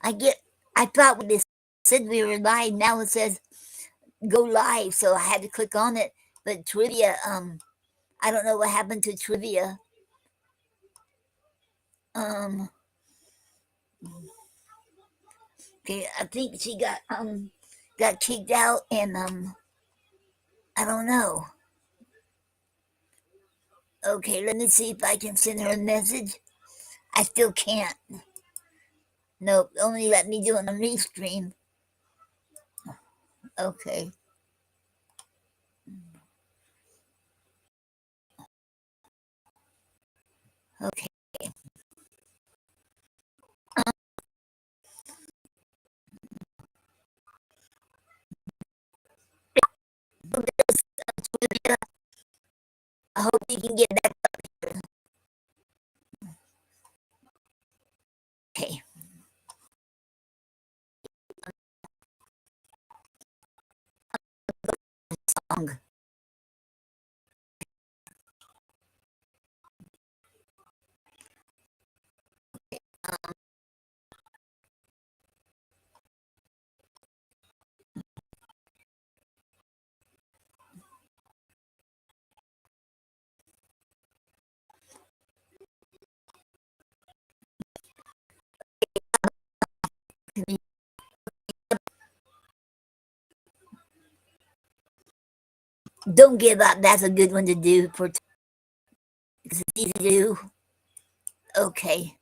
I thought when they said we were live, now it says go live, so I had to click on it. But trivia, I don't know what happened to trivia. Okay, I think she got kicked out, and I don't know. Okay, let me see if I can send her a message. I still can't. Nope, only let me do it on restream. Okay. Okay. I hope you can get back up here. Okay. Song. Don't give up. That's a good one to do for because it's easy to do. Okay.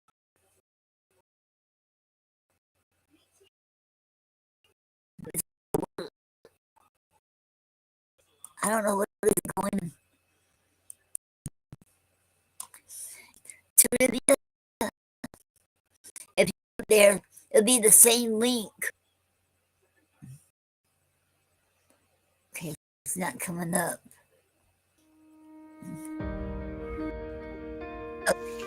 I don't know what is going to review. If you're there, it'll be the same link. Okay, it's not coming up. Okay,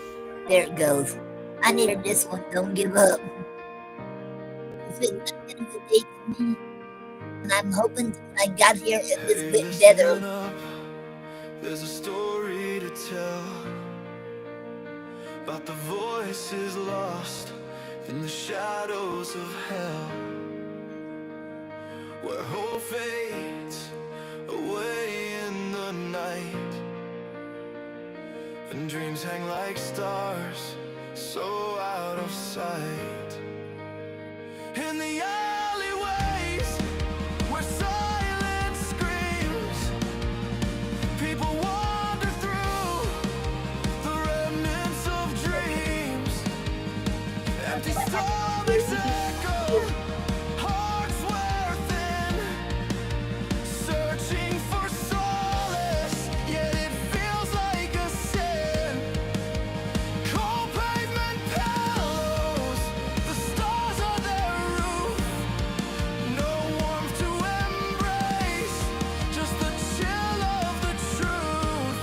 there it goes. I needed this one. Don't give up. It's been nothing today for me, and I'm hoping when I got here it was a bit better. There's a story to tell about the voices lost in the shadows of hell, where hope fades away in the night, and dreams hang like stars so out of sight. In the alleyways where silence screams, people wander through the remnants of dreams. Empty stomachs echo, hearts wear thin, searching for solace, yet it feels like a sin. Cold pavement pillows, the stars are their roof. No warmth to embrace, just the chill of the truth.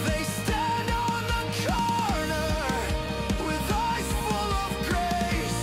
They stand on the corner with eyes full of grace,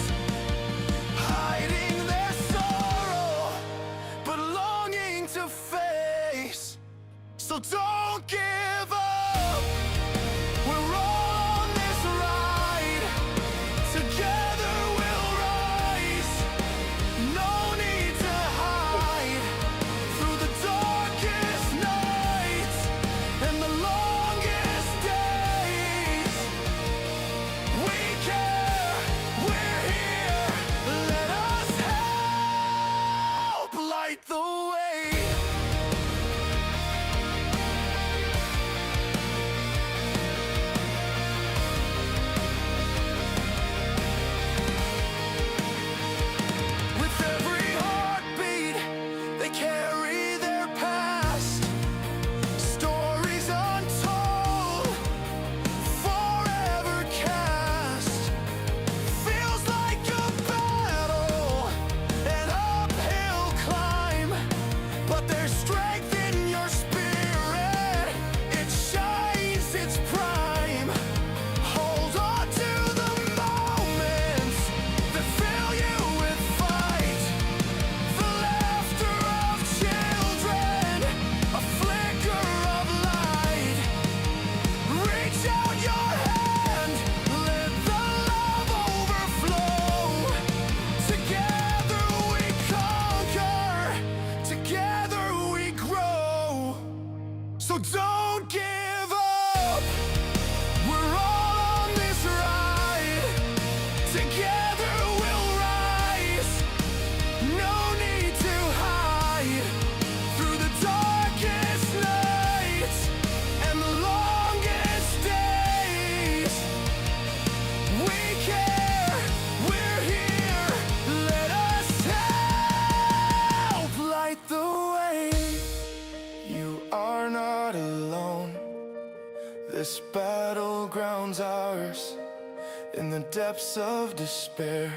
the depths of despair,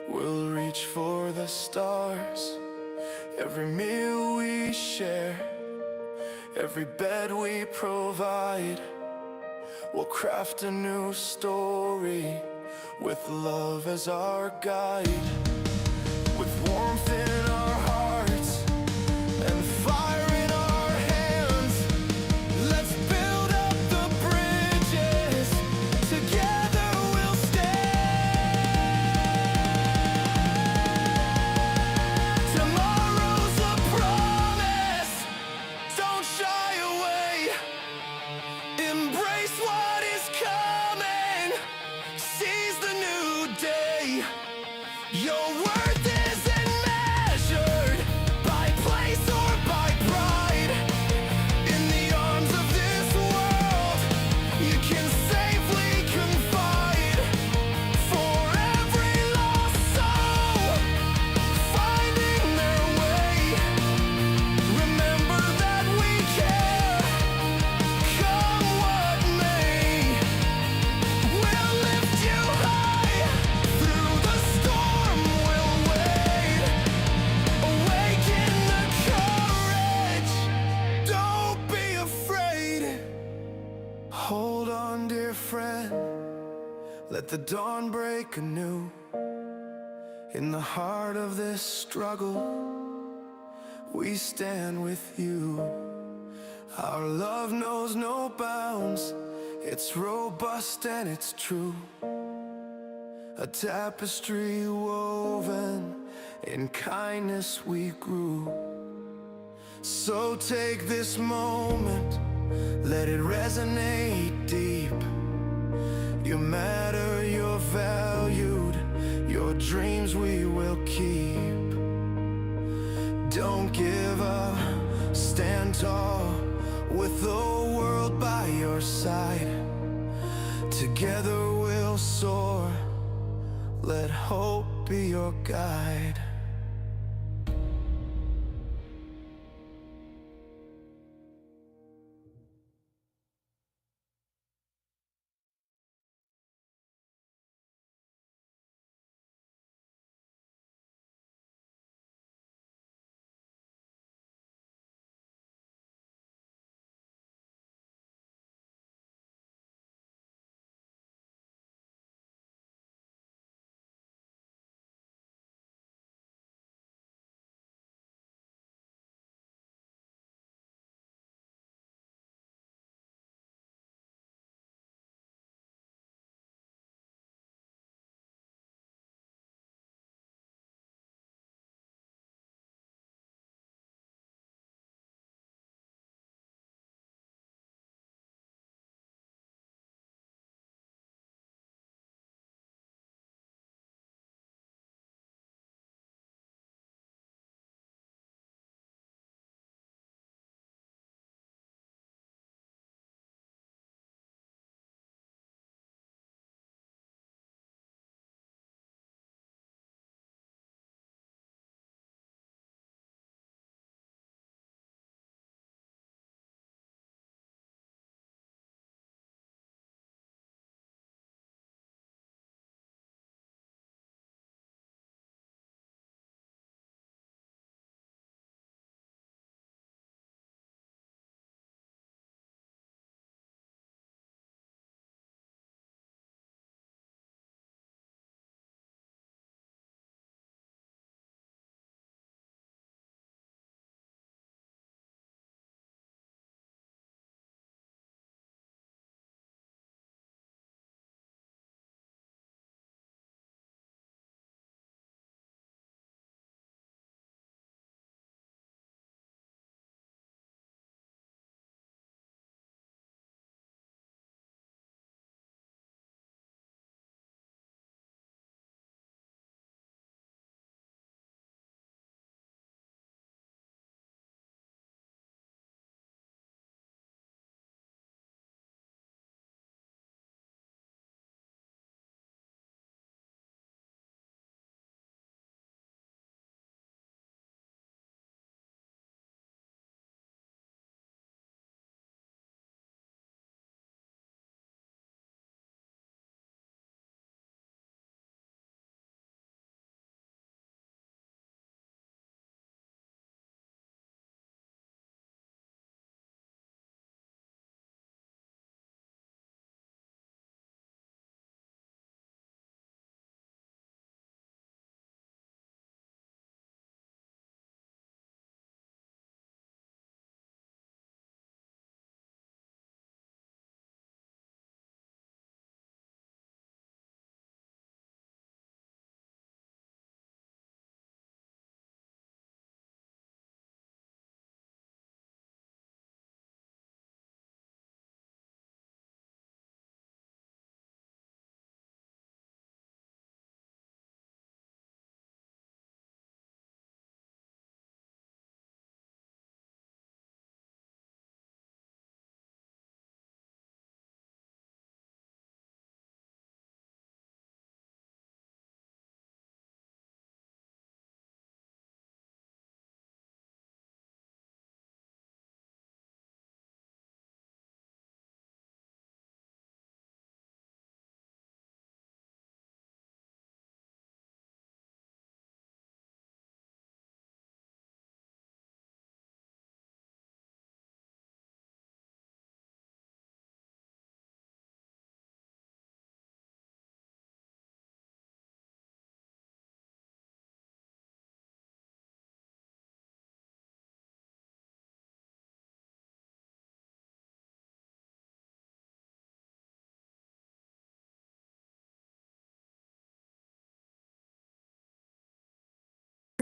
we'll reach for the stars. Every meal we share, every bed we provide, we'll craft a new story with love as our guide. With warmth in our hearts and fire in our hands, let's build up the bridges. Together we'll stand. Tomorrow's a promise. Don't shy away. Embrace what is coming. Seize the new day. Your worth isn't measured by place or by pride. In the arms of this world, you can safely confide. For every lost soul finding their way, remember that we care, come what may. We'll lift you high through the storm. We'll wait, awaken the courage. Don't be afraid. Hold on, dear friend. Let the dawn break anew. In the heart of this struggle, we stand with you. Our love knows no bounds. It's robust and it's true. A tapestry woven in kindness we grew. So take this moment, let it resonate deep. You matter, you're valued, your dreams we will keep. Don't give up, stand tall, with the world by your side. Together we'll soar, let hope be your guide.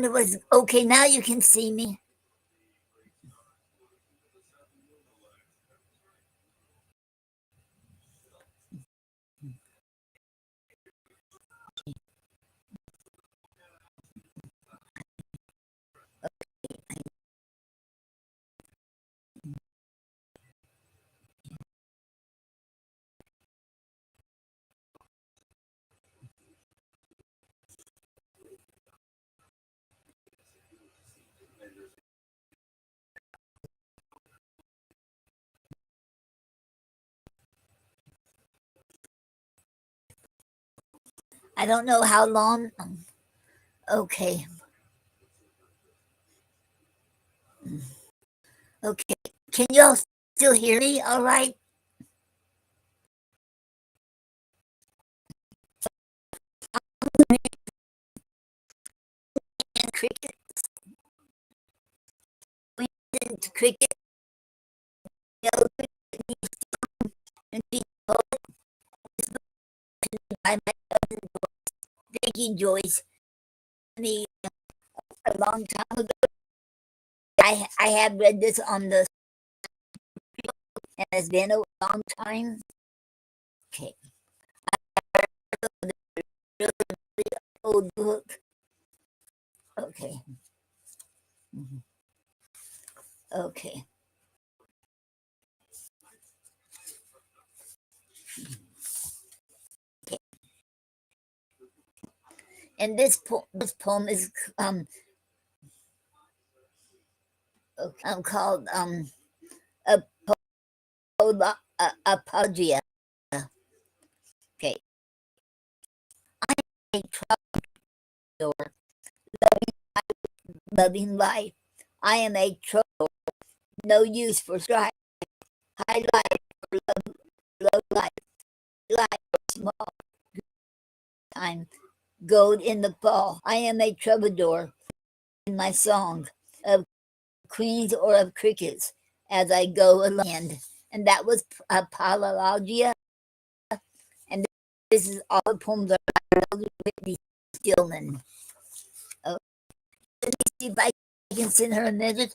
It was okay. Now you can see me. I don't know how long. Okay. Okay. Can you all still hear me? All right. And cricket. We did cricket. Yellow cricket. And people. I met Thank you, Joyce. Me a long time ago. I have read this on the and it's been a long time. Okay. Really, really old book. Okay. Okay. Okay. And this poem is called apologia. Okay. I am a troubadour, loving life. I am a troubadour, no use for strife. High life for love, low life, life for small time. Gold in the fall. I am a troubadour in my song of queens or of crickets as I go along. And that was Apologia. And this is all the poems that I wrote with Whitney Stillman. Oh, let me see if I can send her a message.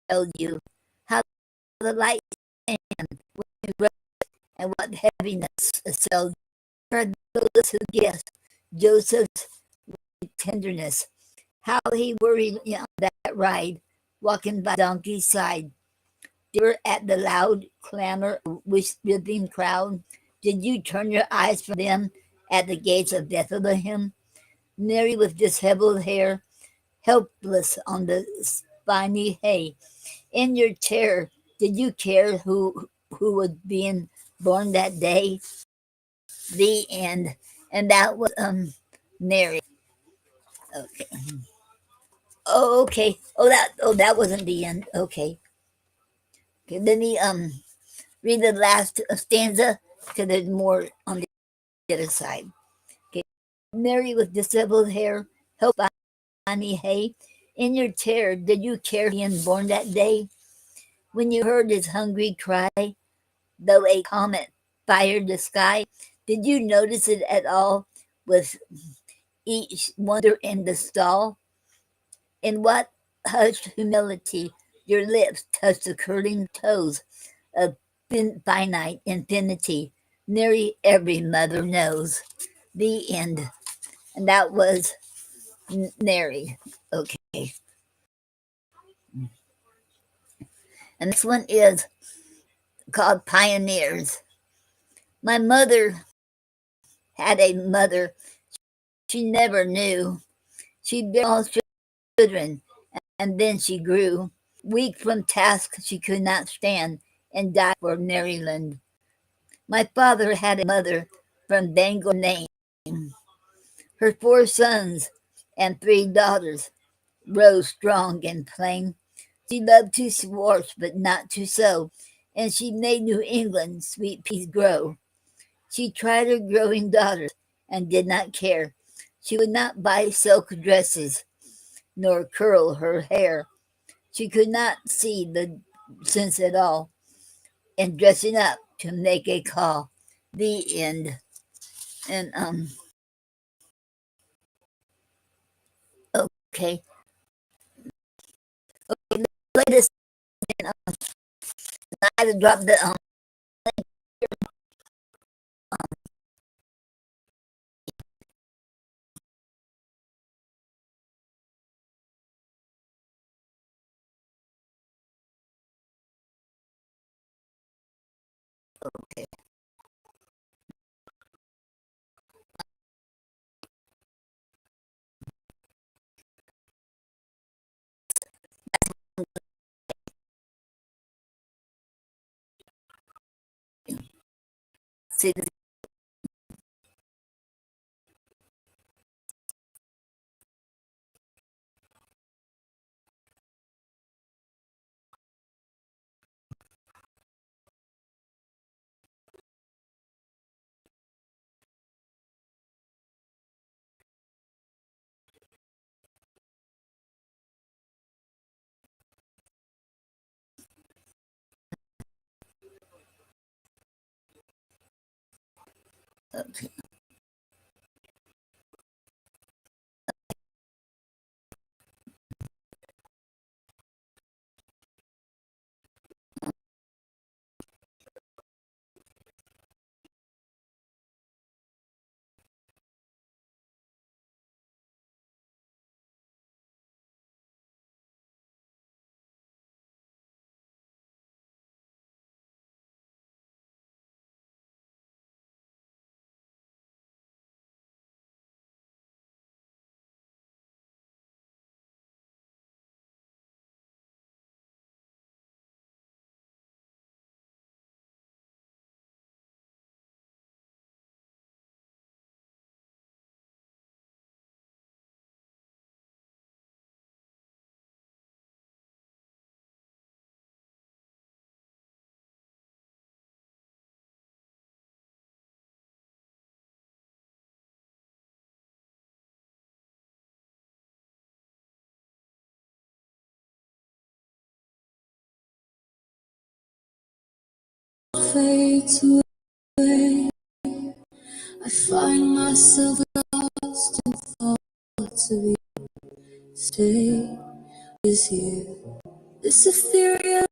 Tell you how the light and and what heaviness assailed her. Those who guessed Joseph's tenderness, how he worried on that ride, walking by donkey's side. You were at the loud clamor, whispering crowd. Did you turn your eyes from them at the gates of Bethlehem? Mary with disheveled hair, helpless on the spiny hay. In your terror, Did you care who was being born that day? The end. And that was Mary. Okay. Oh, okay. Oh that wasn't the end. Okay. Okay. Let me read the last stanza because there's more on the other side. Okay. Mary with disheveled hair, help Bonnie Hay. In your terror, did you care being born that day? When you heard his hungry cry, though a comet fired the sky, did you notice it at all with each wonder in the stall? In what hushed humility your lips touched the curling toes of finite infinity, nearly every mother knows. The end. And that was Neri. Okay. And this one is called Pioneers. My mother had a mother she never knew. She bare all children, and then she grew. Weak from tasks she could not stand, and died for Maryland. My father had a mother from Bangor name. Her 4 sons and 3 daughters rose strong and plain. She loved to swash, but not to sow, and she made New England sweet peas grow. She tried her growing daughters and did not care. She would not buy silk dresses nor curl her hair. She could not see the sense at all in dressing up to make a call. The end. And okay, latest. I had to drop the okay. See, okay. Fades away. I find myself lost in thoughts of you. Stay is you. This ethereal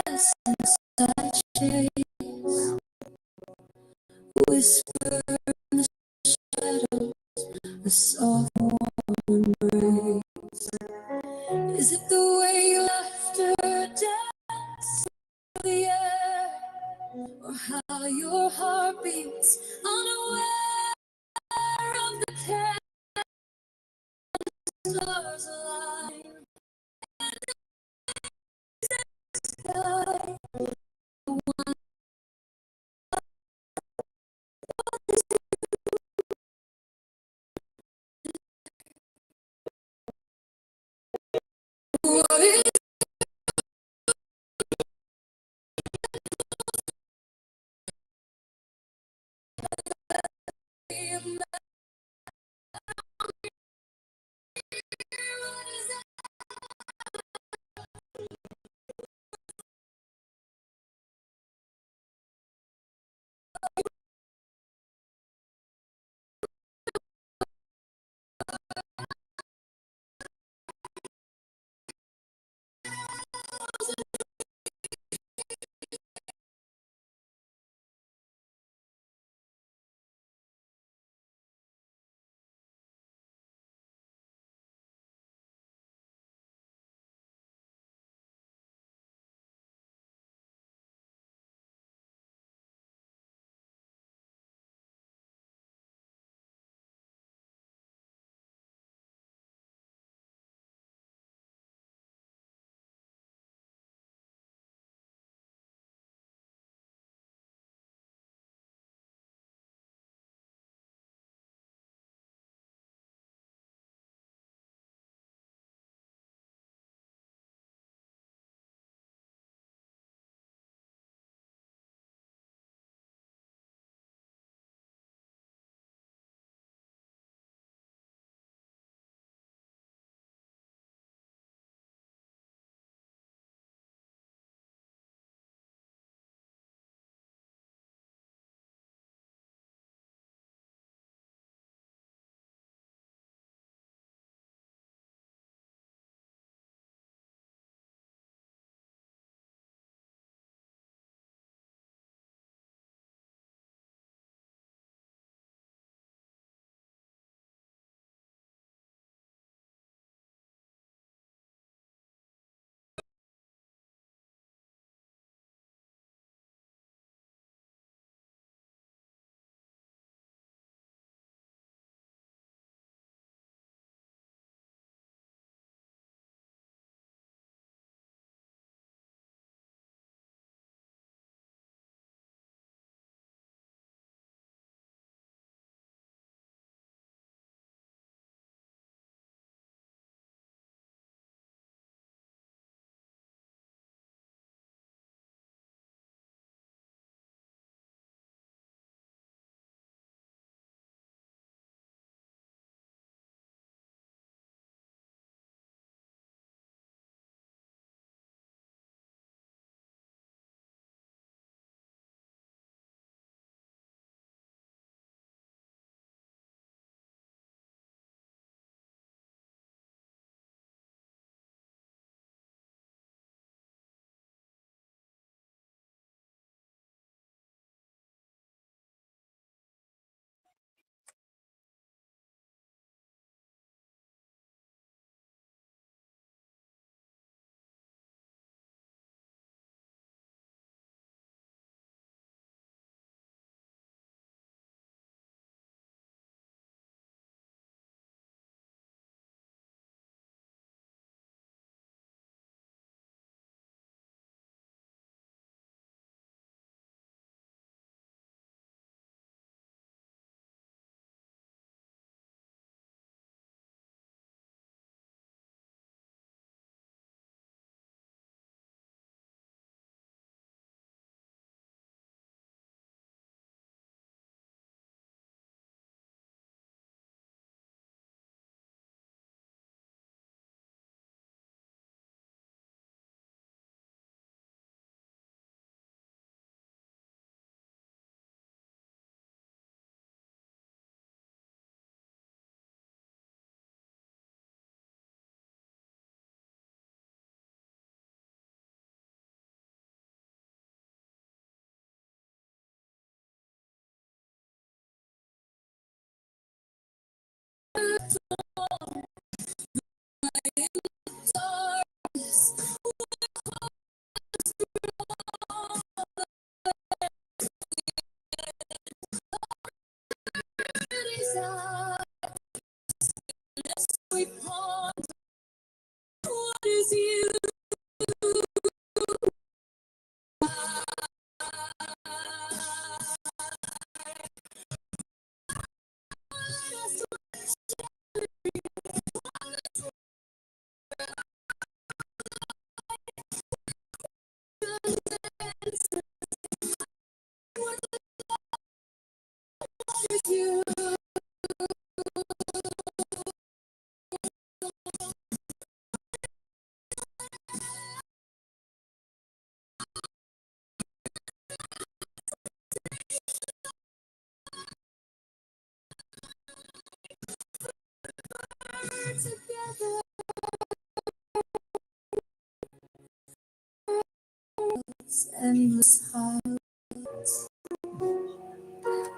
essence I chase. Whisper in the shadows, a soft warm embrace. Is it the way your laughter dance through the air, or how your heart beats unaware of the stars align? Sky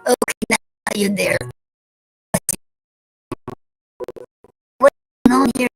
Okay, now you there. What's going on here?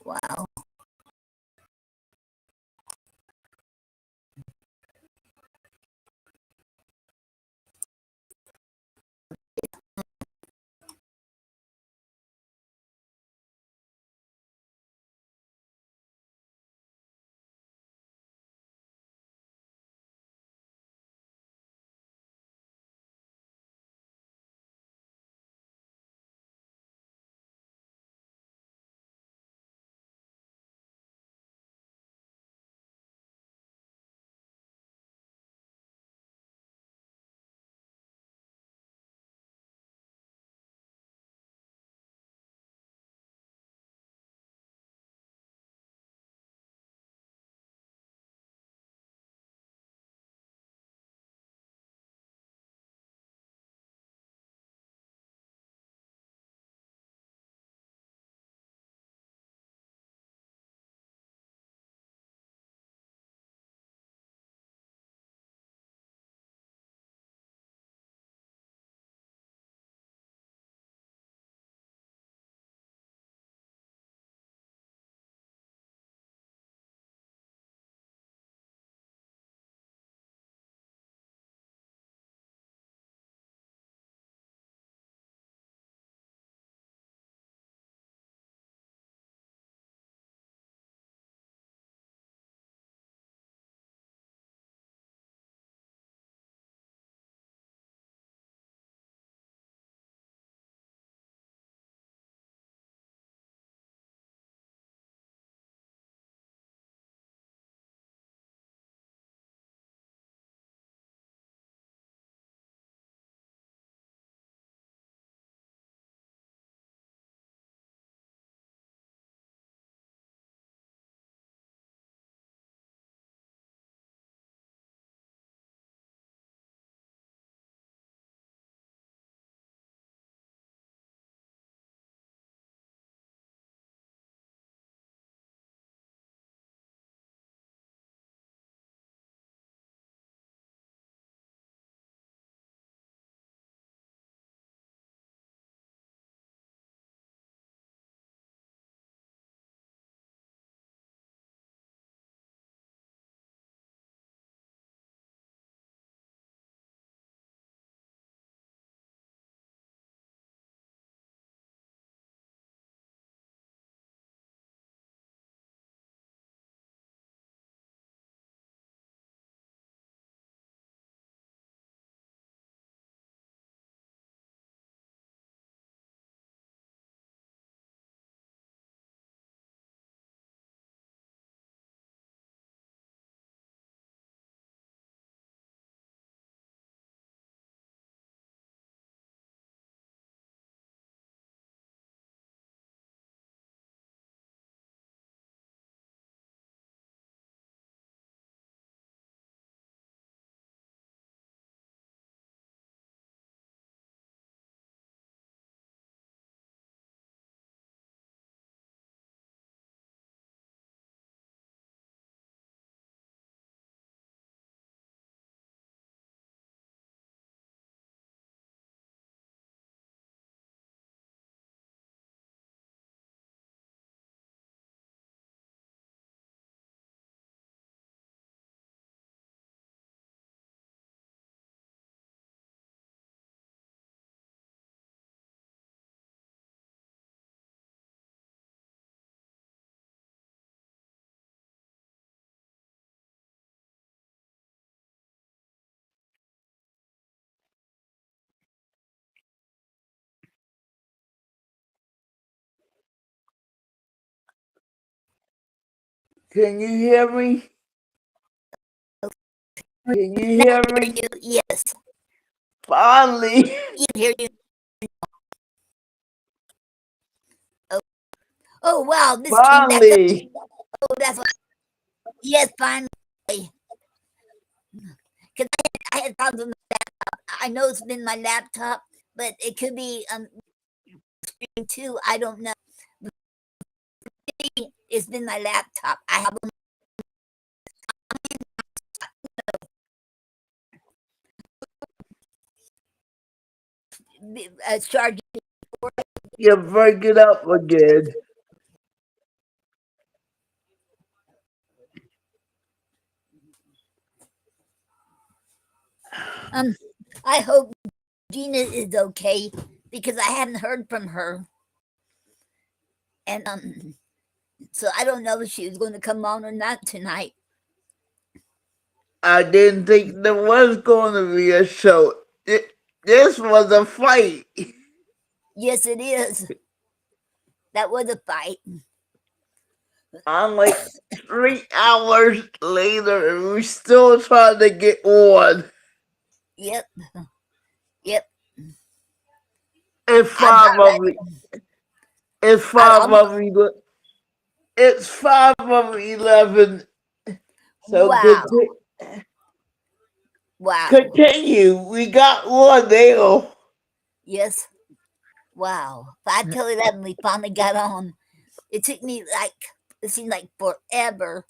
Wow. Can you hear me? Can you Now hear I me? hear you. Yes, Finally. you can hear you. Oh, oh wow, this came back up. Finally. Oh, that's what. Yes, finally. Because I had problems with my laptop. I know it's been my laptop, but it could be screen too. I don't know. It's been my laptop. I have a charging. You're breaking up again. Um, I hope Gina is okay because I haven't heard from her, and so I don't know if she was going to come on or not tonight. I didn't think there was going to be a show. This was a fight. Yes, it is. That was a fight. I'm like 3 hours later and we're still trying to get on. Yep, yep. It's I'm five not of ready. me. It's I, five I'm of me. It's 5 of 11. So wow, wow. continue. We got one now. Yes, wow. 5 till 11, we finally got on. It took me like it seemed like forever.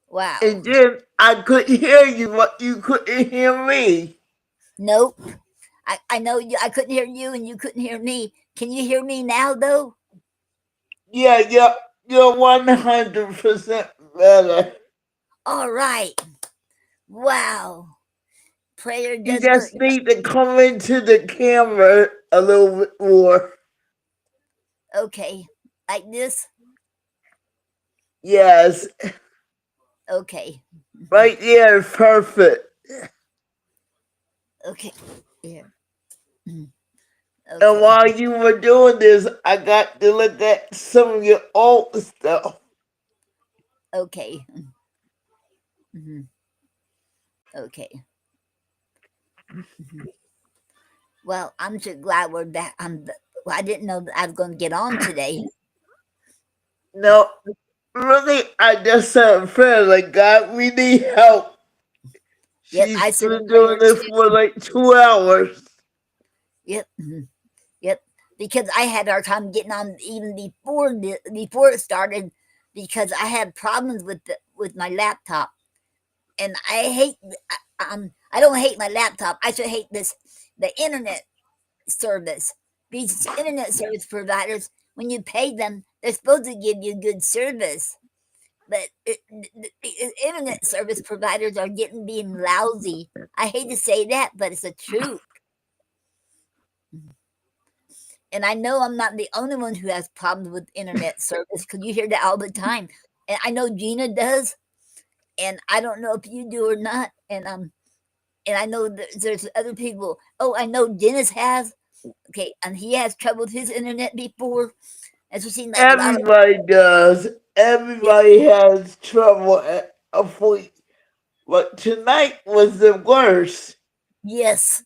Wow. And then I couldn't hear you, but you couldn't hear me. Nope. I know you. I couldn't hear you, and you couldn't hear me. Can you hear me now, though? Yeah, you're 100% better. All right. Wow. Prayer You does just work. need to come into the camera a little bit more. Okay. Like this? Yes, Okay. right there, perfect. Okay. Here. And Okay. while you were doing this, I got to look at some of your old stuff. Okay. Okay. Well, I'm just glad we're back. Well, I didn't know that I was going to get on today. No, really, I just said a prayer like, God, we need help. Yep. She's I said a been prayer doing this too. for like 2 hours. Yep. Yep. Because I had our time getting on even before it started because I had problems with my laptop. And I hate I don't hate my laptop. I should hate the internet service. These internet service providers, when you pay them, they're supposed to give you good service. But the internet service providers are getting being lousy. I hate to say that, but it's the truth. And I know I'm not the only one who has problems with internet service because you hear that all the time. And I know Gina does, and I don't know if you do or not. And I know there's other people. Oh, I know Dennis has. Okay, and he has trouble with his internet before. As we've seen, like a lot of Everybody does. yep, Everybody has trouble at a point. But tonight was the worst. yes,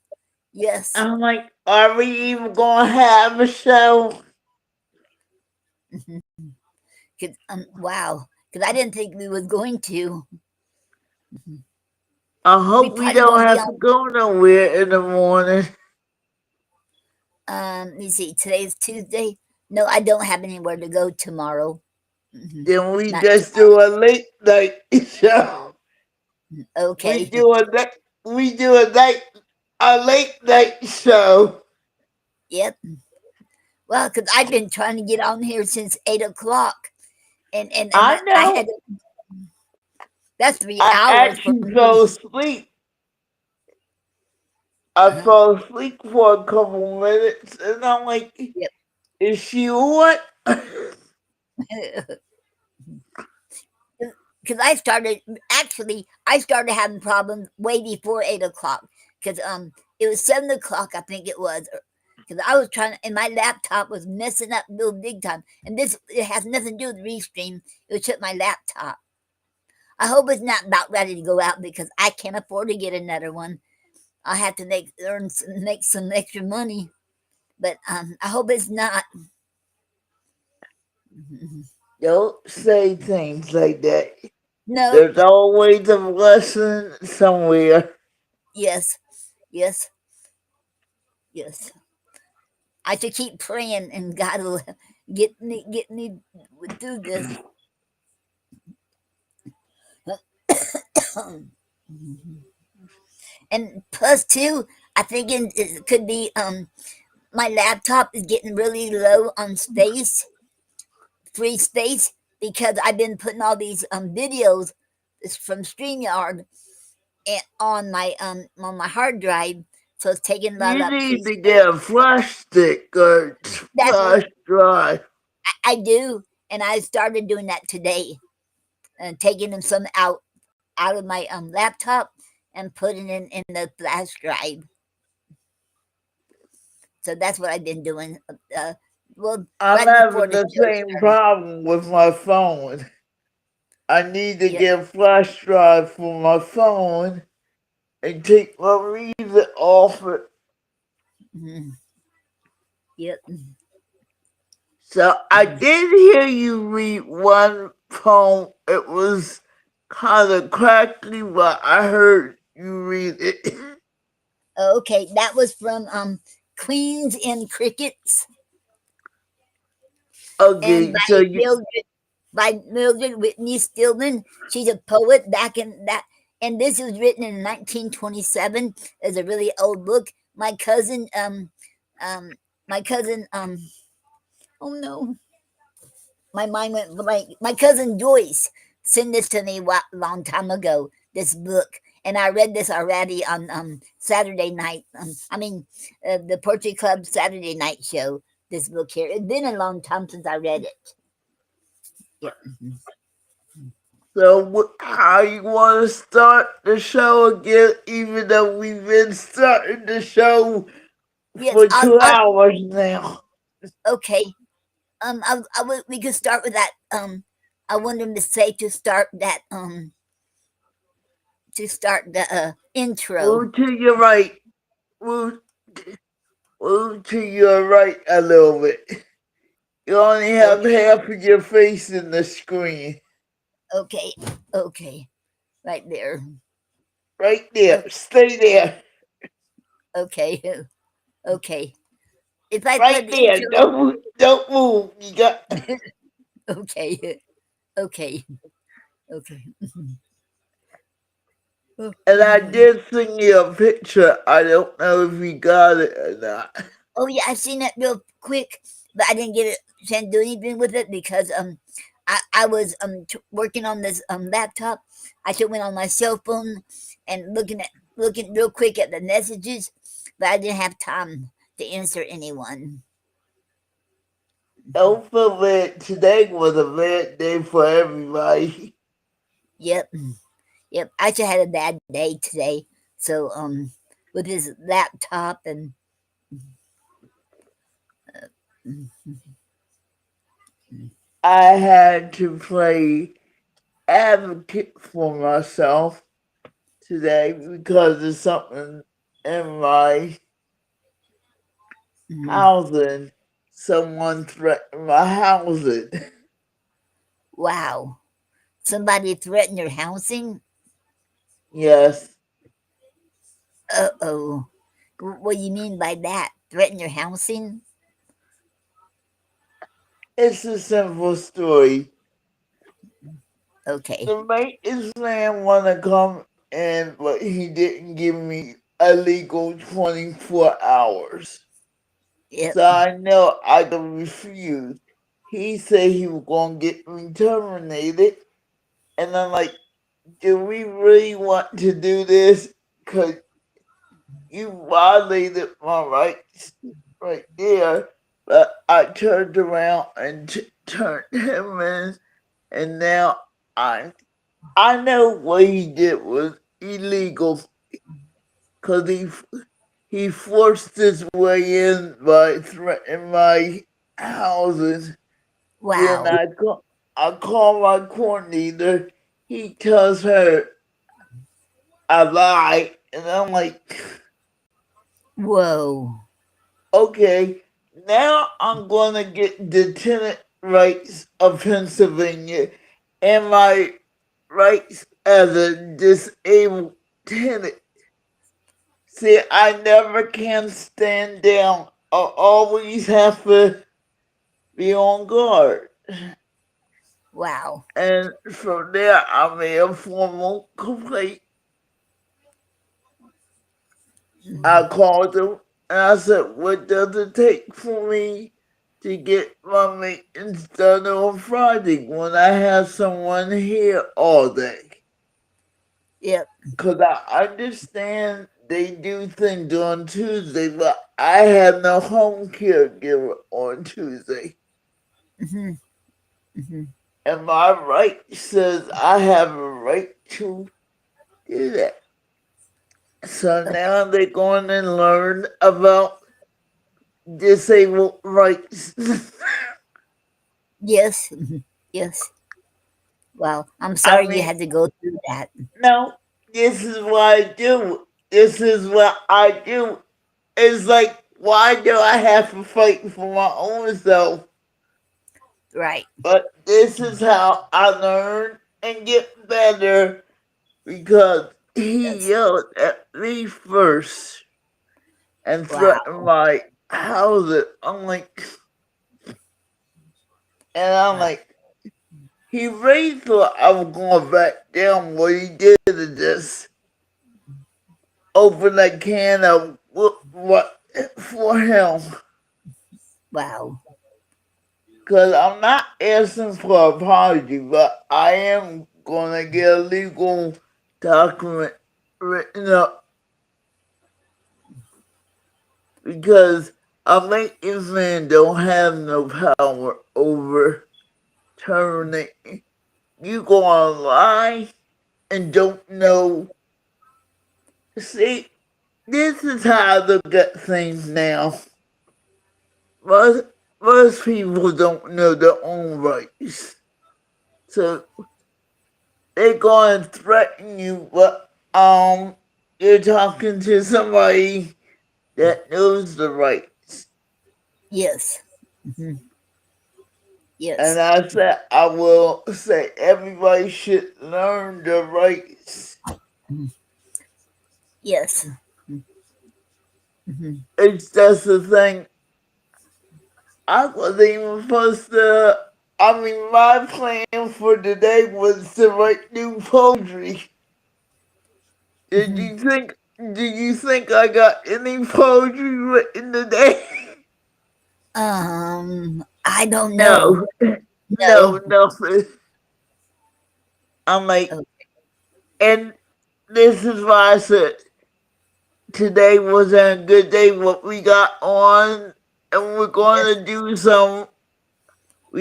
yes. I'm like, are we even gonna have a show? Cause wow, because I didn't think we was going to. I We hope we probably don't gonna be have to on. go nowhere in the morning. Let me see. Today's Tuesday. No, I don't have anywhere to go tomorrow. Then we Not just tomorrow. do a late night show. We Okay. do a night. We do a late night show. Yep. Well, because I've been trying to get on here since 8 o'clock, and I I had know. that's three I hours for actually me. fell asleep. I Uh-huh. fell asleep for a couple minutes, and I'm like, Yep. "Is she what?" Because I started having problems way before 8 o'clock. Because it was 7 o'clock, I think it was. because I was trying, and my laptop was messing up real big time. And this, it has nothing to do with Restream. It was just my laptop. I hope it's not about ready to go out because I can't afford to get another one. I have to make some extra money, but I hope it's not. Don't say things like that. No, There's always a lesson somewhere. yes, yes, yes. I should keep praying, and God will get me through this. And plus, too, I think it could be my laptop is getting really low on space, free space, because I've been putting all these videos from StreamYard on my hard drive, so it's taking a lot You of free need to space. get a flash stick or That's what flash drive. I do, and I started doing that today, and taking them some out of my laptop and putting it in the flash drive. So that's what I've been doing. Well, I'm right before having the the show same started. problem with my phone. I need to Yep. get a flash drive for my phone and take my music off it. Mhm. Yep. So I Mhm. did hear you read one poem. It was kind of crackly, but I heard you read it. Okay, that was from Queens and Crickets, and Okay, so you by Mildred Whitney Stillman. She's a poet back in that, and this was written in 1927. It's a really old book. Um my cousin oh no, my mind went blank. My cousin Joyce sent this to me a long time ago. This book, and I read this already on Saturday night. The Poetry Club Saturday night show. This book here. It's been a long time since I read it. Yep. so how you want to start the show again? Even though we've been starting the show Yes. for 2 hours now. Okay. We could start with that. I wanted to say to start that. To start the intro. Move to your right. Move, move to your right a little bit. You only have Okay. half of your face in the screen. Okay. Okay. Right there. Right there. Okay. Stay there. Okay. Okay. If I Right put the there. intro, Don't move. You got. okay, okay, okay. And I did send you a picture. I don't know if you got it or not. Oh yeah, I seen that real quick, but I didn't get it. Can't do anything with it because I was working on this laptop. I should went on my cell phone and looking real quick at the messages, but I didn't have time to answer anyone. Don't feel bad. Today was a bad day for everybody. Yep, yep. I just had a bad day today. So with his laptop and I had to play advocate for myself today because of something in my housing. Someone threatened my housing. wow, somebody threatened your housing. Yes, Uh-oh. What do you mean by that? Threaten your housing? it's a simple story. Okay. The maintenance man wanna come in, but he didn't give me a legal 24 hours. Yep. So I know I can refuse. He said he was gonna get me terminated, and I'm like, do we really want to do this? Cause you violated my rights right there. But I turned around and turned him in, and now I know what he did was illegal because he forced his way in by threatening my houses. Then Wow. I call my coordinator. He tells her I lied, and I'm like, Whoa. okay, now I'm gonna get the tenant rights of Pennsylvania and my rights as a disabled tenant. See, I never can stand down. I always have to be on guard. Wow. And from there, I made a formal complaint. I Mhm. called them and I said, what does it take for me to get my maintenance done on Friday when I have someone here all day? Yep. Because I understand they do things on Tuesday, but I have no home caregiver on Tuesday. Hmm. Hmm. And my right says I have a right to do that. So now they're going to learn about disabled rights. Yes. Yes. Well, I'm I sorry you mean, had to go through that. no, this is what I do. This is what I do. It's like, why do I have to fight for my own self? Right. But this is how I learn and get better because he Yes. yelled at me first and threatened Wow. my house. I'm Wow. like, he really thought I was going back down. What he did is just open a can of what for him. Wow. Cause I'm not asking for an apology, but I am gonna get a legal document written up because a maintenance man don't have no power over terminating. You go online and don't know. See, this is how I look at things now. Most, most people don't know their own rights. So they go and threaten you, but you're talking to somebody that knows the rights. Yes. Hmm. And Yes. I said I will say everybody should learn the rights. Mhm. Yes. Hmm. It's just the thing. I wasn't even supposed to. I mean, my plan for today was to write new poetry. Did Hmm. you think? Did you think I got any poetry written today? I don't know. No, no, No. nothing. I'm like, Oh, and this is why I said today wasn't a good day. What we got on, and yes. we're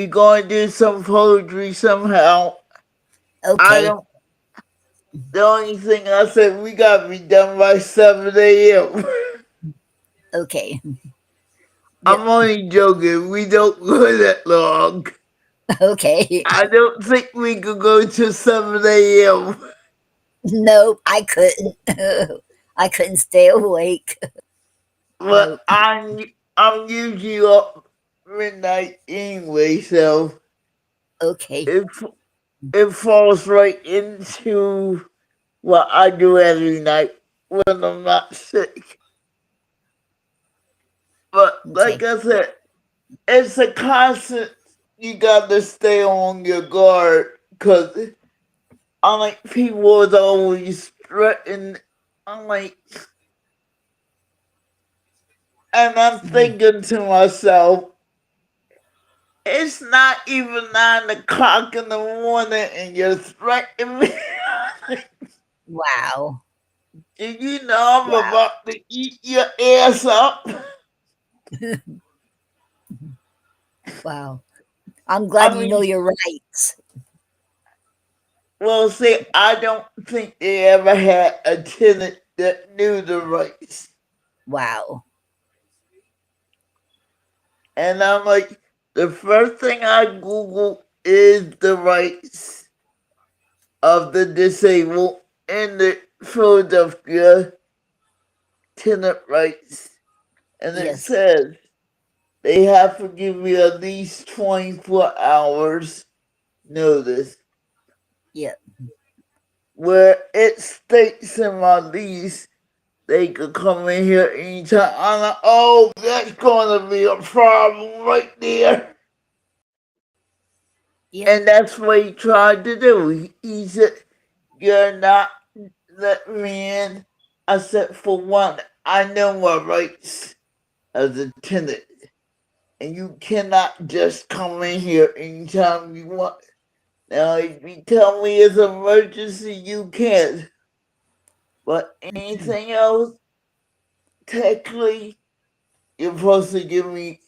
going to do some poetry somehow. I Okay. don't. The only thing I said we got to be done by 7 a.m. Okay. Yep. I'm only joking. We don't go that long. Okay. I don't think we could go to 7 a.m. Nope. I couldn't. I couldn't stay awake. But Nope. I'm usually up midnight anyway, so Okay. it it falls right into what I do every night when I'm not sick. But Okay. like I said, it's a constant. You got to stay on your guard because unlike people was always threatened. I'm like, and I'm Mhm. thinking to myself, it's not even 9 o'clock in the morning and you're threatening me. Wow. Do you know I'm Wow. about to eat your ass up? Wow. I'm glad I you know mean, your rights. well, see, I don't think they ever had a tenant that knew the rights. Wow. And I'm like, the first thing I Google is the rights of the disabled in the Philadelphia tenant rights. And it Yes. says they have to give you at least 24 hours notice. Yep. Where it states in my lease they could come in here anytime. I'm like, oh, that's gonna be a problem right there. Yep. And that's what he tried to do. He said, you're not letting me in. I said, for one, I know my rights as a tenant. And you cannot just come in here anytime you want. Now, if you tell me it's an emergency, you can. But anything else, technically, you're supposed to give me.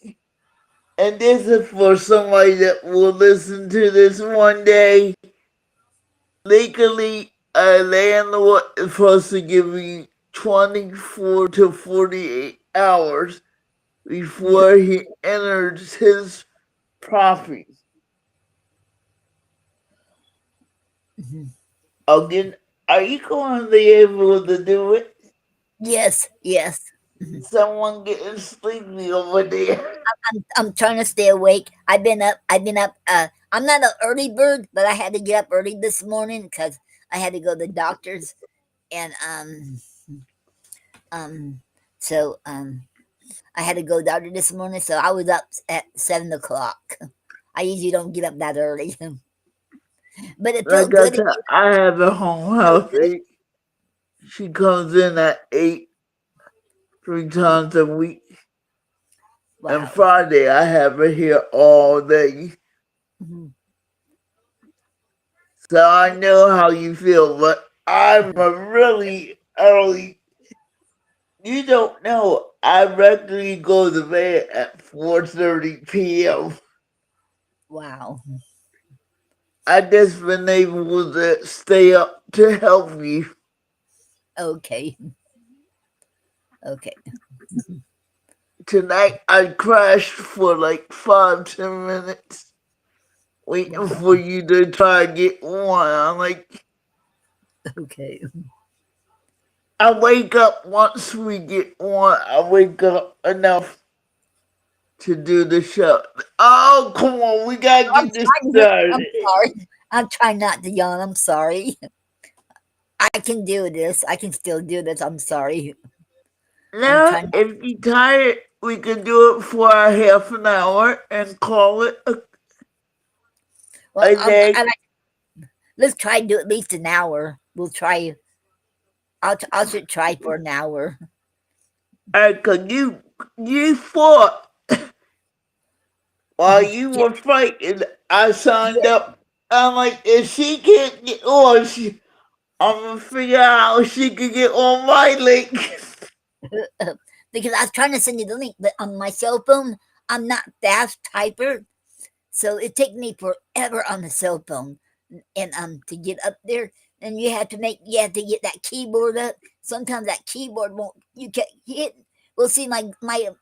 And this is for somebody that will listen to this one day. Legally, a landlord is supposed to give me 24 to 48 hours Yep. before he enters his property. Mhm. Again, are you going to be able to do it? Yes. Yes. Mhm. Someone getting sleepy over there. I'm trying to stay awake. I've been up. I'm not an early bird, but I had to get up early this morning because I had to go to the doctor's, and um, so I had to go to the doctor this morning. So I was up at 7 o'clock. I usually don't get up that early, but it Like felt I good to said, get I have a home up. Felt health good. aide. She comes in at 8 3 times a week. And Wow. Friday, I have her here all day. Mhm. So I know how you feel, but I'm a really early. You don't know. I regularly go to bed at 4:30 p.m. Wow. I just been able to stay up to help you. Okay. Okay. Tonight I crashed for like 5-10 minutes waiting for Wow. you to try to get on. I'm like, Okay. I wake up once we get on. I wake up enough to do the show. Oh, come on, we gotta I'm get this trying to. I'm started. sorry. I'm trying not to yawn. I'm sorry. I can do this. I can still do this. I'm sorry. I'm Now, trying not. if you're tired, we can do it for a half an hour and call it Well, a day. let's try to do at least an hour. We'll try. I should try for an hour. Cause you fought while you Yeah, were fighting. I signed yeah. up. I'm like, if she can't get on, I'm gonna figure out how she can get on my link. Because I was trying to send you the link, but on my cell phone, I'm not fast typer, so it takes me forever on the cell phone, and to get up there, and you have to get that keyboard up. Sometimes that keyboard won't. You can hit. Well, see, my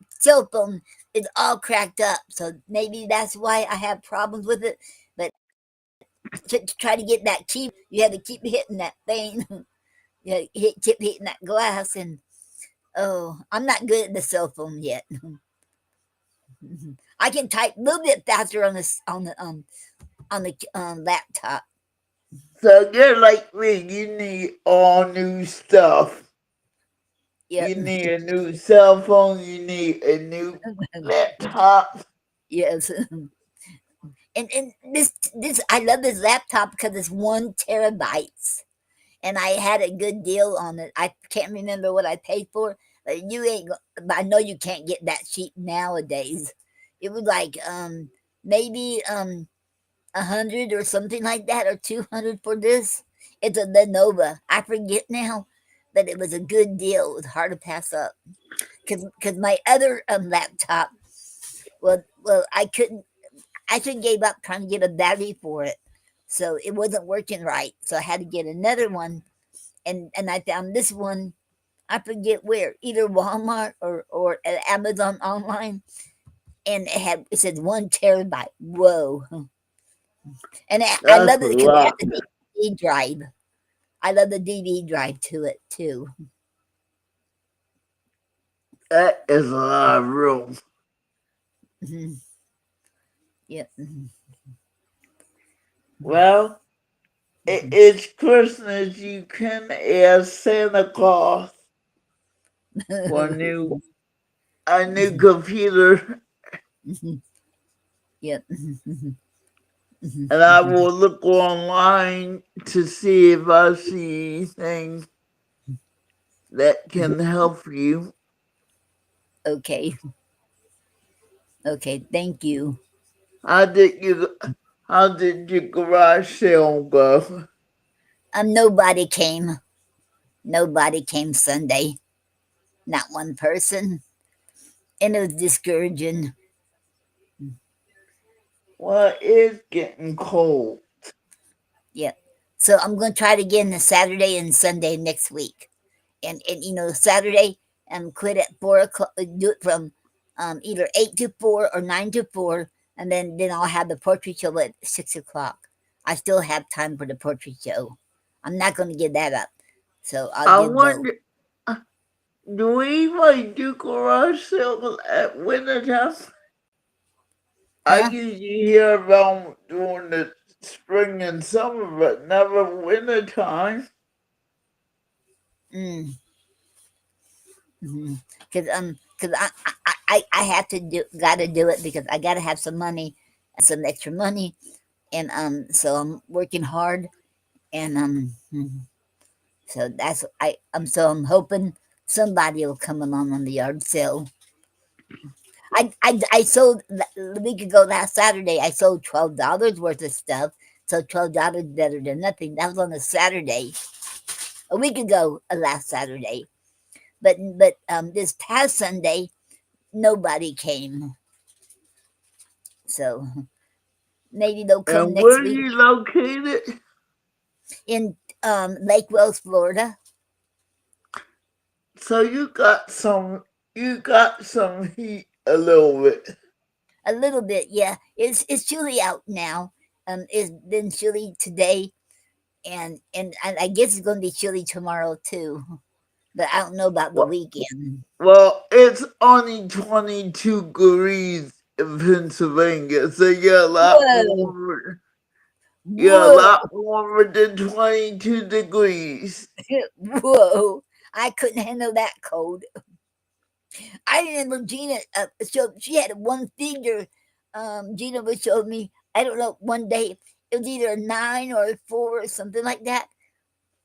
cell phone is all cracked up, so maybe that's why I have problems with it. But to try to get that key, you have to keep hitting that thing. Keep hitting that glass, and oh, I'm not good at the cell phone yet. I can type a little bit faster on the laptop. So you're like me. You need all new stuff. Yep. You need a new cell phone. You need a new laptop. Yes. And this I love this laptop because it's 1 terabytes, and I had a good deal on it. I can't remember what I paid for, but but I know you can't get that cheap nowadays. It was like maybe 100 or something like that, or 200 for this. It's a Lenovo. I forget now, but it was a good deal. It was hard to pass up because my other laptop, well, I just gave up trying to get a battery for it, so it wasn't working right. So I had to get another one, and I found this one I forget where, either Walmart or at Amazon online, and it said 1 terabyte. Whoa! And I That's love a it because it has lot. the DVD drive. I love the DVD drive to it too. That is a lot of room. Hmm. Yep. Well, it's Christmas. You can ask Santa Claus for a new computer, Yep. and I will look online to see if I see anything that can help you. Okay. Okay. Thank you. How did you? How did your garage sale go? Nobody came. Nobody came Sunday. Not one person, and it was discouraging. Well, it's getting cold. Yep. So I'm going to try it again the Saturday and Sunday next week. And Saturday, quit at 4 o'clock. Do it from either 8 to 4 or 9 to 4, and then I'll have the portrait show at 6 o'clock. I still have time for the portrait show. I'm not going to give that up, so I'll I give both. wonder, do we like do garage sales at winter time? I Huh? usually hear about during the spring and summer, but never winter time. Mm. Because I have to got to do it because I got to have some money, some extra money, and so I'm working hard, and so I'm hoping somebody will come along on the yard sale. I sold a week ago last Saturday. I sold $12 worth of stuff. So $12 better than nothing. That was on a Saturday, a week ago, last Saturday. But this past Sunday, nobody came. So maybe they'll come And next where are week you located? in Lake Wells, Florida. So you got some heat a little bit. A little bit, yeah. It's chilly out now. It's been chilly today, and I guess it's going to be chilly tomorrow too. But I don't know about the Well, weekend. well, it's only 22 degrees in Pennsylvania, so you're a lot Whoa, warmer. You're a whoa, lot warmer than 22 degrees. whoa! I couldn't handle that cold. I remember Gina. She had one figure. Gina was showing me. I don't know. One day it was either a 9 or a 4 or something like that.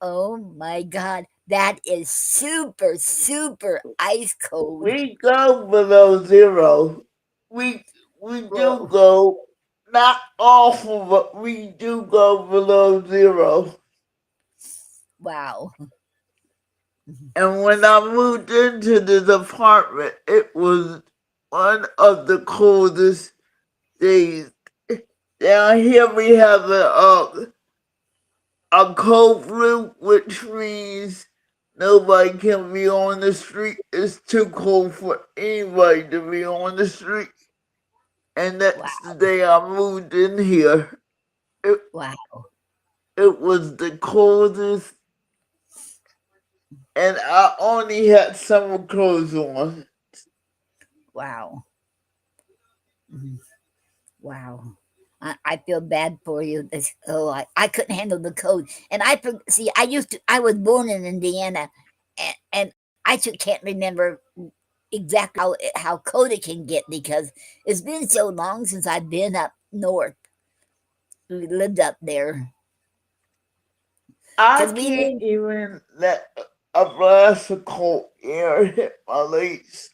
Oh my God, that is super super ice cold. We go below zero. We we do Whoa! go not awful, but we do go below zero. Wow! And when I moved into this apartment, it was one of the coldest days. Down here we have a cold roof, which means nobody can be on the street. It's too cold for anybody to be on the street. And that's the Wow! day I moved in here. It, Wow! it was the coldest, and I only had summer clothes on. Wow! Mhm. Wow! I feel bad for you. I couldn't handle the cold, and see. I was born in Indiana, and I can't remember exactly how cold it can get because it's been so long since I've been up north. We lived up there I because we can't lived. even let a blast of cold air hit my legs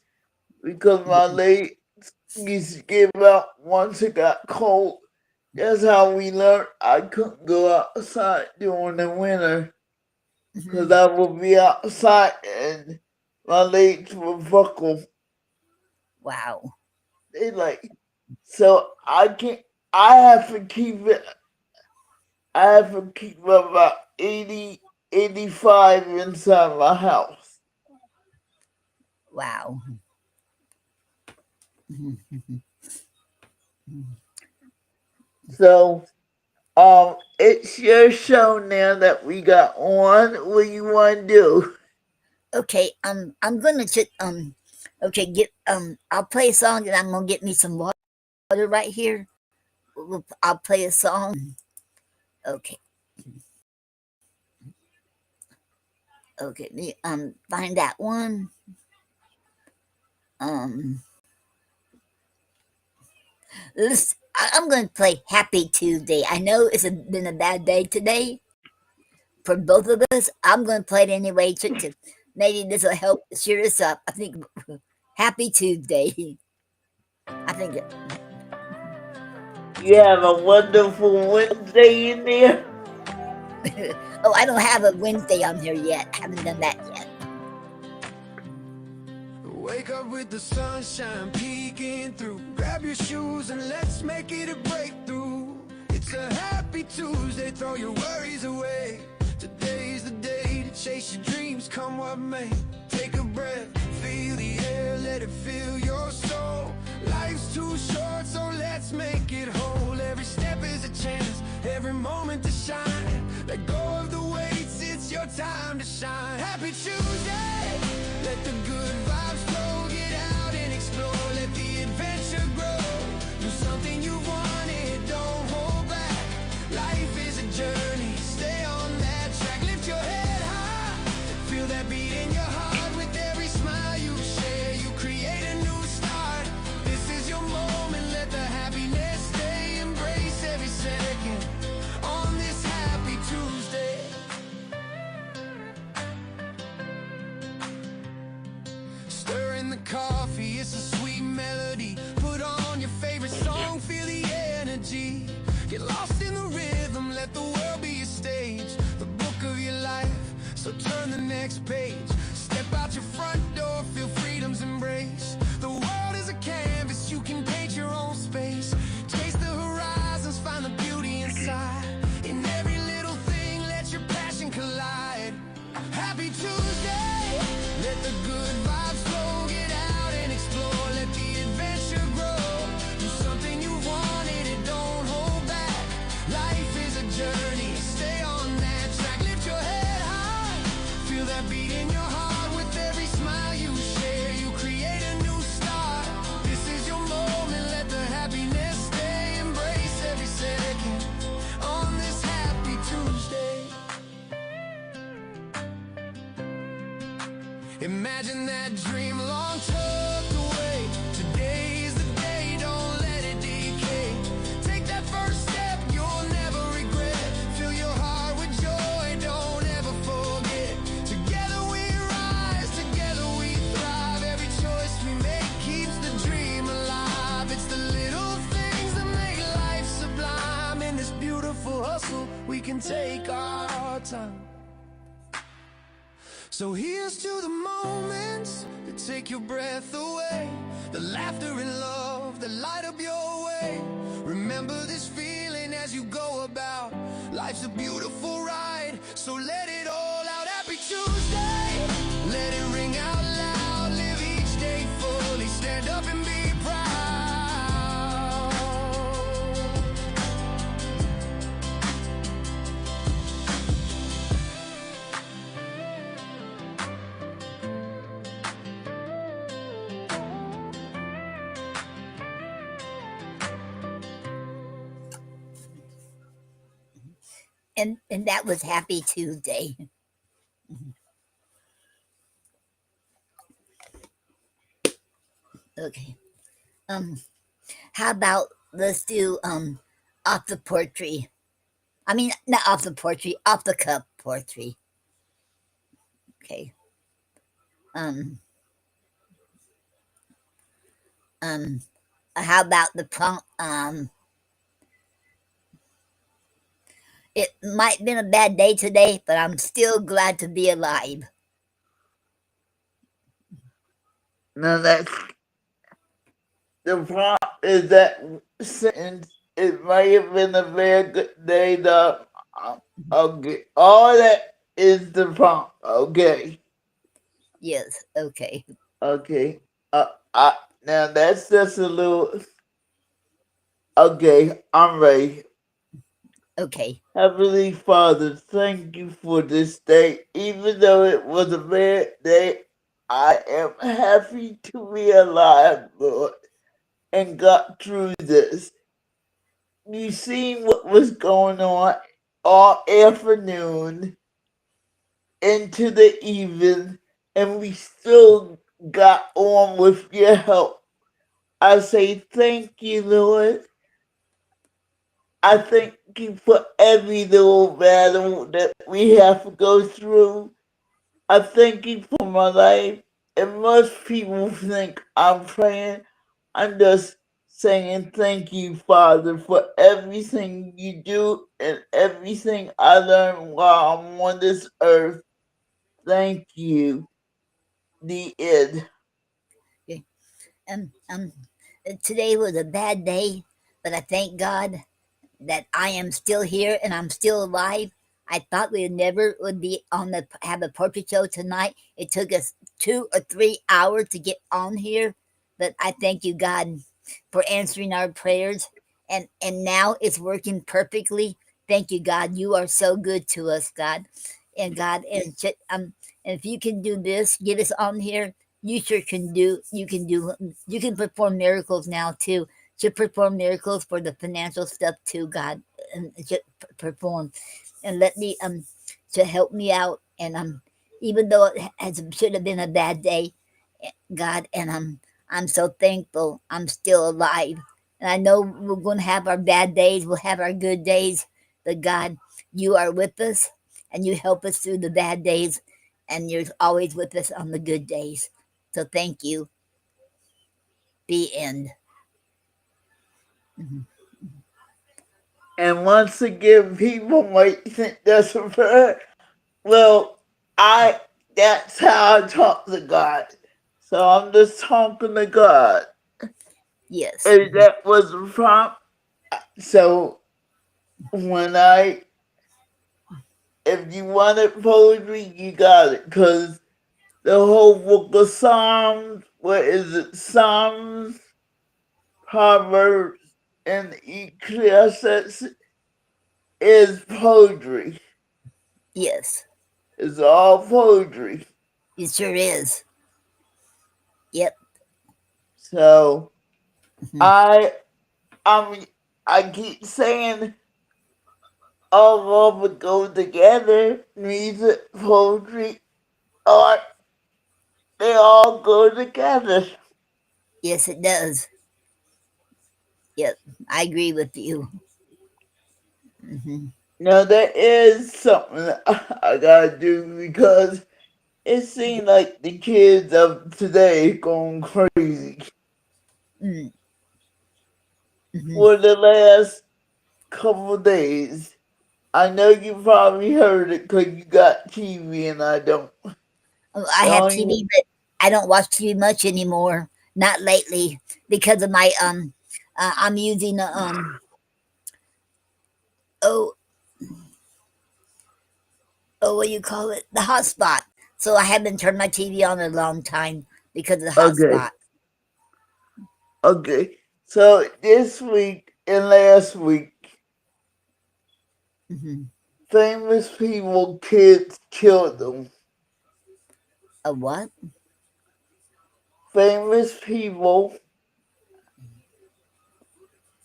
because my legs used to give out once it got cold. That's how we learned I couldn't go outside during the winter because Mhm. I would be outside and my legs would buckle. Wow! They like, so I can't, I have to keep it, I have to keep about 80, 85 inside my house. Wow. So, it's your show now that we got on. What do you want to do? Okay, I'm gonna just okay, get I'll play a song and I'm gonna get me some water right here. I'll play a song. Okay, okay, me find that one. Um, I'm gonna play Happy Tuesday. I know been a bad day today for both of us. I'm gonna play it anyway to maybe this will help cheer us up. I think Happy Tuesday. I think You have a wonderful Wednesday in there. oh, I don't have a Wednesday on here yet. I haven't done that yet. Wake up with the sunshine peeking through. Grab your shoes and let's make it a breakthrough. It's a happy Tuesday, throw your worries away. Today's the day to chase your dreams, come what may. Take a breath, feel the air, let it fill your soul. Life's too short, so let's make it whole. Every step is a chance, every moment to shine. Let go of the weights, it's your time to shine. Happy Tuesday, let the good vibes flow. Get out and explore, let the adventure grow. Do something you wanted, don't hold back. Life is a journey, stay on that track. Lift your head high, feel that beat in your heart. With every smile you share, you create a new start. This is your moment, let the happiness stay. Embrace every second on this happy Tuesday. Stirring the coffee, it's a sweet melody. Put on your favorite song, feel the energy. Get lost in the rhythm, let the world be a stage. The book of your life, so turn the next page. Step out your front door, feel freedom's embrace. The world is a canvas, you can paint your own space. Taste the horizons, find the beauty inside. In every little thing, let your passion collide. Happy Tuesday, let the good vibes flow. Get out and explore, let the adventure grow. Do something you wanted, it don't hold back. Life is a journey, stay on that track. Lift your head high, feel that beat in your heart. With every smile you share, you create a new start. This is your moment, let the happiness stay. Embrace every second on this happy Tuesday. Imagine that dream long tucked away. Today's the day, don't let it decay. Take that first step, you'll never regret. Fill your heart with joy, don't ever forget. Together we rise, together we thrive. Every choice we make keeps the dream alive. It's the little things that make life sublime. In this beautiful hustle, we can take our time. So here's to the moments that take your breath away. The laughter and love that light up your way. Remember this feeling as you go about. Life's a beautiful ride, so let it all out. Happy Tuesday, let it ring out loud. Live each day fully, stand up and be proud. And that was Happy Tuesday. Okay. Um, how about let's do off the poetry. I mean, not off the poetry, off the cup poetry. Okay. Um, um, how about the prompt? It might have been a bad day today, but I'm still glad to be alive. Now that's the prompt is that sentence. It might have been a very good day. Okay, all that is the prompt. Okay. Yes. Okay. Okay. Now that's just a little. Okay, I'm ready. Okay. Heavenly Father, thank you for this day. Even though it was a bad day, I am happy to be alive, Lord, and got through this. You seen what was going on all afternoon into the evening, and we still got on with your help. I say thank you, Lord. I thank you for every little battle that we have to go through. I thank you for my life. And most people think I'm praying. I'm just saying thank you, Father, for everything you do and everything I learned while I'm on this earth. Thank you. The end. Okay. Um, um, Today was a bad day, but I thank God that I am still here and I'm still alive. I thought we never would be on the have a portrait show tonight. It took us 2 or 3 hours to get on here, but I thank you, God, for answering our prayers, and now it's working perfectly. Thank you, God. You are so good to us, God, and God, and if you can do this, get us on here. You sure can do. You can perform miracles now too, to perform miracles for the financial stuff too, God, and to perform, and let me to help me out, and even though it has should have been a bad day, God, and I'm so thankful I'm still alive, and I know we're going to have our bad days, we'll have our good days, but God, you are with us, and you help us through the bad days, and you're always with us on the good days. So thank you. The end. Mhm. And once again, people might think that's a prayer. Well, I that's how I talk to God. So I'm just talking to God. Yes. And that was a prompt. So when if you wanted poetry, you got it. Cause the whole book of Psalms, what is it? Psalms, Proverbs, and Ecclesiastes is poetry. Yes. It's all poetry. It sure is. Yep. So Mhm. I I mean I keep saying all of it go together. Music, poetry, art, they all go together. Yes, it does. Yep. I agree with you. Hmm. Now there is something I gotta do because it seems like the kids of today going crazy. Mm. Hmm. For the last couple of days, I know you probably heard it because you got TV and I don't. I The have only TV, but I don't watch TV much anymore. Not lately because of my I'm using oh what do you call it, the hotspot. So I haven't turned my TV on in a long time because of the okay, hotspot. okay. So this week and last week, Hmm. famous people kids killed them. A what? Famous people.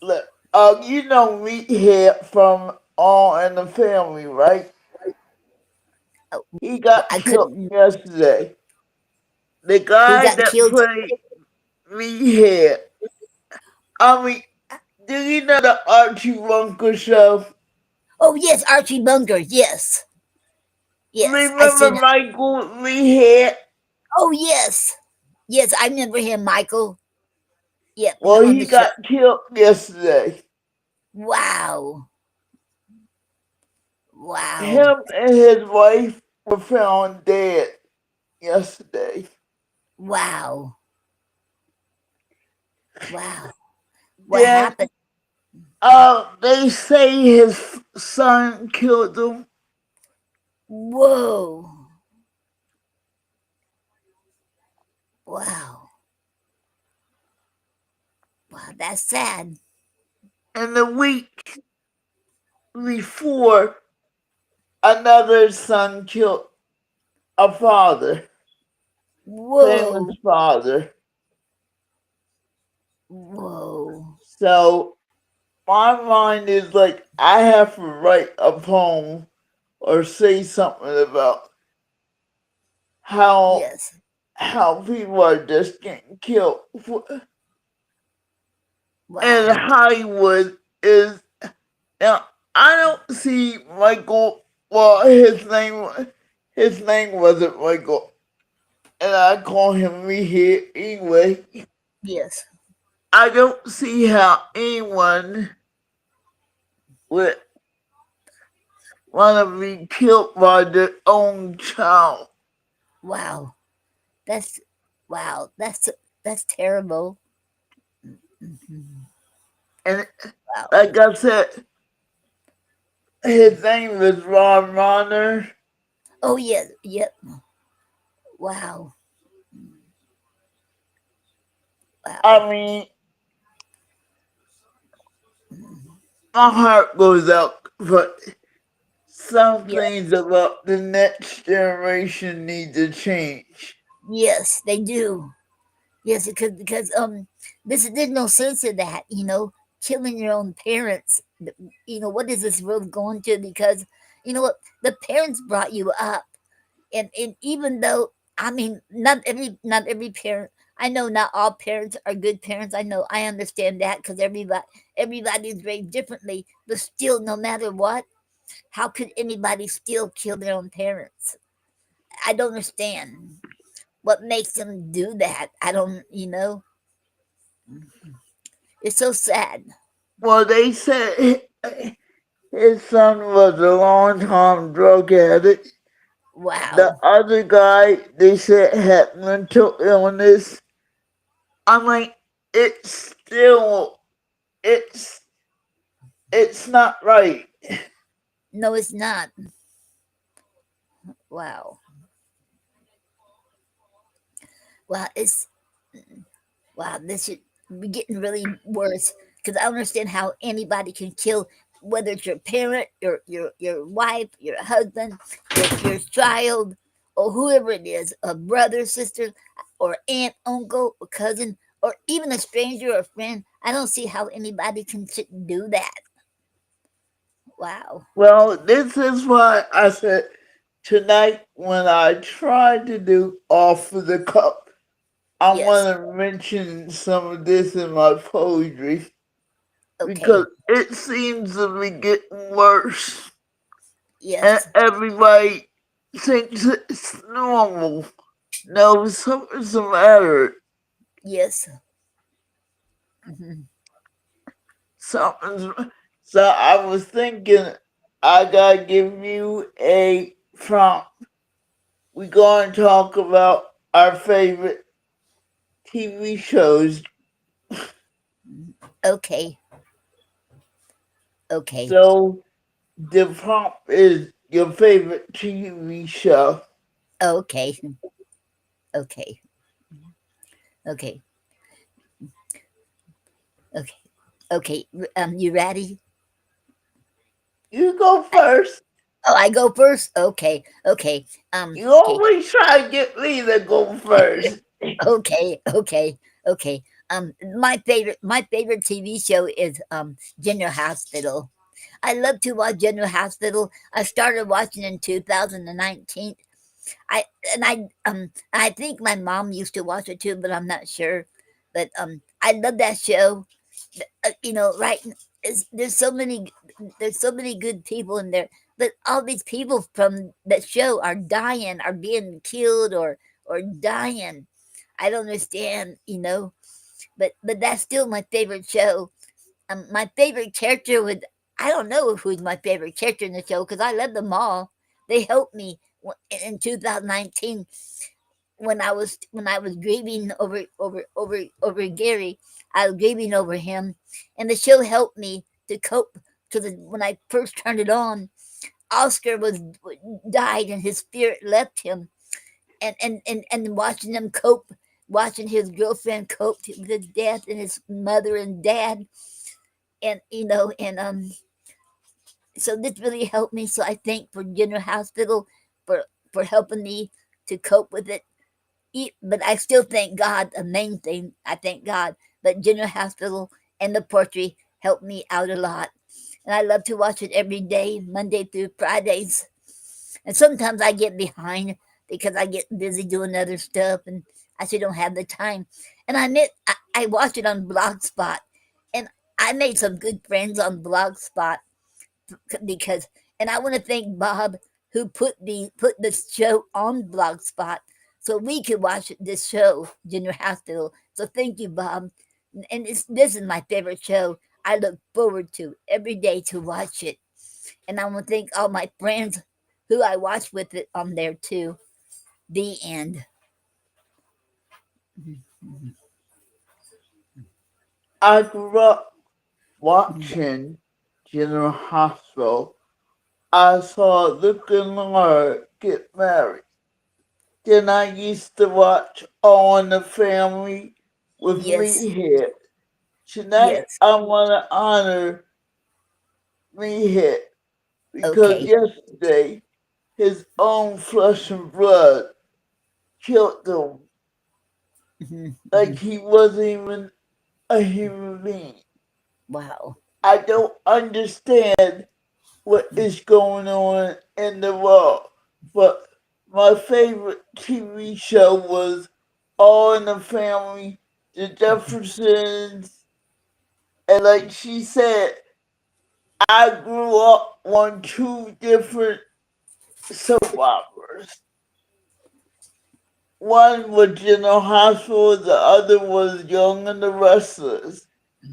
Look, you know Meathead from All in the Family, right? Oh, He got I killed couldn't. yesterday. The Who guy got that killed? played Meathead. I mean, do you know the Archie Bunker show? Oh yes, Archie Bunker. Yes, yes, I Remember seen. Michael Meathead? Oh yes, yes, I remember him, Michael. Yep, Well, on he the show. got killed yesterday. Wow, wow, Him and his wife were found dead yesterday. wow, wow. What Then, happened? they say his son killed him. Whoa, Wow. Wow, that's sad. And the week before, another son killed a father, famous Whoa. father. Whoa. So my mind is like, I have to write a poem or say something about how Yes. how people are just getting killed. And Wow. Hollywood is, now, I don't see Michael. Well, his name wasn't Michael, and I call him me here anyway. Yes. I don't see how anyone would want to be killed by their own child. Wow. That's wow. That's terrible. Mhm. And Wow. like I said, his name was Ron Ronner. Oh yeah. Yep. Wow. Wow. I mean, my heart goes out, but some Yeah. things about the next generation need to change. Yes, they do. Yes, because there's no sense of that. Killing your own parents. What is this world going to? Because you know what, the parents brought you up, and even though I mean, not every parent. I know not all parents are good parents. I understand that because everybody's raised differently. But still, no matter what, how could anybody still kill their own parents? I don't understand what makes them do that. I don't. It's so sad. Well, they said his son was a long time drug addict. The Wow. other guy, they said, had mental illness. I'm like, it's still, it's, it's not right. No, it's not. Wow. Wow. Wow. This should be getting really worse because I don't understand how anybody can kill, whether it's your parent, your wife, your husband, your child, or whoever it is, a brother, sister, or aunt, uncle, or cousin, or even a stranger or a friend. I don't see how anybody can do that. Wow. Well, this is why I said tonight when I tried to do Off of the Cup, I Yes. want to mention some of this in my poetry because Okay. it seems to be getting worse and Yes. everybody thinks it's normal. No, something's the matter. Yes. Mhm. Something's. So I was thinking I gotta give you a prompt. We gonna talk about our favorite TV shows. Okay. Okay. So the prompt is your favorite TV show. Okay. Okay. Okay. Okay. Okay. You ready? You go I, first. oh, I go first. Okay. Okay. You Okay. always try to get me to go first. Okay. Okay. Okay. My favorite TV show is General Hospital. I love to watch General Hospital. I started watching in 2019. I I think my mom used to watch it too, but I'm not sure. But I love that show. Right? There's so many good people in there, but all these people from that show are dying, are being killed, or dying. I don't understand, but that's still my favorite show. My favorite character would I don't know who's my favorite character in the show because I love them all. They helped me in 2019 when I was grieving over Gary. I was grieving over him, and the show helped me to cope. Because when I first turned it on, Oscar was died and his spirit left him, and watching them cope watching his girlfriend cope with his death and his mother and dad, and so this really helped me. So I thank for General Hospital for helping me to cope with it. But I still thank God. The main thing, I thank God. But General Hospital and the poetry helped me out a lot, and I love to watch it every day, Monday through Fridays. And sometimes I get behind because I get busy doing other stuff, and I still don't have the time. And I admit I watch it on Blogspot, and I made some good friends on Blogspot because, and I want to thank Bob who put this show on Blogspot so we could watch this show, General Hospital. So thank you, Bob. And this is my favorite show. I look forward to every day to watch it. And I want to thank all my friends who I watch with it on there too. The end. I grew up watching General Hospital. I saw Luke and Laura get married. Then I used to watch All in the Family with Yes, Meathead. Tonight yes. I want to honor Meathead because Okay. yesterday his own flesh and blood killed him Mhm, like mhm. he wasn't even a human being. Wow. I don't understand what is going on in the world, but my favorite TV show was All in the Family, The Jeffersons, and like she said, I grew up on two different soap operas. One was General Hospital, the other was Young and the Restless,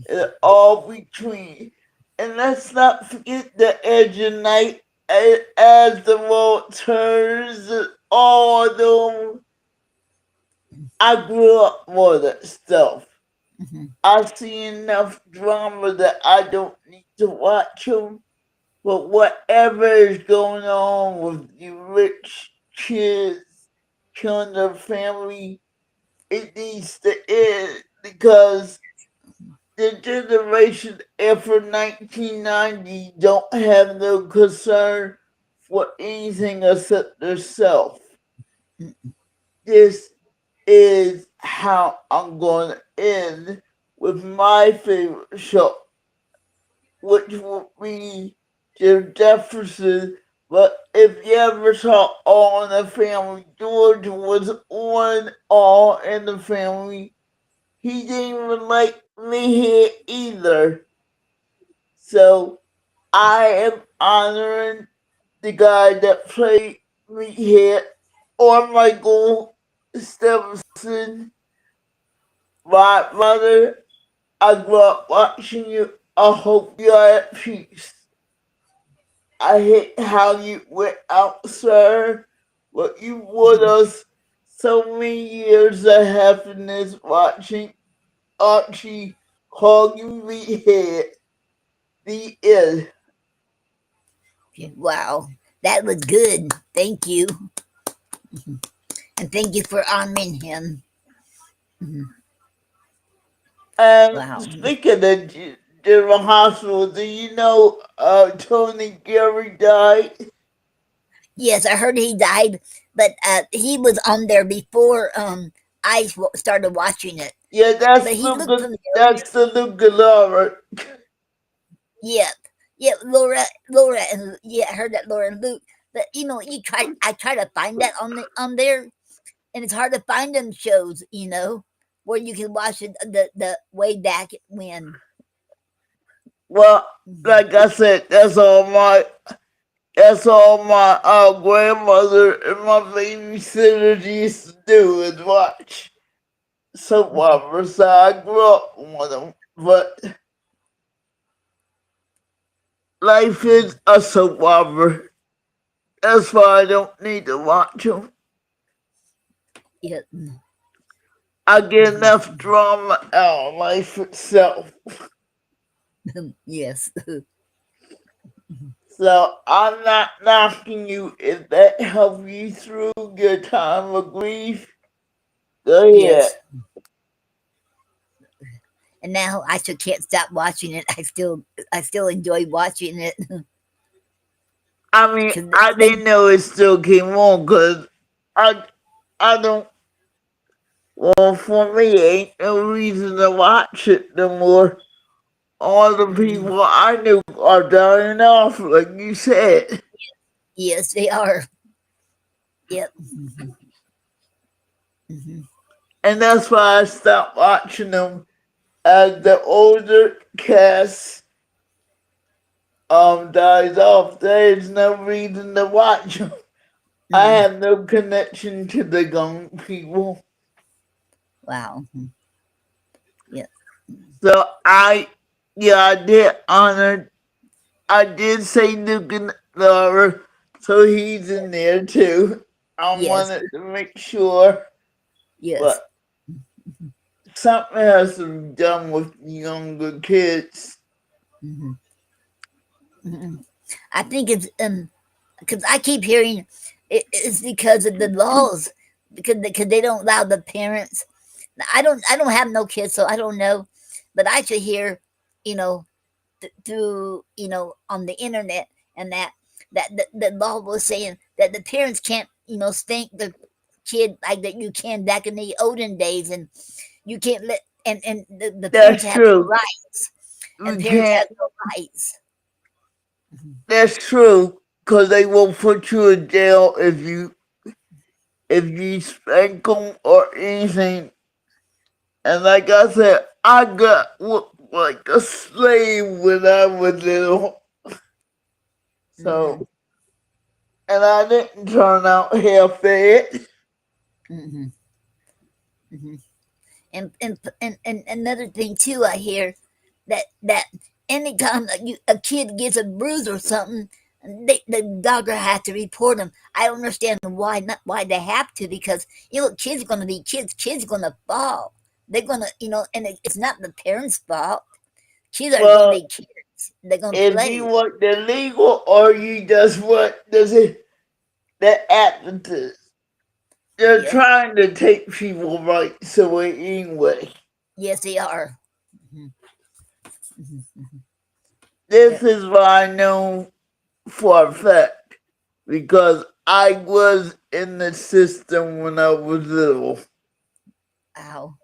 and all between. And let's not forget the edge of night as the world turns and all of them. I grew up with that stuff. Mhm, I see enough drama that I don't need to watch them. But whatever is going on with the rich kids killing their family, it needs to end because the generation after 1990 don't have no concern for anything except themselves. mhm. This is how I'm going to end with my favorite show, which will be Jim Jefferson. But if you ever saw All in the Family, George was on All in the Family. He didn't even like me here either. So I am honoring the guy that played me here, or Michael Stevenson, my mother. I grew up watching you. I hope you are at peace. I hate how you went out, sir, but you brought us so many years of happiness watching Archie calling me here. The end. Wow. That was good. Thank you. And thank you for honoring him. Mhm. And Wow. speaking of General Hospital, do you know Tony Gary died? Yes, I heard he died, but he was on there before started watching it. Yeah, But that's he looked Luca. familiar. That's the Luca Laura. Yep. Yeah, Laura, and yeah, I heard that Laura and Luke. But I try to find that on there, and it's hard to find them shows, where you can watch it the way back when. Well, Mhm. like I said, that's all my grandmother and my babysitters used to do is watch soap operas. So I grew up with them, but life is a soap opera. That's why I don't need to watch them. Yeah. I get Mhm. enough drama out of life itself. Yes. So I'm not knocking you if that helped you through your time of grief. Go ahead. Yes. And now I still can't stop watching it. I still enjoy watching it I mean, because I they didn't know it still came on because I, I don't. Well, for me, ain't no reason to watch it no more. All the mm, people I knew are dying off, like you said, yes, they are. Yep. Hmm. and that's why I stopped watching them. As the older cast dies off, there's no reason to watch them. I Mm. have no connection to the young people, Wow. Yep. so yeah, I did honor. I did say Nuke and Laura, so he's in there too. I Yes. wanted to make sure, Yes. but something has to be done with younger kids. Hmm. Hmm. I think it's because I keep hearing it's because of the laws because they don't allow the parents. I don't have no kids, so I don't know, but I should hear, you know, through on the internet and that the law was saying that the parents can't spank the kid like that you can back in the olden days, and you can't let and the parents That's have no true. rights, and We parents have can't. no rights. Mhm. That's true, because they will put you in jail if you spank them or anything. And like I said, I got looked like a slave when I was little. Mhm. So, and I didn't turn out half fed. Mhm. Mhm. And another thing too, I hear that anytime a kid gets a bruise or something, the doctor has to report them. I don't understand why not why they have to, because kids are gonna be kids. Kids are gonna fall. They're gonna and it's not the parents' fault. Kids are gonna Well, be kids. They're gonna if you play. want the legal or you just want the actors, they're Yep. trying to take people rights away anyway. Yes, they are. Hmm. Hmm. This Yep. is what I know for a fact because I was in the system when I was little. Ow.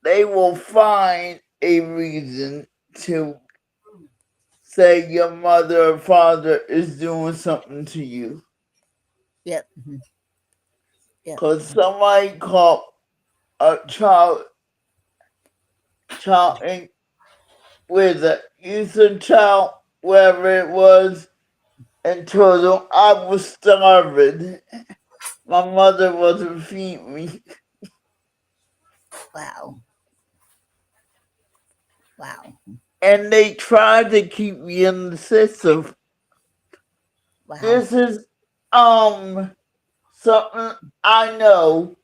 They will find a reason to say your mother or father is doing something to you. Yep. Hmm. Yep. Because somebody caught a child in, with a youth and child, wherever it was, and told them I was starving. My mother wasn't feeding me. Wow. Wow. And they tried to keep me in the system. Wow. This is something I know.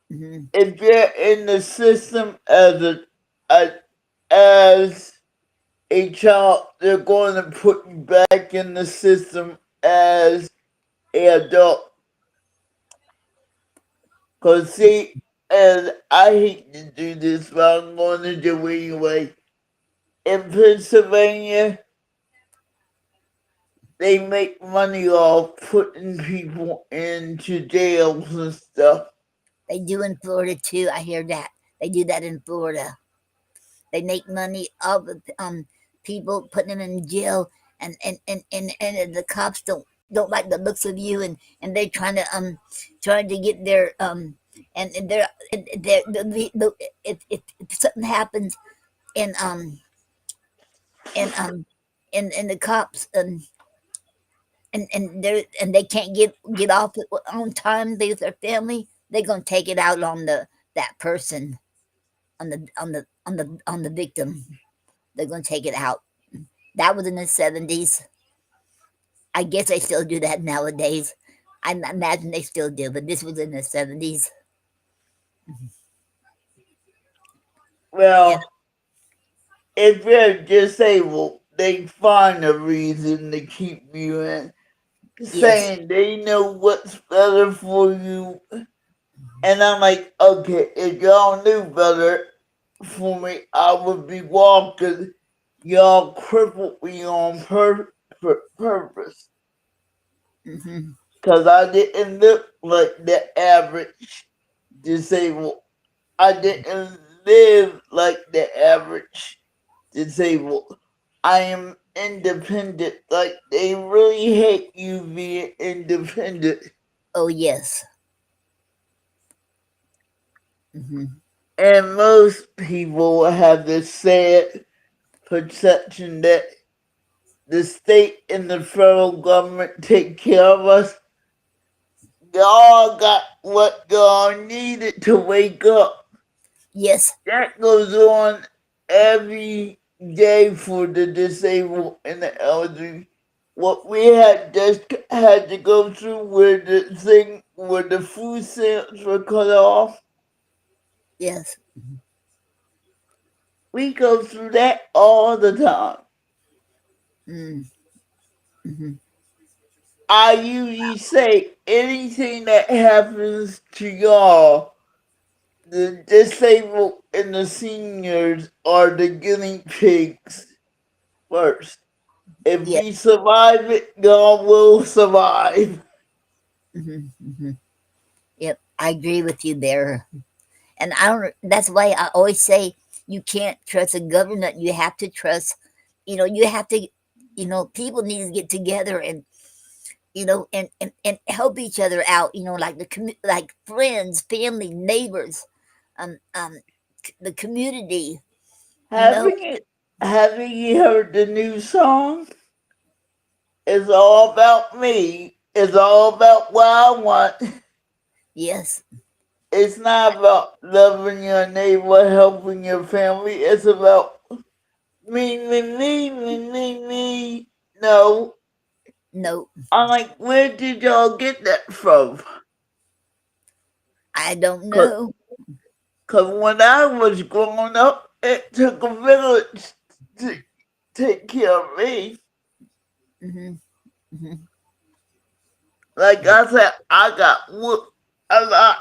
Hmm. If you're in the system a as a child, they're going to put you back in the system as an adult. Cause see, and I hate to do this, but I'm going to do it anyway. In Pennsylvania, they make money off putting people into jails and stuff. They do in Florida too. I hear that they do that in Florida. They make money off of people, putting them in jail, and the cops don't like the looks of you, and they're trying to get their and they're if something happens and and and the cops and they can't get off on time with their family, they're gonna take it out on that person, on the victim. They're gonna take it out. That was in the 70s. I guess they still do that nowadays. I imagine they still do, but this was in the 70s. And Well, if you're disabled, they find a reason to keep you in, yes, saying they know what's better for you And I'm like, okay, if y'all knew better for me, I would be walking. Y'all crippled me on purpose. Mm-hmm. Because I didn't look like the average disabled. I didn't live like the average disabled. I am independent. Like, they really hate you being independent. Oh, yes. Mm-hmm. And most people have this sad perception that the state and the federal government take care of us. Y'all got what y'all needed to wake up. Yes, That goes on every day for the disabled and the elderly. What we had just had to go through where the food stamps were cut off, yes. we go through that all the time. Mm. Mm-hmm. I usually say anything that happens to y'all, the disabled and the seniors are the guinea pigs first. If Yeah. we survive it, y'all will survive. Mm-hmm. Mm-hmm. Yep. I agree with you there. And I don't. That's why I always say you can't trust a government. You have to trust. You have to. People need to get together and and help each other out. Like like friends, family, neighbors, um, um, the community. You know. Having it, having you heard the new song? It's all about me. It's all about what I want. Yes. It's not about loving your neighbor, helping your family. It's about me, me, me, me, me, me. No. No. I'm like, where did y'all get that from? I don't Cause, know. 'Cause when I was growing up, it took a village to take care of me. Hmm. Hmm. Like Yeah. I said, I got whooped a lot.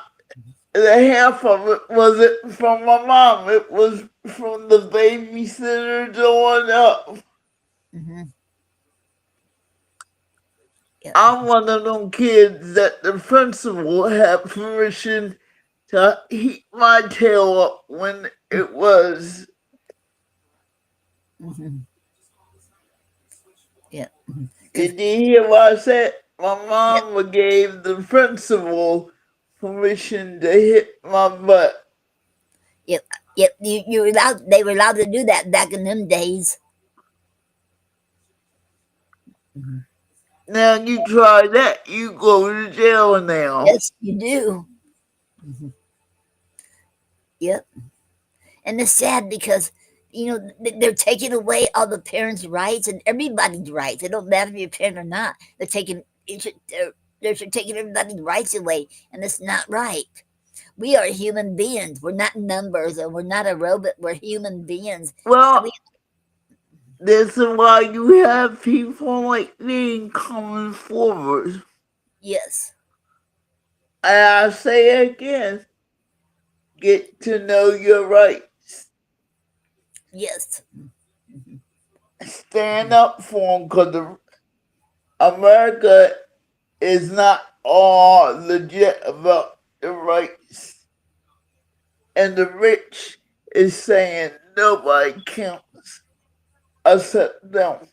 And half of it wasn't from my mom. It was from the babysitter going up. Hmm. Yeah. I'm one of them kids that the principal had permission to heat my tail up when it was. Hmm. Yeah. Because Did you hear what I said? My yeah. mom gave the principal permission to hit my butt. Yep. Yep. You were allowed. They were allowed to do that back in them days. Hmm. Now you try that, you go to jail now. Yes, you do. Hmm. Yep. And it's sad because they're taking away all the parents' rights and everybody's rights. It don't matter if you're a parent or not. They're taking they're taking everybody's rights away, and it's not right. We are human beings. We're not numbers, and we're not a robot. We're human beings, and we Well, this is why you have people like me coming forward. yes, And I say again, get to know your rights. yes, Stand up for them because America is not all legit about the rights. And the rich is saying nobody counts except them.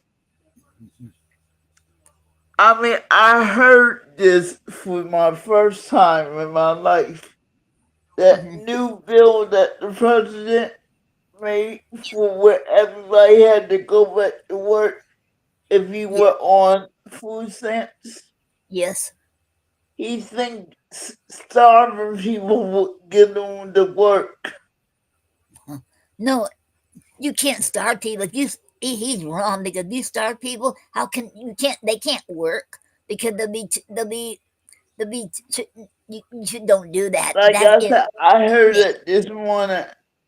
I mean, I heard this for my first time in my life. That hmm, new bill that the president made for where everybody had to go back to work if you yeah, were on food stamps. yes. He thinks starving people would get them to work. No, you can't starve people. If he's wrong because you starve people. How can you can't? They can't work because you should don't do that. Like That I is said, I heard inhumane. it this morning.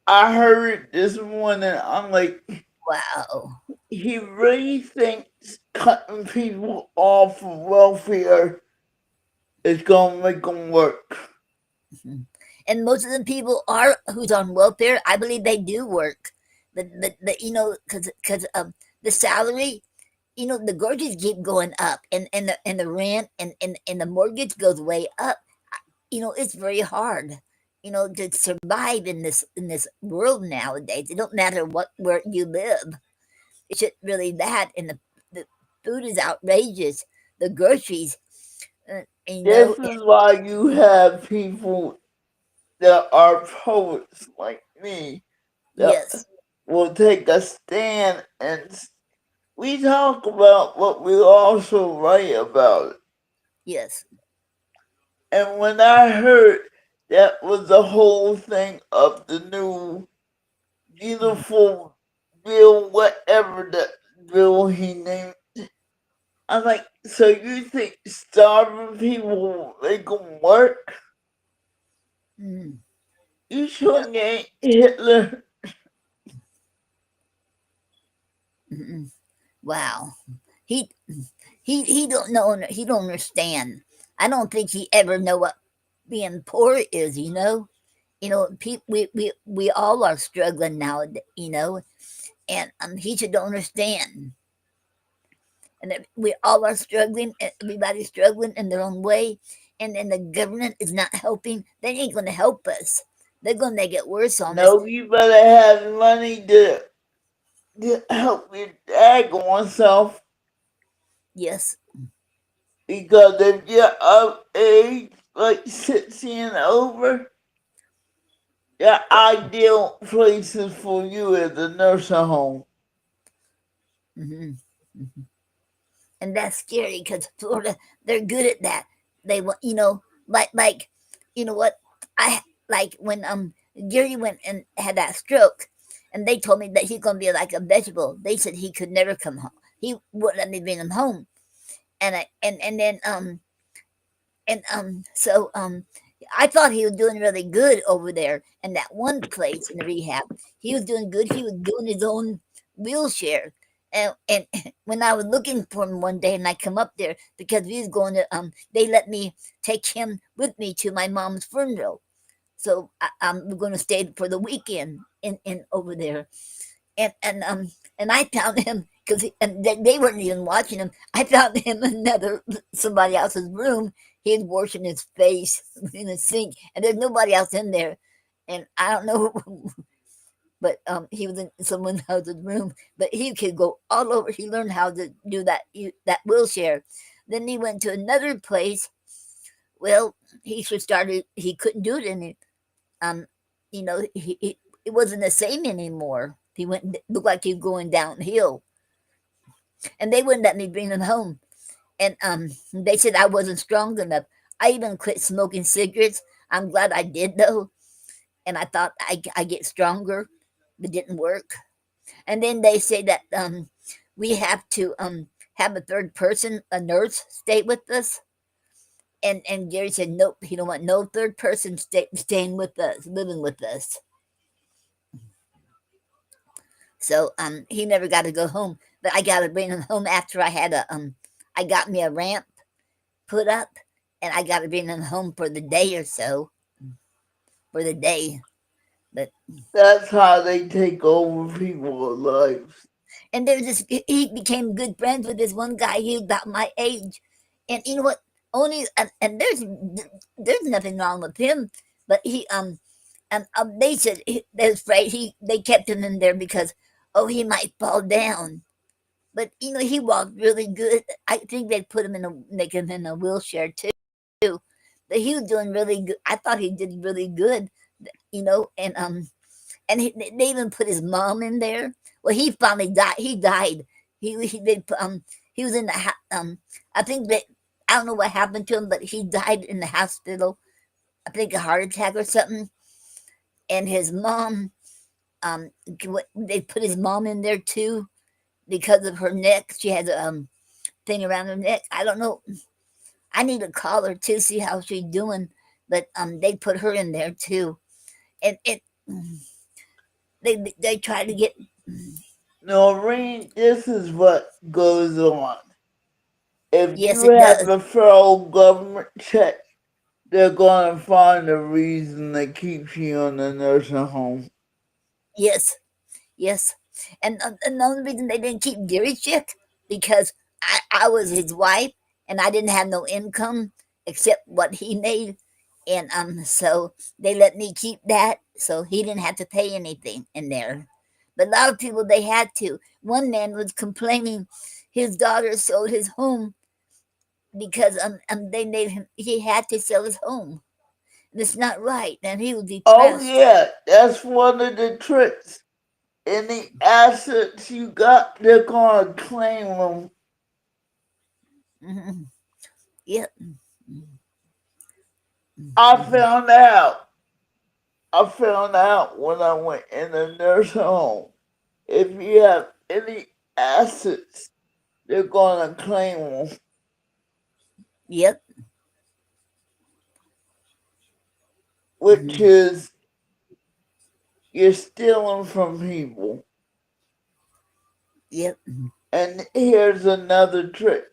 I heard it this morning. I'm like, Wow. he really thinks cutting people off of welfare is gonna make them work. Mhm. And most of the people are who's on welfare. I believe they do work, but you know, because the salary, you know, the groceries keep going up, and the rent and the mortgage goes way up. You know, it's very hard, you know, to survive in this world nowadays. It don't matter what where you live. It's just really that, and the food is outrageous. The groceries, you know, This is why you have people that are poets like me that yes, will take a stand and we talk about, but we also write about it. yes. And when I heard that was the whole thing of the new beautiful bill, whatever the bill he named, I'm like, so you think starving people they can work? Mm, You sure ain't Hitler. mm-mm. Wow. He he don't know. He don't understand. I don't think he ever know what being poor is. You know. We all are struggling now. You know, and he should understand. And that we all are struggling. Everybody's struggling in their own way, and the government is not helping. They ain't going to help us. They're going to make it worse on us. No, you better have money to help your daggone self Yes. because if you're of age, like 60 and over, the ideal places for you is a nursing home. Hmm. And that's scary because Florida, they're good at that. They want, like, you know what? I like when Gary went and had that stroke, and they told me that he's gonna be like a vegetable. They said he could never come home. He wouldn't let me bring him home, and then so I thought he was doing really good over there in that one place in the rehab. He was doing good. He was doing his own wheelchair. And when I was looking for him one day and I come up there because we was going to they let me take him with me to my mom's funeral. So we're going to stay for the weekend in over there, and I found him because and they weren't even watching him. I found him in another somebody else's room. He was washing his face in the sink, and there's nobody else in there. And I don't know, but he was in someone else's room. But he could go all over. He learned how to do that wheelchair. Then he went to another place. Well, he should started. He couldn't do it, and um, it wasn't the same anymore. He went looked like he was going downhill, and they wouldn't let me bring him home. And they said I wasn't strong enough. I even quit smoking cigarettes. I'm glad I did though, and I thought I get stronger, but it didn't work. And then they say that we have to have a third person, a nurse, stay with us. And Gary said nope, he don't want no third person staying with us, living with us. So he never got to go home, but I got to bring him home after I got me a ramp put up, and I got to bring him home for the day or so, for the day. But That's how they take over people's lives. and there was this, he became good friends with this one guy. He was about my age, and you know what? Only and there's nothing wrong with him, but he they said they was afraid they kept him in there because he might fall down. But he walked really good. I think they put him in a make him in a wheelchair too. But he was doing really good. I thought he did really good, and they even put his mom in there. Well, he finally died. He died. He was in the I think that I don't know what happened to him, but he died in the hospital. I think a heart attack or something. And his mom, they put his mom in there too because of her neck. She has a thing around her neck. I don't know. I need to call her to see how she's doing, but they put her in there too, and they try to get. Noreen, this is what goes on. If Yes, you it have does. a federal government check, they're gonna find a reason to keep you in the nursing home. Yes, yes. And the only reason they didn't keep Gary sick because I was his wife and I didn't have no income except what he made, and so they let me keep that so he didn't have to pay anything in there. But a lot of people they had to. One man was complaining his daughter sold his home because they made him he had to sell his home. And it's not right, and he was Oh depressed. yeah, that's one of the tricks. Any assets you got, they're gonna claim them. Hmm. Yep. I Hmm. found out. I found out when I went in the nursing home. If you have any assets, they're gonna claim them, Yep. which Hmm. is you're stealing from people. Yep. And here's another trick.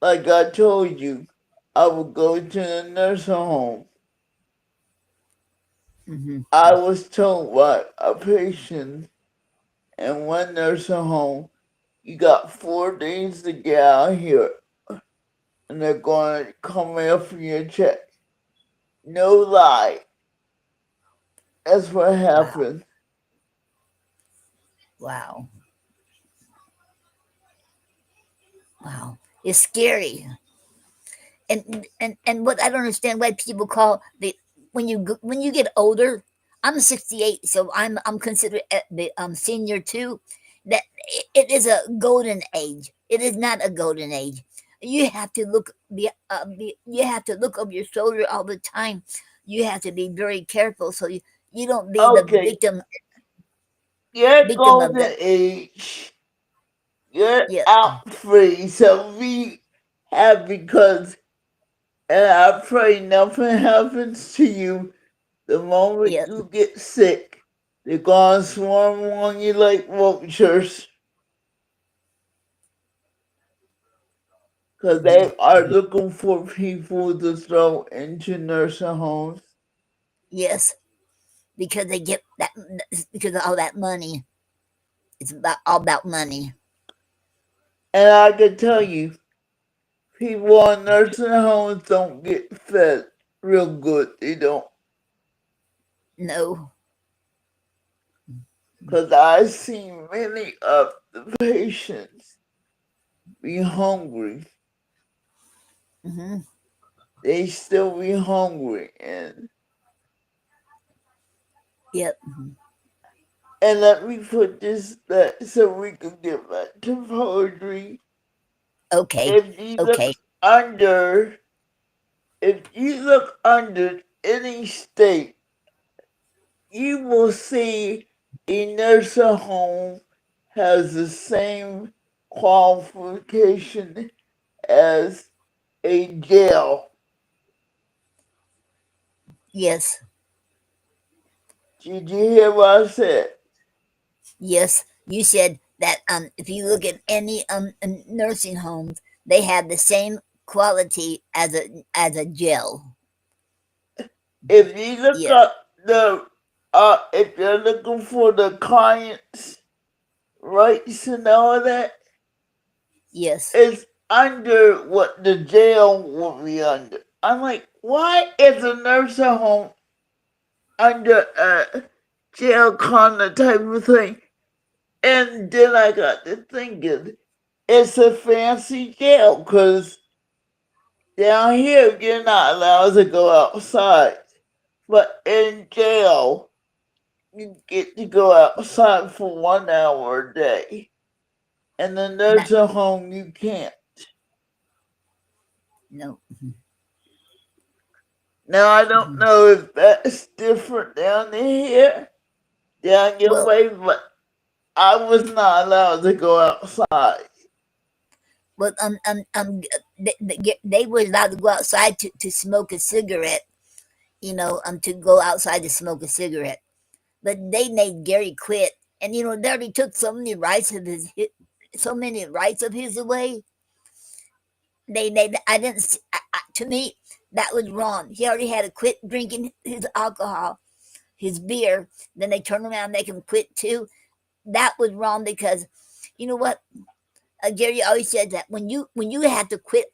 Like I told you, I would go to the nursing home. Hmm. I was told by a patient in one nursing home, you got 4 days to get out here and they're going to come after your check. No lie. That's what Wow. happened. Wow. Wow. It's scary. And what I don't understand why people call the when you get older. I'm 68, so I'm considered at the senior too. That it is a golden age. It is not a golden age. You have to you have to look over your shoulder all the time. You have to be very careful so you don't be the Okay, your victim of golden that. age, you're Yeah. out free. So be happy because, and I pray nothing happens to you the moment Yeah. you get sick. They're gonna swarm on you like vultures because Hmm. they are looking for people to throw into nursing homes. Yes, because they get that because of all that money. It's about all about money. And I can tell you, people in nursing homes don't get fed real good. They don't. No. Because I've seen many of the patients be hungry. Hmm. They still be hungry. Yep. And let me put this back so we can get back to poetry. Okay. If you Okay. look under, if you look under any state, you will see a nursing home has the same qualification as a jail. Yes. Did you hear what I said? Yes. You said that if you look at any nursing homes, they have the same quality as a jail. If you look Yeah. up if you're looking for the client's rights and all of that, Yes. it's under what the jail will be under. I'm like, why is a nursing home under a jail kind of type of thing? And then I got to thinking, it's a fancy jail because down here you're not allowed to go outside. But in jail, you get to go outside for 1 hour a day. And the Not nursing home, you can't. no. Now, I don't know if that's different down here, down your Well, way, but I was not allowed to go outside. well, they were allowed to go outside to smoke a cigarette. To go outside to smoke a cigarette. But they made Gary quit, and they already took so many rights of his away. They I didn't to me, that was wrong. He already had to quit drinking his alcohol, his beer. Then they turn around and make him quit too. That was wrong because, you know what? Gary always said that when you have to quit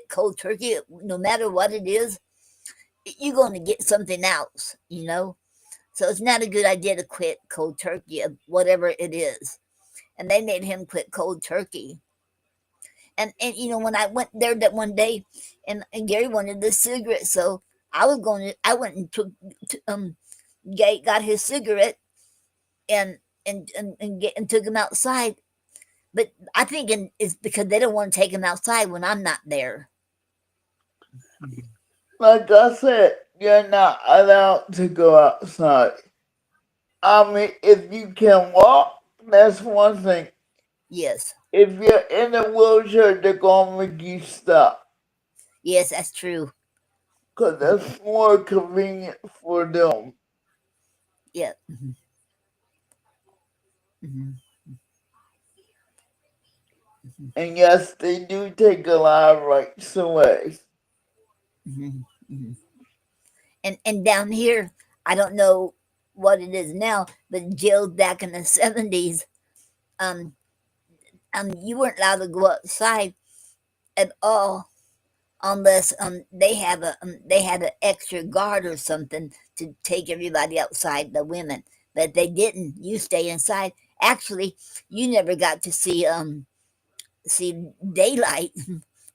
cold turkey, no matter what it is, you're going to get something else. So it's not a good idea to quit cold turkey of whatever it is. And they made him quit cold turkey. And when I went there that one day, and Gary wanted a cigarette, so I went and got his cigarette and took him outside. But I think it's because they don't want to take him outside when I'm not there. Like I said, you're not allowed to go outside. I mean, if you can walk, that's one thing. Yes, If you're in a wheelchair, they're gonna make you stop. yes, that's true. Because that's more convenient for them. Yeah. Hmm. And yes, they do take a lot of rights away. Hmm. Hmm. And down here, I don't know what it is now, but jails back in the 70s, um, you weren't allowed to go outside at all unless they had an extra guard or something to take everybody outside, the women. But they didn't. You stay inside. Actually, you never got to see daylight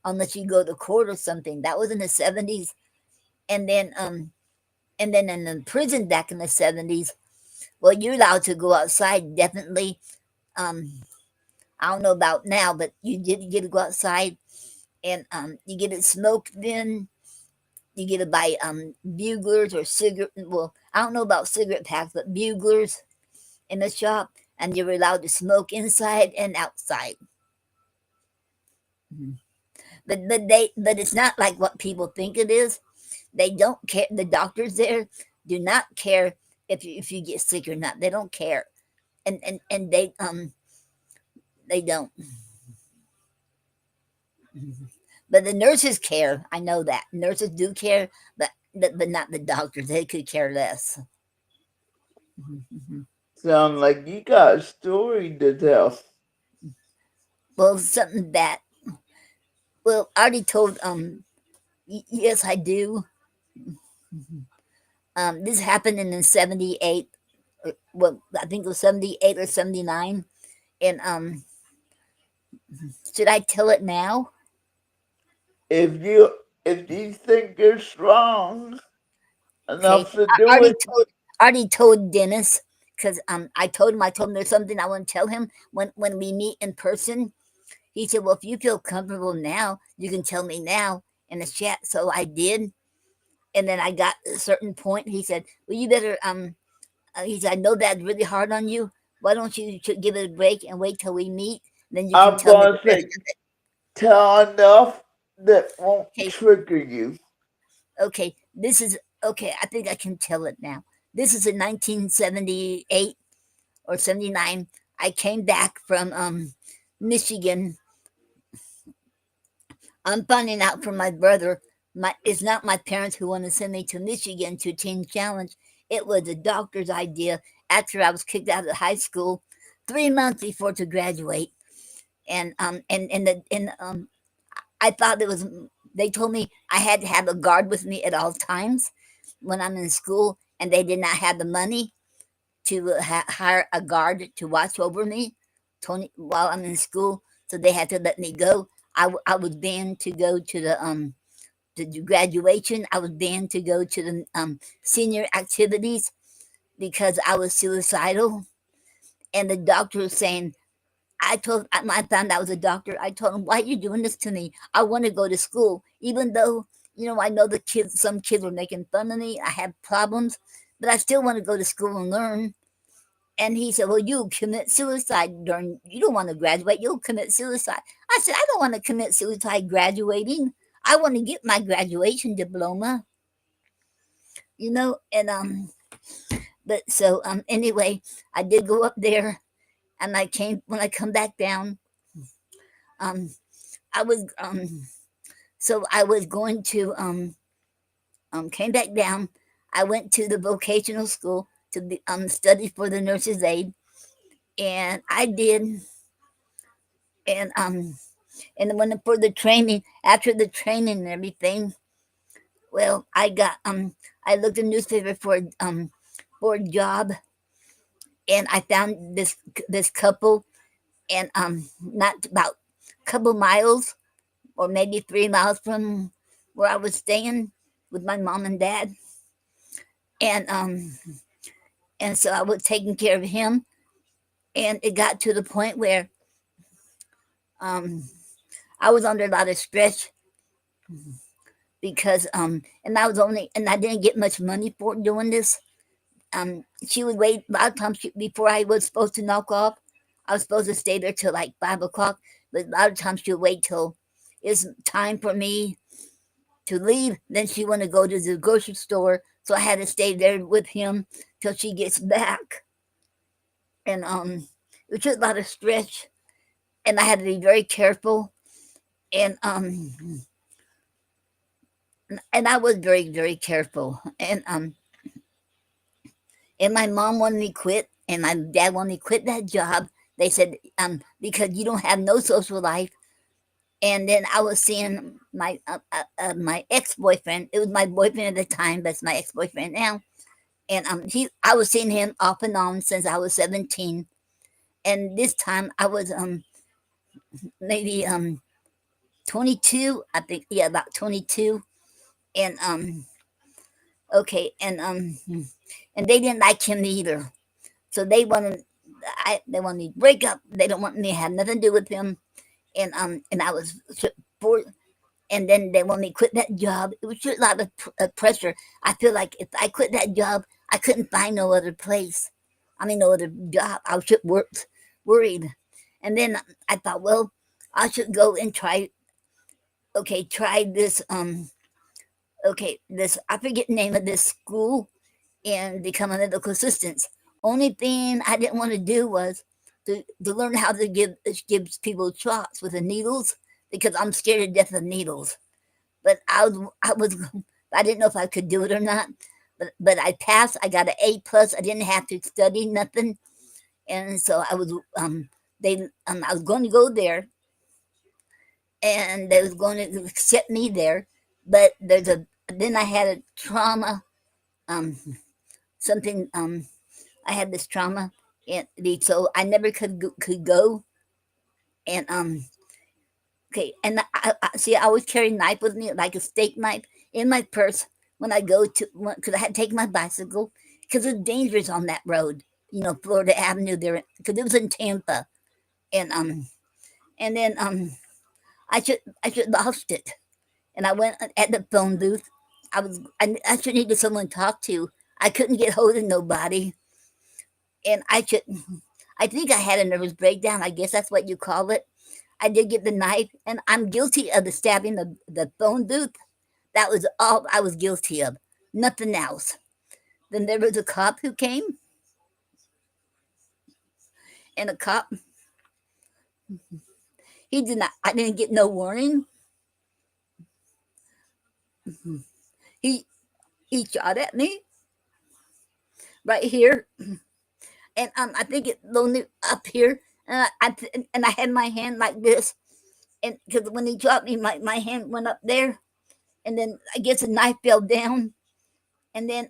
unless you go to court or something. That was in the 70s. And then in the prison back in the 70s, well, you're allowed to go outside, definitely. Um, I don't know about now, but you did get to go outside, and you get to smoke then. You get to buy buglers or cigarette. Well, I don't know about cigarette packs, but buglers in the shop, and you're allowed to smoke inside and outside. Mhm. But it's not like what people think it is. They don't care. The doctors there do not care if you get sick or not. They don't care, and they don't. Mhm. But the nurses care. I know that nurses do care, but not the doctors. They could care less. Mhm, mhm. Sound like you got a story to tell. Well, something that well, I already told. Yes, I do. Mhm. This happened in the 78. Well, I think it was 78 or 79. And should I tell it now? If you if you think you're strong Okay, enough to I do it, already told Dennis because I told him there's something I want to tell him when we meet in person. He said, "Well, if you feel comfortable now, you can tell me now in the chat." So I did, and then I got a certain point. He said, "Well, you better." He said, "I know that's really hard on you. Why don't you give it a break and wait till we meet? Then you can I'm tell me gonna the rest say of it." tell enough that won't Okay, trigger you. okay. This is okay. I think I can tell it now. This is in 1978 or 79. I came back from Michigan. I'm finding out from my brother. It's not my parents who want to send me to Michigan to Teen Challenge. It was a doctor's idea after I was kicked out of high school 3 months before to graduate. And I thought it was. They told me I had to have a guard with me at all times when I'm in school, and they did not have the money to hire a guard to watch over me, Tony, while I'm in school. So they had to let me go. I was banned to go to the graduation. I was banned to go to the senior activities because I was suicidal. And the doctor was saying, I found out I was a doctor. I told him, "Why are you doing this to me? I want to go to school, even though I know some kids were making fun of me. I have problems, but I still want to go to school and learn." And he said, "Well, you'll commit suicide during, you don't want to graduate, you'll commit suicide." I said, "I don't want to commit suicide graduating. I want to get my graduation diploma, and but so anyway, I did go up there, and when I come back down, um I was So I was going to came back down. I went to the vocational school to study for the nurse's aide, and I did. And when for the training, after the training and everything, well, I looked in the newspaper for a job, and I found this couple, and not about a couple miles or maybe 3 miles from where I was staying with my mom and dad, and so I was taking care of him, and it got to the point where um I was under a lot of stress because and I didn't get much money for doing this. She would wait a lot of times before I was supposed to knock off. I was supposed to stay there till like 5 o'clock, but a lot of times she would wait till it's time for me to leave. Then she wanted to go to the grocery store, so I had to stay there with him till she gets back. And it was just a lot of stress, and I had to be very careful. And I was very very careful. And my mom wanted me to quit, and my dad wanted me to quit that job. They said, because you don't have no social life. And then I was seeing my ex boyfriend. It was my boyfriend at the time, but it's my ex boyfriend now. And I was seeing him off and on since I was 17. And this time I was maybe 22. I think, yeah, about 22. And okay, and they didn't like him either. So they wanted me to break up. They don't want me to have nothing to do with him. And I was for, and then they want me to quit that job. It was just a lot of pressure. I feel like if I quit that job, I couldn't find no other place. I mean, no other job. I was just worried. And then I thought, well, I should go and try. Okay, try this. Okay, this, I forget the name of this school, and become a medical assistant. Only thing I didn't want to do was to learn how to give people shots with the needles, because I'm scared to death of needles. But I didn't know if I could do it or not. But I passed. I got an A+. I didn't have to study nothing, and so I was going to go there, and they was going to accept me there. But then I had a trauma, um something, I had this trauma, and so I never could go. And okay, and I see, I always carry a knife with me, like a steak knife, in my purse when I go to, because I had to take my bicycle, because it's dangerous on that road, Florida Avenue there, because it was in Tampa. And then I should lost it, and I went at the phone booth. I should needed someone to talk to. I couldn't get hold of nobody, and I think I had a nervous breakdown. I guess that's what you call it. I did get the knife, and I'm guilty of the stabbing the phone booth. That was all I was guilty of, nothing else. Then there was a cop who came, and a cop, he did not. I didn't get no warning. He he shot at me right here, and I think it only up here, and I had my hand like this, and because when he shot me, my hand went up there, and then I guess the knife fell down, and then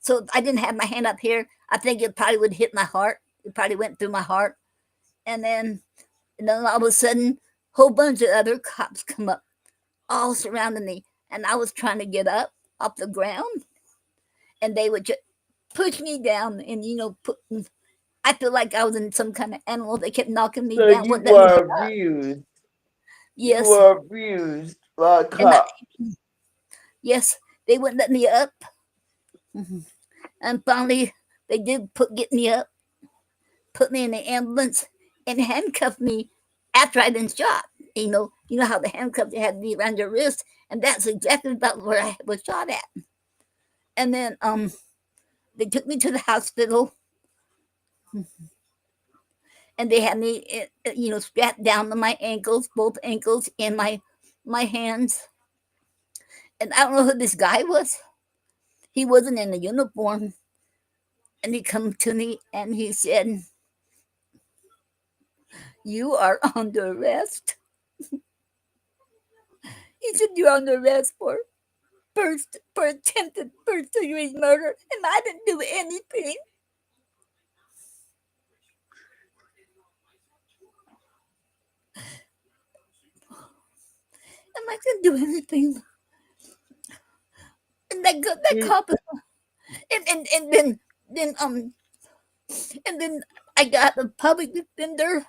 so I didn't have my hand up here. I think it probably would hit my heart. It probably went through my heart, and then all of a sudden, a whole bunch of other cops come up, all surrounding me, and I was trying to get up off the ground, and they would just push me down, and I feel like I was in some kind of animal. They kept knocking me So down, you wouldn't let me were stop. abused. You Yes, were abused by a and cop. yes, they wouldn't let me up. Mhm. And finally, they did get me up, put me in the ambulance, and handcuffed me after I'd been shot. You know how the handcuffs had to be around your wrist, and that's exactly about where I was shot at. And then they took me to the hospital, and they had me, strapped down to my ankles, both ankles, and my my hands, and I don't know who this guy was. He wasn't in a uniform, and he come to me and he said, "You are under arrest." He said, "You're under arrest for attempted first degree murder," and I didn't do anything. And I didn't do anything. And that You, cop, and then I got a public defender.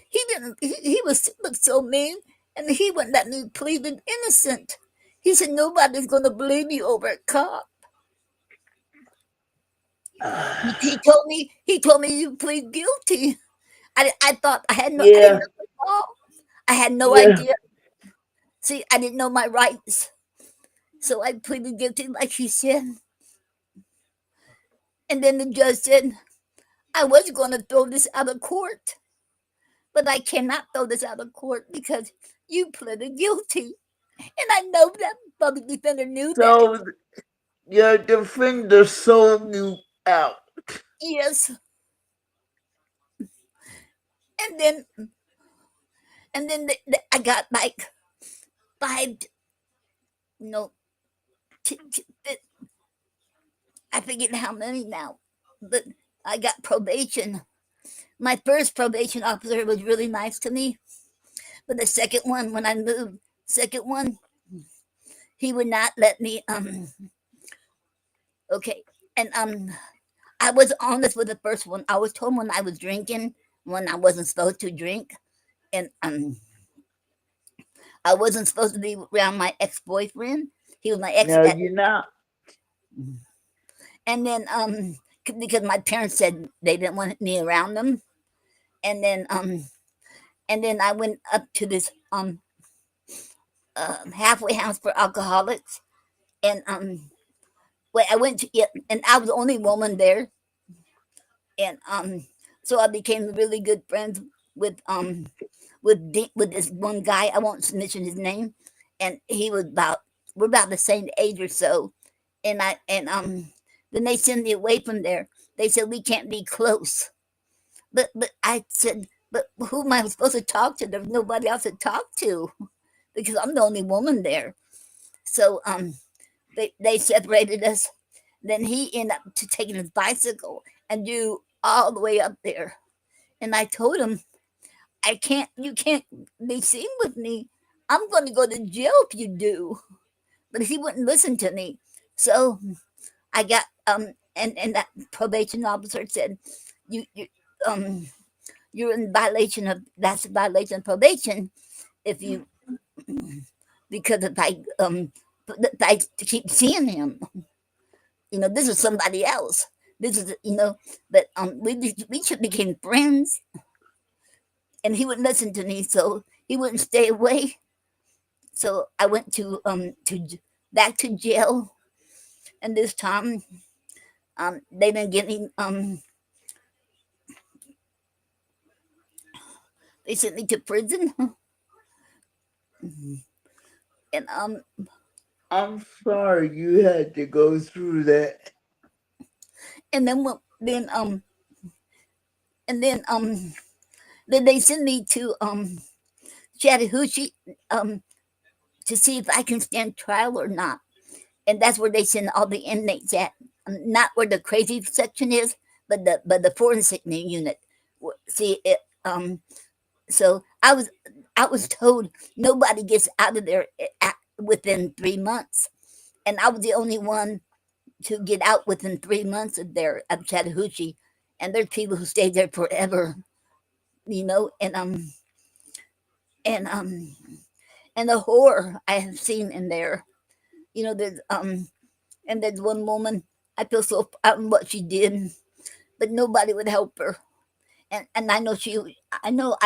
He didn't. He was looked so mean, and he wouldn't let me plead innocent. He said nobody's gonna believe you over a cop. He told me you plead guilty. I thought I didn't yeah, know the law. I had no yeah. idea. See, I didn't know my rights, so I pleaded guilty, like he said. And then the judge said I was going to throw this out of court, but I cannot throw this out of court because you pleaded guilty. And I know that public defender knew that. So your defender sold you out. Yes. And then I got like five, no, I forget how many now, but I got probation. My first probation officer was really nice to me, but the second one, when I moved, second one, he would not let me. Okay, and I was honest with the first one. I was told when I was drinking when I wasn't supposed to drink, and I wasn't supposed to be around my ex boyfriend. He was my ex, No, you're not. and then because my parents said they didn't want me around them, and then I went up to this halfway house for alcoholics, and I went to it, and I was the only woman there, and so I became really good friends with with this one guy. I won't mention his name, and he was about we're about the same age or so, and then they sent me away from there. They said we can't be close, but I said, but who am I supposed to talk to? There's nobody else to talk to because I'm the only woman there. So they separated us. Then he ended up to taking his bicycle and do all the way up there. And I told him, I can't, you can't be seen with me. I'm going to go to jail if you do. But he wouldn't listen to me. So I got, and that probation officer said, you, um, you're in violation of, that's a violation of probation if you, because if I keep seeing him, this is somebody else. This is, but we should became friends, and he wouldn't listen to me, so he wouldn't stay away. So I went back to jail, and this time they didn't get me. They sent me to prison, and I'm sorry you had to go through that. and then and then they sent me to Chattahoochee to see if I can stand trial or not. And that's where they send all the inmates at. Not where the crazy section is, but the forensic unit. See it. So I was told nobody gets out of there within 3 months, and I was the only one to get out within 3 months of Chattahoochee, and there's people who stay there forever, and and the horror I have seen in there. There's and there's one woman, I feel so out in what she did, but nobody would help her. And I know I know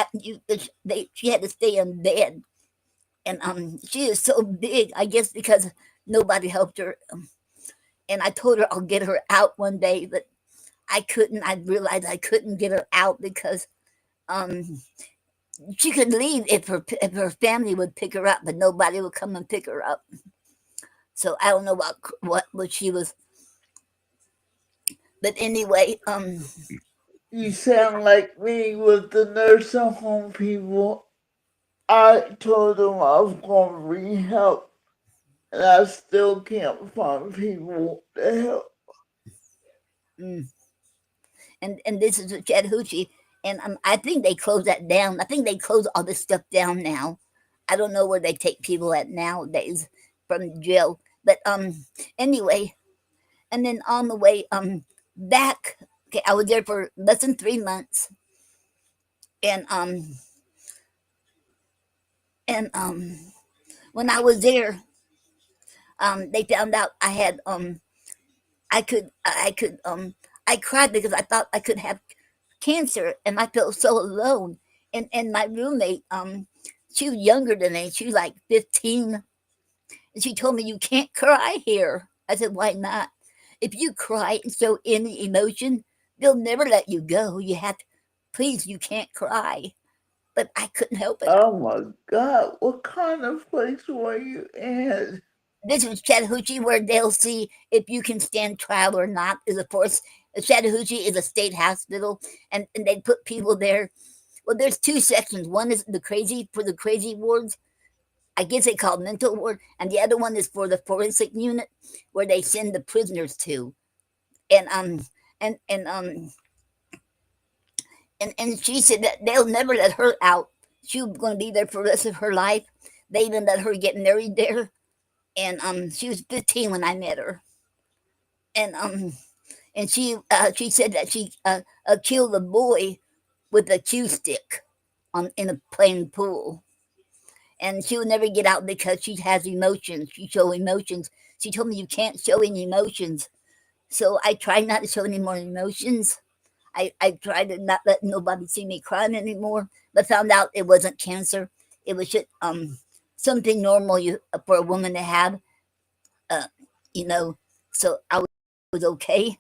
she had to stay in bed, and she is so big, I guess because nobody helped her. And I told her I'll get her out one day, but I couldn't. I realized I couldn't get her out because um she could leave if her family would pick her up, but nobody would come and pick her up. So I don't know what she was, but anyway, You sound like me with the nursing home people. I told them I was going to rehab, and I still can't find people to help. mm, and this is a Chattahoochee, and I think they closed that down. I think they closed all this stuff down now. I don't know where they take people at nowadays from jail, but anyway, and then on the way back, okay, I was there for less than 3 months, and when I was there, they found out I had I cried because I thought I could have cancer, and I felt so alone. And my roommate, she was younger than me. She was like 15, and she told me, "You can't cry here." I said, "Why not? If you cry and show any emotion, they'll never let you go. You have to, please, you can't cry." But I couldn't help it. Oh my God, what kind of place were you in? This is Chattahoochee, where they'll see if you can stand trial or not. Is of course, Chattahoochee is a state hospital, and they put people there. Well, there's two sections. One is the crazy wards. I guess they call it mental ward, and the other one is for the forensic unit, where they send the prisoners to. And and and um and she said that they'll never let her out. She was going to be there for the rest of her life. They even let her get married there, and she was 15 when I met her, and she said that she killed a boy with a cue stick on in a playing pool, and she will never get out because she has emotions. She shows emotions. She told me, "You can't show any emotions." So I tried not to show any more emotions. I tried to not let nobody see me crying anymore, but found out it wasn't cancer. It was just something normal for a woman to have, uh, you know. So I was okay,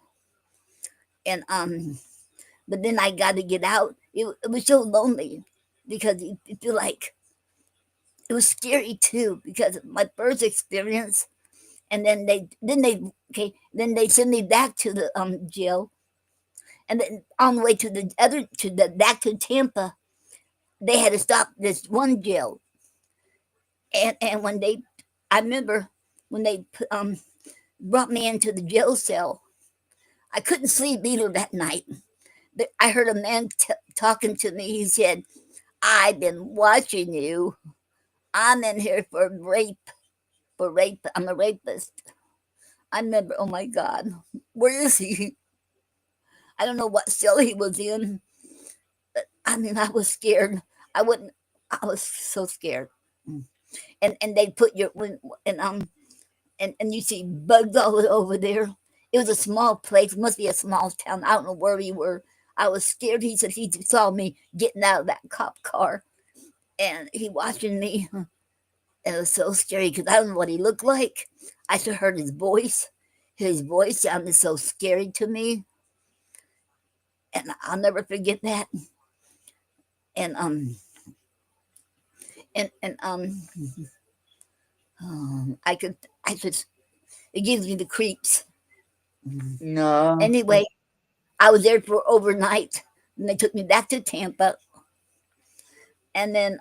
and but then I got to get out. It was so lonely because you feel like it was scary too because of my first experience, and then they send me back to the jail, and then on the way to the back to Tampa, they had to stop this one jail, and when they, I remember when they brought me into the jail cell, I couldn't sleep either that night. I heard a man talking to me. He said, "I've been watching you. I'm in here for rape. For rape. I'm a rapist." I remember, oh my God, where is he? I don't know what cell he was in. But I mean, I was scared. I wouldn't. I was so scared. Mm. And they put your and and you see bugs all over there. It was a small place. Must be a small town. I don't know where we were. I was scared. He said he saw me getting out of that cop car, and he watching me. It was so scary because I don't know what he looked like. I just heard his voice. His voice sounded so scary to me, and I'll never forget that. And and I could, I just, it gives me the creeps. No. Anyway, I was there for overnight, and they took me back to Tampa, and then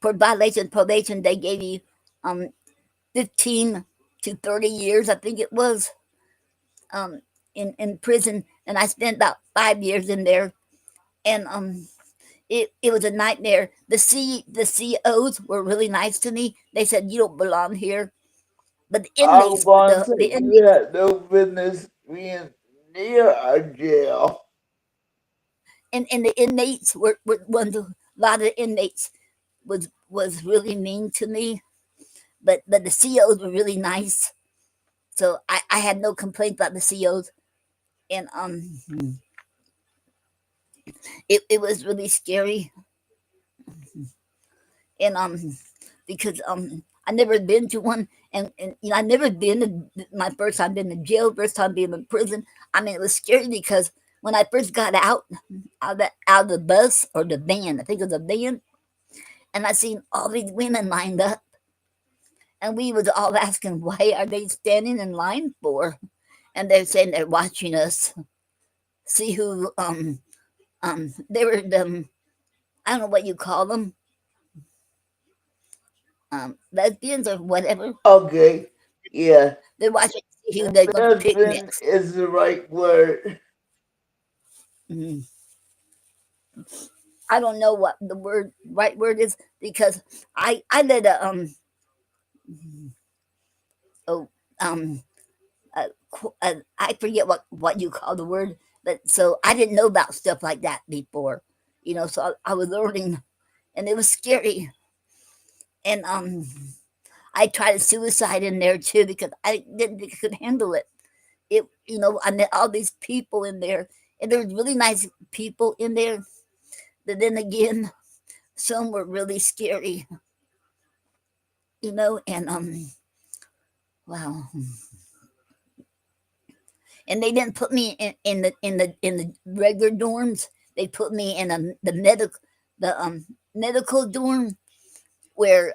for violation probation they gave you um 15 to 30 years, I think it was, um in prison, and I spent about 5 years in there, and it was a nightmare. The COs were really nice to me. They said, "You don't belong here," but I was going to the say you inmates, had no business being near a jail. and the inmates were a lot of the inmates was really mean to me, but the COs were really nice. So I had no complaints about the COs, and it was really scary, and because I never been to one, and you know I never been to my first time being in jail, first time being in prison. I mean, it was scary because when I first got out of the bus or the van, I think it was a van, and I seen all these women lined up, and we was all asking why are they standing in line for, and they're saying they're watching us see who they were I don't know what you call them, lesbians or whatever. Okay, yeah, They're watching to see who they're going to pick lesbian next. is the right word. Mm. I don't know what the right word is because I did a oh um I forget what you call the word, but so I didn't know about stuff like that before, So I was learning, and it was scary. And I tried suicide in there too because I didn't think I could handle it. I met all these people in there, and there was really nice people in there. But then again, some were really scary, and wow. And they didn't put me in the regular dorms. They put me in the medical dorm where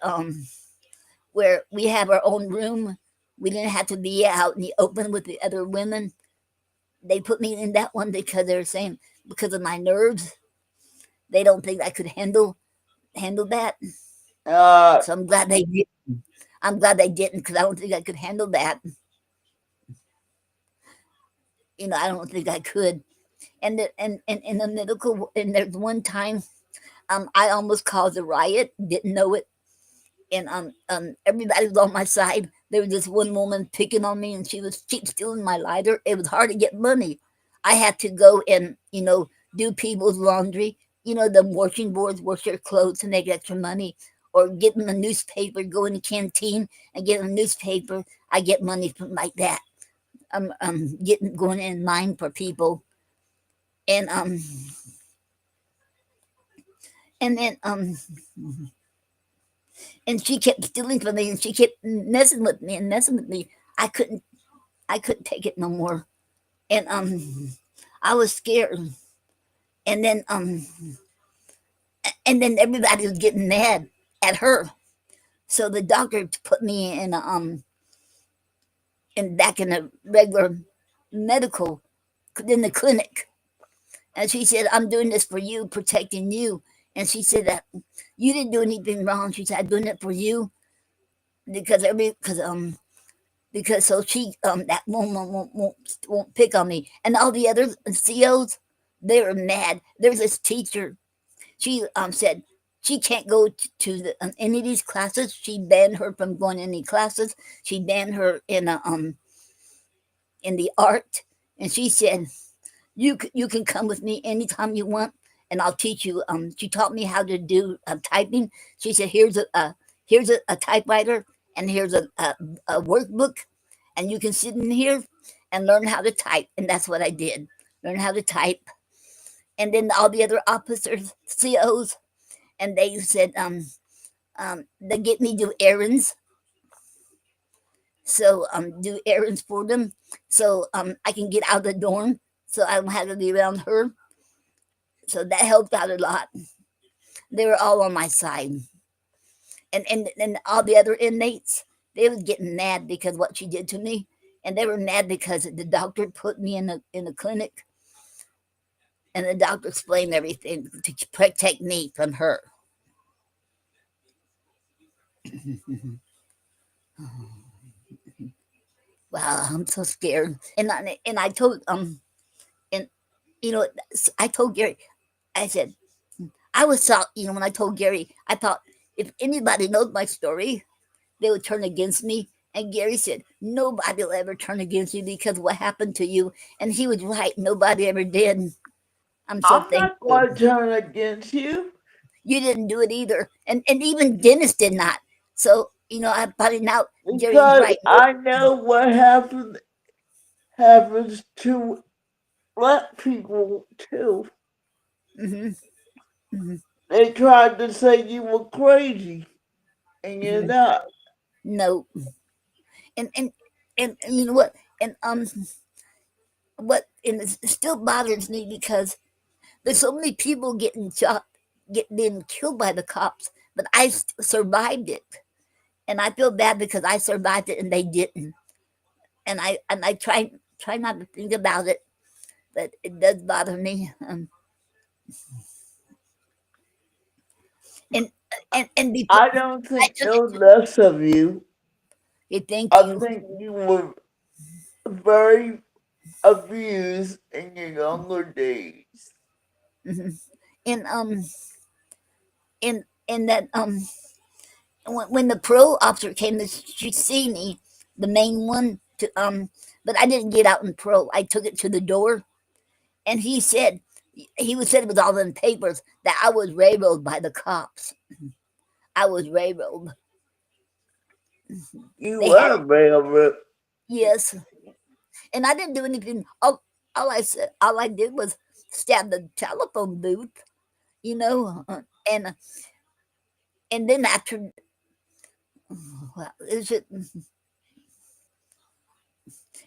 where we have our own room. We didn't have to be out in the open with the other women. They put me in that one because they're saying because of my nerves, they don't think I could handle that. Uh, So I'm glad they did. I'm glad they didn't because I don't think I could handle that. I don't think I could. And in the medical, and there's one time, I almost caused a riot. Didn't know it, and everybody was on my side. There was this one woman picking on me, and she was keep stealing my lighter. It was hard to get money. I had to go and do people's laundry. The washing boards wash their clothes to make extra money, or get them a newspaper. Go in the canteen and get a newspaper. I get money from like that. Getting going in line for people, and and then and she kept stealing from me, and she kept messing with me and messing with me. I couldn't I couldn't take it no more. And I was scared. And then everybody was getting mad at her. So the doctor put me in back in a regular medical in the clinic. And she said, I'm doing this for you, protecting you. And she said that you didn't do anything wrong. She said, I'm doing it for you because so she that woman won't pick on me, and all the other COs, they were mad. There's this teacher. She said she can't go any of these classes. She banned her from going to any classes. She banned her in the art, and she said you can come with me anytime you want, and I'll teach you. She taught me how to do typing. She said here's a typewriter, and here's a workbook, and you can sit in here and learn how to type. And that's what I did, learn how to type. And then all the other officers, COs, and they said they get me do errands. So do errands for them, so I can get out of the dorm, so I don't have to be around her. So that helped out a lot. They were all on my side, and all the other inmates, they was getting mad because what she did to me, and they were mad because the doctor put me in the clinic, and the doctor explained everything to protect me from her. Wow, I'm so scared. And I told and you know I told Gary, I said I was shocked. When I told Gary, I thought if anybody knows my story, they would turn against me. And Gary said, nobody will ever turn against you because what happened to you. And he was right. Nobody ever did. I'm so I'm not thankful. going to turn against you You didn't do it either. And even Dennis did not. So, I'm finding out Gary's because right. No, I know what happens to black people too. hmm hmm They tried to say you were crazy, and you're hmm not. no. And you know what? And what and it still bothers me because there's so many people getting shot, being killed by the cops, but I survived it, and I feel bad because I survived it and they didn't. And I try not to think about it, but it does bother me. And and before I don't I think took no it to less of you. thank I you. think you were very abused in your younger days. Hmm. And and that when the pro officer came to see me, the main one to but I didn't get out in pro. I took it to the door, and he said it was all in papers that I was railroaded by the cops. I was railroaded. You They had were very, yes, and I didn't do anything. All I did was stab the telephone booth, you know, and then after, well, is it?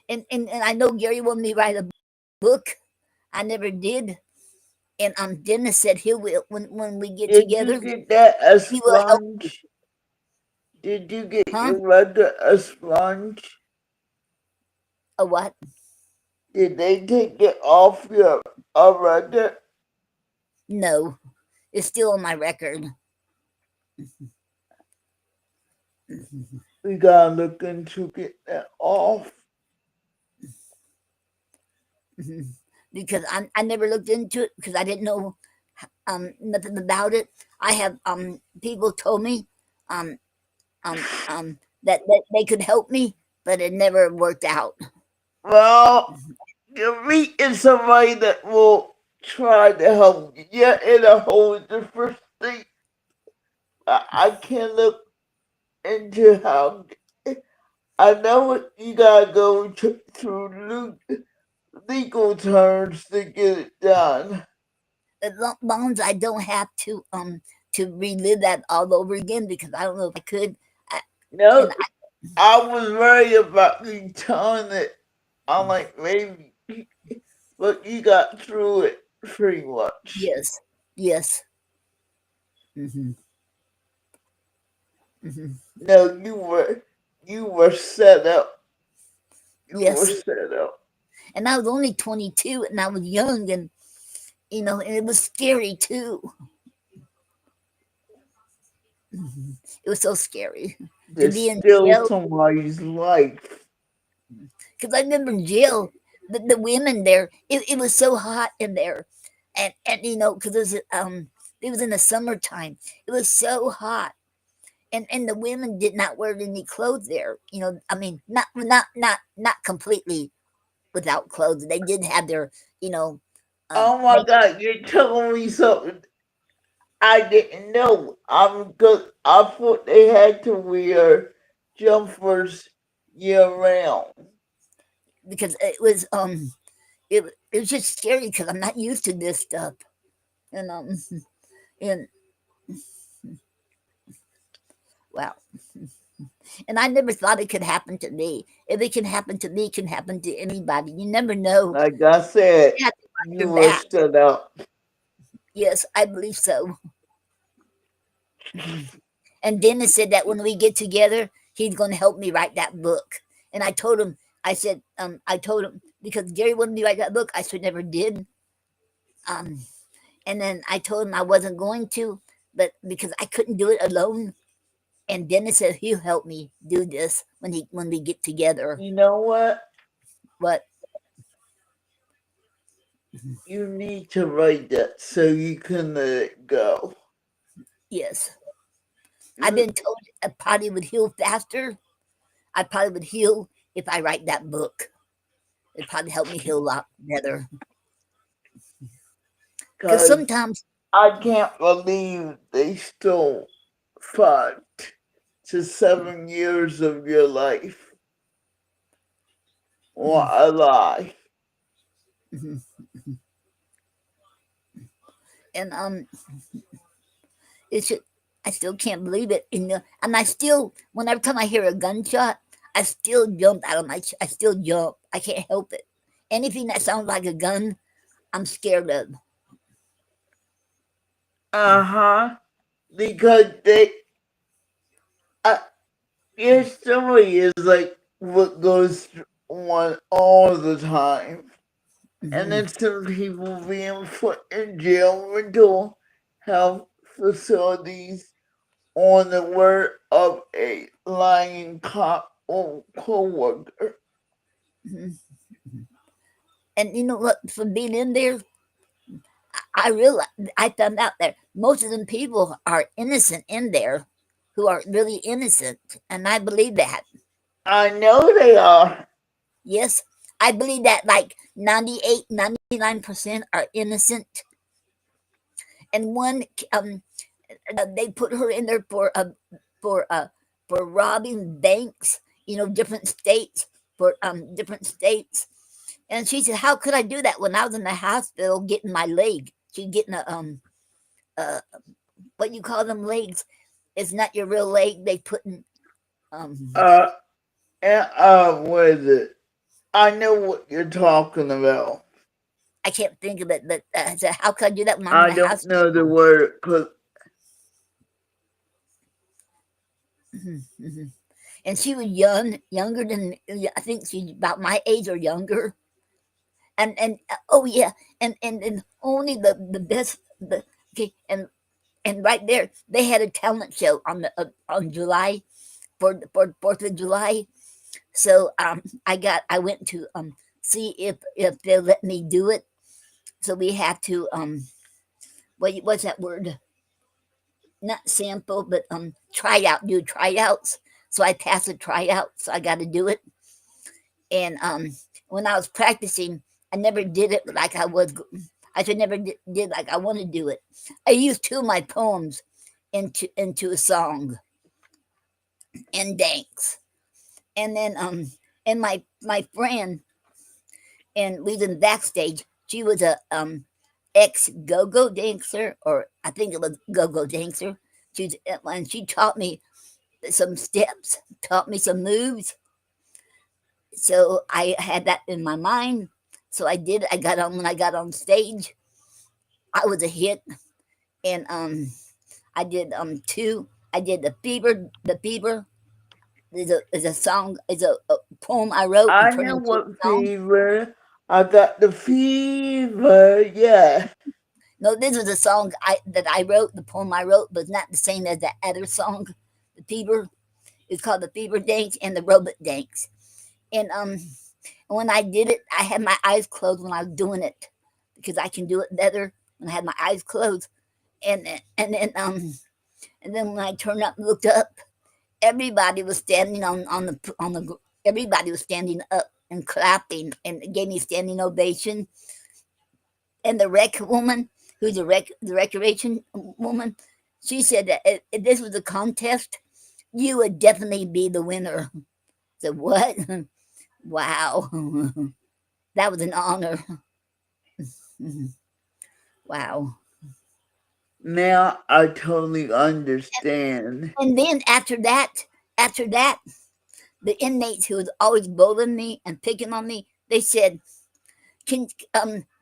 And I know Gary wanted me to write a book. I never did. And Dennis said he will when we get did you together. get that a He will help me. sponge? Did you get Huh? your record a sponge? A what? Did they take it off your a record? No, it's still on my record. We gotta look into get that off. Because I never looked into it because I didn't know nothing about it. I have people told me um that they could help me, but it never worked out. Well, you're meeting somebody that will try to help you. You're in a whole different state. I can't look into how. I know you gotta go through legal terms to get it done. As long as I don't have to relive that all over again because I don't know if I could. I, and No, I, I was worried about you telling it. I'm like, maybe, but you got through it pretty much. yes, yes, hmm hmm No, you were set up. You were yes. set up. And I was only 22, and I was young, and and it was scary too. It was so scary to To be in steal jail somebody's life. because I remember in jail, the women there. It was so hot in there, and because it was in the summertime. It was so hot, and the women did not wear any clothes there. I mean, not completely without clothes. They did have their you know Oh my make God, you're telling me something I didn't know. I'm good. I thought they had to wear jumpers year round. because it was just scary because I'm not used to this stuff, and and wow, and I never thought it could happen to me. If it can happen to me, it can happen to anybody. You never know. Like I said, You have to watch you your were back. set up. Yes, I believe so. Mhm. And Dennis said that when we get together, he's going to help me write that book. And I told him, I told him because Gary wanted me to write that book. I said never did. Um, and then I told him I wasn't going to, but because I couldn't do it alone. And Dennis said he'll help me do this when we get together. You know what? But You need to write that so you can let it go. yes, I've You, been told I probably would heal faster. I probably would heal if I write that book. It'd probably help me heal a lot better. Because cause sometimes, I can't believe they stole 5 to 7 years of your life. What mhm, a lie. mhm. And it's just, I still can't believe it. And I still, whenever time I hear a gunshot, I still jump out of my. I still jump. I can't help it. Anything that sounds like a gun, I'm scared of. Uh-huh. Because uh, your story is like what goes on all the time. And Mm-hmm. then some people being put in jail, mental health facilities on the word of a lying cop or co-worker. Mm-hmm. And you know what? From being in there, I realized I found out that most of them people are innocent in there, who are really innocent, and I believe that. I know they are. Yes, I believe that like 98, 99% are innocent, and one they put her in there for for robbing banks, different states, for different states. And she said, "How could I do that when I was in the hospital getting my leg? She getting a uh what you call them legs? It's not your real leg. They put in um Uh, what is it? I know what you're talking about. I can't think of it, but I said, how could I do that when I'm in I the don't know the hospital?" word, cause Mhm, mhm. And she was young, younger than I think she's about my age or younger. And oh yeah, and only the best the okay and right there they had a talent show on July for 4th of July. So I went to see if they'll let me do it. So we have to what's that word? Not sample, but try out, do tryouts. So I passed the tryout, so I got to do it. And when I was practicing, I never did it like I was. I should never did like I want to do it. I used two of my poems into a song and dance, and then and my friend, and we was in backstage. She was a ex go-go dancer, or I think it was go-go dancer. She's and she taught me some steps, taught me some moves. So I had that in my mind. So I did. I got on when I got on stage. I was a hit, and I did two. I did the fever. The fever is a song. Is a poem I wrote and I turned know into what a song. fever. I got the fever. Yeah, No, this was a song I wrote. The poem I wrote was not the same as the other song. The fever is called the fever dance and the robot dance. And when I did it, I had my eyes closed when I was doing it because I can do it better when I had my eyes closed. And and then and then when I turned up and looked up, everybody was standing on the everybody was standing up and clapping and gave me a standing ovation. And the rec woman, who's the recreation woman, she said that if this was a contest, you would definitely be the winner. I said, what? Wow. That was an honor. Wow. now I totally understand. And then after that, the inmates who was always bullying me and picking on me, they said, "Can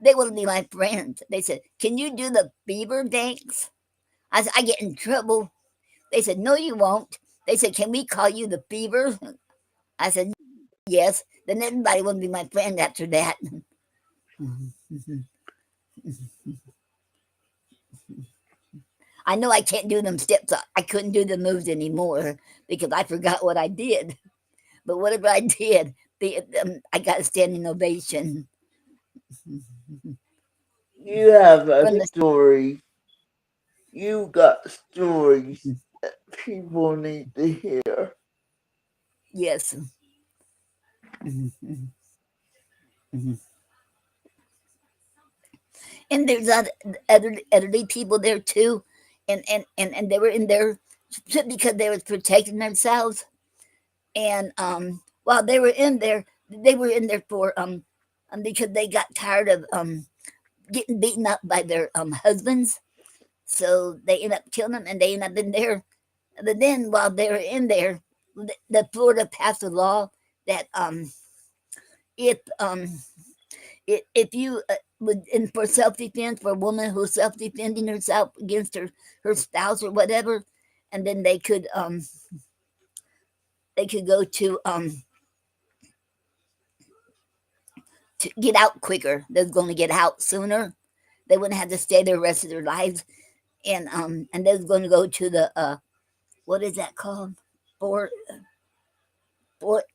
they want to be my friends?" They said, "Can you do the beaver dance?" I said, "I get in trouble." They said, "No, you won't." They said, "Can we call you the beaver?" I said, "Yes." Then everybody wanted to be my friend after that. I know I can't do them steps. I couldn't do the moves anymore because I forgot what I did. But whatever I did, I got a standing ovation You have a from the. story. You got stories that people need to hear. Yes. Mhm, mhm, mhm. And there's other elderly people there too, and they were in there because they were protecting themselves. And while they were in there for because they got tired of getting beaten up by their husbands, so they end up killing them, and they end up in there. But then while they were in there, the Florida passed a law that if if you would, and for self defense, for a woman who's self defending herself against her spouse or whatever, and then they could go to get out quicker. They're going to get out sooner. They wouldn't have to stay there the rest of their lives, and they're going to go to the what is that called? Four,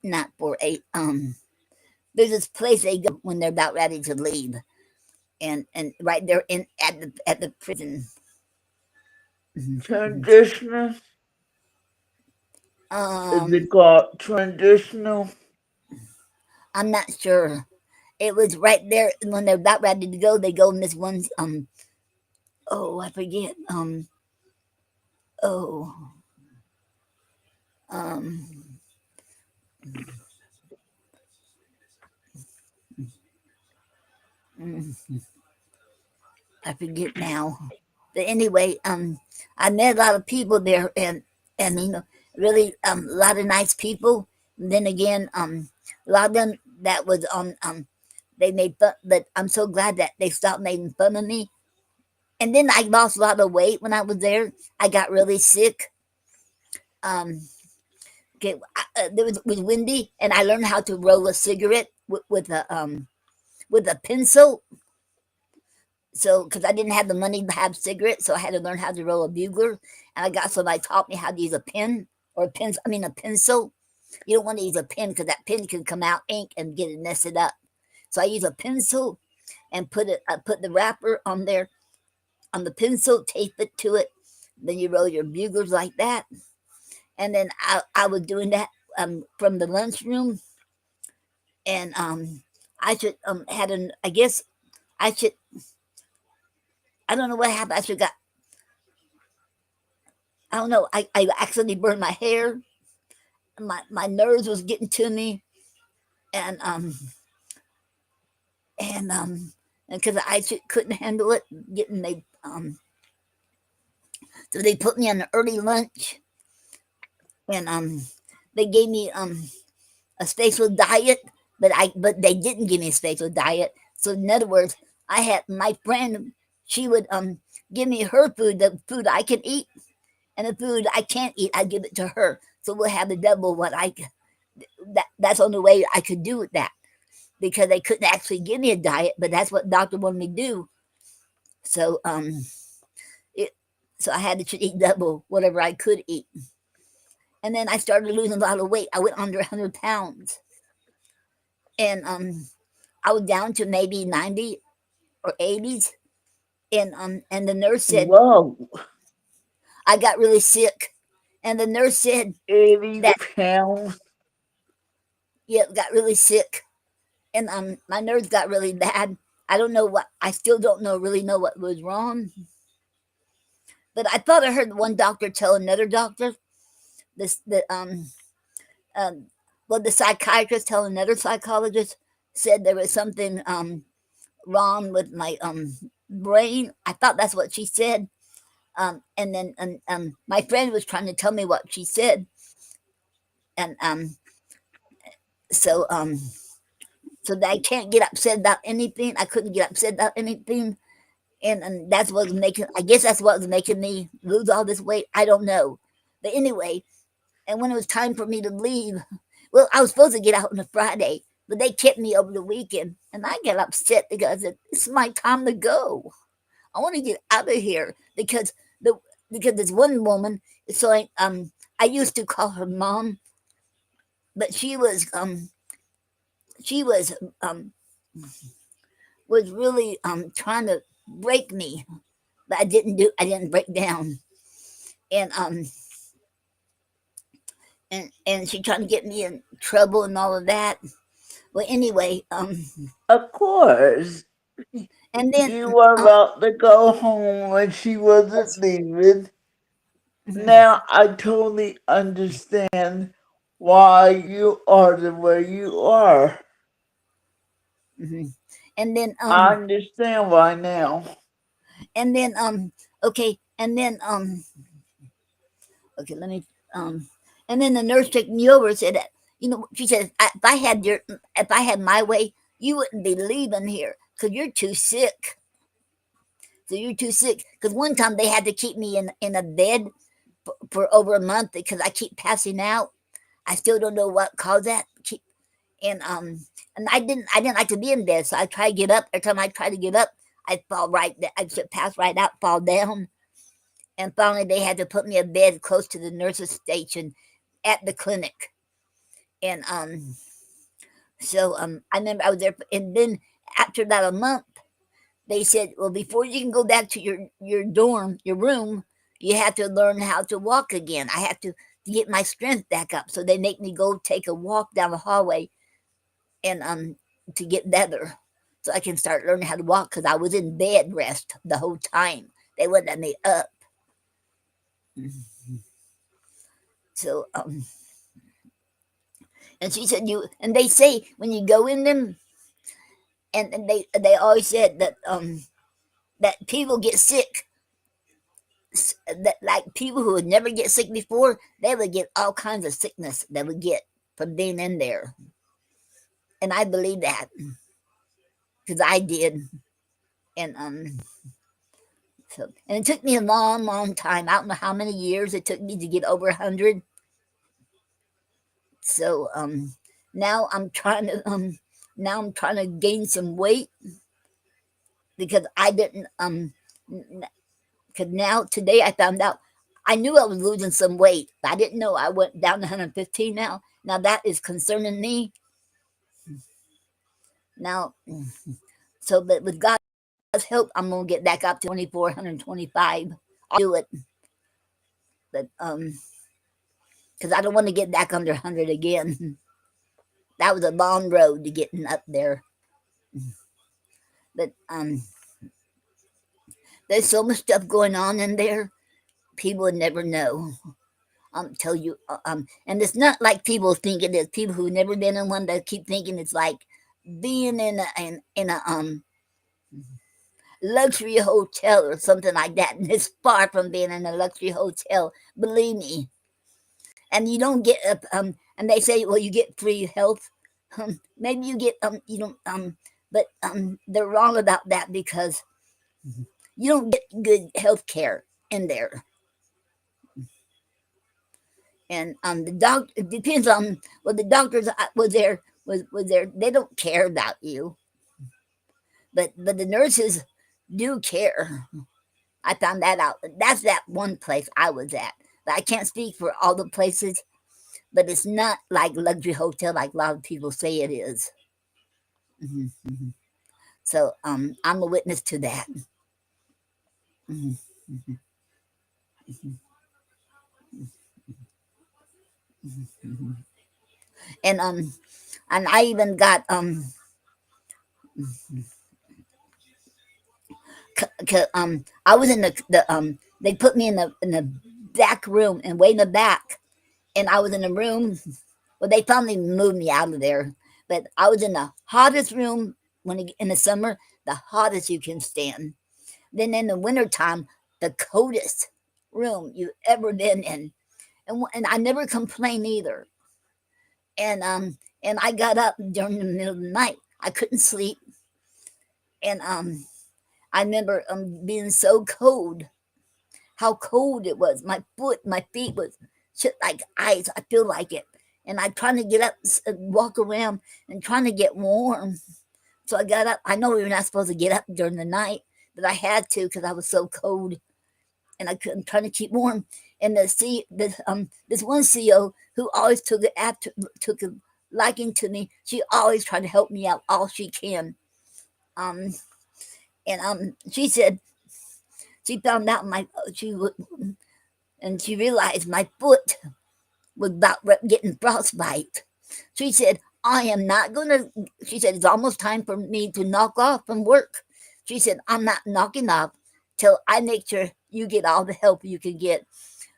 not 4-8. There's this place they go when they're about ready to leave, and right there in at the prison. Transitional? Is Um, it called transitional? I'm not sure. It was right there when they're about ready to go. They go in this one. Oh, I forget. Oh, um, mm, I forget now. But anyway, I met a lot of people there, and really a lot of nice people. And then again, a lot of them that was on they made fun, but I'm so glad that they stopped making fun of me. And then I lost a lot of weight when I was there. I got really sick. Um, okay, there was it was windy, and I learned how to roll a cigarette with a pencil. So, because I didn't have the money to have cigarettes, so I had to learn how to roll a bugler. And I got somebody taught me how to use a pen or a pen. I mean, a pencil. You don't want to use a pen because that pen can come out ink and get it messed up. So I use a pencil and I put the wrapper on there on the pencil, tape it to it. Then you roll your buglers like that. And then I was doing that from the lunchroom, and I should had an I guess I should I don't know what happened. I should got I don't know. I accidentally burned my hair. My nerves was getting to me, and and because couldn't handle it, getting they so they put me on an early lunch, and they gave me a special diet, but they didn't give me a special diet. So in other words, I had my friend. She would give me her food, the food I can eat, and the food I can't eat, I give it to her. So we'll have the double what I that's the only way I could do with that, because they couldn't actually give me a diet, but that's what doctor wanted me to do. So it so I had to eat double whatever I could eat. And then I started losing a lot of weight. I went under 100 pounds, and I was down to maybe 90 or 80s, and the nurse said Whoa, I got really sick, and the nurse said 80 that pounds. yeah, got really sick, and my nerves got really bad. I don't know what I still don't know really know what was wrong, but I thought I heard one doctor tell another doctor this that um well, the psychiatrist tell another psychologist, said there was something wrong with my brain. I thought that's what she said. And then my friend was trying to tell me what she said, and so so that I can't get upset about anything. I couldn't get upset about anything, and that's what was making. I guess that's what was making me lose all this weight. I don't know, but anyway, and when it was time for me to leave, well, I was supposed to get out on a Friday, but they kept me over the weekend, and I got upset because it's my time to go. I want to get out of here the because this one woman. So I used to call her mom, but she was really trying to break me, but I didn't break down, and and she trying to get me in trouble and all of that. Well, anyway, Of course. and then You were um, about to go home when she wasn't leaving. mhm, Now I totally understand why you are the way you are. mhm. and then I understand why now. and then okay, and then okay, let me and then the nurse took me over and said that, she said, if I had my way, you wouldn't be leaving here because you're too sick. So you're too sick. Because one time they had to keep me in a bed for over a month because I keep passing out. I still don't know what caused that. And and I didn't like to be in bed, so I try to get up. Every time I try to get up, I'd fall right. I should pass right out, fall down. And finally, they had to put me in bed close to the nurse's station at the clinic. And so I remember I was there, and then after about a month, they said, "Well, before you can go back to your dorm, your room, you have to learn how to walk again. I have to get my strength back up." So they make me go take a walk down the hallway, and to get better, so I can start learning how to walk because I was in bed rest the whole time. They wouldn't let me up. So and she said and they say when you go in them, and they always said that people get sick, that like people who would never get sick before, they would get all kinds of sickness that would get from being in there. And I believe that because I did. And so, and it took me a long time. I don't know how many years it took me to get over 100. So now I'm trying to gain some weight because I didn't because now today I found out I knew I was losing some weight. But I didn't know I went down to 115 now. Now that is concerning me. Now, so but with God's help, I'm gonna get back up to 124, 125. I'll do it, but because I don't want to get back under 100 again. That was a long road to getting up there. But there's so much stuff going on in there. People would never know. Tell you, and it's not like people think it is. People who never been in one, they keep thinking it's like being in a luxury hotel or something like that. And it's far from being in a luxury hotel. Believe me. And you don't get and they say, well, you get free health. Maybe you get you don't but they're wrong about that because you don't get good health care in there. And the doctor, it depends on the doctors was there. They don't care about you, but the nurses do care. I found that out. That's that one place I was at. But I can't speak for all the places, but it's not like luxury hotel like a lot of people say it is. Mm-hmm. So I'm a witness to that. Mm-hmm. Mm-hmm. And I even got I was in the they put me in the back room and way in the back, and I was in a room. Well, they finally moved me out of there, but I was in the hottest room in the summer, the hottest you can stand. Then in the wintertime, the coldest room you've ever been in, and I never complained either. And I got up during the middle of the night. I couldn't sleep, and I remember being so cold, how cold it was. My feet was shit like ice. I feel like it. And I trying to get up and walk around and trying to get warm. So I got up. I know we were not supposed to get up during the night, but I had to because I was so cold, and I couldn't trying to keep warm. And this one CEO who always took a liking to me. She always tried to help me out all she can. And she said she found out she realized my foot was about getting frostbite. She said, I am not gonna. She said it's almost time for me to knock off from work. She said I'm not knocking off till I make sure you get all the help you can get.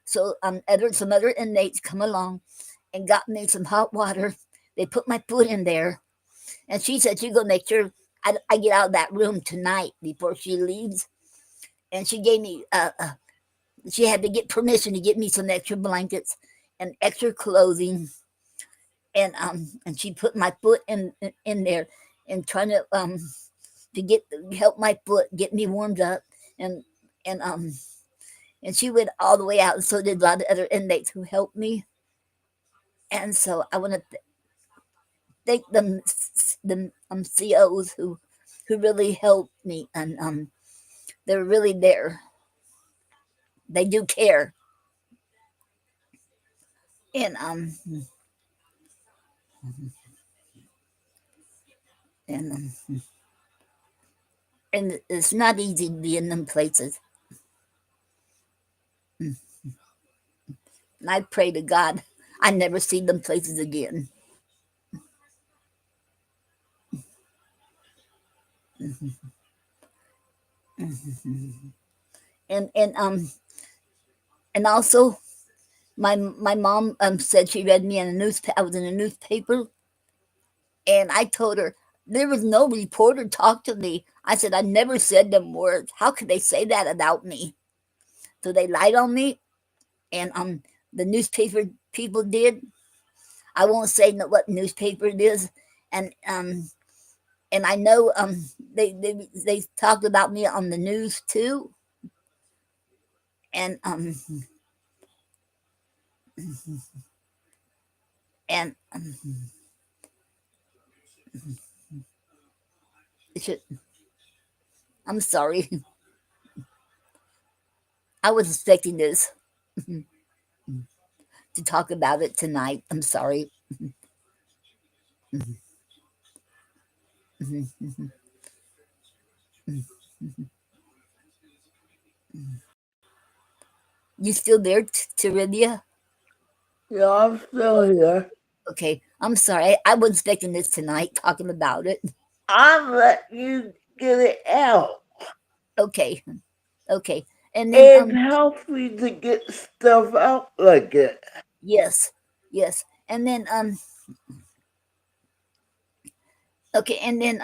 So some other inmates come along and got me some hot water. They put my foot in there, and she said she's gonna make sure I get out of that room tonight before she leaves. And she gave me she had to get permission to get me some extra blankets and extra clothing, and she put my foot in there, and trying to get help my foot, get me warmed up, and and um and she went all the way out, and so did a lot of other inmates who helped me. And so I want to thank the COs who really helped me, and they're really there. They do care, and and um, and it's not easy to be in them places. And I pray to God I never see them places again. And and also my mom said she read me in a newspaper. I was in a newspaper, and I told her there was no reporter talk to me. I said I never said them words. How could they say that about me? So they lied on me, and the newspaper people did. I won't say what newspaper it is, and and I know they talked about me on the news too, and and it should, I'm sorry. I was expecting this to talk about it tonight. I'm sorry. You still there, Teridia? Yeah, I'm still here. Okay, I'm sorry. I was expecting this tonight, talking about it. I'm letting you get it out. Okay, okay, and then It helps me to get stuff out like it. yes, yes, and then okay, and then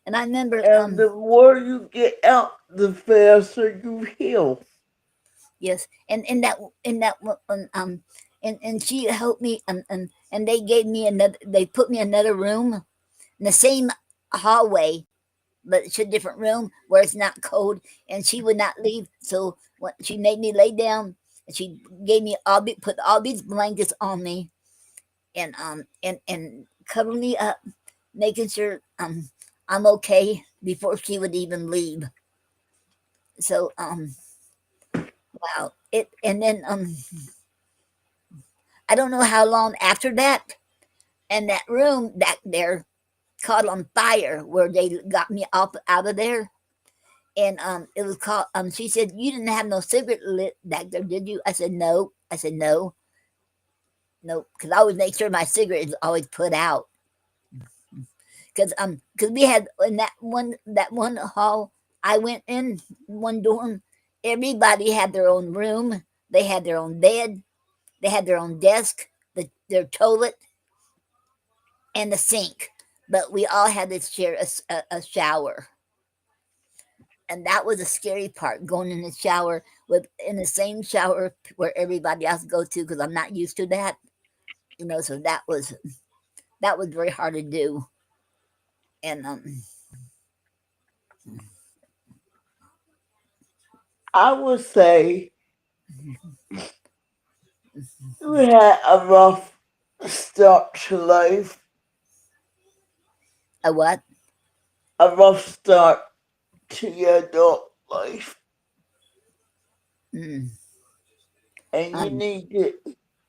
and I remember And the more you get out, the faster you heal. yes, and in that and she helped me, and they gave me another. They put me in another room in the same hallway, but it's a different room where it's not cold. And she would not leave, so when she made me lay down, and she gave me put all these blankets on me, and and cover me up, making sure I'm okay before she would even leave. So wow, it and then I don't know how long after that, and that room back there caught on fire where they got me up out of there. And it was called. She said, "You didn't have no cigarette lit back there, did you?" I said, "No." I said, "No, no," because I always make sure my cigarette is always put out. Because we had in that one hall I went in, one dorm, everybody had their own room. They had their own bed. They had their own desk, their toilet, and the sink. But we all had to share a shower, and that was a scary part, going in the shower with in the same shower where everybody else go to, because I'm not used to that. So that was very hard to do. And I would say you had a rough start to life, a what? a rough start to your adult life, Mm, and um,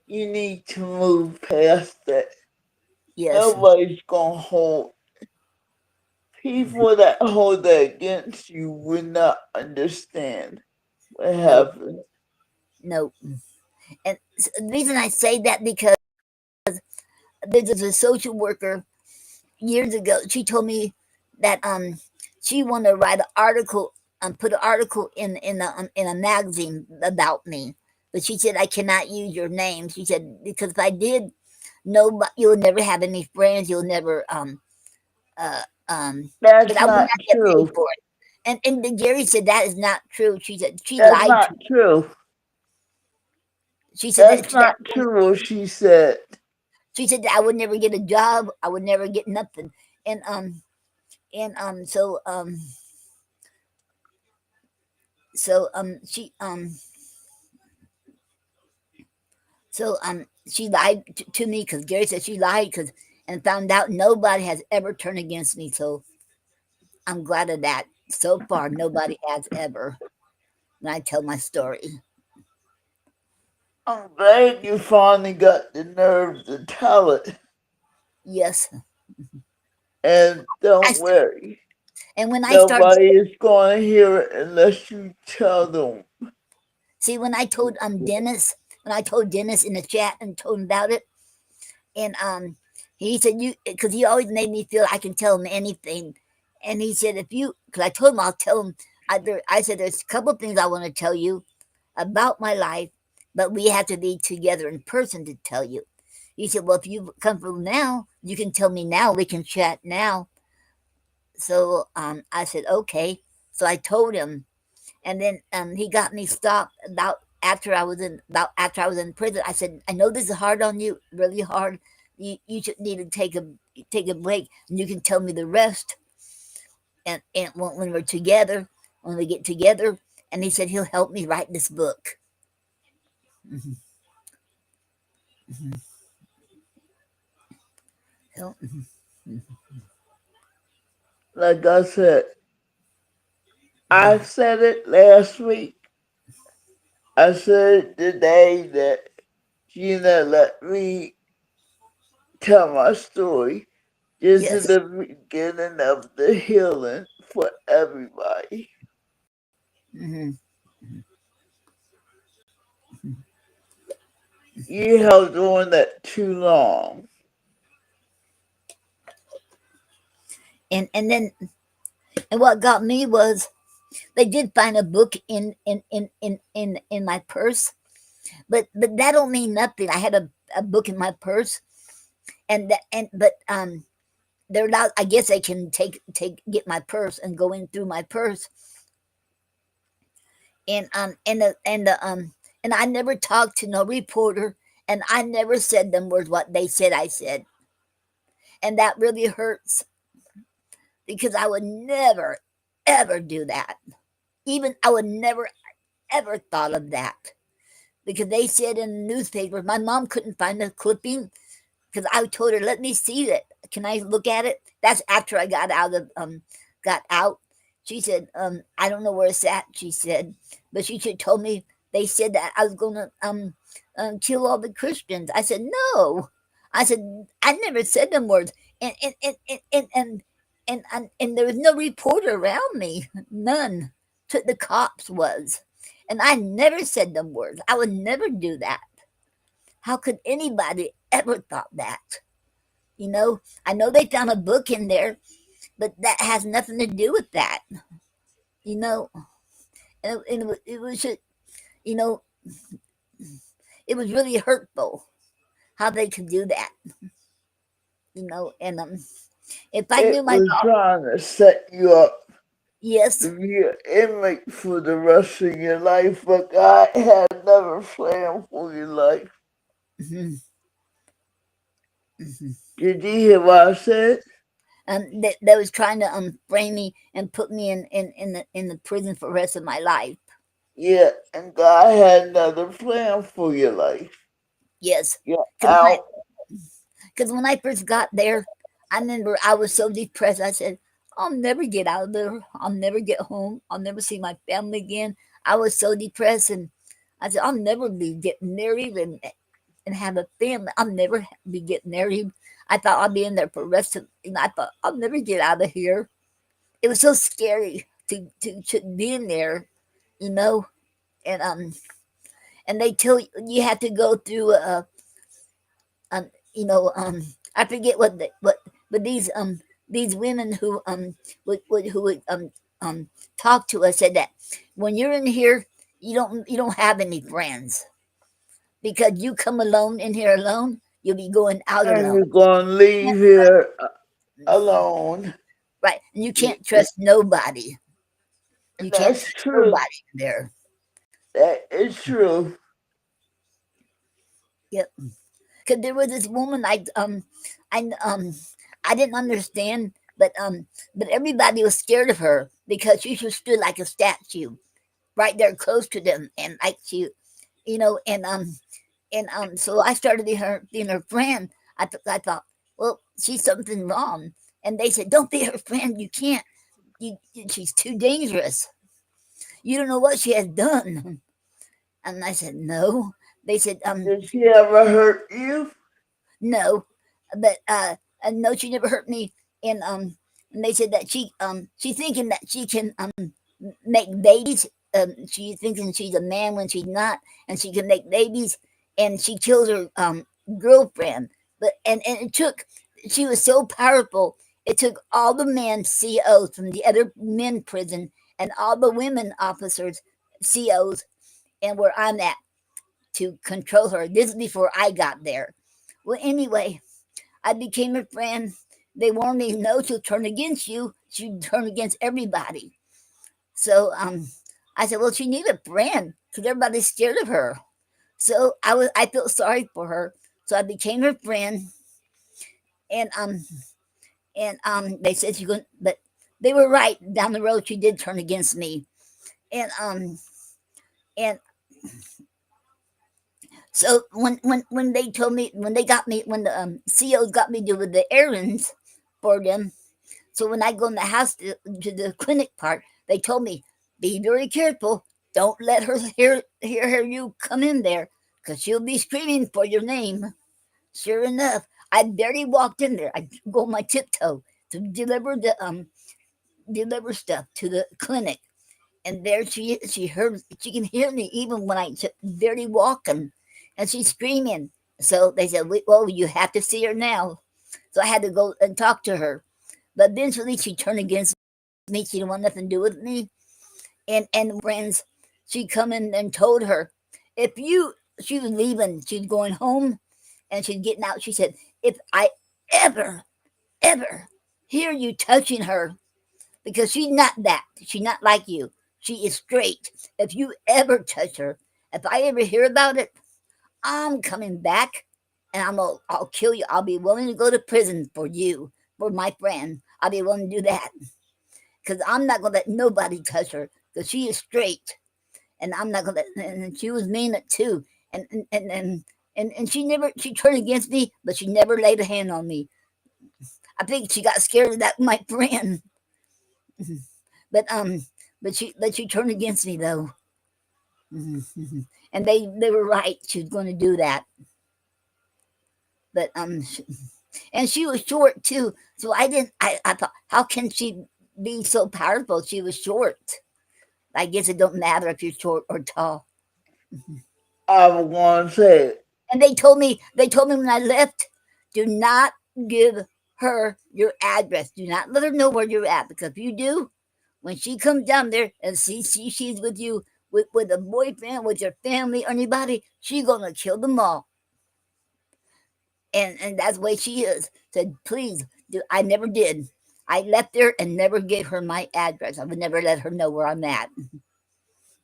you need to move past it. yes, Nobody's gonna hold people that hold that against you would not understand what no, happened. no. And the reason I say that, because there's a social worker years ago. She told me that she wanted to write an article, put an article in a magazine about me, but she said I cannot use your name. She said because if I did, no, you'll never have any friends. You'll never uh because That's I would not not get paid true. for it. And Jerry said that is not true. She said she That's lied to not me. true. She said That's that not true what she said. She said that I would never get a job. I would never get nothing. And and so she she lied to me because Gary said she lied because and found out nobody has ever turned against me. So I'm glad of that. So far, nobody has ever. When I tell my story, I'm glad you finally got the nerve to tell it. yes. And I don't st- worry, and when I start nobody is going to hear it unless you tell them. see when I told Dennis when I told Dennis in the chat and told him about it, and he said you because he always made me feel I can tell him anything, and he said if you because I told him I'll tell him. I said there's a couple of things I want to tell you about my life, but we have to be together in person to tell you. He said, well, if you come from now, you can tell me now. We can chat now. So I said, okay. So I told him, and then he got me stopped about after I was in prison. I said, I know this is hard on you, really hard. You should need to take a break, and you can tell me the rest. And when we're together, when we get together, and he said he'll help me write this book. Mm-hmm. Mm-hmm. Mm-hmm. Like I said, I Mm-hmm. said it last week. I said it today that Gina let me tell my story. This is Yes. the beginning of the healing for everybody. Mm-hmm. You held on that too long. And then and what got me was they did find a book in my purse, but that don't mean nothing. I had a book in my purse, and that and but they're not. I guess they can get my purse and go in through my purse, and I never talked to no reporter, and I never said them words what they said I said, and that really hurts because I would never ever do that. Even I would never ever thought of that because they said in the newspaper, my mom couldn't find the clipping because I told her, "Let me see it. Can I look at it?" That's after I got out. She said, "I don't know where it's at." She said, but she should told me they said that I was gonna kill all the Christians. I said, "No." I said, "I never said them words," and there was no reporter around me, none. To the cops was, and I never said them words. I would never do that. How could anybody ever thought that? I know they found a book in there, but that has nothing to do with that. You know, it was just, you know, it was really hurtful how they could do that. And if I knew It my was daughter, trying to set you up yes, to be an inmate for the rest of your life, but God had another plan for your life. hmm hmm Did you hear what I said? they was trying to frame me and put me in the prison for the rest of my life. Yeah, and God had another plan for your life. Yes, You're because out. when I first got there, I remember I was so depressed. I said, I'll never get out of there. I'll never get home. I'll never see my family again. I was so depressed, and I said, I'll never be getting married and have a family. I'll never be getting married. I thought I'll be in there for the rest of. I thought I'll never get out of here. It was so scary to be in there, you know, and they tell you have to go through I forget but these women who talk to us said that when you're in here, you don't have any friends because you come alone in here alone. You'll be going out And alone, you're going to leave here alone. right? And you Yeah, can't trust nobody. You can't that's trust true. nobody in there. That is true. Yep. Cause there was this woman I I didn't understand, but everybody was scared of her because she just stood like a statue right there close to them, and like she, you know, so I started being her friend. I thought, well, she's something wrong, and they said, don't be her friend. You can't. She's too dangerous. You don't know what she has done. And I said, no. They said, Did she ever hurt you? no, but no, she never hurt me. And they said that she's thinking that she can make babies. She's thinking she's a man when she's not, and she can make babies. And she kills her girlfriend. But it took. She was so powerful. It took all the men COs from the other men prison and all the women officers COs and where I'm at to control her. This is before I got there. Well, anyway, I became her friend. They warned me, no, she'll turn against you. She'll turn against everybody. So I said, well, she needs a friend because everybody's scared of her. So I felt sorry for her. So I became her friend, and they said she couldn't, but they were right. Down the road, she did turn against me, and and so when they told me when they got me when the COs got me doing the errands for them. So when I go in the house to the clinic part, they told me, be very careful. Don't let her hear you come in there because she'll be screaming for your name. Sure enough, I barely walked in there. I go on my tiptoe to deliver stuff to the clinic. And there she is. She can hear me even when I barely walking. And she's screaming. So they said, well, you have to see her now. So I had to go and talk to her. But eventually she turned against me. She didn't want nothing to do with me. And friends, she come in and told her, she was leaving, she's going home, and she's getting out. She said, if I ever, ever hear you touching her, because she's not that, she's not like you. She is straight. If you ever touch her, if I ever hear about it, I'm coming back and I'll kill you. I'll be willing to go to prison for you, for my friend. I'll be willing to do that because I'm not gonna let nobody touch her because she is straight, and I'm not gonna. And she was mean it too, and and and and she turned against me, but she never laid a hand on me. I think she got scared of that my friend, but she turned against me though, and they were right. She was going to do that, but and she was short too, so I didn't. I thought, how can she be so powerful? She was short. I guess it don't matter if you're short or tall. I was going to say it. And they told me when I left, do not give her your address. Do not let her know where you're at because if you do, when she comes down there and see she's with you with a boyfriend, with your family, or anybody, she's gonna kill them all. And that's the way she is. Said, please, I never did. I left there and never gave her my address. I would never let her know where I'm at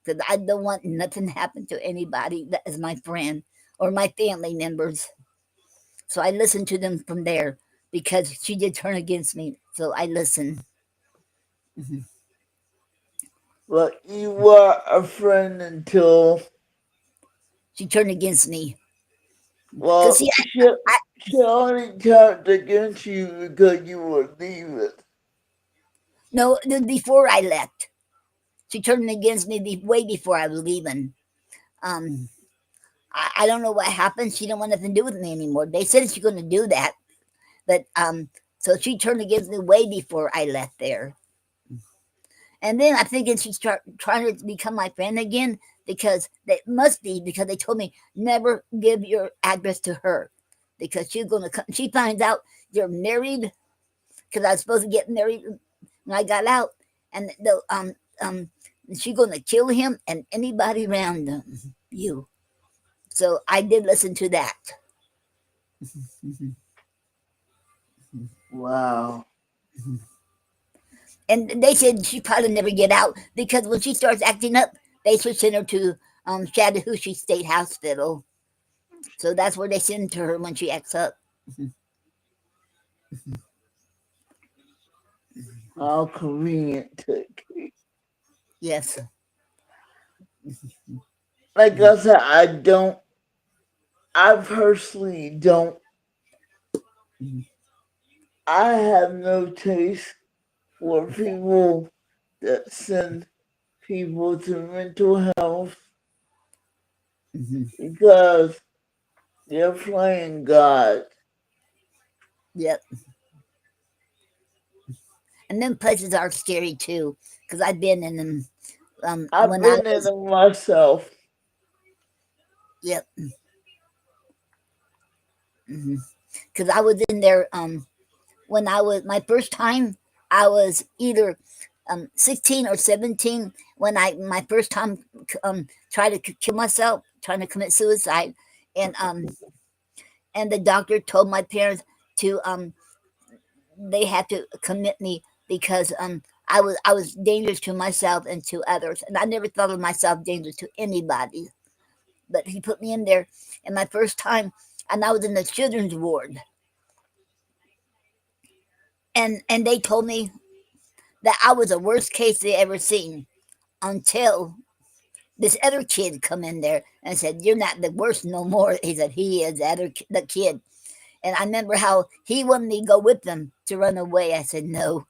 because I don't want nothing to happen to anybody that is my friend or my family members. So I listened to them from there because she did turn against me. So I listened. Mhm. But you were a friend until, She turned against me because well, see, she only turned against you because you were leaving. no, before I left, she turned against me way before I was leaving. Um, I don't know what happened. She didn't want nothing to do with me anymore. They said she's going to do that, but so she turned against me way before I left there. And then I'm thinking she's trying to become my friend again because they must be because they told me never give your address to her because she's going to come. She finds out you're married because I was supposed to get married when I got out, and she's going to kill him and anybody around you. So I did listen to that. Wow. And they said she probably never get out because when she starts acting up, they should send her to Chattahoochee State Hospital. So that's where they send to her when she acts up. How convenient to Yes. like I said, I personally don't, I have no taste for people that send people to mental health Hmm. because they're playing God. Yep. And them places are scary too, because I've been in them. I've When I been in was, them myself. yep, because I was in there. When I was my first time, I was either 16 or 17 when I my first time tried to kill myself, trying to commit suicide, and um and the doctor told my parents to they had to commit me because I was dangerous to myself and to others, and I never thought of myself dangerous to anybody. But he put me in there, and my first time, and I was in the children's ward, and they told me that I was the worst case they ever seen until this other kid come in there and said, "You're not the worst no more." He said, "He is the kid." And I remember how he wanted me to go with them to run away. I said no,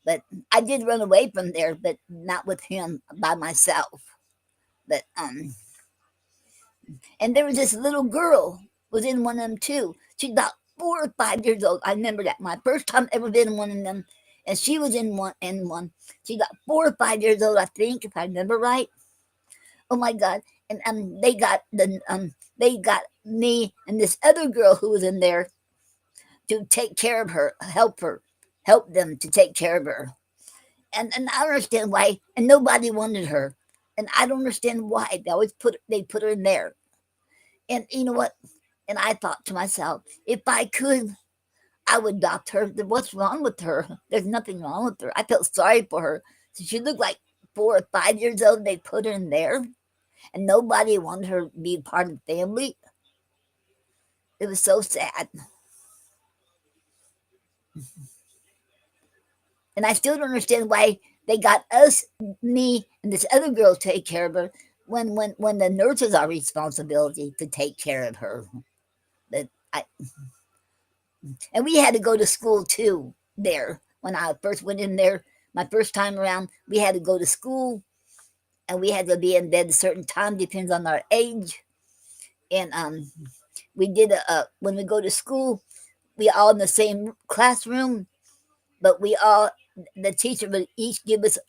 but I did run away from there, but not with him, by myself. But and there was this little girl was in one of them too. She's about 4 or 5 years old. I remember that my first time ever been in one of them, and she was in one. She got 4 or 5 years old, I think, if I remember right. Oh my God! And they got me and this other girl who was in there to take care of her, help them to take care of her. And I don't understand why. And nobody wanted her, and I don't understand why. They put her in there. And you know what? And I thought to myself, if I could, I would adopt her. What's wrong with her? There's nothing wrong with her. I felt sorry for her. So she looked like 4 or 5 years old. They put her in there, and nobody wanted her to be part of the family. It was so sad. And I still don't understand why they got us, me, and this other girl to take care of her when the nurses are responsibility to take care of her. But and we had to go to school too there when I first went in there. My first time around, we had to go to school and we had to be in bed a certain time, depends on our age. And we did when we go to school, we all in the same classroom, but we all the teacher would each give us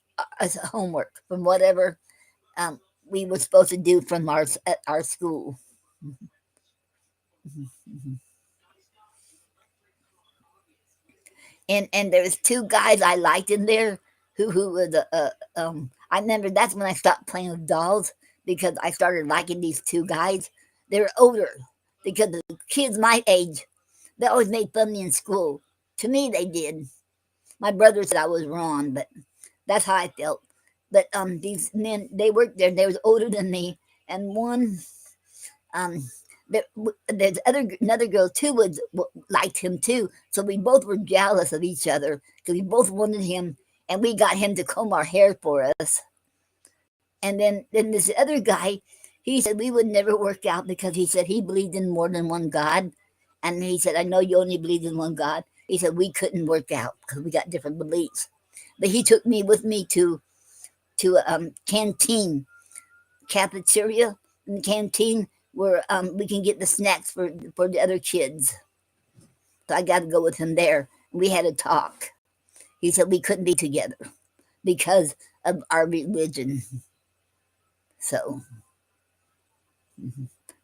homework from whatever um, we were supposed to do from at our school. And there was two guys I liked in there who were I remember that's when I stopped playing with dolls because I started liking these two guys. They were older because the kids my age they always made fun of me in school. To me, they did. My brother said I was wrong, but that's how I felt. But these men they worked there. They was older than me, and one um there, there's another girl too liked him too. So we both were jealous of each other because we both wanted him, and we got him to comb our hair for us. And then this other guy, he said we would never work out because he said he believed in more than one God, and he said I know you only believe in one God. He said we couldn't work out because we got different beliefs. But he took me with me to a canteen cafeteria in the canteen where we can get the snacks for the other kids. So I got to go with him there. We had a talk. He said we couldn't be together because of our religion. So,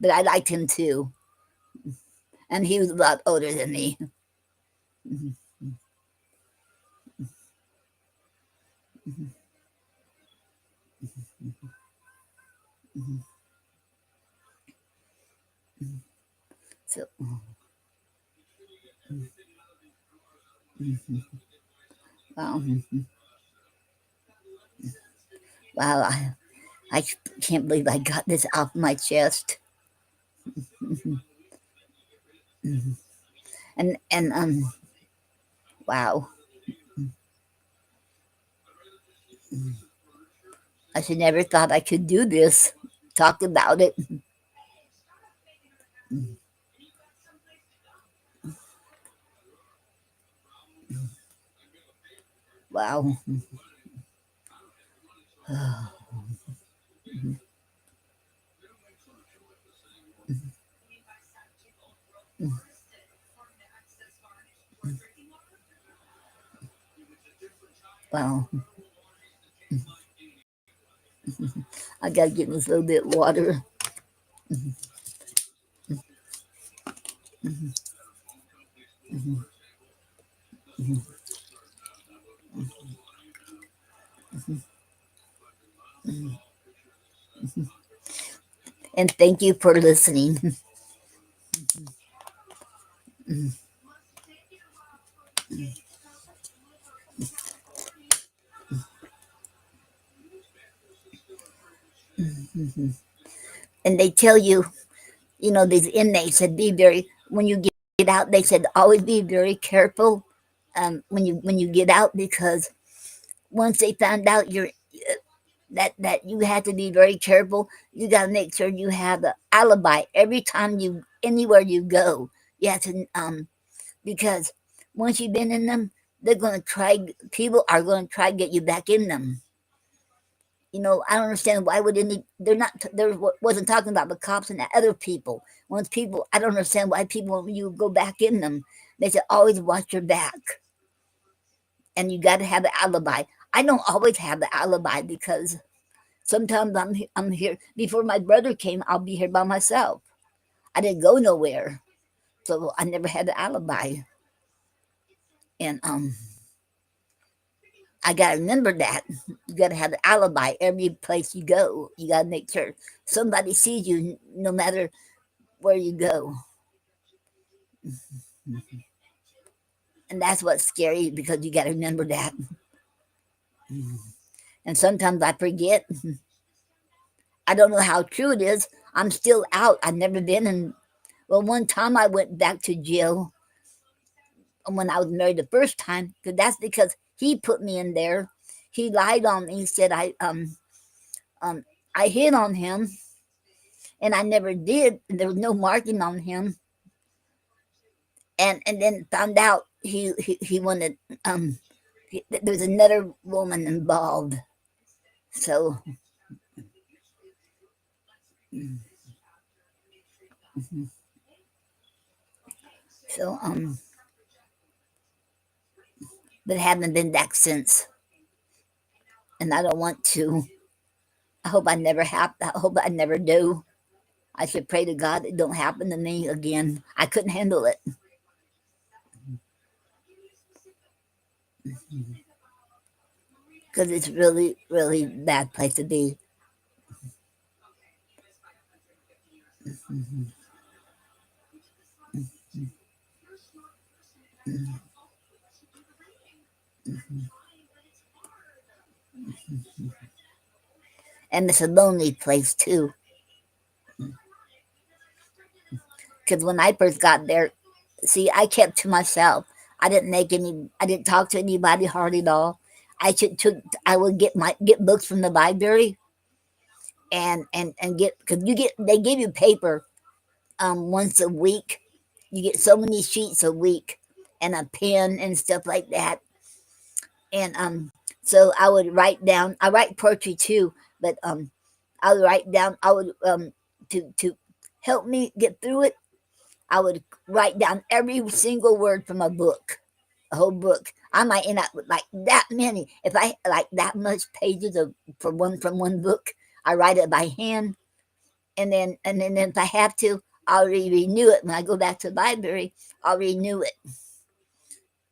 but I liked him too, and he was a lot older than me. So, wow, wow, I can't believe I got this off my chest. And wow, I should never thought I could do this. Talk about it. Wow, wow. I gotta get this little bit of water. And thank you for listening. And they tell you, these inmates said be very when you get out. They said always be very careful when you get out, because once they found out that you had to be very careful. You got to make sure you have an alibi every time you anywhere you go. You have to because once you've been in them, they're going to try. People are going to try to get you back in them. I don't understand why would any. They're not. There wasn't talking about the cops and the other people. Once people, I don't understand why people when you go back in them. They said always watch your back, and you got to have an alibi. I don't always have the alibi because sometimes I'm here before my brother came. I'll be here by myself. I didn't go nowhere, so I never had an alibi. And I gotta remember that you gotta have an alibi every place you go. You gotta make sure somebody sees you, no matter where you go. And that's what's scary because you gotta remember that. And sometimes I forget. I don't know how true it is. I'm still out. I've never been in. Well, one time I went back to jail when I was married the first time, because that's because he put me in there. He lied on me. He said I hit on him, and I never did. There was no marking on him, and then found out he wanted there's another woman involved. So so but haven't been back since, and I don't want to. I hope I never have. I hope I never do. I should pray to God it don't happen to me again. I couldn't handle it because it's really, really bad place to be. And it's a lonely place too. Because when I first got there, see, I kept to myself. I didn't talk to anybody hardly at all. I would get books from the library and get, because they give you paper once a week. You get so many sheets a week and a pen and stuff like that. And so I would write down. I write poetry too, but I would write down. I would to help me get through it. I would write down every single word from a book, a whole book. I might end up with like that many. If I like that much pages from one book, I write it by hand, and then if I have to, I'll renew it when I go back to the library. I'll renew it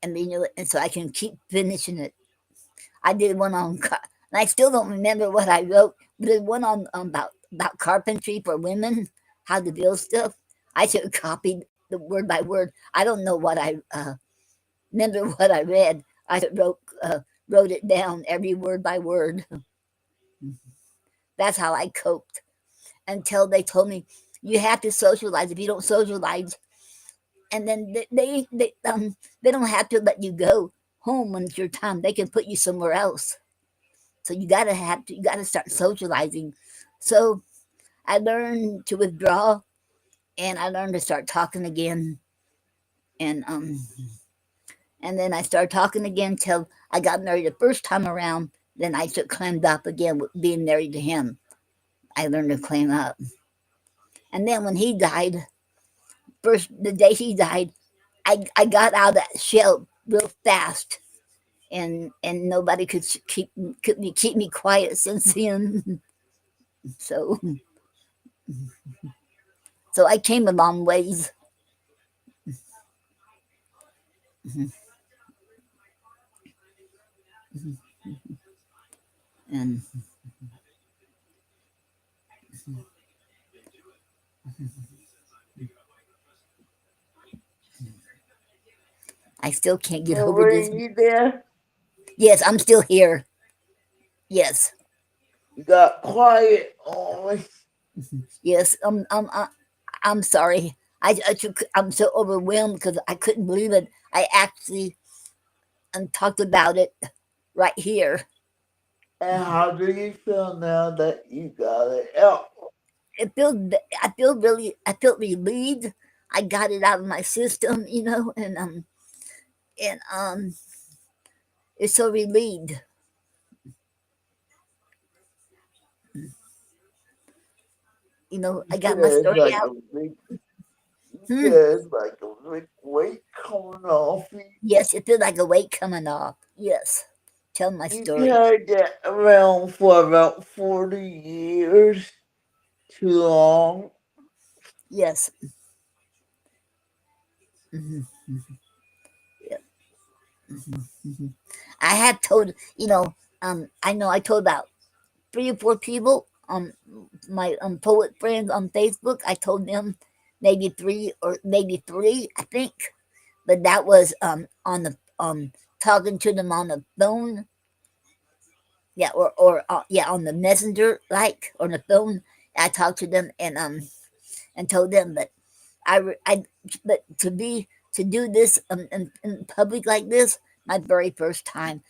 and renew it, and so I can keep finishing it. I did one on, and I still don't remember what I wrote. But there's one on about carpentry for women, how to build stuff. I should have copied the word by word. I don't know what I remember what I read. I wrote it down every word by word. That's how I coped until they told me You have to socialize. If you don't socialize, and then they don't have to let you go home when it's your time. They can put you somewhere else. So you gotta start socializing. So I learned to withdraw, and I learned to start talking again, and and then I started talking again till I got married the first time around. Then I took climbed up again, being married to him. I learned to climb up, and then when he died, first the day he died, I got out of that shell real fast, and nobody could keep me quiet since then. So so I came a long ways. And I still can't get over this. Noreen, you there? Yes, I'm still here. Yes, You got quiet on me. yes. I'm sorry. I'm so overwhelmed because I couldn't believe it. I actually talked about it right here. And how do you feel now that you got it out? It feels. I felt relieved. I got it out of my system, and it's so relieved. You I said got my it's story like out. a big, you Hmm. said it's like a big weight coming off you. Yes, it feels like a weight coming off. Yes, tell my You story. carried that around for about 40 years. Too long. Yes. Hmm. Yep. Hmm. I have told I know I told about 3 or 4 people, my poet friends on Facebook. I told them maybe three or maybe three, I think, but that was on the talking to them on the phone, yeah, or yeah, on the messenger, like on the phone. I talked to them and told them, but I but to do this in public like this, my very first time,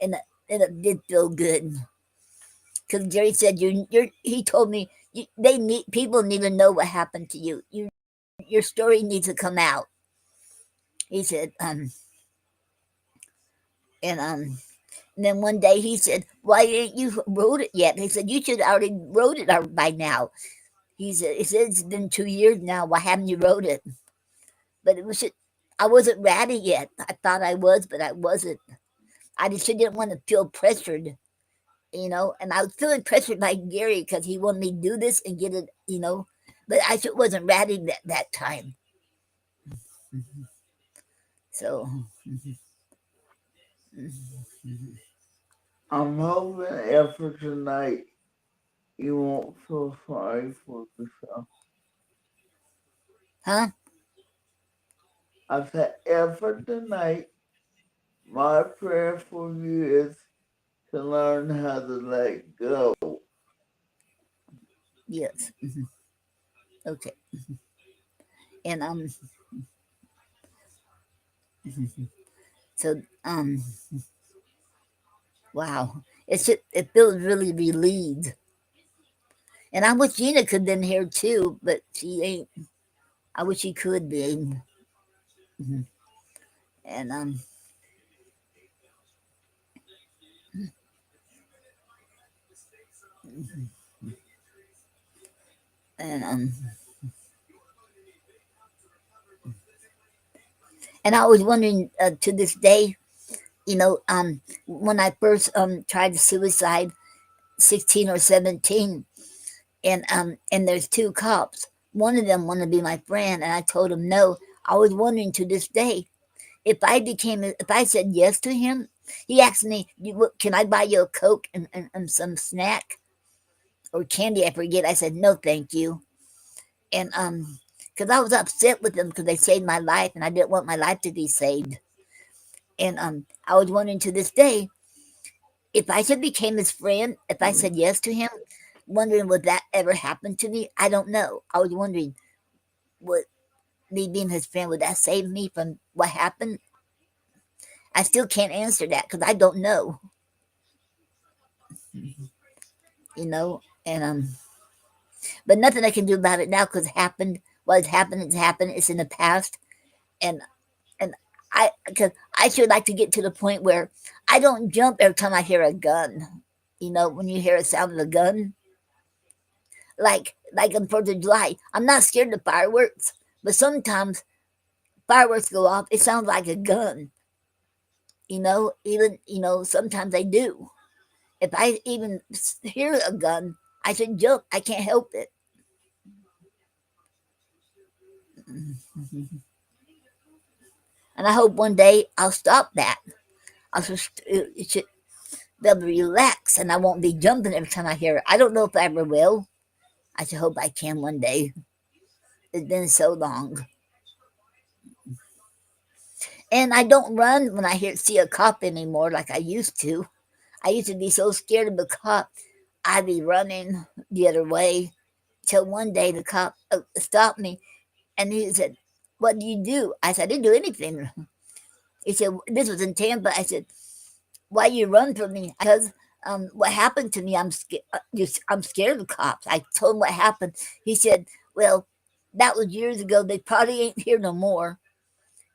and it did feel good because Jerry said he told me they need people need to know what happened to you. Your story needs to come out. He said and and then one day he said, "Why ain't you wrote it yet?" He said, "You should already wrote it by now." He said it's been 2 years now. Why haven't you wrote it? But it was I wasn't ready yet. I thought I was, but I wasn't. I just didn't want to feel pressured, And I was feeling pressured by Gary because he wanted me to do this and get it. But I just wasn't ready that time. So I'm hoping after tonight you won't feel sorry for yourself. huh? I said after tonight, my prayer for you is to learn how to let go. Yes. Okay. And so wow. It feels really relieved. And I wish Gina could have been here too, but she ain't. I wish she could be. Mhm. And and and I was wondering to this day, when I first tried to suicide, 16 or 17, and there's 2 cops. One of them wanted to be my friend, and I told him no. I was wondering to this day if I said yes to him. He asked me, "Can I buy you a Coke and some snack or candy?" I forget. I said no, thank you, and because I was upset with them because they saved my life, and I didn't want my life to be saved. And I was wondering to this day if I said became his friend, if I said yes to him, wondering would that ever happen to me. I don't know. I was wondering, would me being his friend, would that save me from what happened? I still can't answer that because I don't know. And but nothing I can do about it now because it happened. What has happened has happened. It's in the past, and and because I should like to get to the point where I don't jump every time I hear a gun. When you hear a sound of a gun, like on Fourth of July, I'm not scared of fireworks, but sometimes fireworks go off. It sounds like a gun. Even sometimes they do. If I even hear a gun, I should jump. I can't help it. And I hope one day I'll stop that. I'll just it should be able to relax, and I won't be jumping every time I hear it. I don't know if I ever will. I should hope I can one day. It's been so long, and I don't run when I see a cop anymore like I used to. I used to be so scared of a cop, I'd be running the other way till one day the cop stopped me, and he said, "What do you do?" I said, "I didn't do anything." He said, "This was in Tampa." I said, "Why you run from me?" Because what happened to me, I'm scared. I'm scared of cops. I told him what happened. He said, "Well, that was years ago. They probably ain't here no more."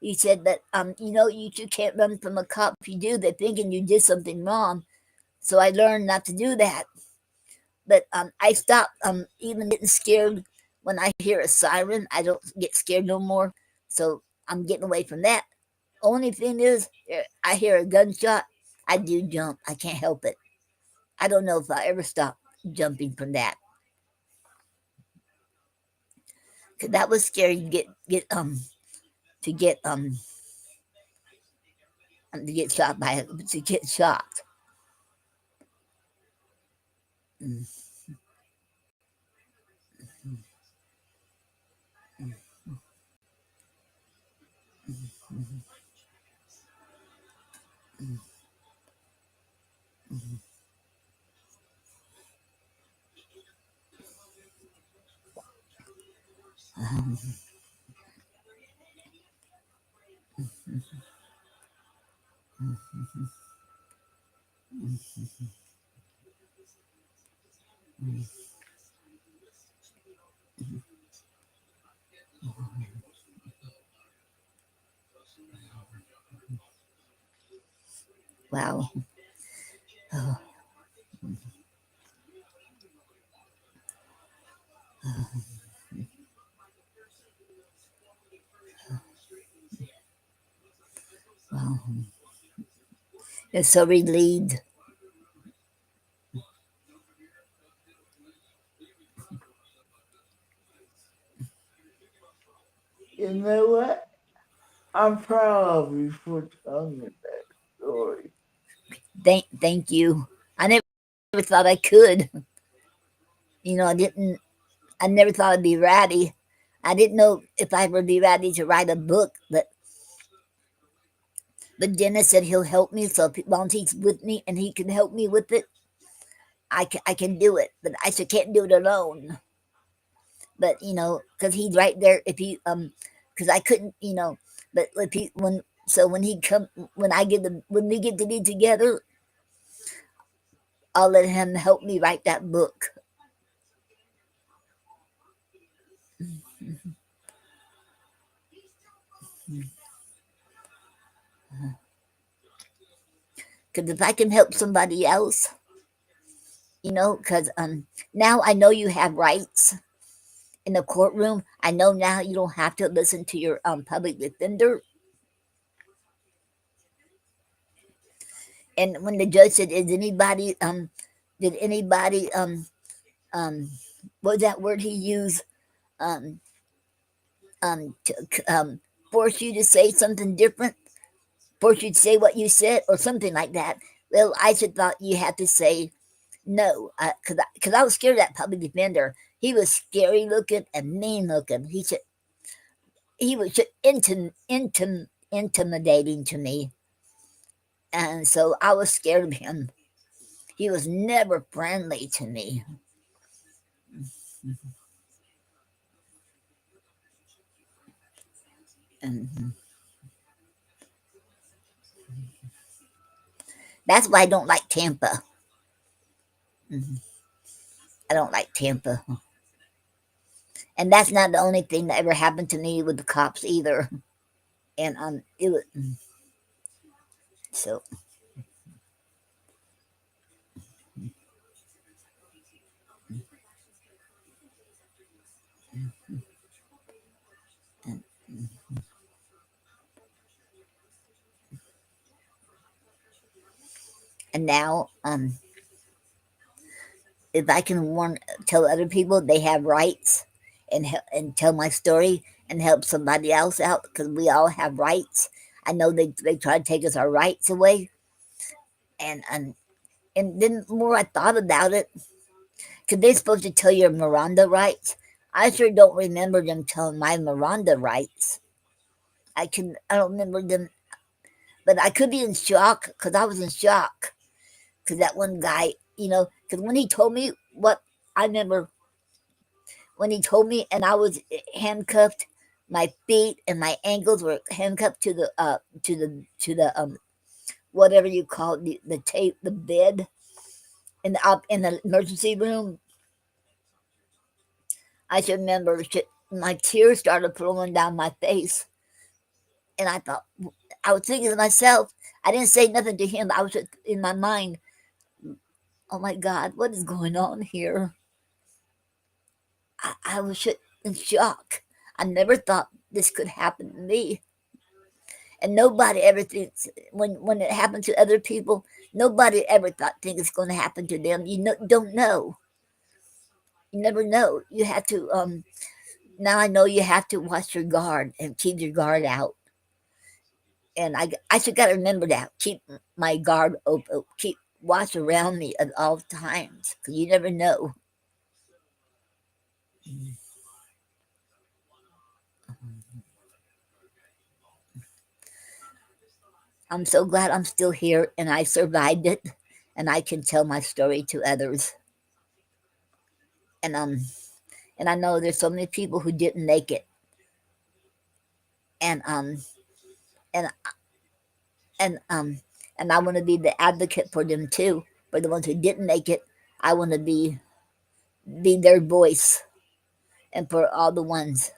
He said that you can't run from a cop. If you do, they're thinking you did something wrong. So I learned not to do that. But I stopped even getting scared when I hear a siren. I don't get scared no more. So I'm getting away from that. Only thing is, I hear a gunshot, I do jump. I can't help it. I don't know if I ever stop jumping from that. Cause that was scary to to get um to get shot by to get shot. Mm. Wow. Oh, wow. You're so relieved. You know what? I'm proud of you for telling me that story. Thank you. I never thought I could. I didn't. I never thought I'd be ready. I didn't know if I would be ready to write a book, but Dennis said he'll help me. So while he's with me and he can help me with it, I can do it. But I just can't do it alone. But because he's right there. If he because I couldn't, But if he when he come when we get to be together, I'll let him help me write that book. Because if I can help somebody else, because now I know you have rights in the courtroom. I know now you don't have to listen to your public defender. And when the judge said, did anybody um what was that word he used um to force you to say something different, force you to say what you said or something like that. Well, I should thought you had to say no, because I was scared of that public defender. He was scary looking and mean looking. He was just intimidating to me, and so I was scared of him. He was never friendly to me. And that's why I don't like Tampa. Mhm. I don't like Tampa. And that's not the only thing that ever happened to me with the cops either. And it was so. And, and now, if I can tell other people they have rights, and tell my story and help somebody else out because we all have rights. I know they try to take us our rights away, and and and then the more I thought about it, because they're supposed to tell your Miranda rights. I sure don't remember them telling my Miranda rights. I don't remember them, but I could be in shock because I was in shock because that one guy, because when he told me what I remember when he told me, and I was handcuffed, my feet and my ankles were handcuffed to the whatever you call it, the tape, the bed in the emergency room. I should remember my tears started flowing down my face, and I thought I was thinking to myself. I didn't say nothing to him. I was just in my mind. Oh my God, what is going on here? I was in shock. I never thought this could happen to me. And nobody ever thinks when it happens to other people, nobody ever think it's going to happen to them. Don't know. You never know. You have to. Now I know you have to watch your guard and keep your guard out. And I should got to remember that. Keep my guard open. Keep watch around me at all times because you never know. I'm so glad I'm still here and I survived it, and I can tell my story to others. And I know there's so many people who didn't make it, and and and and I want to be the advocate for them too. For the ones who didn't make it, I want to be their voice, and for all the ones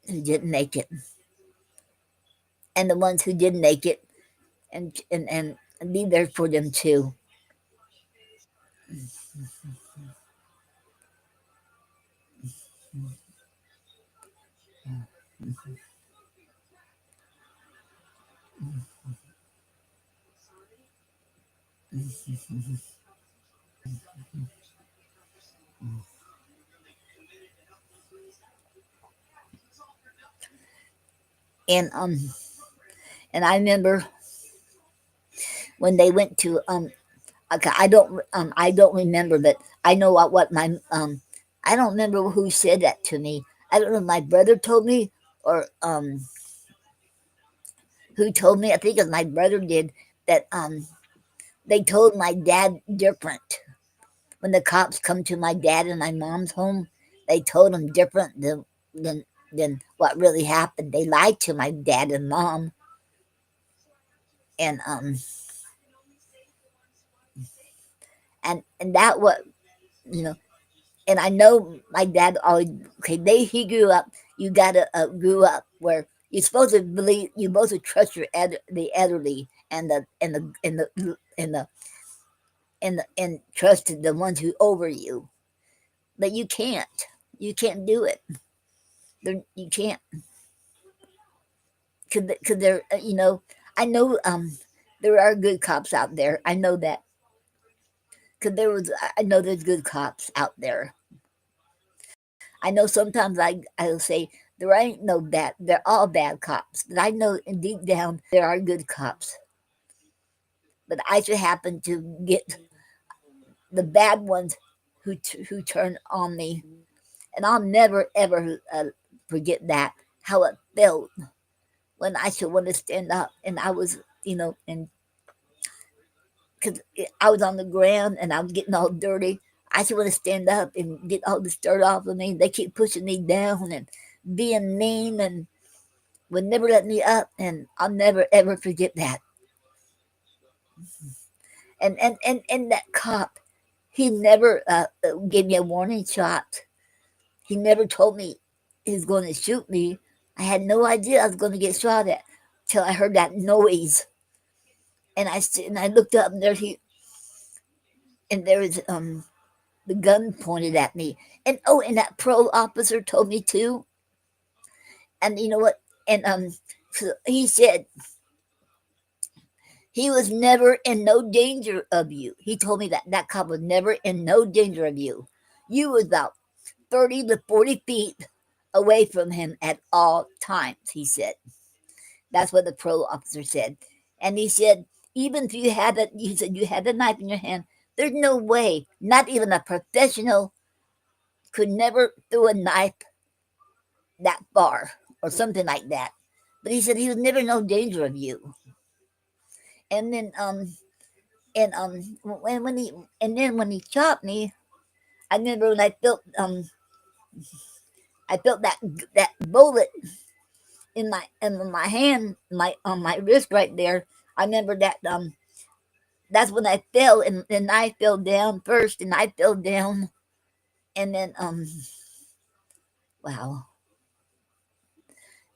who didn't make it, and the ones who did make it, and be there for them too. And I remember when they went to okay, I don't remember, but I know what my I don't remember who said that to me. I don't know if my brother told me or who told me. I think it was my brother did that. They told my dad different when the cops come to my dad and my mom's home. They told him different than than what really happened. They lied to my dad and mom, and and that what you know and I know my dad always okay. He grew up. You gotta grew up where you're supposed to believe. You're supposed to trust the elderly and trust the ones who over you. But you can't. You can't do it. You can't because they're I know there are good cops out there. I know that because I know there's good cops out there. I know sometimes I'll say there ain't no bad. They're all bad cops, but I know deep down there are good cops. But I should happen to get the bad ones who turn on me, and I'll never ever forget that how it felt when I should want to stand up, and I was and because I was on the ground and I was getting all dirty. I just want to stand up and get all this dirt off of me. They keep pushing me down and being mean and would never let me up. And I'll never ever forget that. And that cop, he never gave me a warning shot. He never told me he was going to shoot me. I had no idea I was going to get shot at till I heard that noise. And I looked up and there was the gun pointed at me. And oh, and that parole officer told me too. And you know what? And so he said he was never in no danger of you. He told me that cop was never in no danger of you. You was about 30 to 40 feet away from him at all times, he said. That's what the parole officer said. And he said, even if you had it, he said, you had the knife in your hand, there's no way, not even a professional could never throw a knife that far or something like that. But he said he was never no danger of you. And then when he and then when he shot me, I remember when I felt that bullet in my hand, my on my wrist right there. I remember that that's when I fell and I fell down first and I fell down and then wow.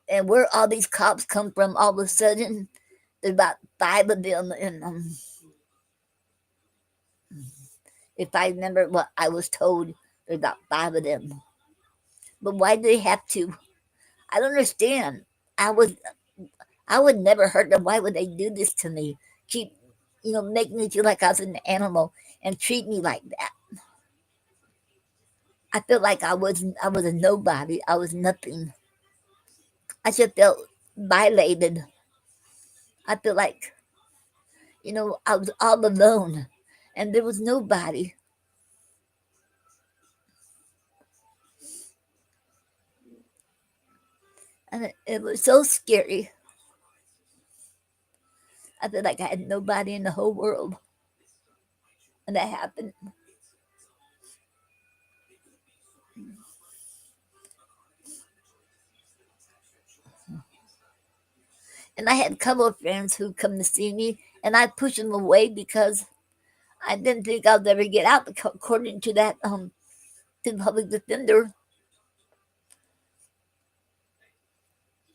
And where all these cops come from all of a sudden, there's about five of them and if I remember what I was told, there's about five of them. But why do they have to? I don't understand. I was I would never hurt them. Why would they do this to me? Keep make me feel like I was an animal and treat me like that. I felt like I was a nobody. I was nothing. I just felt violated. I feel like I was all alone, and there was nobody, and it was so scary. I felt like I had nobody in the whole world, and that happened. And I had a couple of friends who come to see me, and I pushed them away because I didn't think I'd ever get out. According to that, to the public defender,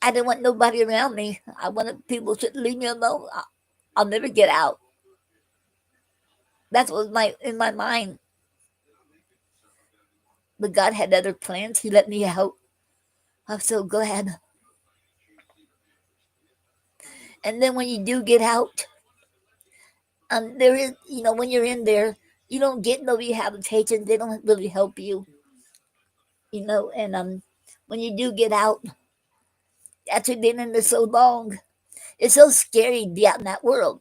I didn't want nobody around me. I wanted people to leave me alone. I'll never get out. That's what was in my mind. But God had other plans. He let me out. I'm so glad. And then when you do get out, there is, when you're in there, you don't get no rehabilitation. They don't really help you, And when you do get out, after being in there so long, it's so scary to be out in that world.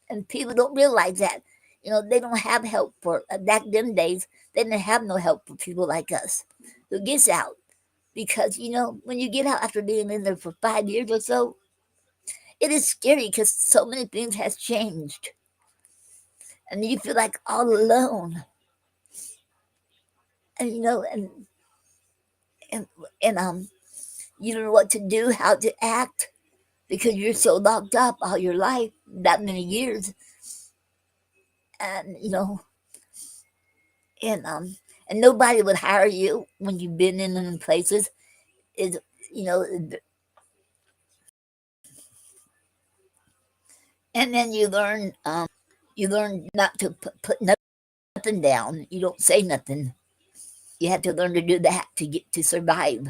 And people don't realize that. They don't have help for back them days. They didn't have no help for people like us who gets out because when you get out after being in there for 5 years or so, it is scary because so many things has changed, and you feel like all alone, and and and you don't know what to do, how to act because you're so locked up all your life, that many years, and and um and nobody would hire you when you've been in them places. Is you know, and then you learn not to put nothing down. You don't say nothing. You have to learn to do that to get to survive.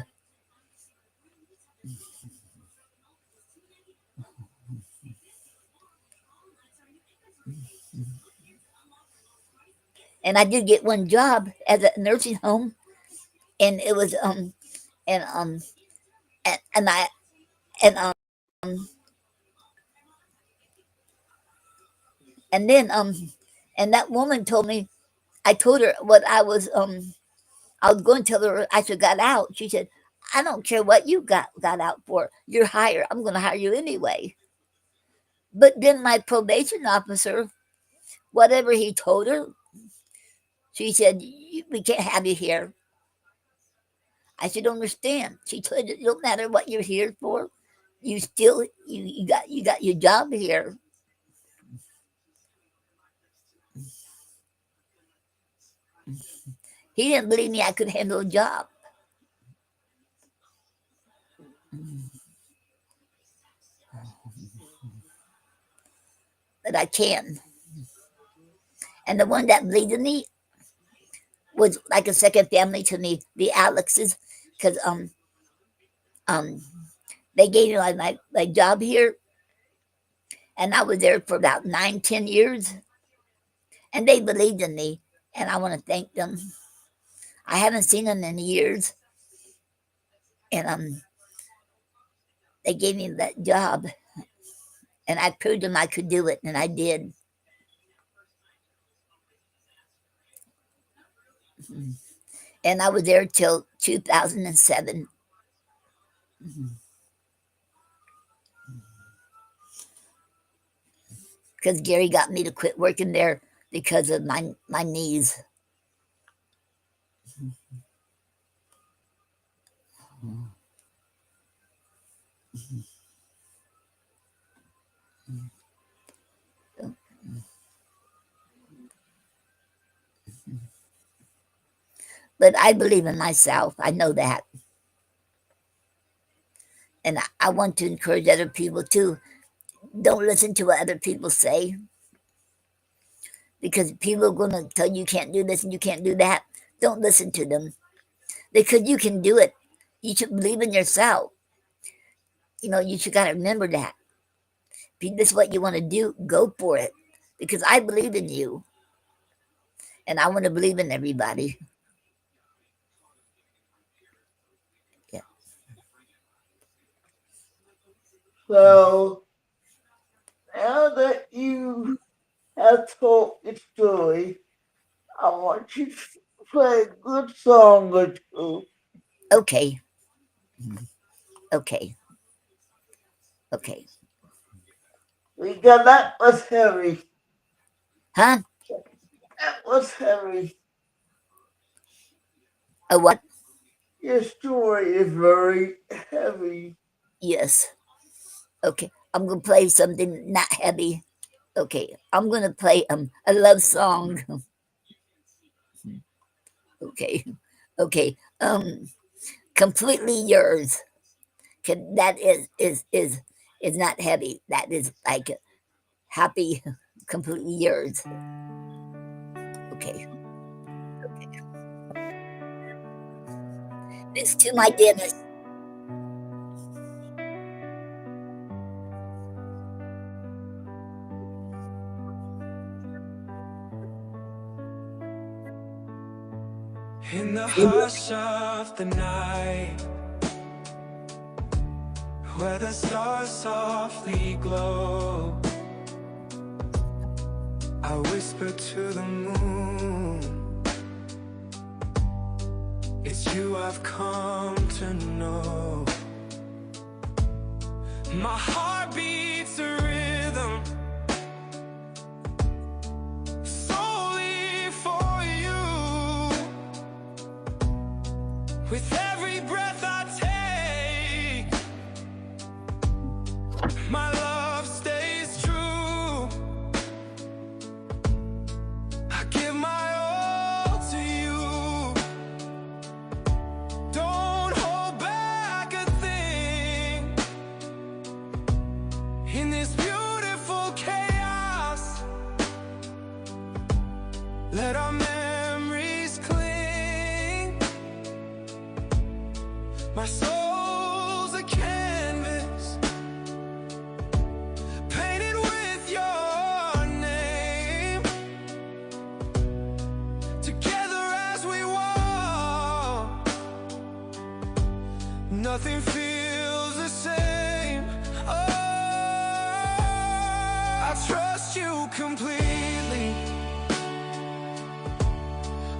And I did get one job at a nursing home, and it was and and I and and then and that woman told me. I told her what I was going to tell her I should got out. She said, "I don't care what you got out for. You're hired. I'm going to hire you anyway." But then my probation officer, whatever he told her, She said, "We can't have you here." I said, "Don't understand." She told, "It don't matter what you're here for. You still you got your job here." He didn't believe me I could handle a job, but I can. And the one that believed in me was like a second family to me, the Alexes, because um they gave me my job here, and I was there for about 9, 10 years, and they believed in me, and I want to thank them. I haven't seen them in years, and they gave me that job, and I proved them I could do it, and I did. And I was there till 2007 because Gary got me to quit working there because of my knees. But I believe in myself. I know that. And I want to encourage other people too. Don't listen to what other people say, because people are going to tell you can't do this and you can't do that. Don't listen to them, because you can do it. You should believe in yourself. You should got to remember that. If this is what you want to do, go for it, because I believe in you, and I want to believe in everybody. Yeah. So now that you have told the story, I want you to play a good song or two. Okay. Okay. Okay. Because that was heavy. Huh? That was heavy. A what? Your story is very heavy. Yes. Okay. I'm going to play something not heavy. Okay. I'm going to play a love song. Okay. Okay. Completely yours. That is not heavy. That is like happy, completely yours. Okay. Okay. This to my dentist. In the hush of the night, where the stars softly glow, I whisper to the moon, it's you I've come to know. My heart beats a rhythm solely for you. With every breath I take, my love stays true. I give my all to you. Don't hold back a thing. In this beautiful chaos, let our memories cling. My soul's a canvas painted with your name. Together as we walk, nothing feels the same. Oh, I trust you completely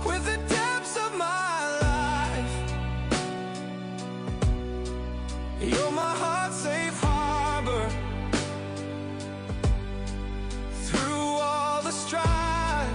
with the depths of my life. You're my heart's safe harbor through all the strife.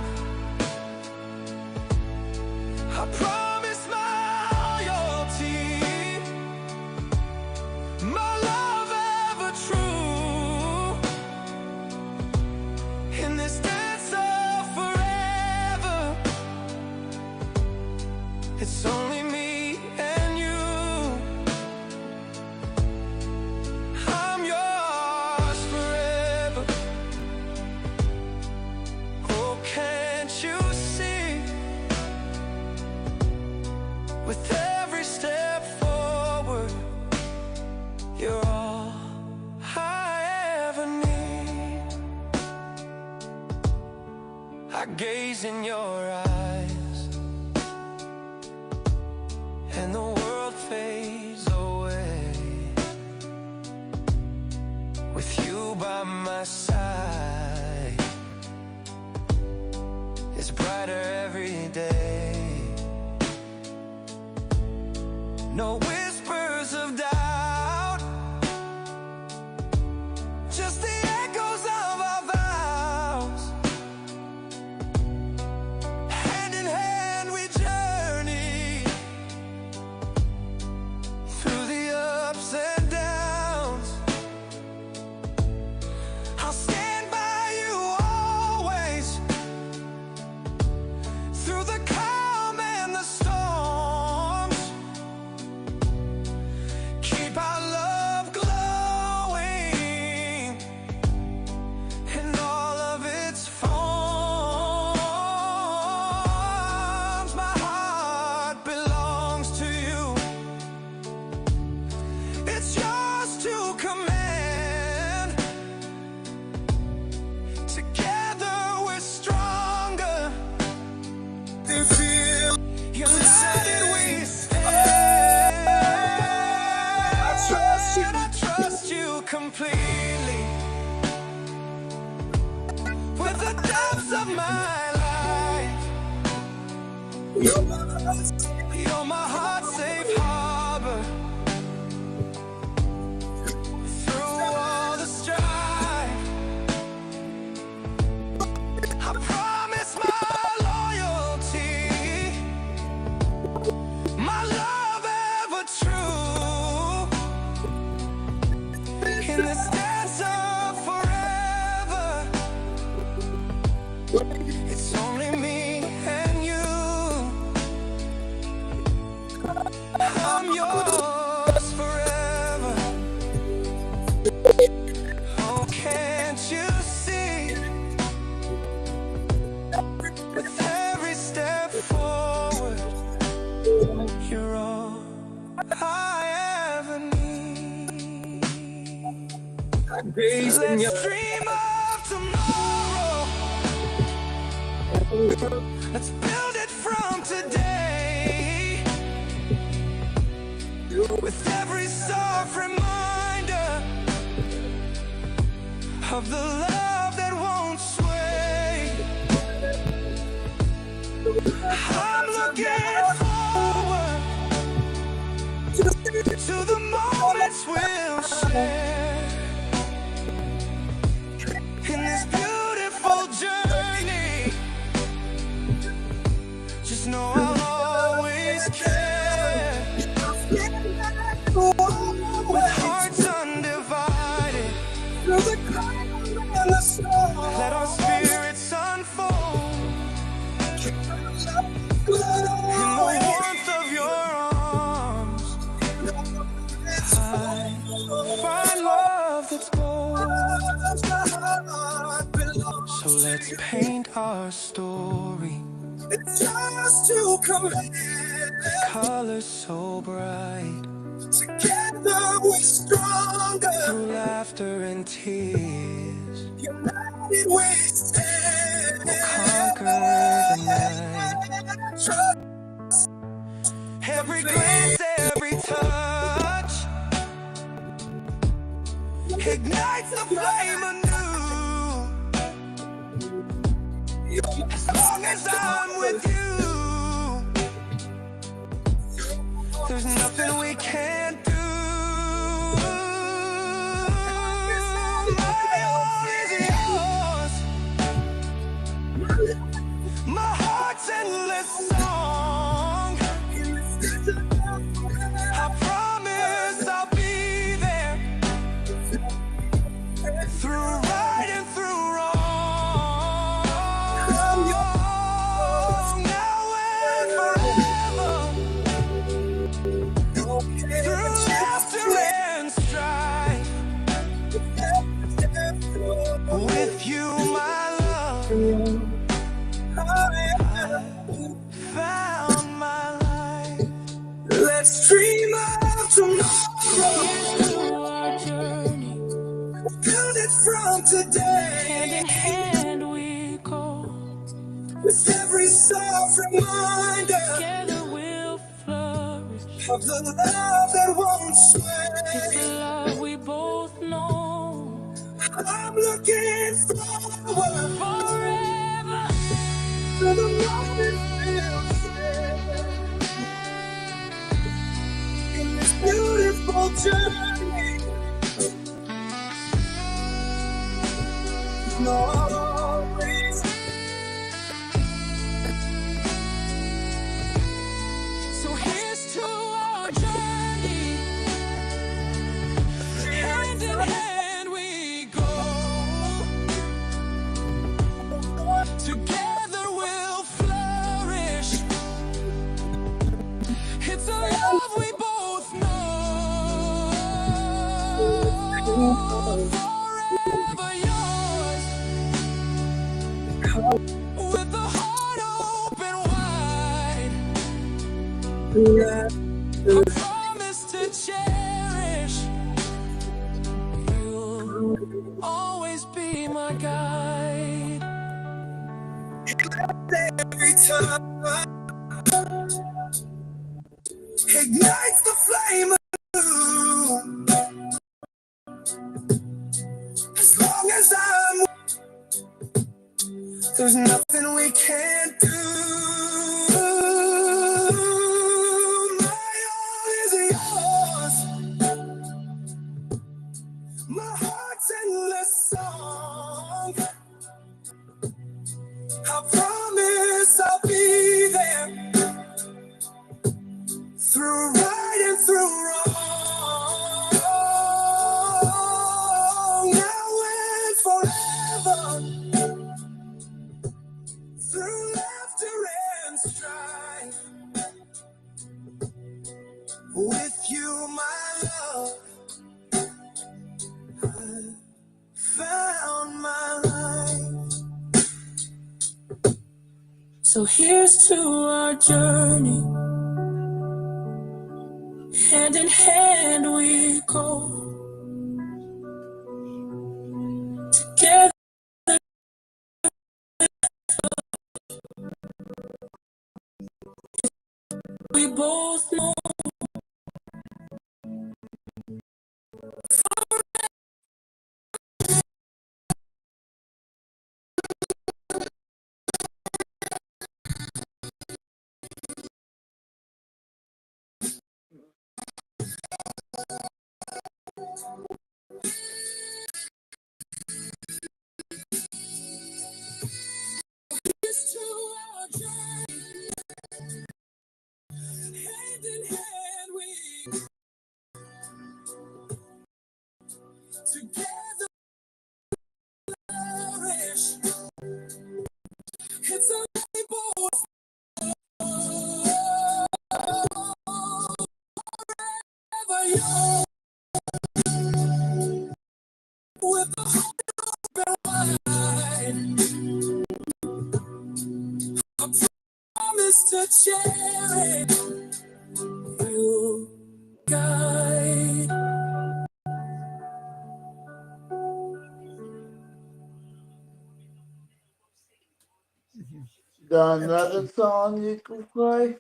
gaze in your eyes, and the world fades away. With you by my side, it's brighter every day. No whispers of doubt, just the echoes of our vows. Hand in hand we journey through the ups and downs. I'll stand by you always, through the calm and the storms. Keep our love glowing in all of its forms. My heart belongs to you, it's yours to command. Together we're stronger, united we stand. I trust you completely, with the depths of my life. You're my heart's safe harbor, through all the strife. I promise my loyalty, my love ever true. In this dance of forever, it's only me and you. I'm yours forever. Oh, can't you see? With every step forward, you're all I ever need. Let's dream of tomorrow. Let's build it from today. With every soft reminder of the love that won't sway. I'm looking forward to the moments we'll share in this beautiful journey. Just know I'll always care. With hearts undivided, let our spirits unfold in the warmth of your arms. I find love that's bold. So let's paint our story, it's just to come colors so bright. Together we're stronger, through laughter and tears. United we stand, we'll conquer the night. Every glance, every touch ignites the flame anew. As long as I'm with you, there's nothing we can't do. My all is yours, my heart's endless song. I promise I'll be there, through right and through wrong. Now and forever, through laughter and strife. With you, my love, I found my life. Let's dream of tomorrow. Here's to our journey, build it from today. Hand in hand we go. With every soft reminder, together we'll flourish. Of the love that won't sway. It's the love we both know. I'm looking forward forever to the moment we'll share in this beautiful journey. No, I'll always. So here's to our journey. Hand in hand we go. Together we'll flourish. It's a love we both know. Forever yours. With the heart open wide. I promise to cherish. You'll always be my guide. Every time ignites the flame of you. As long as there's nothing we can't do. My all is yours. My heart's endless song. I promise I'll be there through right and through wrong. Now and forever, through laughter and strife. With you, my love, I found my life. So here's to our journey. Hand in hand we go. Together we both know. Here's to our journey. Hand in hand we together flourish. It's a rainbow forever young. With the heart open wide. I promise to cherish you, guide. Got another Okay. song you can play?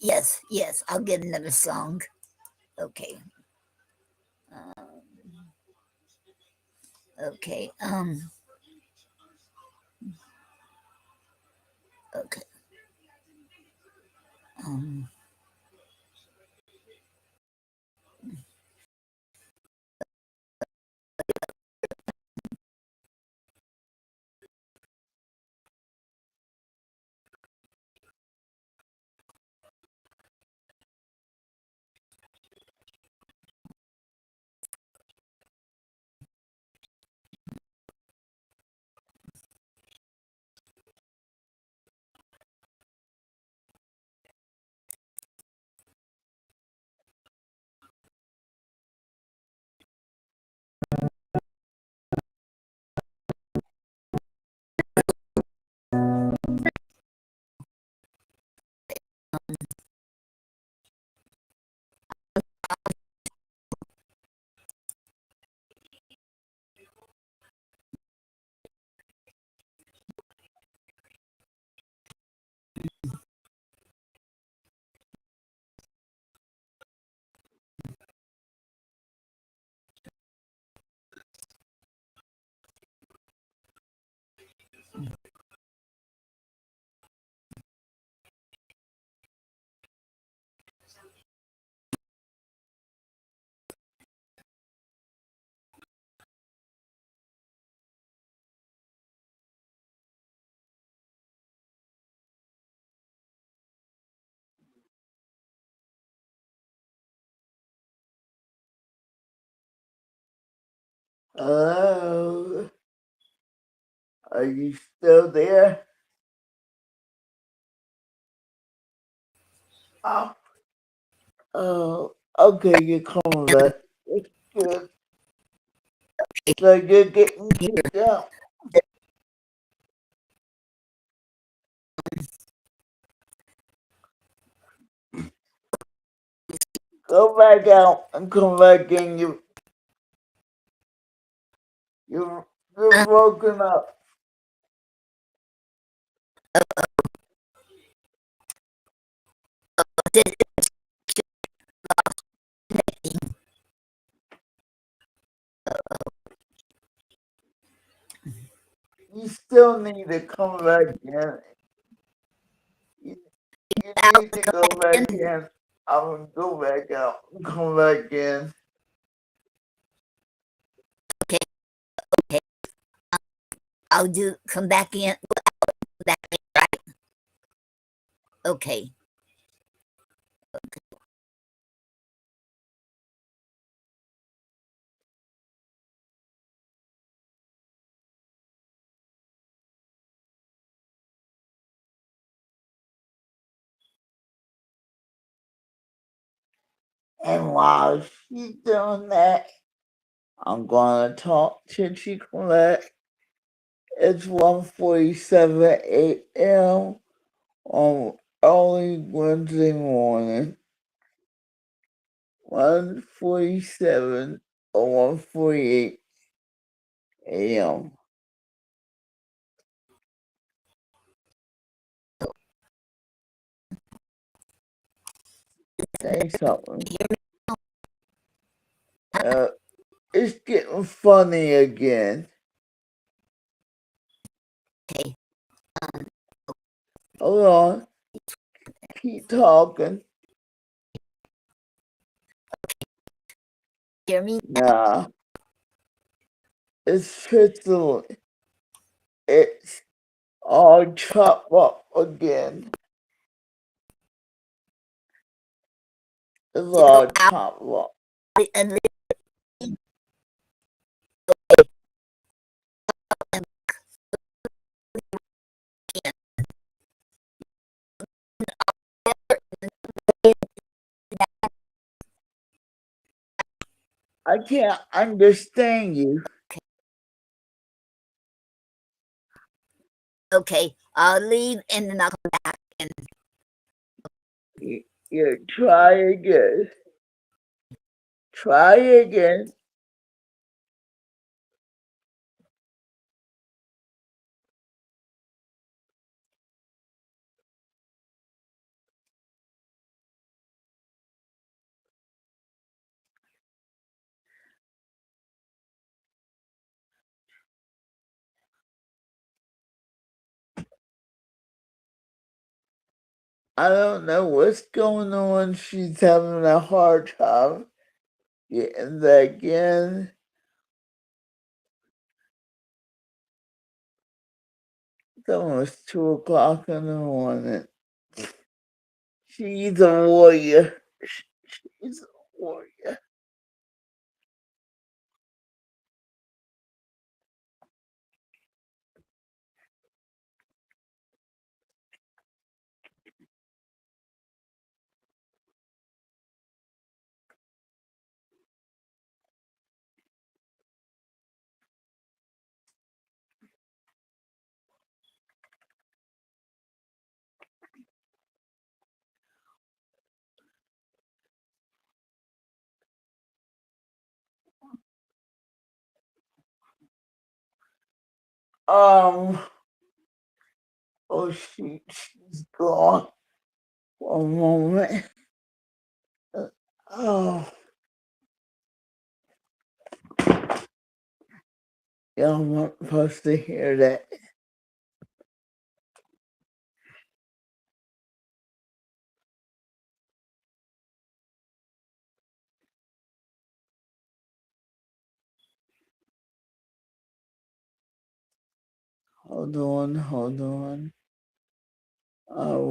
Yes, yes, I'll get another song. Okay. Okay. Okay. Um, Hello? Are you still there? Oh, oh, okay, you're coming back. It's good. So you're getting kicked out. Go back out and come back in. You're broken up. You still need to come back in. You, you need to go back in. I'm gonna go back out and come back in. Okay, okay. I'll do come back in. Back in, right? Okay. And while she's doing that, I'm gonna talk till she come back. It's 1:47 a.m. on early Wednesday morning. 1:47 or 1:48 a.m. Say something. Uh, it's getting funny again. Okay. Hold on. Keep talking. Hear me? Nah. It's crystal. It's all chopped up again. It's all chopped up. And I can't understand you. okay, I'll leave and then I'll come back. And You try again. Try again. I don't know what's going on. She's having a hard time getting back in. It's almost 2 o'clock in the morning. She's a warrior. She's a warrior. Oh, she's gone for a moment. Oh, y'all weren't supposed to hear that. Hold on, hold on.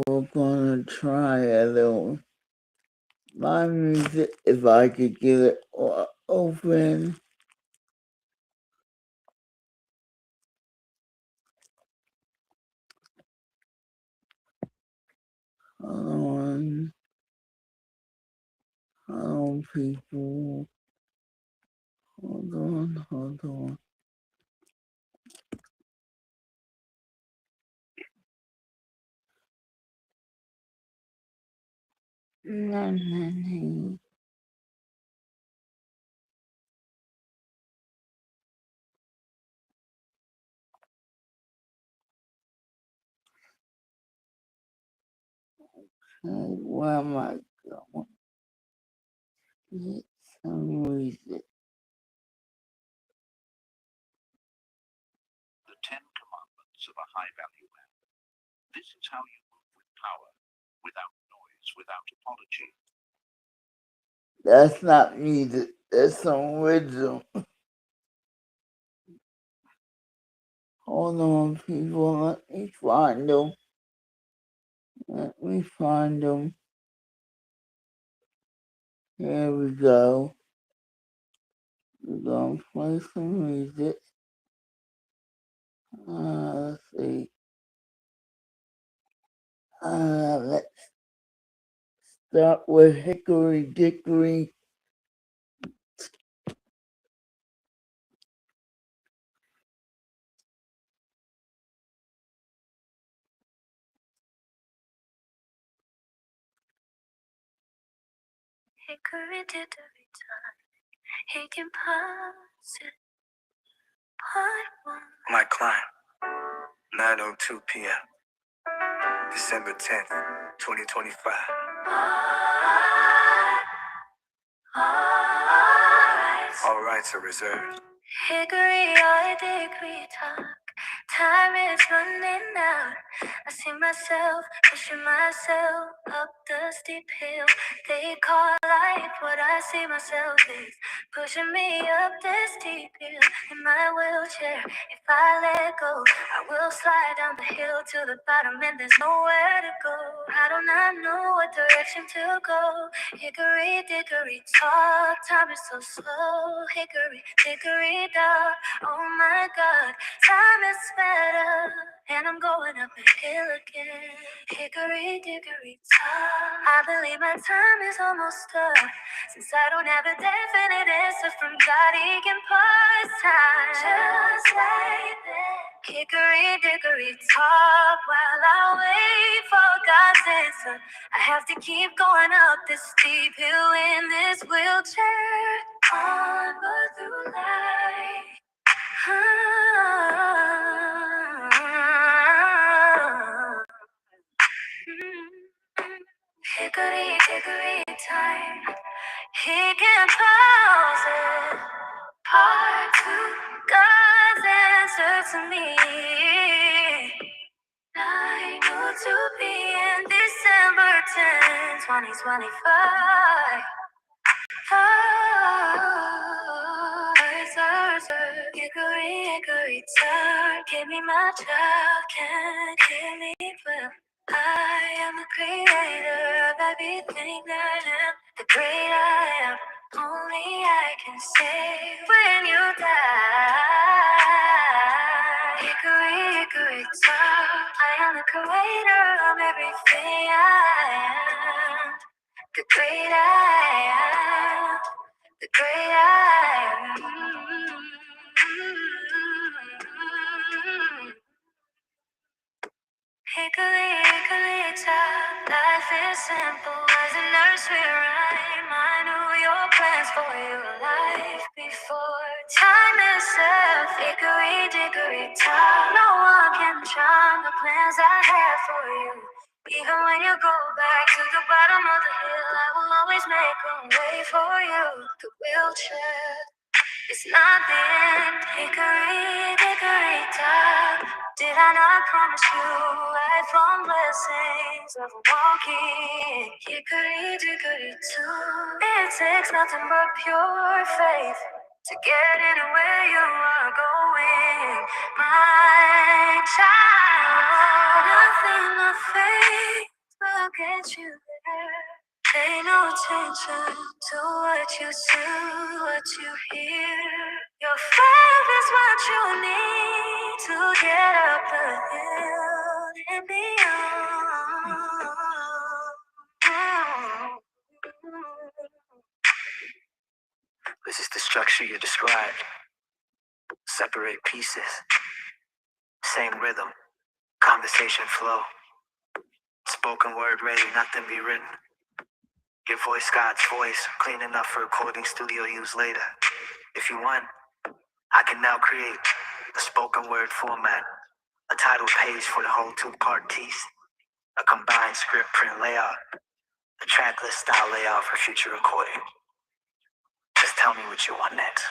We're gonna try a little my music if I could get it open. Hold on, people. Hold on. Nothing. Where am I going? Get some music. The 10 Commandments of a High Value Man. This is how you move with power, without noise, without apology. That's not music. That's some wisdom. Hold on, people. Let me find them. Here we go. We're gonna play some music. Let's see. Let's start with Hickory Dickory. Hickory Dickory time, he can pause it. Part 1. My client, 9:02 p.m., December 10th, 2025. All rights are reserved. Hickory dickory talk, time is running out. I see myself pushing myself up the steep hill they call life. What I see myself is pushing me up this steep hill in my wheelchair. If I let go, I will slide down the hill to the bottom, and there's nowhere to go. I do not know what direction to go. Hickory dickory talk, time is so slow. Hickory dickory dock, oh my God, time is sped up, and I'm going up the hill again. Hickory dickory talk, I believe my time is almost up. Since I don't have a definite answer from God, He can pause time just like that. Hickory dickory talk while I wait for God's answer. I have to keep going up this steep hill in this wheelchair. Onward through life. Hickory dickory time. He can pause it. Part 2. God's answer to me. 9:02 p.m. December 10, 2025. Hickory, hickory, down. Give me my child, can't hear me well. I am the creator of everything that I am. The great I am, only I can say when you die. Hickory, hickory, down. I am the creator of everything I am. The great I am, the great I am. Hickory, hickory, child, life is simple as a nursery rhyme. I knew your plans for your life before time itself. Hickory, dickory, child, no one can charm the plans I have for you. Even when you go back to the bottom of the hill, I will always make a way for you. The wheelchair, it's not the end. Hickory, dickory, dock. Did I not promise you lifelong blessings of walking? Hickory, dickory, too. It takes nothing but pure faith to get anywhere you are going, my child. Nothing but faith will get you there. Pay no attention to what you see, what you hear. Your faith is what you need to get up the hill and beyond. structure you described. Separate pieces, same rhythm, conversation flow. Spoken word ready, nothing be written. Your voice God's voice, clean enough for recording studio use later. If you want, I can now create a spoken word format, a title page for the whole two-part piece, a combined script print layout, a tracklist style layout for future recording. Just tell me what you want next.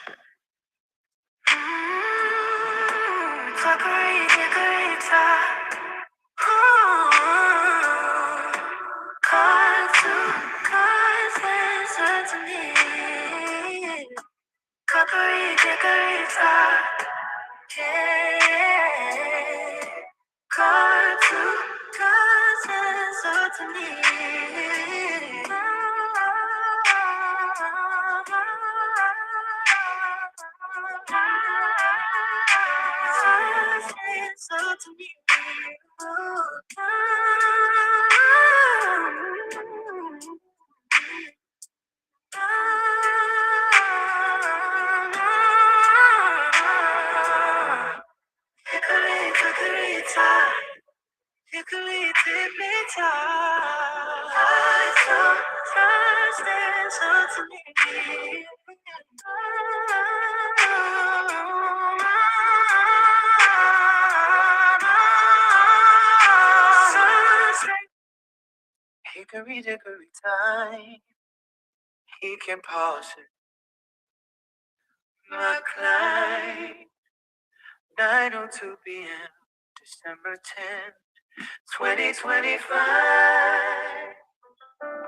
Hickory dickory time, he can pause it. McLean, 9:02 p.m., December 10th, 2025.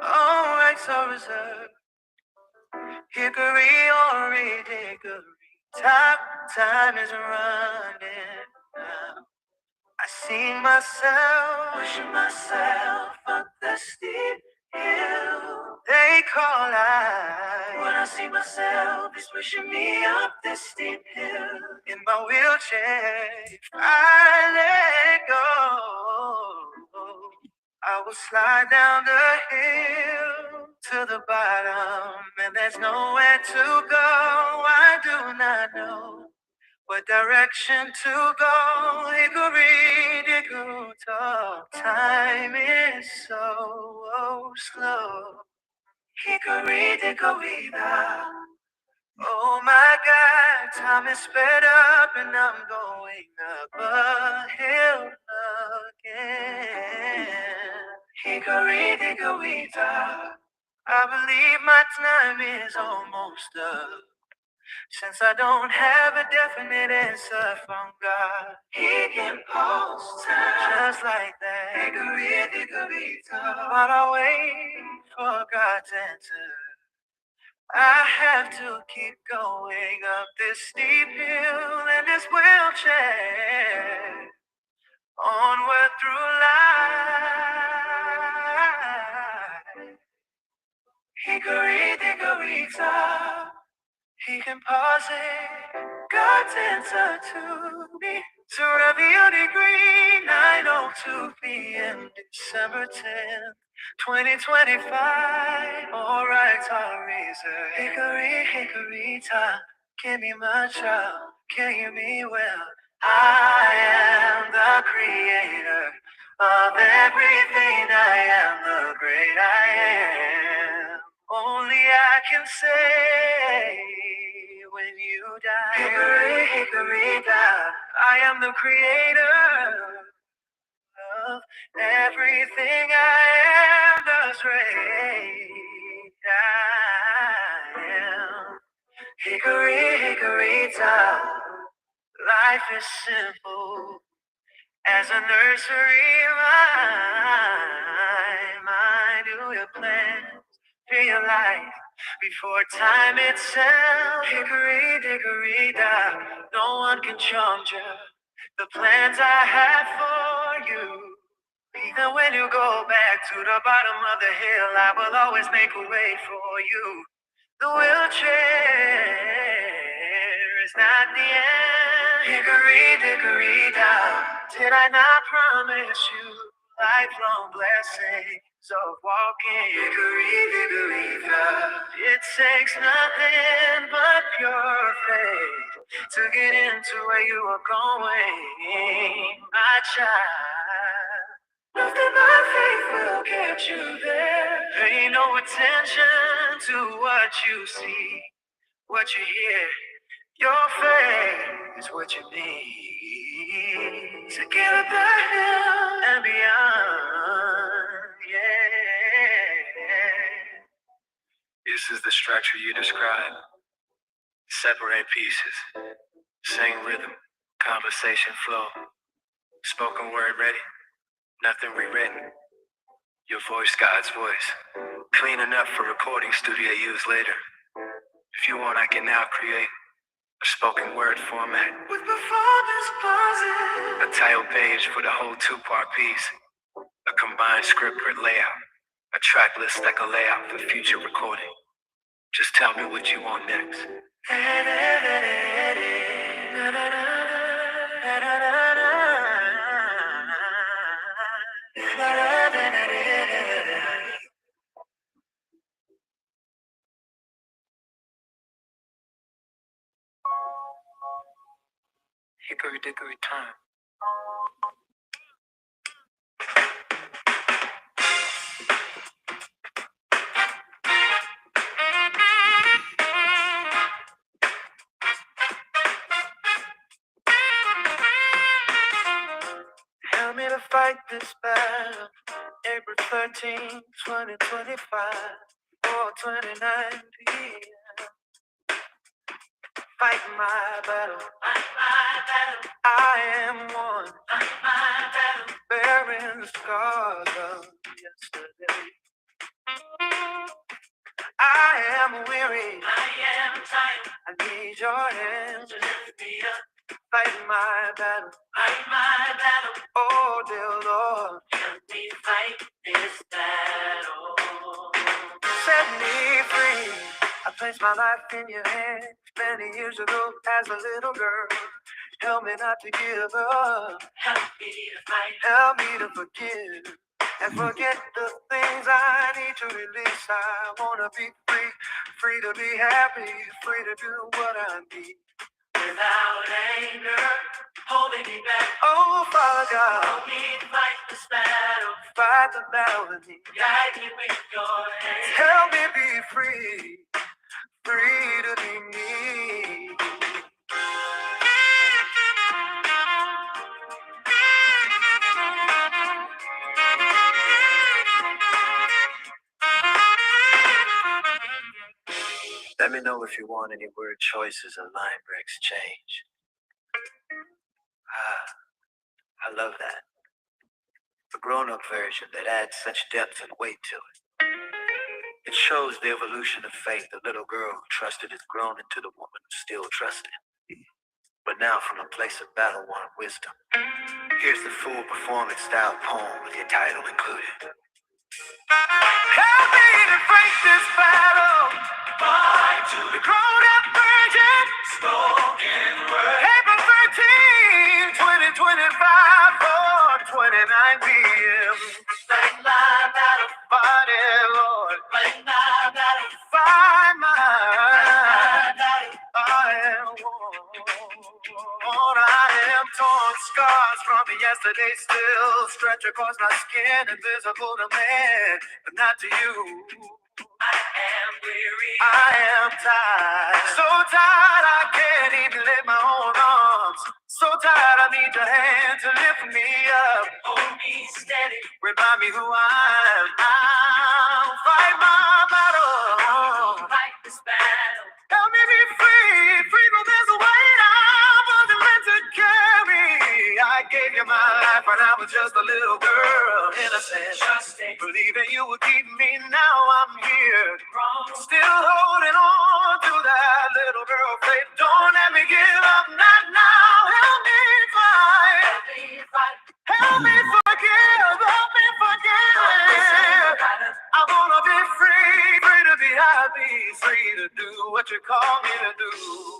All rights are reserved. Hickory or dickory, time is running out. I see myself, pushing myself up the steep hill they call life. When I see myself, it's pushing me up this steep hill. In my wheelchair, if I let go, I will slide down the hill to the bottom, and there's nowhere to go. I do not know what direction to go. Hickory dickory talk, time is so slow. Hickory dickory dock. Oh my God, time is sped up and I'm going up a hill again. Hickory dickory dock. I believe my time is almost up. Since I don't have a definite answer from God, He can pause time just like that. Hickory dickory dock. But I wait for God's answer. I have to keep going up this steep hill in this wheelchair, onward through life. Hickory dickory dock. He can pause it, God's answer to me. To reveal degree, 9:02 p.m., December 10th, 2025. All rights are reserved. Hickory, hickory time, give me my child, can you hear me well? I am the creator of everything. I am the great I am. Only I can say when you die. Hickory, hickory dock. I am the creator of everything. I am the great I am. Hickory, hickory dock. Life is simple as a nursery rhyme. I do your plans, realize before time itself. Hickory dickory dock, no one can change the plans I have for you. Even when you go back to the bottom of the hill, I will always make a way for you. The wheelchair is not the end. Hickory dickory dock. Did I not promise you lifelong blessing? So walking, it takes nothing but pure faith to get into where you are going, my child. Nothing but faith will get you there. Pay no attention to what you see, what you hear. Your faith is what you need to get up the hill and beyond. Yeah. This is the structure you describe. Separate pieces, sing rhythm, conversation flow, spoken word ready, nothing rewritten. Your voice, God's voice, clean enough for recording studio use later. If you want, I can now create a spoken word format with performance pauses, a title page for the whole two-part piece, a combined script per layout, a track list that can lay out for future recording. Just tell me what you want next. Hickory dickory time. Help me to fight this battle. April 13th, 2025, 4:29 p.m. Fight my battle. Fight my battle. I am one. Fight my battle. Bearing the scars of yesterday. I am weary. I am tired. I need your hands to lift me up. Fight my battle. Fight my battle. Oh, dear Lord. Help me fight this battle. Set me free. I placed my life in your hands many years ago as a little girl. Help me not to give up. Help me to fight. Help me to forgive. And forget the things I need to release. I wanna be free, free to be happy, free to do what I need. Without anger, holding me back. Oh, Father God, help me fight this battle. Fight the battle with me. Guide me with your hand. Help me be free, free to be me. Let me know if you want any word choices or line breaks change. I love that. A grown-up version that adds such depth and weight to it. It shows the evolution of faith. The little girl who trusted has grown into the woman who still trusted. But now from a place of battle-won wisdom. Here's the full performance-style poem with your title included. Help me to fight this battle. Fight to the grown-up virgin. Spoken word. April 13, 2025, 4:29 p.m. Fight my battle. Fight it, Lord. Fight my battle. Fight my battle. I am one. I am torn. Scars from yesterday still stretch across my skin, invisible to man, but not to you. I am weary. I am tired. So tired I can't even lift my own arms. So tired I need your hand to lift me up. Hold me steady. Remind me who I am. I'll fight my battle. Fight this battle. Help me be free. Free from this weight I wasn't meant to carry. I gave you my life when I was just a little girl. Innocent. Trusting. Believing you would keep me. Now I'm here. Still holding on to that little girl faith. Don't let me give up. Not now. Help me fight. Help me fight. Help me forgive. Help me forgive. I wanna be free. Free to be happy. Free to do what you call me to do.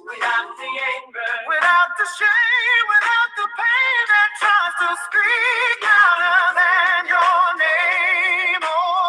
Without the anger. Without the shame. Without the pain that tries to speak louder than your name. Oh,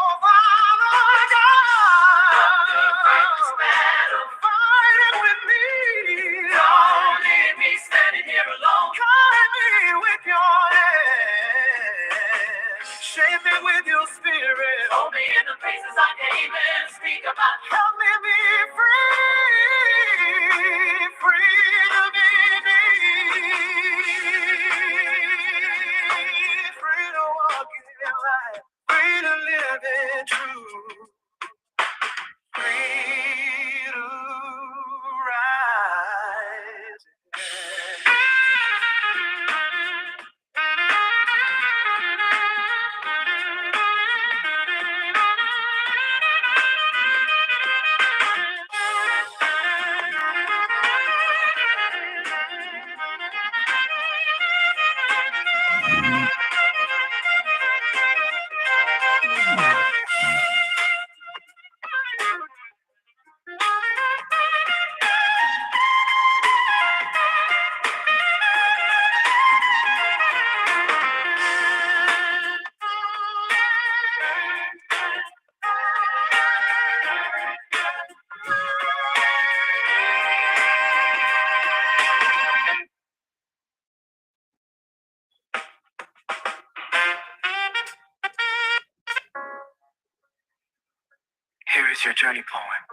Journey poem.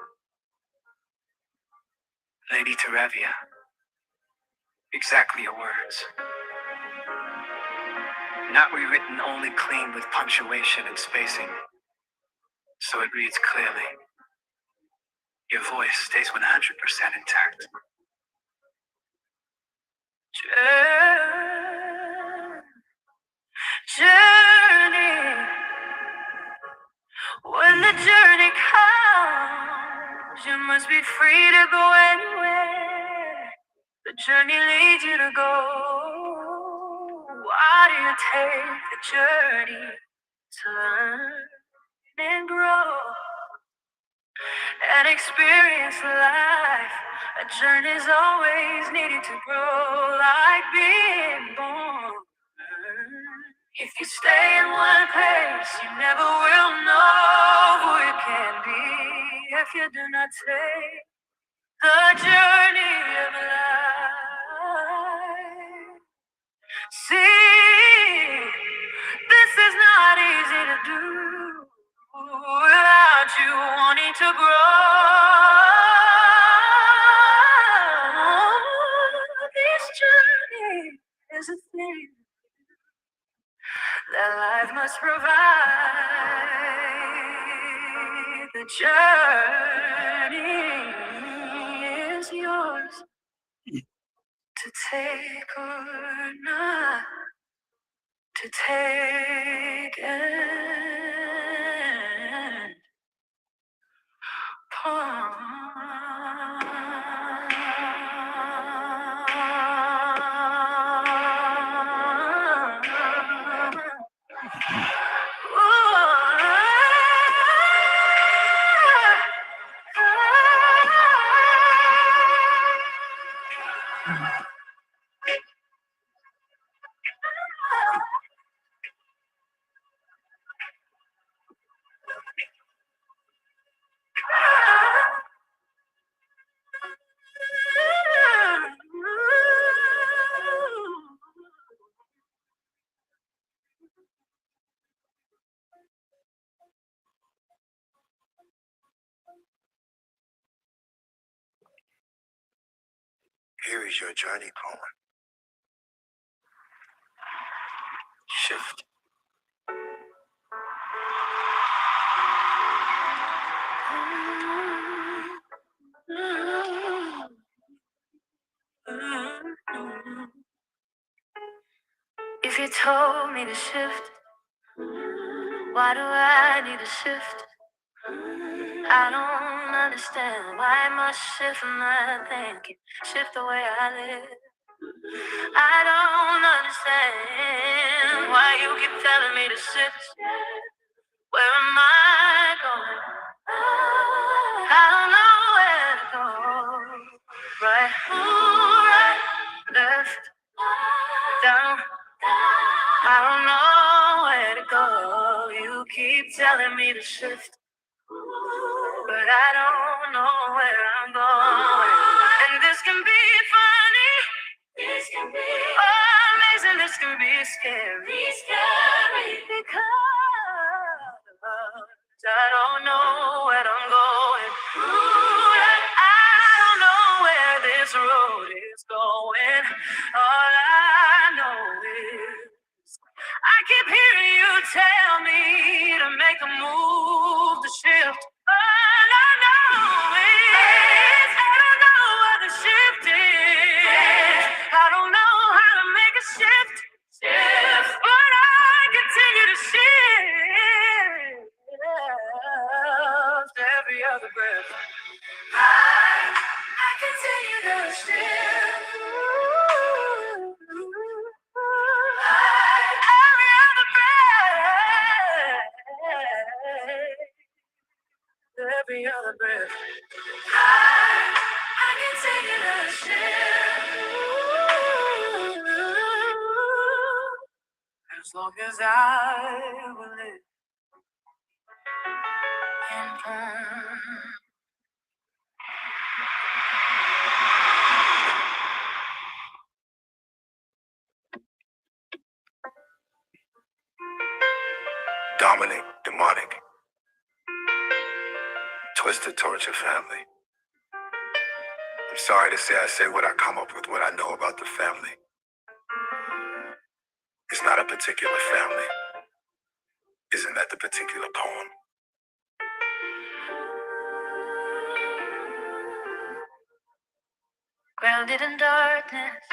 Lady Terevia. Exactly your words. Not rewritten, only clean with punctuation and spacing. So it reads clearly. Your voice stays 100% intact. Journey. When the journey comes, you must be free to go anywhere. The journey leads you to go. Why do you take the journey to learn and grow and experience life? A journey's always needed to grow, like being born. If you stay in one place, you never will know who you can be if you do not take the journey of life. See, this is not easy to do without you wanting to grow. This journey is a thing that life must provide. The journey is yours to take or not to take and Here is your journey poem. Shift. If you told me to shift, why do I need to shift? I don't understand why I must shift my thinking, shift the way I live. I don't understand why you keep telling me to shift. Where am I going? I don't know where to go. Right, right, left, down. I don't know where to go. You keep telling me to shift, but I don't know where I'm going. And this can be funny. This can be amazing. This can be scary. Because I don't know where I'm going. I don't know where this road is going. All I know is I keep hearing you tell me to make a move to shift. All I know is I don't know what the shift is. I don't know how to make a shift. But I continue to shift every other breath. I continue to shift. Every other breath. Every other breath. I continue to shift. As long as I will live in pain. Dominant, demonic, twisted to torture family. I'm sorry to say I say what I come up with, what I know about the family. It's not a particular family. Isn't that the particular poem? Grounded in darkness,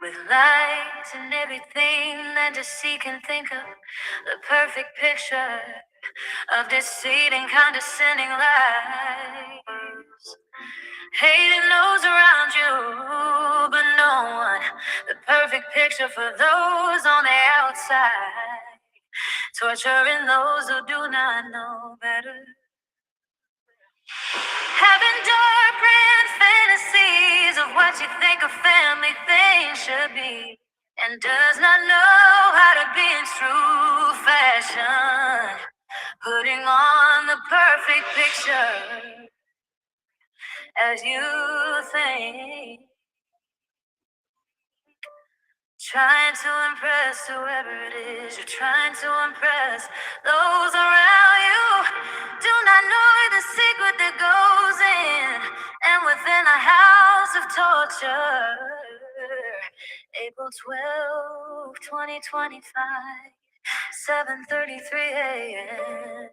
with lights and everything that the sea can think of. The perfect picture of deceit and condescending lies. Hating those around you, but no one. The perfect picture for those on the outside. Torturing those who do not know better. Having dark grand fantasies of what you think a family thing should be. And does not know how to be in true fashion. Putting on the perfect picture as you think. Trying to impress whoever it is you're trying to impress. Those around you do not know the secret that goes in and within a house of torture. April 12, 2025, 7:33 a.m.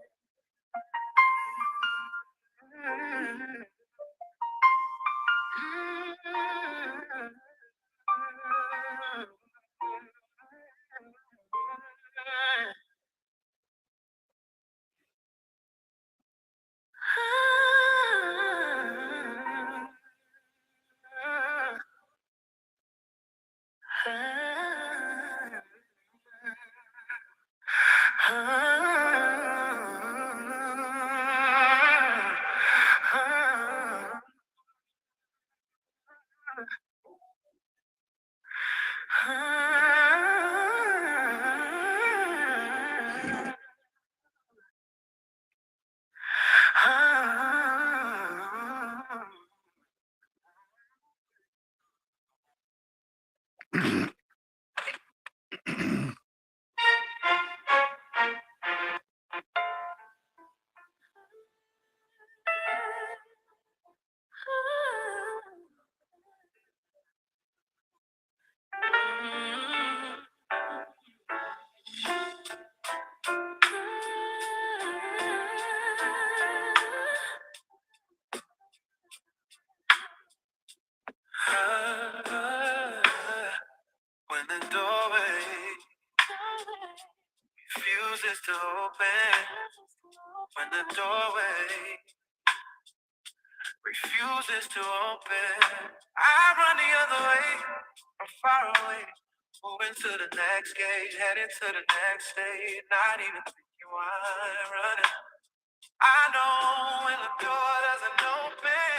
When the doorway refuses to open, when the doorway refuses to open, I run the other way, I'm far away, moving to the next gate, heading to the next state, not even thinking why I'm running. I know when the door doesn't open,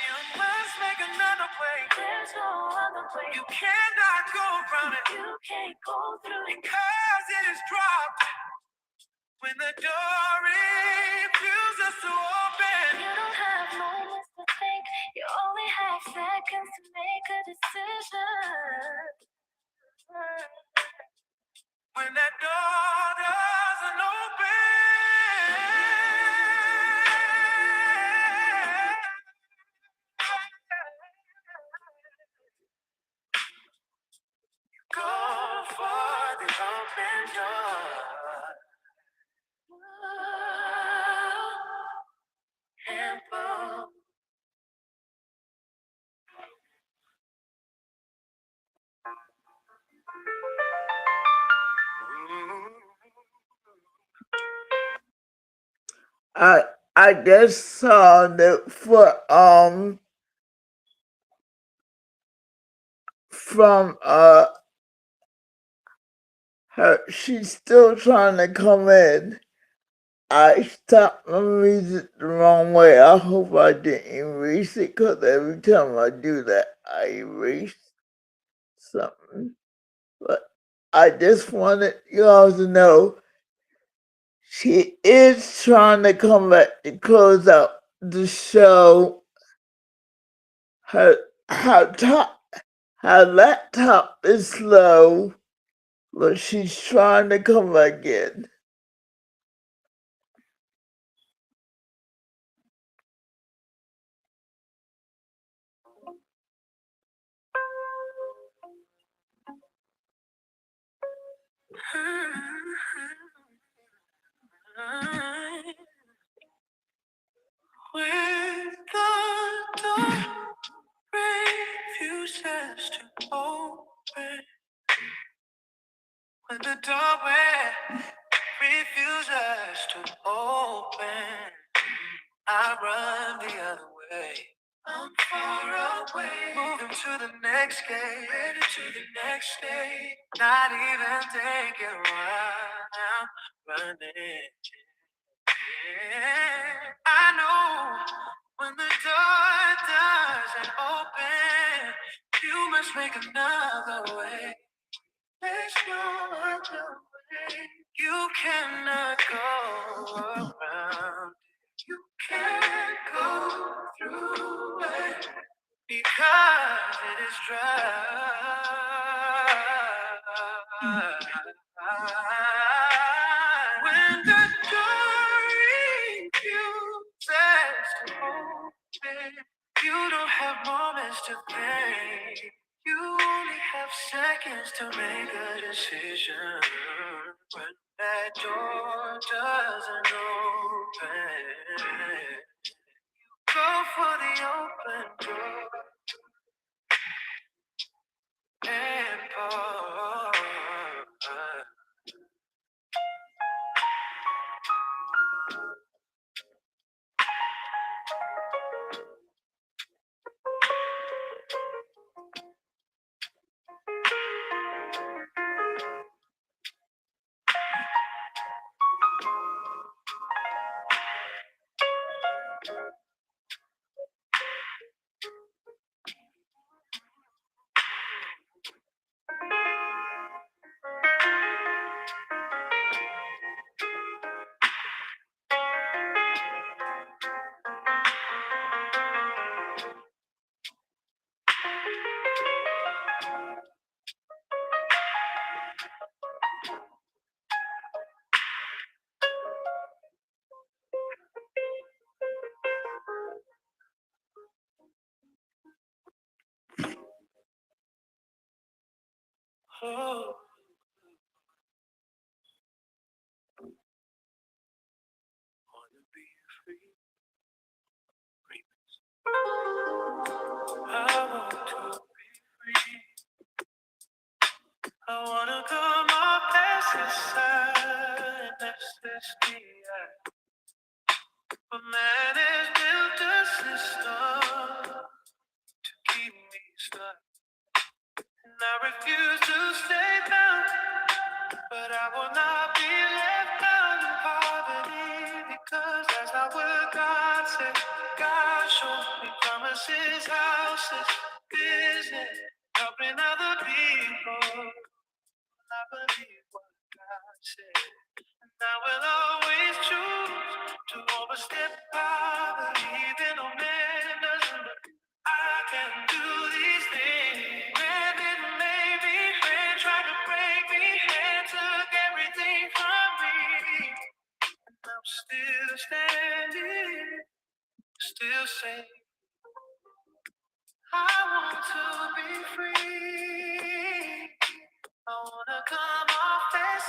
you must make another way. There's no other way. You cannot go around it. You can't go through it. Because it is dropped when the door refuses to open. You don't have moments to think. You only have seconds to make a decision. When that door doesn't open. Go for the open door. And boom. I just saw that from her, she's still trying to come in. I stopped my music the wrong way. I hope I didn't erase it, because every time I do that, I erase something. But I just wanted y'all to know she is trying to come back to close out the show. Her her laptop is slow, but she's trying to come back in. When the door refuses to open, when the doorway refuses to open, I run the other way. I'm far away, moving to the next gate, ready to the next state. Not even thinking why I'm running. Yeah, I know when the door doesn't open, you must make another way. There's no other way. You cannot go around. You can't go through it because it is dry. When the door refuses to open, you don't have moments to think. You only have seconds to make a decision. When that door doesn't open, go for the open door and pour. Oh, wanna be free. I want to be free. I wanna come up past this side, that's the but man has built a system to keep me stuck. And I refuse to stay bound, but I will not be left down in poverty, because that's not what God said. God showed me promises, houses, business, helping other people. I believe what God said. I will always choose to overstep poverty, even though man doesn't look. I can do these things. Man didn't make me, man tried to break me, man took everything from me. And I'm still standing, still saying, I want to be free. I wanna come off this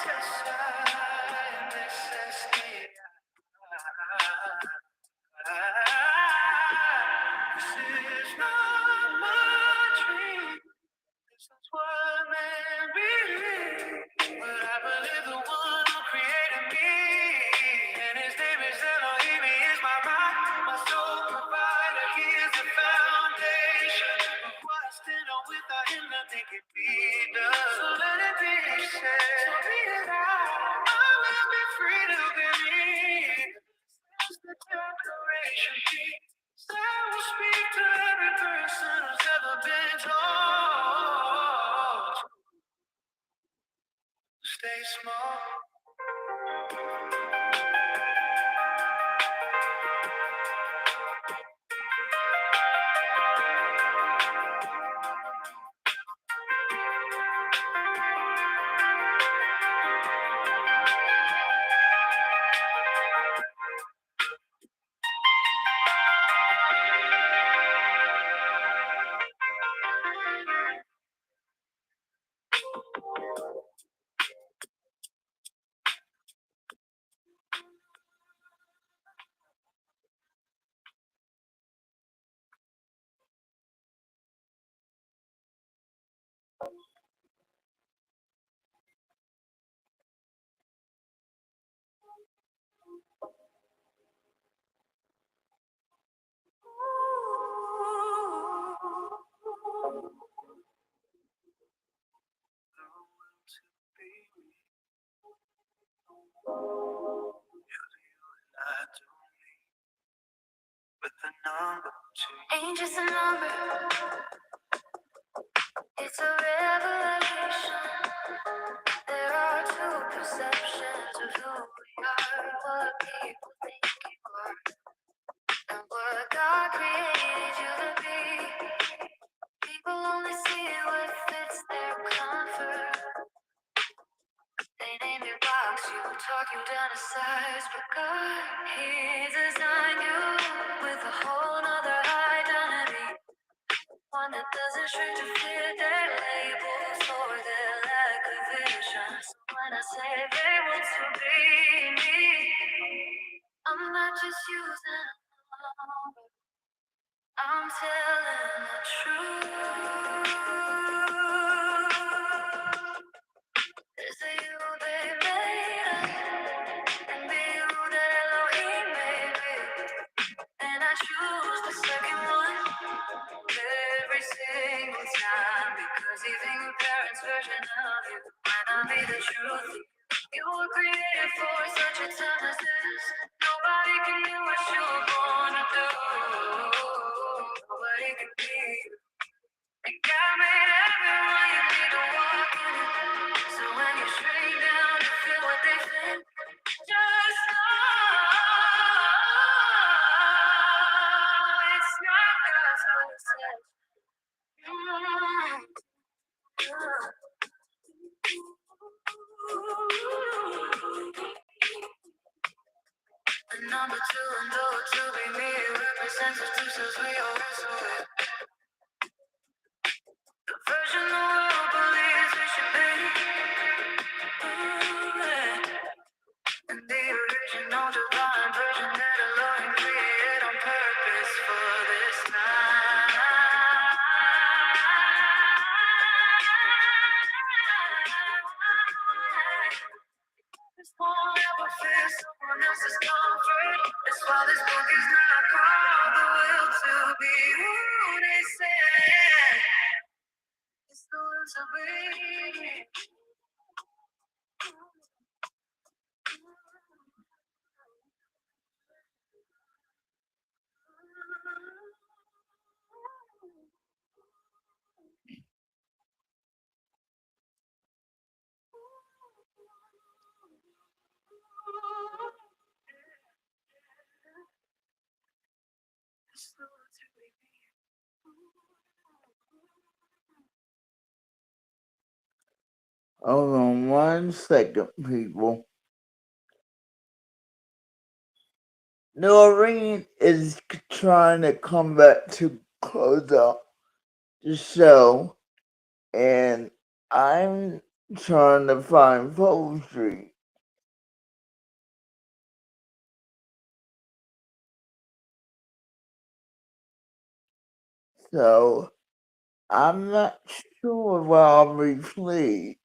side, this escape. This is not my dream. This is what made me live. But I believe the one who created me, and his name is Elohim. He is my rock, my soul provider. He is the foundation of what I stand on. Without him, nothing can be done. So let it be said. So be it I will be free to believe. It's the declaration piece that will speak to every person who's ever been told. Stay small. ain't just a number, it's a revelation. There are two perceptions of who we are, what people think you are, and what God created you to be. People only see what fits their comfort. They name your box, you talk you down a size, but God, He designed you with a whole nother identity. One that doesn't shrink to fit their labels or their lack of vision. So when I say they want to be me, I'm not just using a number, I'm telling the truth. It's the you they made up, and the you that Elohim made me. And I choose the second one every single time, because even your parents' version of you might not be the truth. You were created for such a time as this. Nobody can do what you were born to do. Nobody can be you. And God made everyone you need to walk in. So when you shrink down to feel what they think, just know it's not God's process. The number two and though to be me represents the two sides we all wrestle with. The version the world believes we should be. And the original divine version that the Lord created on purpose for this time. This won't ever feel someone else's comfort. That's why this book is not called The Will to Be Who They Say. It's the will to be. It's the will to be. Hold on 1 second, people. Noreen is trying to come back to close out the show, and I'm trying to find poetry. So I'm not sure if I'll replay.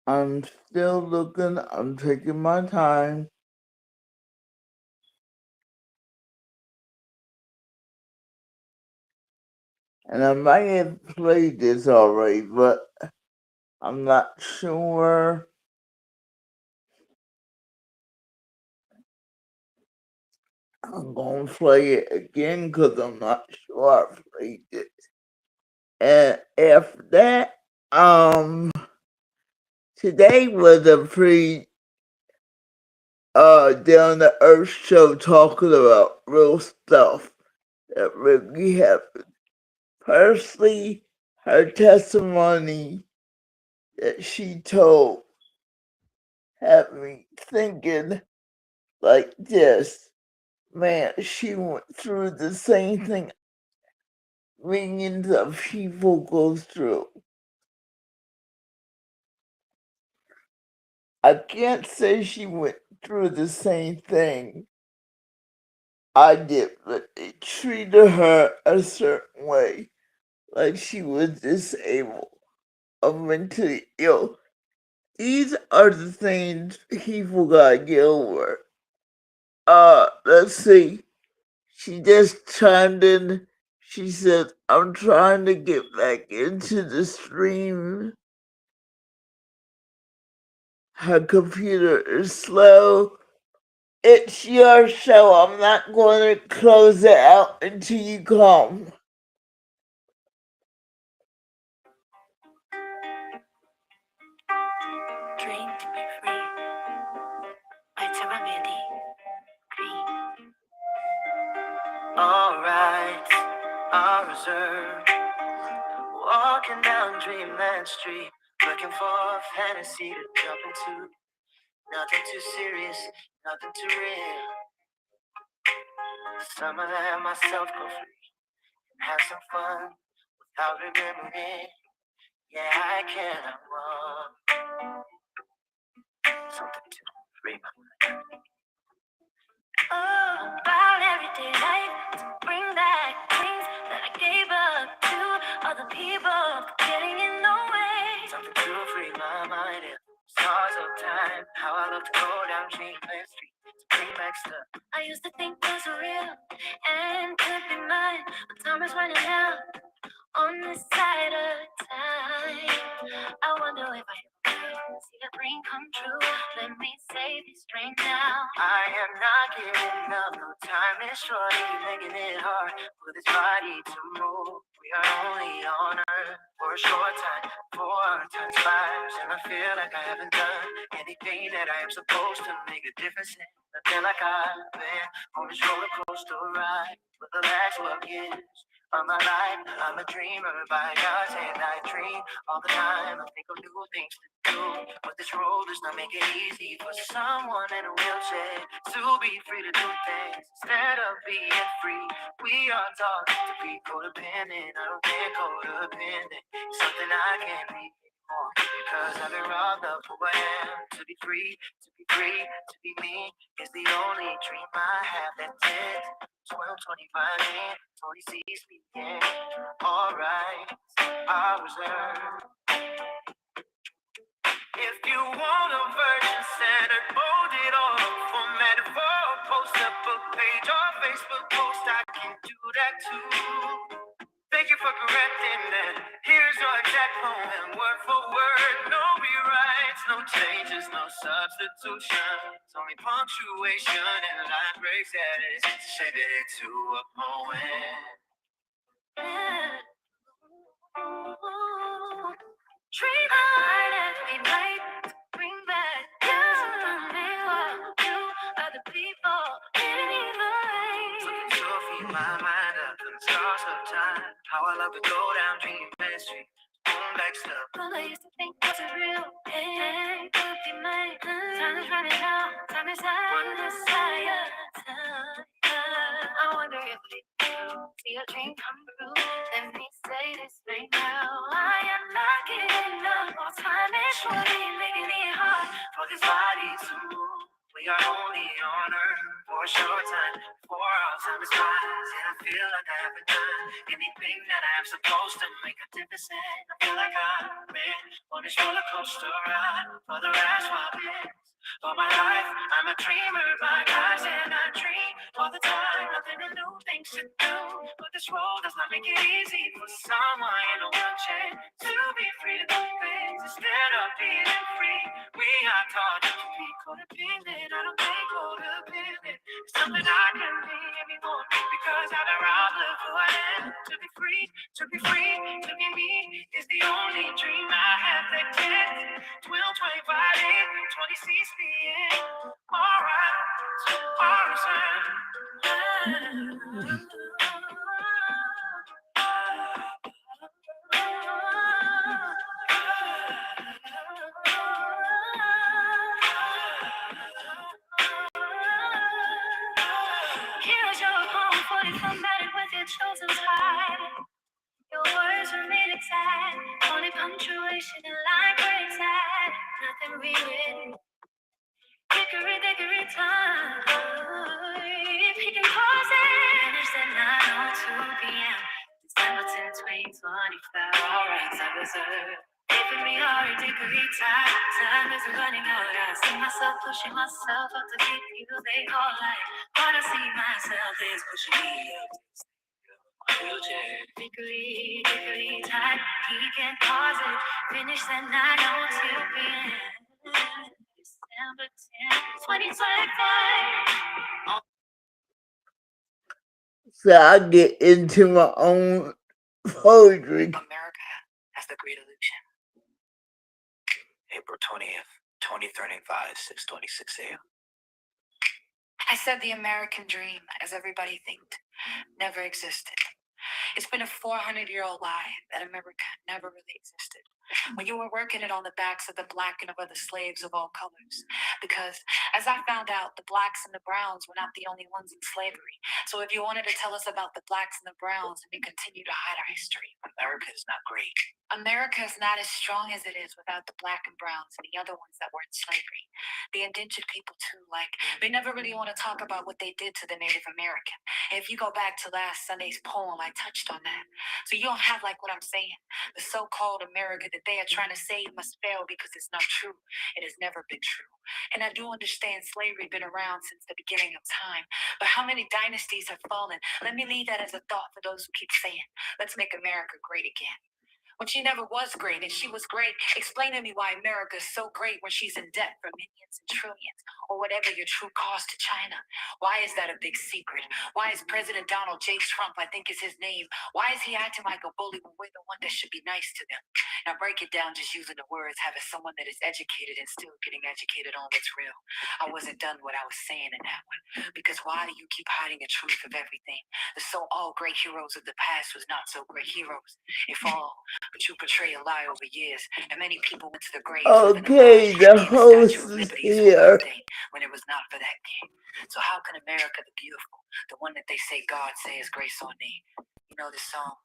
I'm still looking, I'm taking my time. And I might have played this already, but I'm not sure. I'm gonna play it again because I'm not sure I played it. And after that, today was a pretty down to earth show talking about real stuff that really happened. Personally, her testimony that she told had me thinking like this. Man, she went through the same thing millions of people go through. I can't say she went through the same thing I did, but they treated her a certain way, like she was disabled or mentally ill. These are the things people gotta get over. Let's see. She just chimed in. She said, I'm trying to get back into the stream her computer is slow. It's your show. I'm not going to close it out until you come. Dream to be free. By Taramedi. Green. Alright, I'll reserve. Walking down Dreamland Street, looking for a fantasy to jump into. Nothing too serious, nothing too real. Summer let myself go free and have some fun without remembering. Yeah, I can. I want something to free my mind. Oh, about everyday life to bring back things that I gave up to other people getting in the way. Something to free my mind. And stars of time, how I love to go down Dreamland Street to bring back stuff I used to think was real and could be mine, but time is running out on this side of time. I wonder if I ever see a dream come true. Let me say this right now. I am not giving up. No time is short. Making it hard for this body to move. We are only on earth for a short time. For our time flies, and I feel like I haven't done anything that I am supposed to make a difference in. I feel like I've been on this roller coaster ride for the last 12 years of my life. I'm a dreamer by God's hand. I dream all the time. I think of new things to do, but this road does not make it easy for someone in a wheelchair to be free to do things instead of being free. We are taught to be codependent. I don't think codependent is something I can be more, because I've been robbed of who I am. To be free, to be free, to be me is the only dream I have. That's it. 12:25 in, 20 sees me in. Alright, I reserve. If you want a version centered, bolded or formatted for a post-up book page or Facebook post, I can do that too. Thank you for correcting that. Here's your exact poem, word for word. No rewrites, no changes, no substitutions. Only punctuation and line breaks that is shaped into a poem. Dream hard every night to bring back years of me while you other people getting in the rain. Something to feed my mind up in the stars of time. How I love to go down Dreamland Street. Back stuff. All I used to think was real. Hey, could be mine. Time is running out. Time is out. On the side. I wonder if we see a dream come true. Let me say this right now. I am not giving up. All time is shorty, making it hard for this body to move. We are only on earth for a short time. For all time is past, and I feel like I haven't done anything that I am supposed to make a difference in. I feel like I've been on this roller coaster ride for the last 12 years. For my life, I'm a dreamer by God's and I dream all the time. Nothing but new things to do, but this road does not make it easy for someone in a wheelchair to be free to do things instead of being free. We are taught to be codependent. I don't think codependent is something I can be anymore, because I've been robbed of who I am. To be free, to be free, to be me is the only dream I have that can. 12, 25, 20 sees me in. Alright, here's your home, fully formatted with your chosen side. Your words remain exact, only punctuation and line breaks at. Nothing rewritten. Hickory dickory time. He can pause it. Finish at 9:02 p.m. December 10, 2025. Alright, I reserve. Giving me hickory time. Time isn't running out. I see myself pushing myself up to keep you they call life. But I see myself is pushing me up. Hickory dickory time. He can pause it. Finish at 9:02 p.m. so I get into my own poetry. America has the great illusion. April 20th, 2035, 6:26 a.m. I said the American dream, as everybody thinks, never existed. It's been a 400-year-old lie that America never really existed. When you were working it on the backs of the black and of other slaves of all colors. Because, as I found out, the blacks and the browns were not the only ones in slavery. So if you wanted to tell us about the blacks and the browns, and we continue to hide our history, America is not great. America is not as strong as it is without the black and browns and the other ones that were in slavery. The indentured people, too, like, they never really want to talk about what they did to the Native American. If you go back to last Sunday's poem, I touched on that. So you don't have like what I'm saying. The so-called America that they are trying to save must fail because it's not true. It has never been true. And I do understand slavery been around since the beginning of time. But how many dynasties have fallen? Let me leave that as a thought for those who keep saying, let's make America great again. When she never was great and she was great, explain to me why America is so great when she's in debt for millions and trillions, or whatever your true cost to China. Why is that a big secret? Why is President Donald J. Trump, I think is his name, why is he acting like a bully when we're the one that should be nice to them? Now break it down just using the words, having someone that is educated and still getting educated on what's real. I wasn't done what I was saying in that one. Because why do you keep hiding the truth of everything? The so-all great heroes of the past was not so great heroes. If all, but you portray a lie over years, and many people went to the graves living a lie. Okay, the Being the host Statue of is Liberty is for here. one thing, when it was not for that thing. So how can America the beautiful, the one that they say God say is grace on thee? You know this song,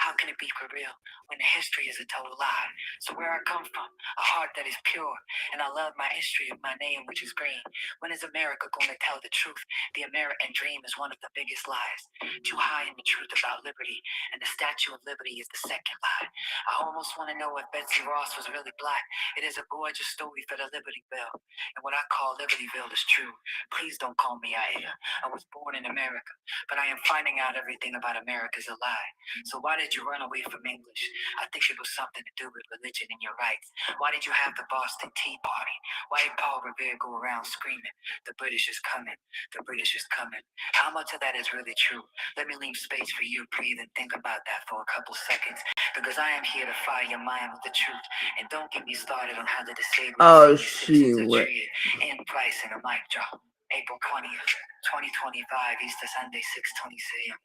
how can it be for real when the history is a total lie? So where I come from, a heart that is pure, and I love my history of my name, which is green. When is America going to tell the truth? The American dream is one of the biggest lies. Too high in the truth about liberty, and the Statue of Liberty is the second lie. I almost want to know if Betsy Ross was really black. It is a gorgeous story for the Liberty Bell. And what I call Libertyville is true. Please don't call me Aida. I was born in America, but I am finding out everything about America is a lie. So why did you run away from English? I think it was something to do with religion and your rights. Why did you have the Boston Tea Party? Why did Paul Revere go around screaming, the British is coming, the British is coming? How much of that is really true? Let me leave space for you to breathe and think about that for a couple seconds, because I am here to fire your mind with the truth. And don't get me started on how the disabled Oh, senior citizens are shoot. treated. And price and a mic drop. April 20th, 2025, Easter Sunday, 6:20 a.m.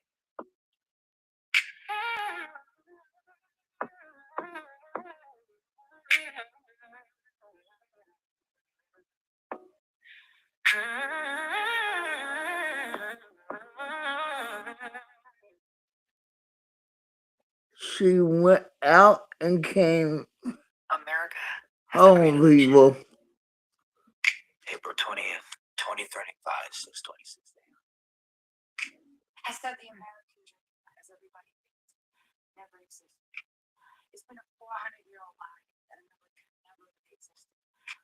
She went out and came America has the great home, illusion. people. April 20th, 2035, 6:26 a.m. I said the American dream, as everybody thinks, never existed. It's been a 400-year-old lie that America never really existed.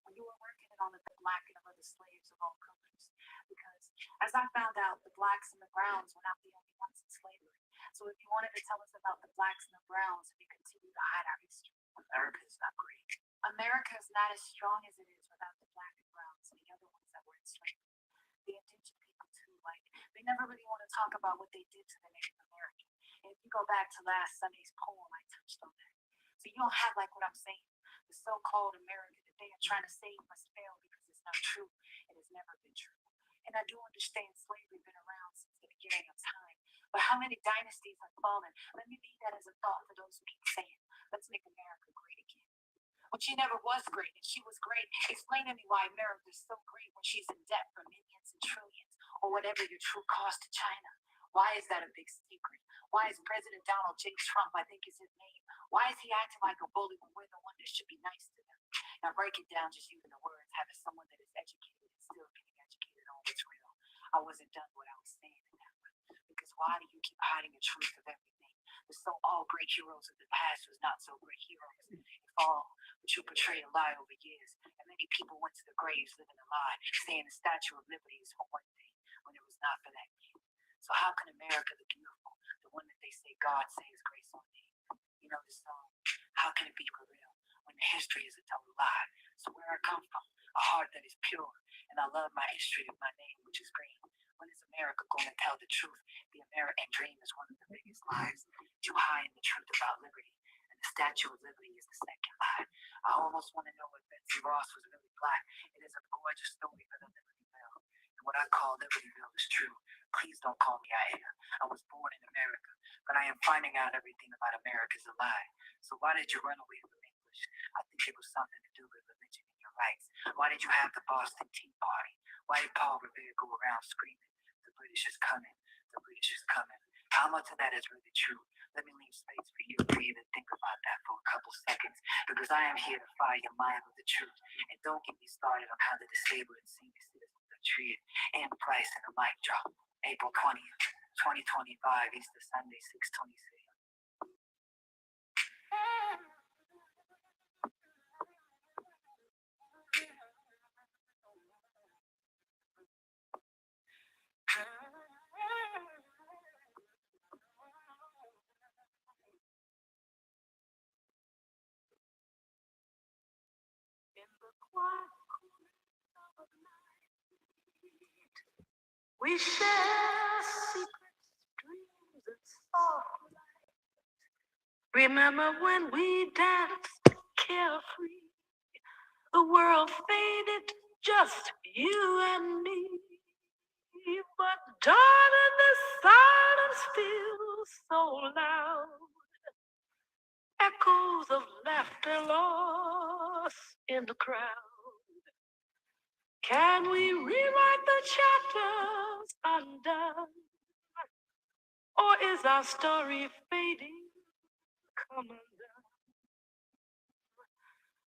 When you were working it on the black and other slaves of all colors. Because, as I found out, the blacks and the browns were not the only ones in slavery. So if you wanted to tell us about the blacks and the browns, we continue to hide our history. America is not great. America is not as strong as it is without the black and browns and the other ones that were in slavery. The indigenous people too, like, they never really want to talk about what they did to the Native American. And if you go back to last Sunday's poem, I touched on that. So you don't have like what I'm saying. The so-called America that they are trying to save must fail because it's not true. It has never been true. And I do understand slavery been around since the beginning of time. But how many dynasties have fallen? Let me leave that as a thought for those who keep saying, let's make America great again. When she never was great and she was great, explain to me why America is so great when she's in debt for millions and trillions, or whatever your true cost to China. Why is that a big secret? Why is President Donald J. Trump, I think is his name, why is he acting like a bully when we're the one that should be nice to them? Now break it down just using the words, having someone that is educated and still getting educated on what's real. I wasn't done what I was saying in that one. Because why do you keep hiding the truth of everything? The so-all great heroes of the past was not so great heroes. If all, but you portray a lie over years, and many people went to the graves living a lie, saying the Statue of Liberty is for one thing, when it was not for that thing. So how can America the beautiful, the one that they say God say is grace on thee? You know the song, how can it be for real when the history is a total lie? So where I come from, a heart that is pure, and I love my history of my name, which is green. When is America going to tell the truth? The American dream is one of the biggest lies. Too high in the truth about liberty, and the Statue of Liberty is the second lie. I almost want to know if Betsy Ross was really black. It is a gorgeous story for the Liberty Bell. And what I call Liberty Bell is true. Please don't call me Aya. I was born in America, but I am finding out everything about America is a lie. So why did you run away from English? I think it was something to do with religion and your rights. Why did you have the Boston Tea Party? Why did Paul Revere go around screaming, the British is coming, the British is coming? How much of that is really true? Let me leave space for you to breathe and think about that for a couple seconds, because I am here to fire your mind with the truth. And don't get me started on how the disabled and senior citizens are treated. Anne Price and the mic drop, April 20th, 2025, Easter Sunday, 6:26. In the quiet of the night, we share secrets, dreams, and soft light. Remember when we danced carefree? The world faded, just you and me. But darling, the silence feels so loud. Echoes of laughter lost in the crowd. Can we rewrite the chapters undone? Or is our story fading? Come undone.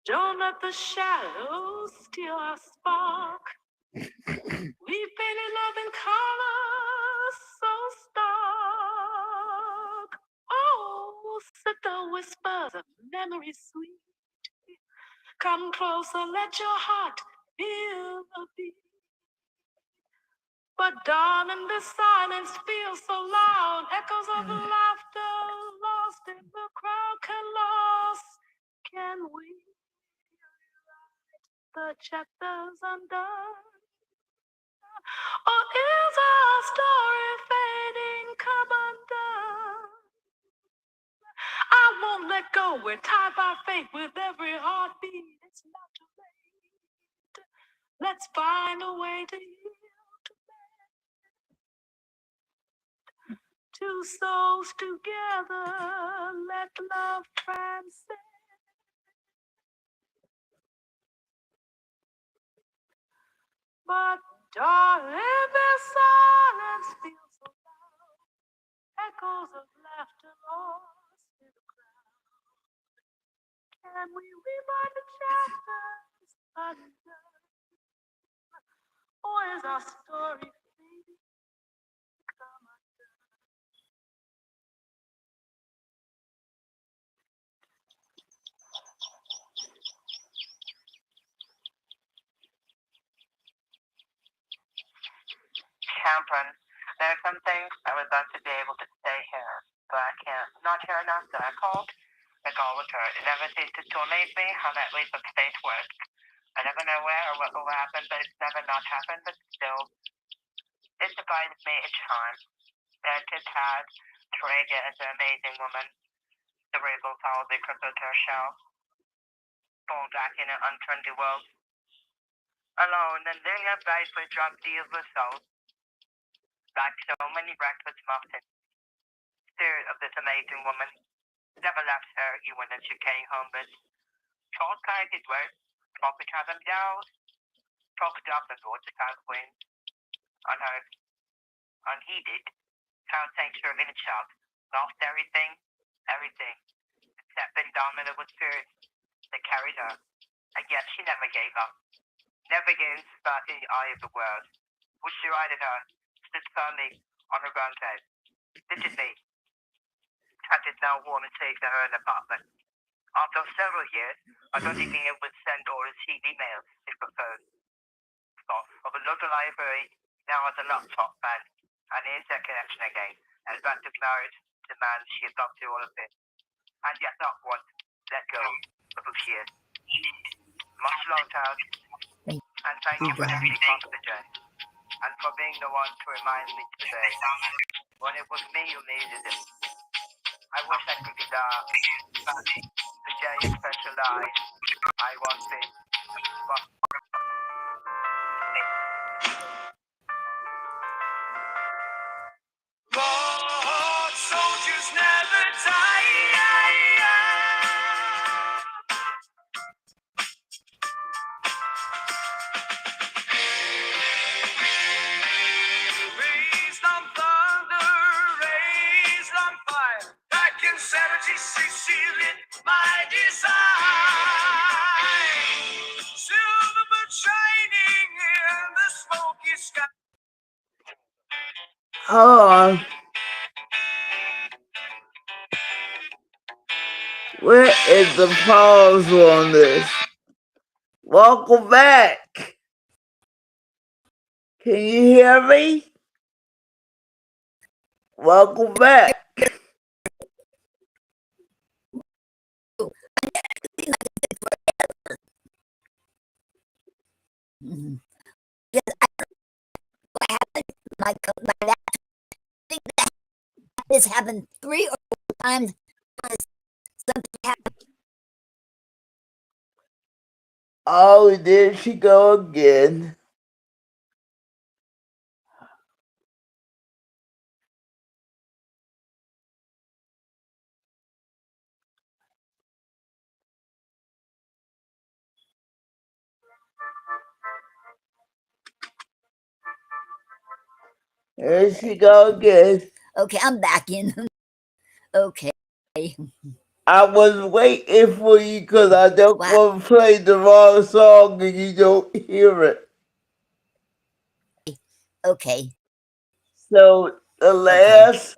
Don't let the shadows steal our spark. We painted love in colors so stark. Oh, sit the whispers of memory sweet. Come closer, let your heart feel the beat. But darling, the silence feels so loud. Echoes of laughter lost in the crowd. Can we rewrite the chapters undone? Or is our story fading? Come undone. I won't let go. We're tied by fate with every heartbeat. It's not too late. Let's find a way to heal. Two souls together, let love transcend. But darling, the silence feels so loud. Echoes of laughter lost in the crowd. Can we rewrite the chapters undone? Or is our story fading? Come undone. Champlin, there are some things I would love to be able to say here, but I can't. Not here enough that I called. The call was heard. It never ceases to amaze me how that leap of faith works. I never know where or what will happen, but it's never not happened, but still, it surprises me each time. That it had Teresa as an amazing woman, cerebral palsy crippled her shell, born back in an unfriendly world, alone and living a life with drug deals with souls, like so many breakfast muffins. Spirit of this amazing woman never left her even when she came home, but short kinded words, talk each other down, talked up and wrote the south wind on her unheeded, found sanctuary in itself, lost everything, except indomitable spirit that carried her, and yet she never gave up, never gave spot in the eye of the world, which derided her, stood firmly on her ground head. This is me. Cat is now warm and safe to her in the apartment. After several years, I don't think it would send or receive emails if preferred. Of a local library now has a laptop and an internet connection again, and back to marriage to the man she had loved through all of this, and yet not once let go of who she is. Much long time, and thank you for every part of the journey. and for being the one to remind me today when it was me who needed it. I wish I could be there to get you specialized. I want it. But Lord, soldiers never die. Raised on thunder, raised on fire. Back in 76, she lit my design. Silver but shining in the smoky sky. Hold on. Where is the pause on this? Welcome back. Can you hear me? Welcome back. Mhm. Yes, I don't know what happened. My dad, I think that this happened 3 or 4 times. Something happened. Oh, there she go again. There she go again. Okay, I'm back in. Okay. I was waiting for you because I don't Wow. want to play the wrong song and you don't hear it. Okay. So the last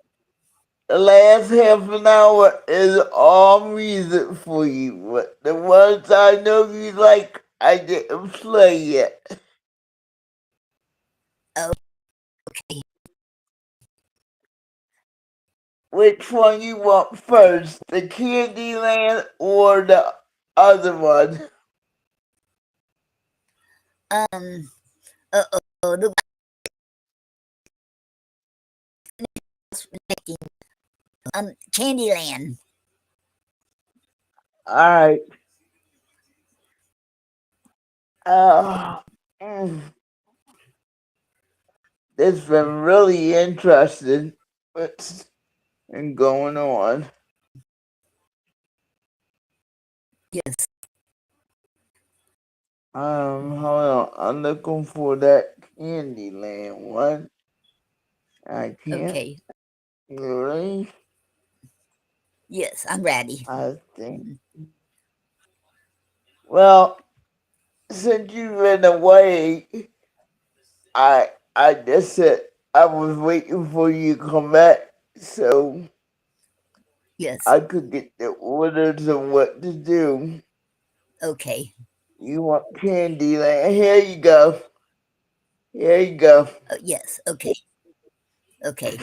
half an hour is all music for you. But the ones I know you like, I didn't play yet. Okay. Which one you want first, the Candyland or the other one? The making Candyland. All right. Mm. It's been really interesting what's been going on. Yes. Hold on. I'm looking for that Candyland one. I can't Okay. really. Yes, I'm ready. I think. Well, since you've been away, I just said I was waiting for you to come back so Yes. I could get the orders of what to do. Okay. You want Candyland? Here you go. Here you go. Yes. Okay. Okay.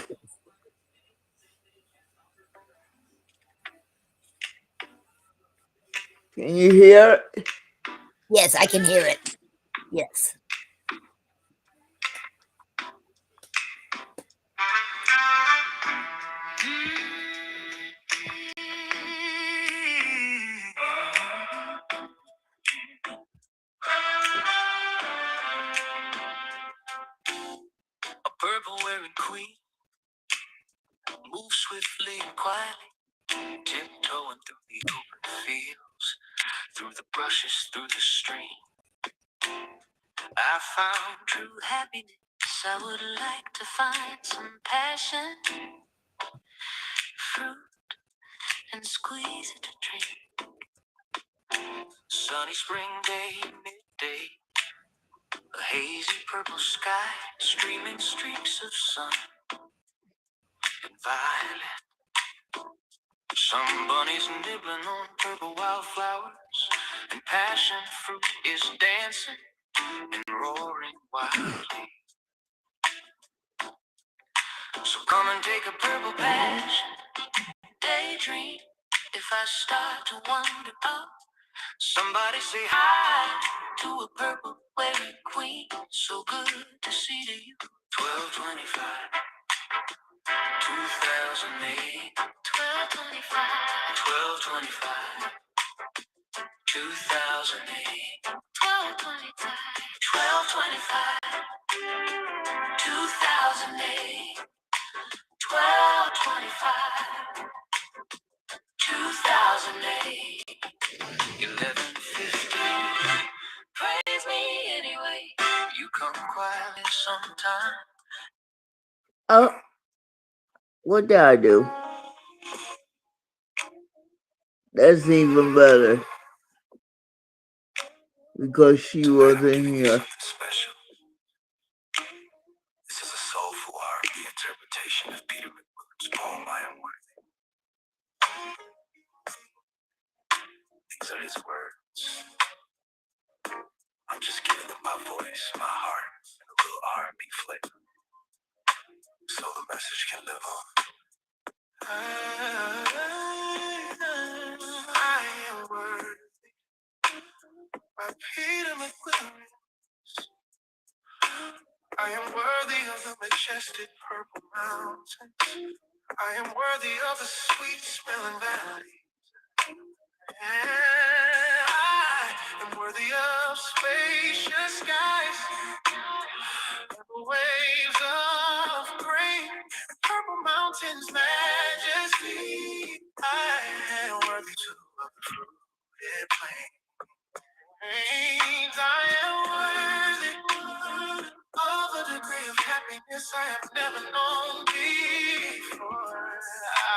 Can you hear it? Yes, I can hear it. Yes. A purple wearing queen moves swiftly and quietly, tiptoeing through the open fields, through the brushes, through the stream. I found true happiness. I would like to find some passion, fruit, and squeeze it to drink. Sunny spring day, midday, a hazy purple sky, streaming streaks of sun and violet. Some bunnies nibbling on purple wildflowers, and passion fruit is dancing and roaring wildly. So come and take a purple passion, daydream. If I start to wonder, oh, somebody say hi to a purple wearing queen. Queen, so good to see to you. 1225, 2008. 1225, 1225, 2008. 1225, 1225, 2008. 1225, 2008. 1150. Praise me anyway. You come quietly sometime. Oh, what did I do? That's even better. Because she wasn't here. Special. This is a soulful R&B interpretation of Peter McBoot's poem I Am Worthy. These are his words. I'm just giving them my voice, my heart, and a little R&B flavor, so the message can live on. I am worthy by Peter McBoot. I am worthy of the majestic purple mountain. I am worthy of the sweet smelling valley. And I am worthy of spacious skies and the waves of green, purple mountains majesty. I am worthy too of the fruited plain. I am worthy of a degree of happiness I have never known before.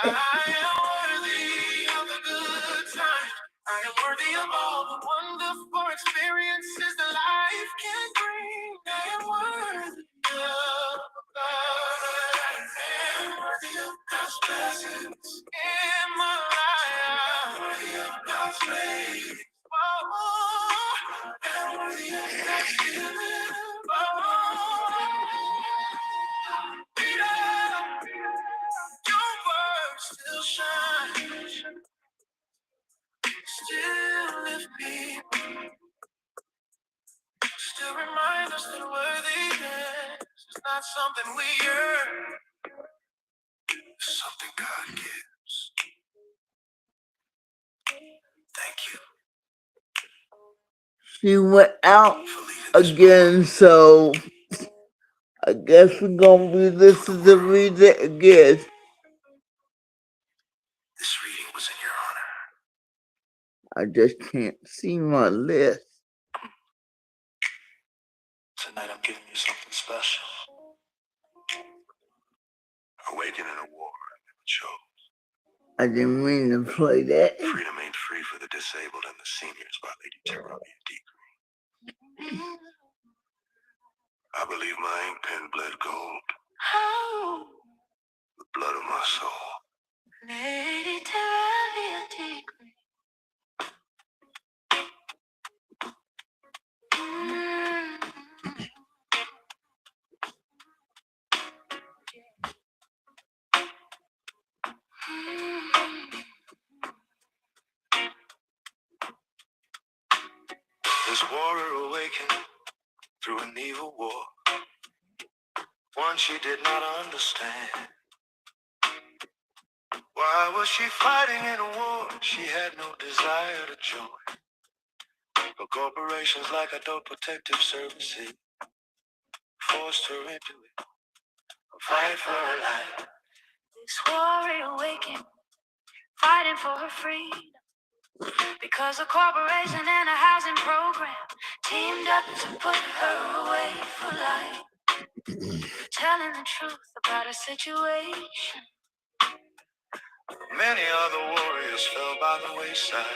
I am worthy of the good times. I am worthy of all the wonderful experiences that life can bring. I am worthy of God. I am worthy of God's blessings in my life. I am worthy of God's grace. Still shine, still lift people, still remind us that worthiness is not something we earn, it's something God gives. Thank you. She went out again, so I guess we're gonna re-listen to read it again. This reading was in your honor. I just can't see my list. Tonight I'm giving you something special. Awakening a war I never chose. I didn't mean to play that. Freedom Ain't Free for the Disabled and the Seniors by Lady Terravia D. Green. I believe my ink pen bled gold. Oh. The blood of my soul. Lady Terravia D. Green. This warrior awakened through an evil war, one she did not understand. Why was she fighting in a war she had no desire to join? But corporations like Adult Protective Services forced her into it, a fight for her life. This warrior awakened, fighting for her freedom. Because a corporation and a housing program teamed up to put her away for life. Telling the truth about her situation. Many other warriors fell by the wayside,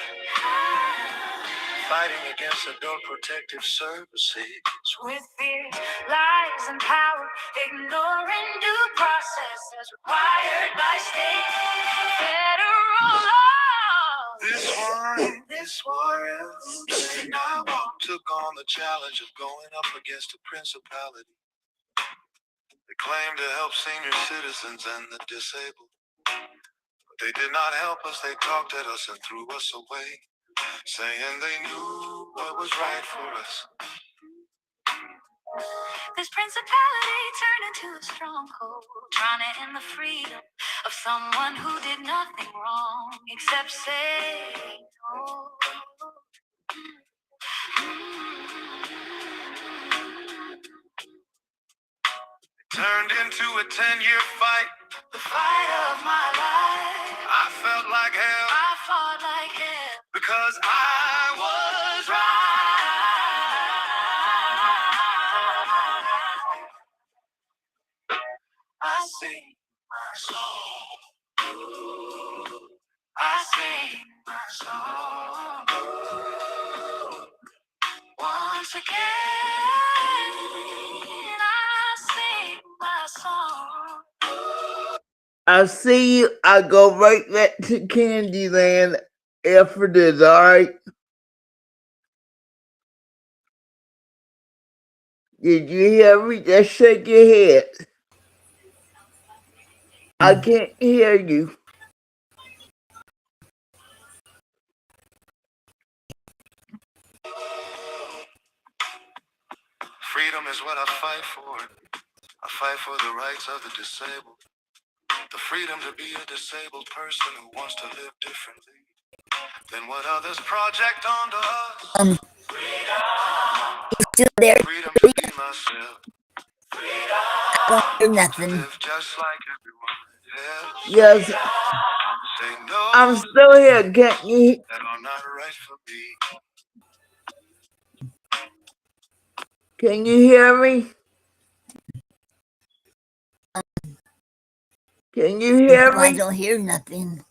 fighting against Adult Protective Services. With fears, lies, and power, ignoring due process as required by state federal law. This warrior now took on the challenge of going up against a principality. They claimed to help senior citizens and the disabled. But they did not help us, they talked at us and threw us away, saying they knew what was right for us. This principality turned into a stronghold, trying to end the freedom of someone who did nothing wrong except say no. Turned into a 10-year fight, the fight of my life. I felt like hell, I fought like hell, because I was right. I sing my song. I sing my song. Once again, I sing my song. I see you. I go right back to Candyland after this, alright? Did you hear me? Just shake your head. I can't hear you. Freedom is what I fight for. I fight for the rights of the disabled. The freedom to be a disabled person who wants to live differently than what others project onto us. You still there? Freedom to be myself. I don't hear To nothing. live just like everyone else. Yes, Say no I'm still here. Can't you? that are not right for me. Can you hear me? Can you hear No, I me? don't hear nothing.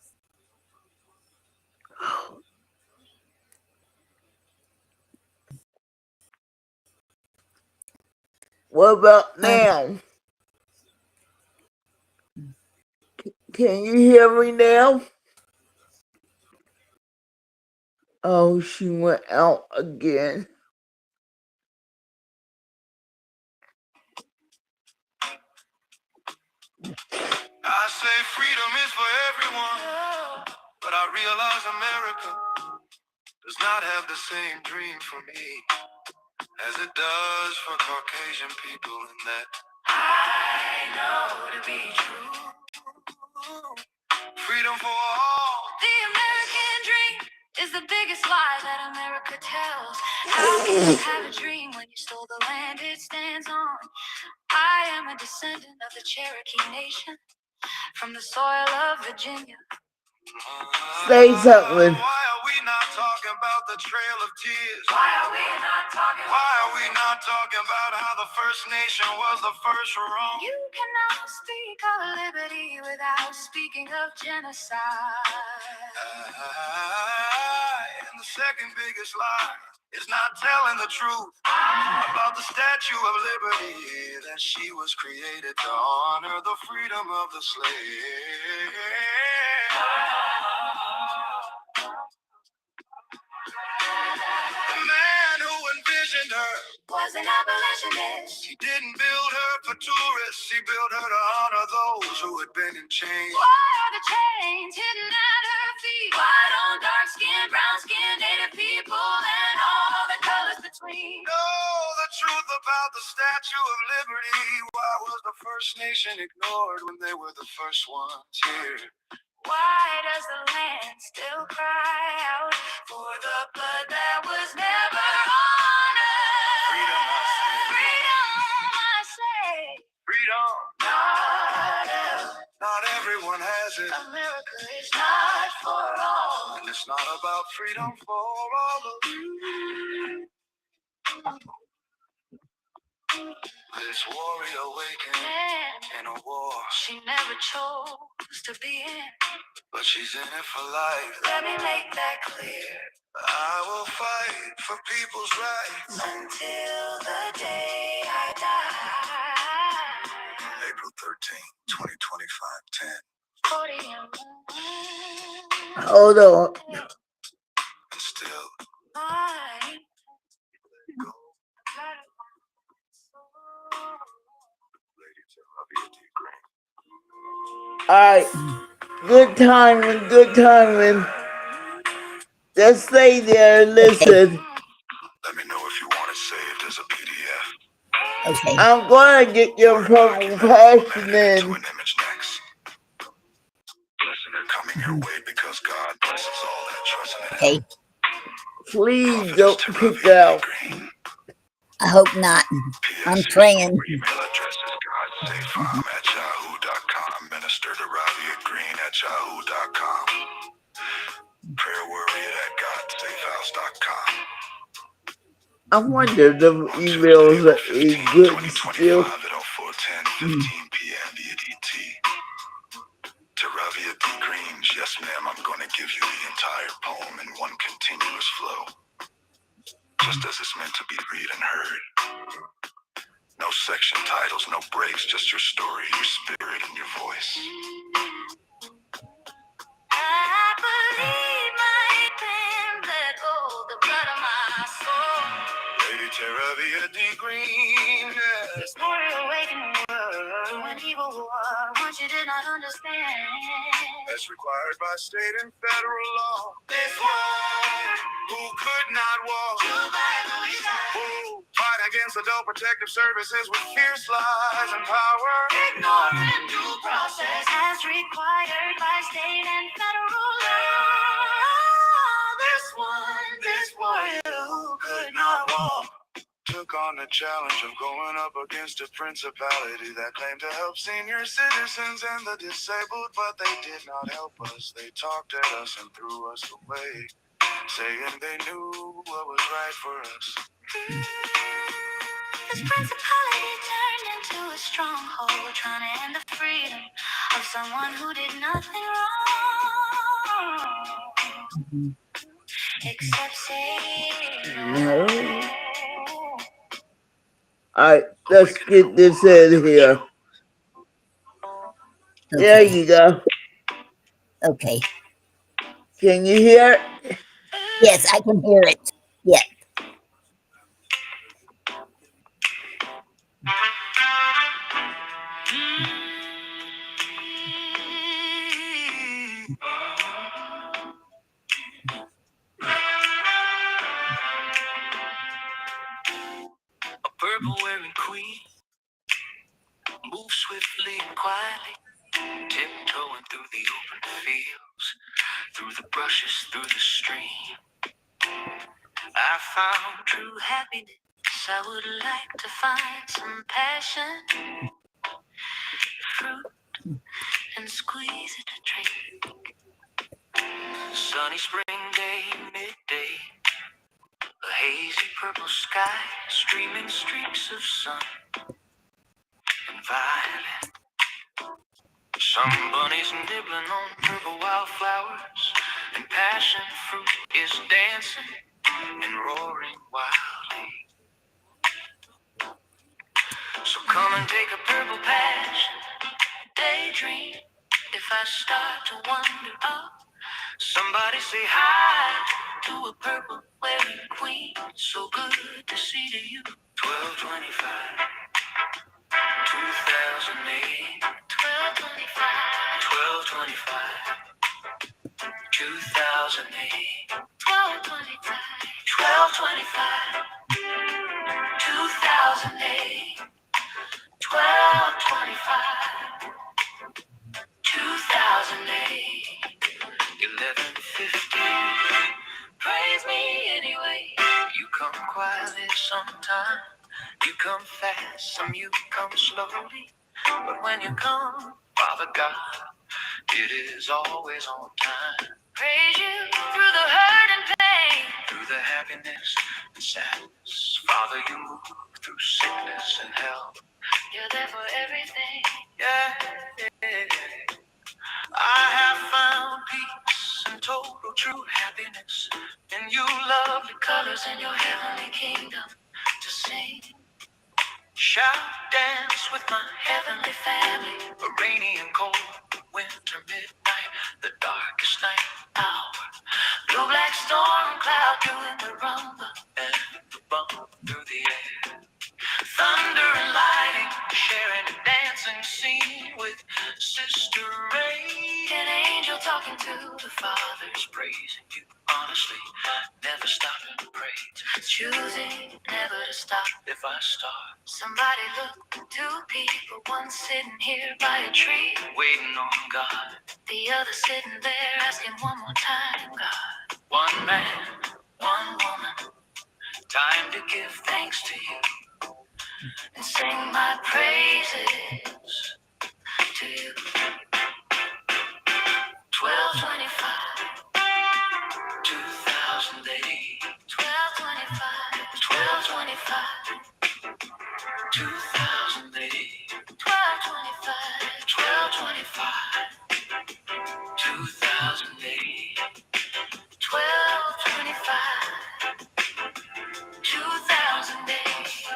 What about now? Can you hear me now? Oh, she went out again. I say freedom is for everyone, but I realize America does not have the same dream for me as it does for Caucasian people, and that I know to be true. Freedom for all. The American dream is the biggest lie that America tells. How can you have a dream when you stole the land it stands on? I am a descendant of the Cherokee Nation, from the soil of Virginia. Say something. Why are we not talking about the Trail of Tears? Why are we not talking about how the First Nation was the first wrong? You cannot speak of liberty without speaking of genocide. And the second biggest lie is not telling the truth about the Statue of Liberty, that she was created to honor the freedom of the slave. The man who envisioned her was an abolitionist. He didn't build her for tourists, he built her to honor those who had been in chains. Why are the chains hidden at her feet? Why don't dark skin, brown skin, Native people, and all the colors between know the truth about the Statue of Liberty? Why was the First Nation ignored when they were the first ones here? Why does the land still cry out for the blood that was never honored? Freedom, I say. Freedom, I say. Freedom. Not everyone has it. America is not for all. And it's not about freedom for all of you. This warrior awakened in a war she never chose to be in, but she's in it for life. Let me make that clear. I will fight for people's rights until the day I die. April 13, 2025, 10. 40 Hold on. and still mine. Go. Alright. Good timing, good timing. Just stay there and listen. Let me know if you want it saved as a PDF. Okay. I'm gonna get your purple passion in. An image next. Blessings are coming your way because God blesses all that trust in Him. Okay. Please don't kick out. I hope not. I'm praying. Email address is godsafefarm@yahoo.com. Minister to yahoo.com. Prayer warrior at godsafehouse.com. I wonder if the emails are in good still. At 04:10:15 p.m. EDT. To Ravia D. Greens, yes ma'am, I'm going to give you the entire poem in one continuous flow. Just as it's meant to be read and heard. No section titles, no breaks, just your story, your spirit, and your voice. I believe my pen that hold the blood of my soul. Lady Terravia D. Green, this morning awakening world to an evil war, once you did not understand. As required by state and federal law. This one who could not walk. Who fight against adult protective services with fierce lies and power. Ignoring due process as required by state and federal law. This warrior who could not walk. Took on the challenge of going up against a principality that claimed to help senior citizens and the disabled, but they did not help us. They talked at us and threw us away, saying they knew what was right for us. This principality turned into a stronghold, trying to end the freedom of someone who did nothing wrong. Except say No. Alright, let's get this in here. Okay. There you go. Okay. Can you hear it? Yes, I can hear it. Yeah. A purple wearing queen, move swiftly and quietly, tiptoeing through the open fields, through the brushes, through the stream. I found true happiness. I would like to find some passion, fruit, and squeeze it to drink. Sunny spring day, midday, a hazy purple sky, streaming streaks of sun and violet. Some bunnies nibbling on purple wildflowers, and passion fruit is dancing and roaring wildly. So come and take a purple passion, daydream. If I start to wander up, somebody say hi to a purple wearing queen. So good to see to you. 1225, 2008, 1225, 2008, 1225, 2008, 1225, 2008, 11:15. Praise me anyway. You come quietly sometime. You come fast, some you come slowly. But when you come, Father God, it is always on time. Praise you through the hurt and pain, through the happiness and sadness. Father, you move through sickness and health. You're there for everything. Yeah. I have found peace and total true happiness. And you love the colors in your heavenly kingdom to sing. Shout, dance with my heavenly family. A rainy and cold winter midnight, the darkest night hour. Blue black storm cloud doing the rumba and the bump through the air. Thunder and lightning, sharing a dancing scene with Sister Ray. An angel talking to the fathers, praising you honestly, never stopping to pray. choosing never to stop. If I start, somebody look, two people, one sitting here by a tree, waiting on God. The other sitting there asking one more time, God. One man, one woman, time to give thanks to you and sing my praises to you. 1225, 2008. 1225, 1225, 2008. 1225, 1225, 2008. 1225, 2008.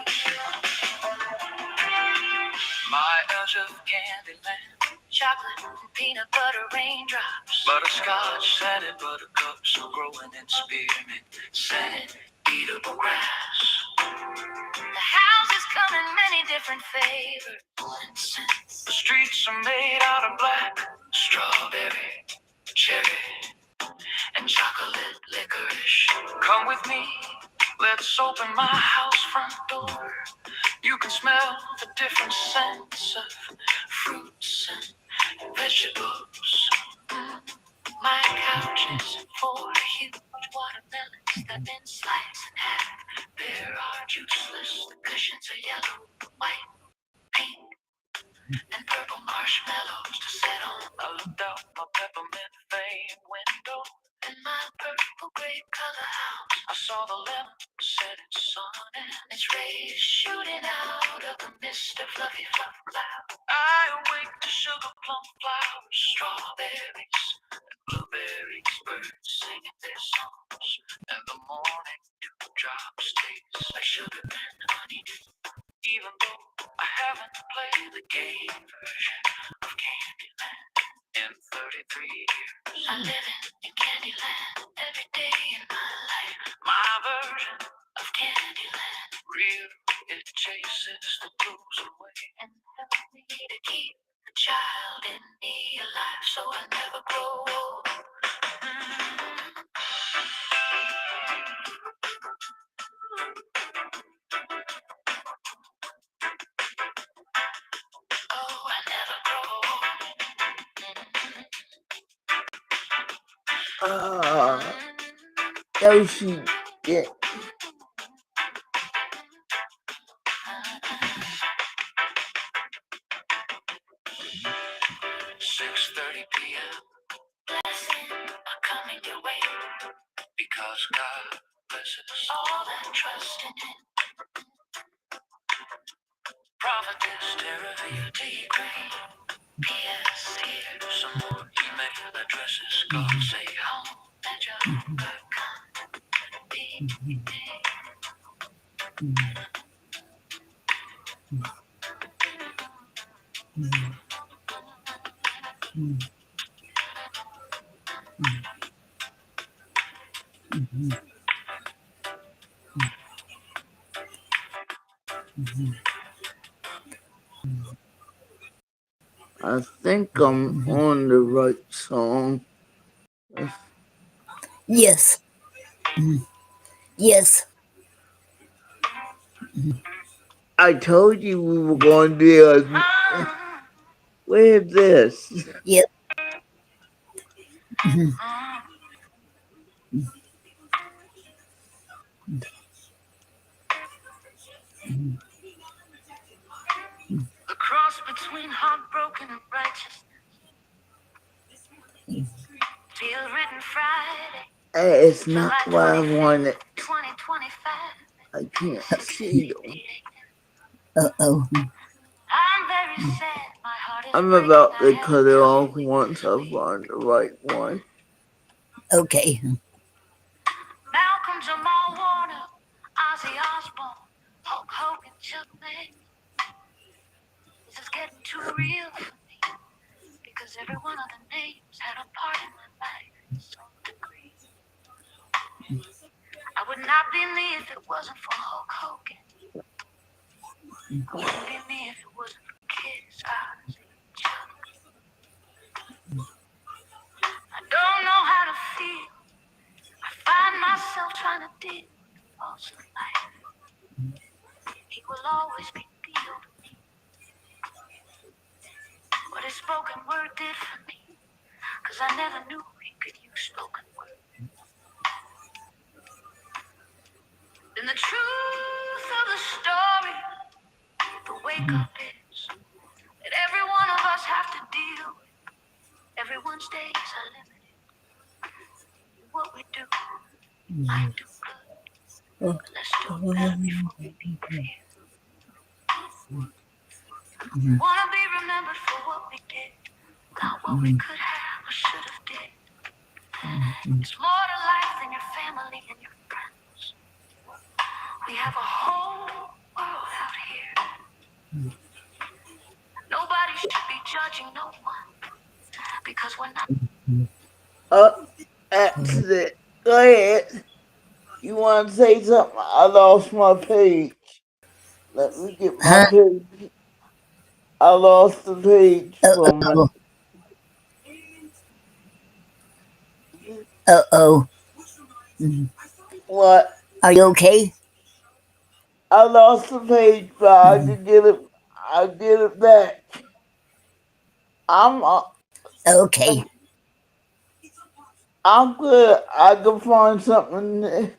My edge of Candyland, chocolate and peanut butter raindrops, butterscotch, scented buttercups, growing in spearmint, scented eatable grass. The houses come in many different flavors and scents. The streets are made out of black strawberry, cherry, and chocolate licorice. Come with me, let's open my house front door. You can smell the different scents of fruits and vegetables. My couch is for huge watermelons that been sliced in half. There are juiceless, the cushions are yellow, white, pink, and purple marshmallows to sit on. I looked out my peppermint frame window in my purple gray color house. I saw the lemon setting sun and its rays shooting out of the mist of fluffy fluff cloud. I awake to sugar plum flowers, strawberries, and blueberries, birds singing their songs, and the morning dewdrops taste like sugar and honey. Even though I haven't played the game version of Candyland in 33 years, I'm living in Candyland every day in my life. My version of Candyland, real, it chases the blues away and helps me to keep the child in me alive, so I never grow old. Oh, I never grow old. Yoshi, yeah. 6:30 p.m. Blessings are coming your way because God blesses all that trust in Him. Prophetess Terravia T. Gray. P.S. Here's some more email addresses. God say home at yahoo.com. I think I'm on the right song. Yes. Yes. I told you we were going to do a. Where's this? Yep. The cross between heartbroken and righteousness. Feel written Friday. It's not what I wanted. 2025. I can't see them. Uh-oh. I'm very sad. My heart is I'm breaking. about to cut it off once I find the right one. Okay. Malcolm Jamal Warner, Ozzy Osbourne, Hulk Hogan, Chuck Berry. This is getting too real for me because every one of the names had a part in my life to some degree. I would not be me if it wasn't for Hulk Hogan. I wouldn't be me if it wasn't for Kiss, Ozzy, Chuck. I don't know how to feel. I find myself trying to deal with false will always be real to me. What a spoken word did for me, cause I never knew he could use spoken word. And the truth of the story, the wake up is that every one of us have to deal with. Everyone's days are limited. What we do, might do good, but let's do better before we leave here. Wanna be remembered for what we did, not what we could have or should have did. There's more to life than your family and your friends. We have a whole world out here. Nobody should be judging no one because we're not. Accident. Go ahead. You want to say something? I lost my page. Let me get my Huh? page. I lost the page Uh from it. oh. Oh. What? Are you okay? I lost the page, but I can get it. I get it back. I'm. Okay. I'm good. I can find something.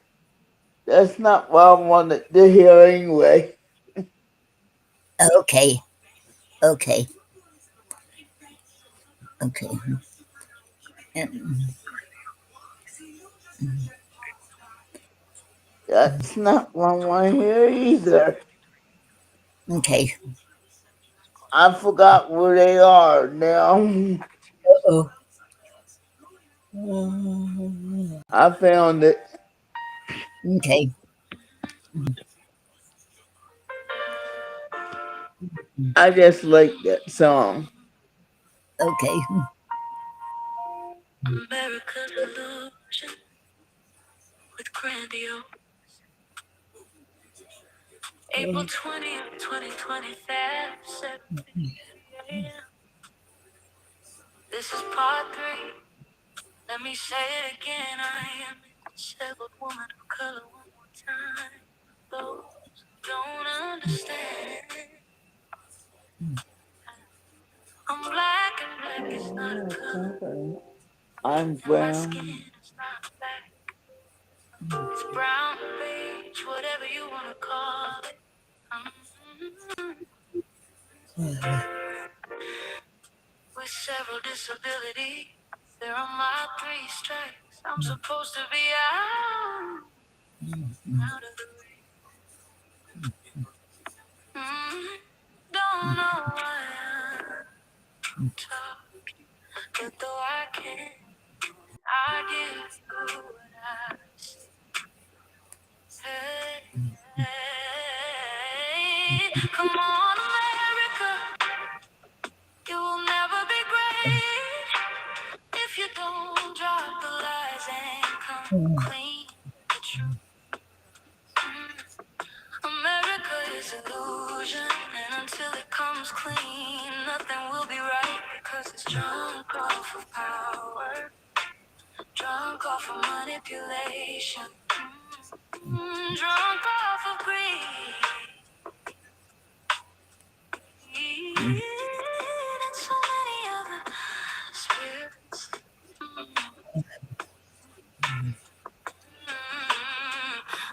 That's not what I wanted to hear anyway. Okay. Okay. Okay. That's not what I want to hear either. Okay. I forgot where they are now. Uh oh. I found it. Okay. I just like that song. Okay. America's illusion with grandiose. April 20th, 2025, 7:53 a.m. This is part 3. Let me say it again. I am a disabled woman of color one more time. Those who don't understand. I'm black and black is not a color. I'm And my skin brown. is not black. It's brown, beige, whatever you wanna call it. With several disabilities, there are my 3 strikes. I'm supposed to be out of the way. Don't know why I'm talking, but though I can, I give you what I see. Hey, hey, come on, America, you will never be great if you don't drop the lies and come clean with the truth. America is illusion, and until it comes clean, nothing will be right because it's drunk off of power, drunk off of manipulation, drunk off of greed, and so many other spirits.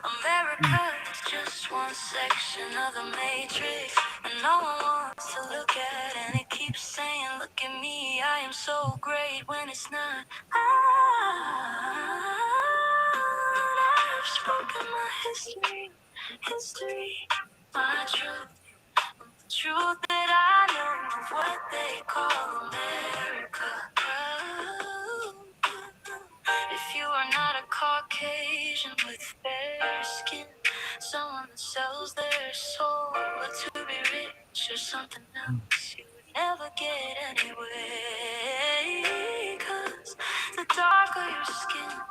America is just one section of the matrix, and no one wants to look at it. And it keeps saying, "Look at me, I am so great," when it's not. I've spoken my history, my truth. The truth that I know of what they call America. If you are not a Caucasian with fair skin, someone that sells their soul to be rich or something else, you would never get anyway. 'Cause the darker your skin,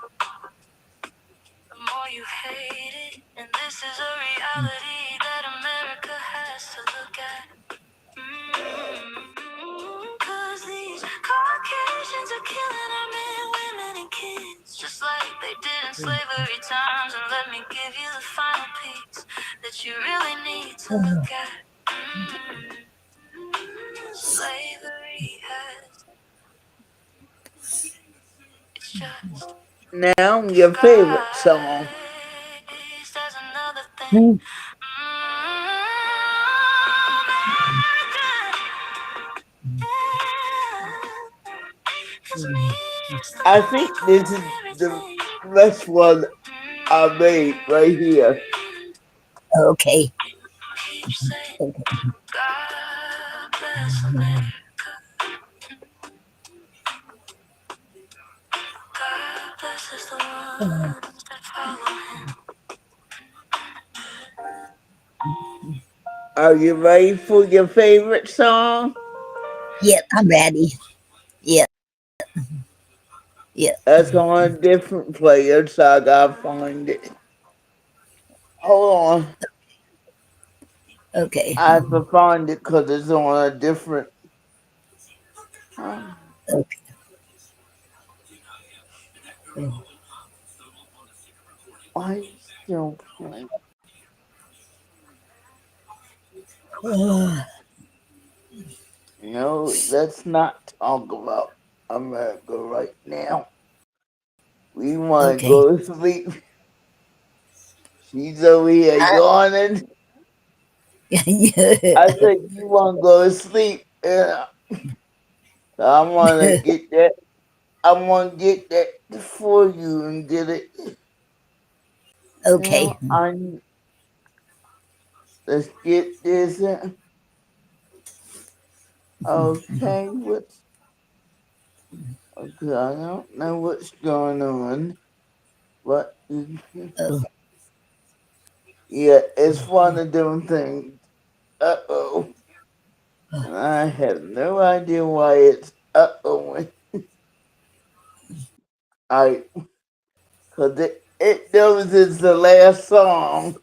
the more you hate it. And this is a reality that America has to look at. 'Cause these Caucasians are killing our men, women, and kids, just like they did in slavery times. And let me give you the final piece. that you really need to look at. Slavery has, it's just Now your favorite song. disguised as another thing. It's me, it's the I think this is the everything. best one I made right here. Okay. Keep saying, Okay. God bless America. God blesses the ones that follow him. Are you ready for your favorite song? Yep, I'm ready. Yep, yep. That's on a different player, so I gotta find it. Hold on. Okay. I have to find it because it's on a different. Okay. Why is it still playing? No, let's not talk about America right now. We want to Okay. go to sleep. She's over here yawning. I said, you want to go to sleep. Yeah. So I'm going to get that. I'm going to get that for you and get it. Okay. Now, let's get this in. Okay, okay, I don't know what's going on, but Oh, yeah, it's one of them things. Uh-oh. And I have no idea why it's uh-oh. Cause it knows it's the last song.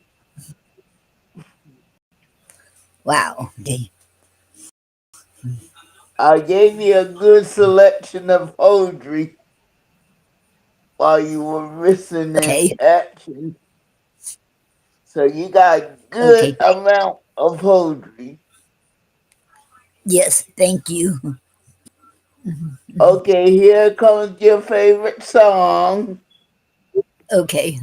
wow. Okay. I gave you a good selection of poetry while you were missing in Okay. action. So you got a good Okay. amount of poetry. Yes, thank you. Okay, here comes your favorite song. Okay.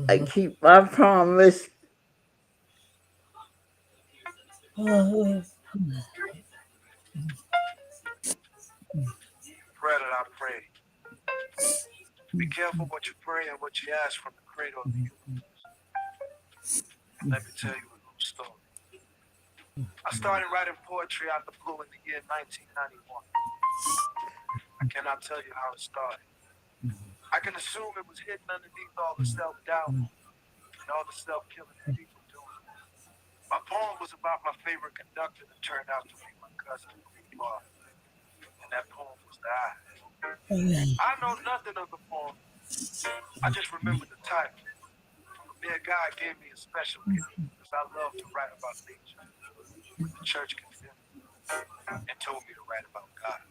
I keep my promise. Prayer that I pray. Be careful what you pray and what you ask from the cradle of the universe. Let me tell you a little story. I started writing poetry out the blue in the year 1991. I cannot tell you how it started. I can assume it was hidden underneath all the self-doubt and all the self-killing that people do. My poem was about my favorite conductor that turned out to be my cousin from Florida. And that poem was the I. I know nothing of the poem. I just remember the title. Mere God gave me a special gift because I love to write about nature. But the church condemned me and told me to write about God.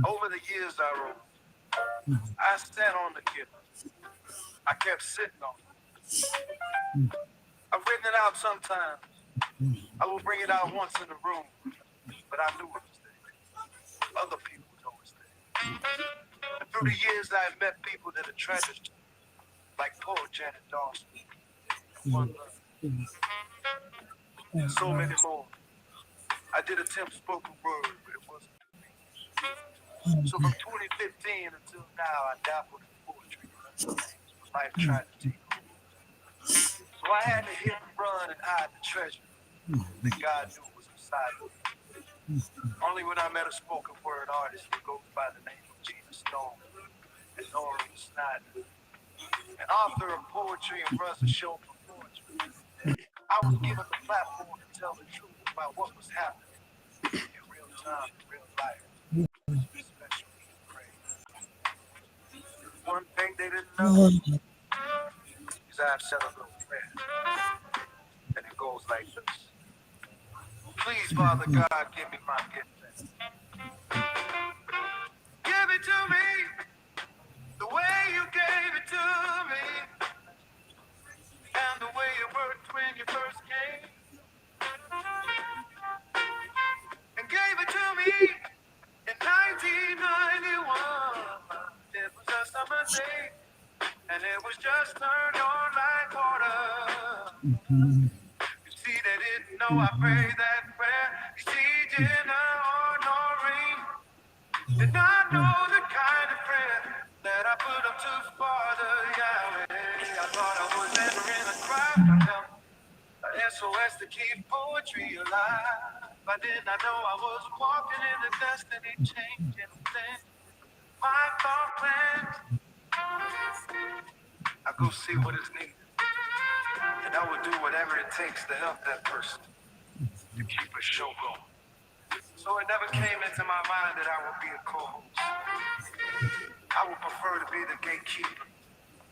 Over the years I wrote, I sat on the gift. I kept sitting on it. I've written it out sometimes. I will bring it out once in the room, but I knew it was there. Other people know it's there. And through the years I have met people that are treasures to me, like poet Janet Dawson and One Love, and so many more. I did attempt spoken word, but it wasn't for me. So from 2015 until now, I dabbled in poetry and other things, but life tried to take hold. So I had to hit and run and hide the treasure that God knew was inside me. Only when I met a spoken word artist that goes by the name of Gina Stone and Noreen Snyder, an author of poetry and runs a show for poetry, I was given the platform to tell the truth about what was happening in real time, in real life, especially in Ukraine. One thing they didn't know is I've said a little prayer, and it goes like this. Please, Father God, give me my gift back. Give it to me the way you to me, and the way it worked when you first came, and gave it to me in 1991. It was a summer day, and it was just turned on like water. You see, they didn't know I prayed that prayer. You see, Jenna or Noreen did not know the kind of prayer that I put up to Father Yahweh. I thought I was entering a cry for help, a SOS to keep poetry alive. But then I know I was walking in the destiny changing thing. My thought plans, I go see what is needed, and I would do whatever it takes to help that person to keep a show going. So it never came into my mind that I would be a co-host. I would prefer to be the gatekeeper,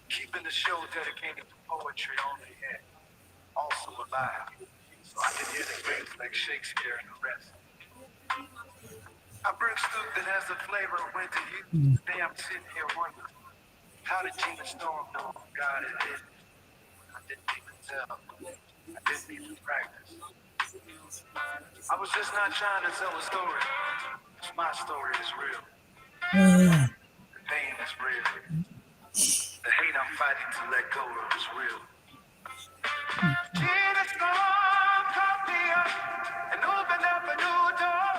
keeping the show dedicated to poetry on the air, also alive, so I can hear the greats like Shakespeare and the rest. I bring soup that has the flavor of winter youth. Today I'm sitting here wondering, how did Gina Storm know God had hid me? I didn't even tell. I didn't even practice. I was just not trying to tell a story. My story is real. The pain is real. The hate I'm fighting to let go of is real. Jesus Storm caught me up and opened up a new door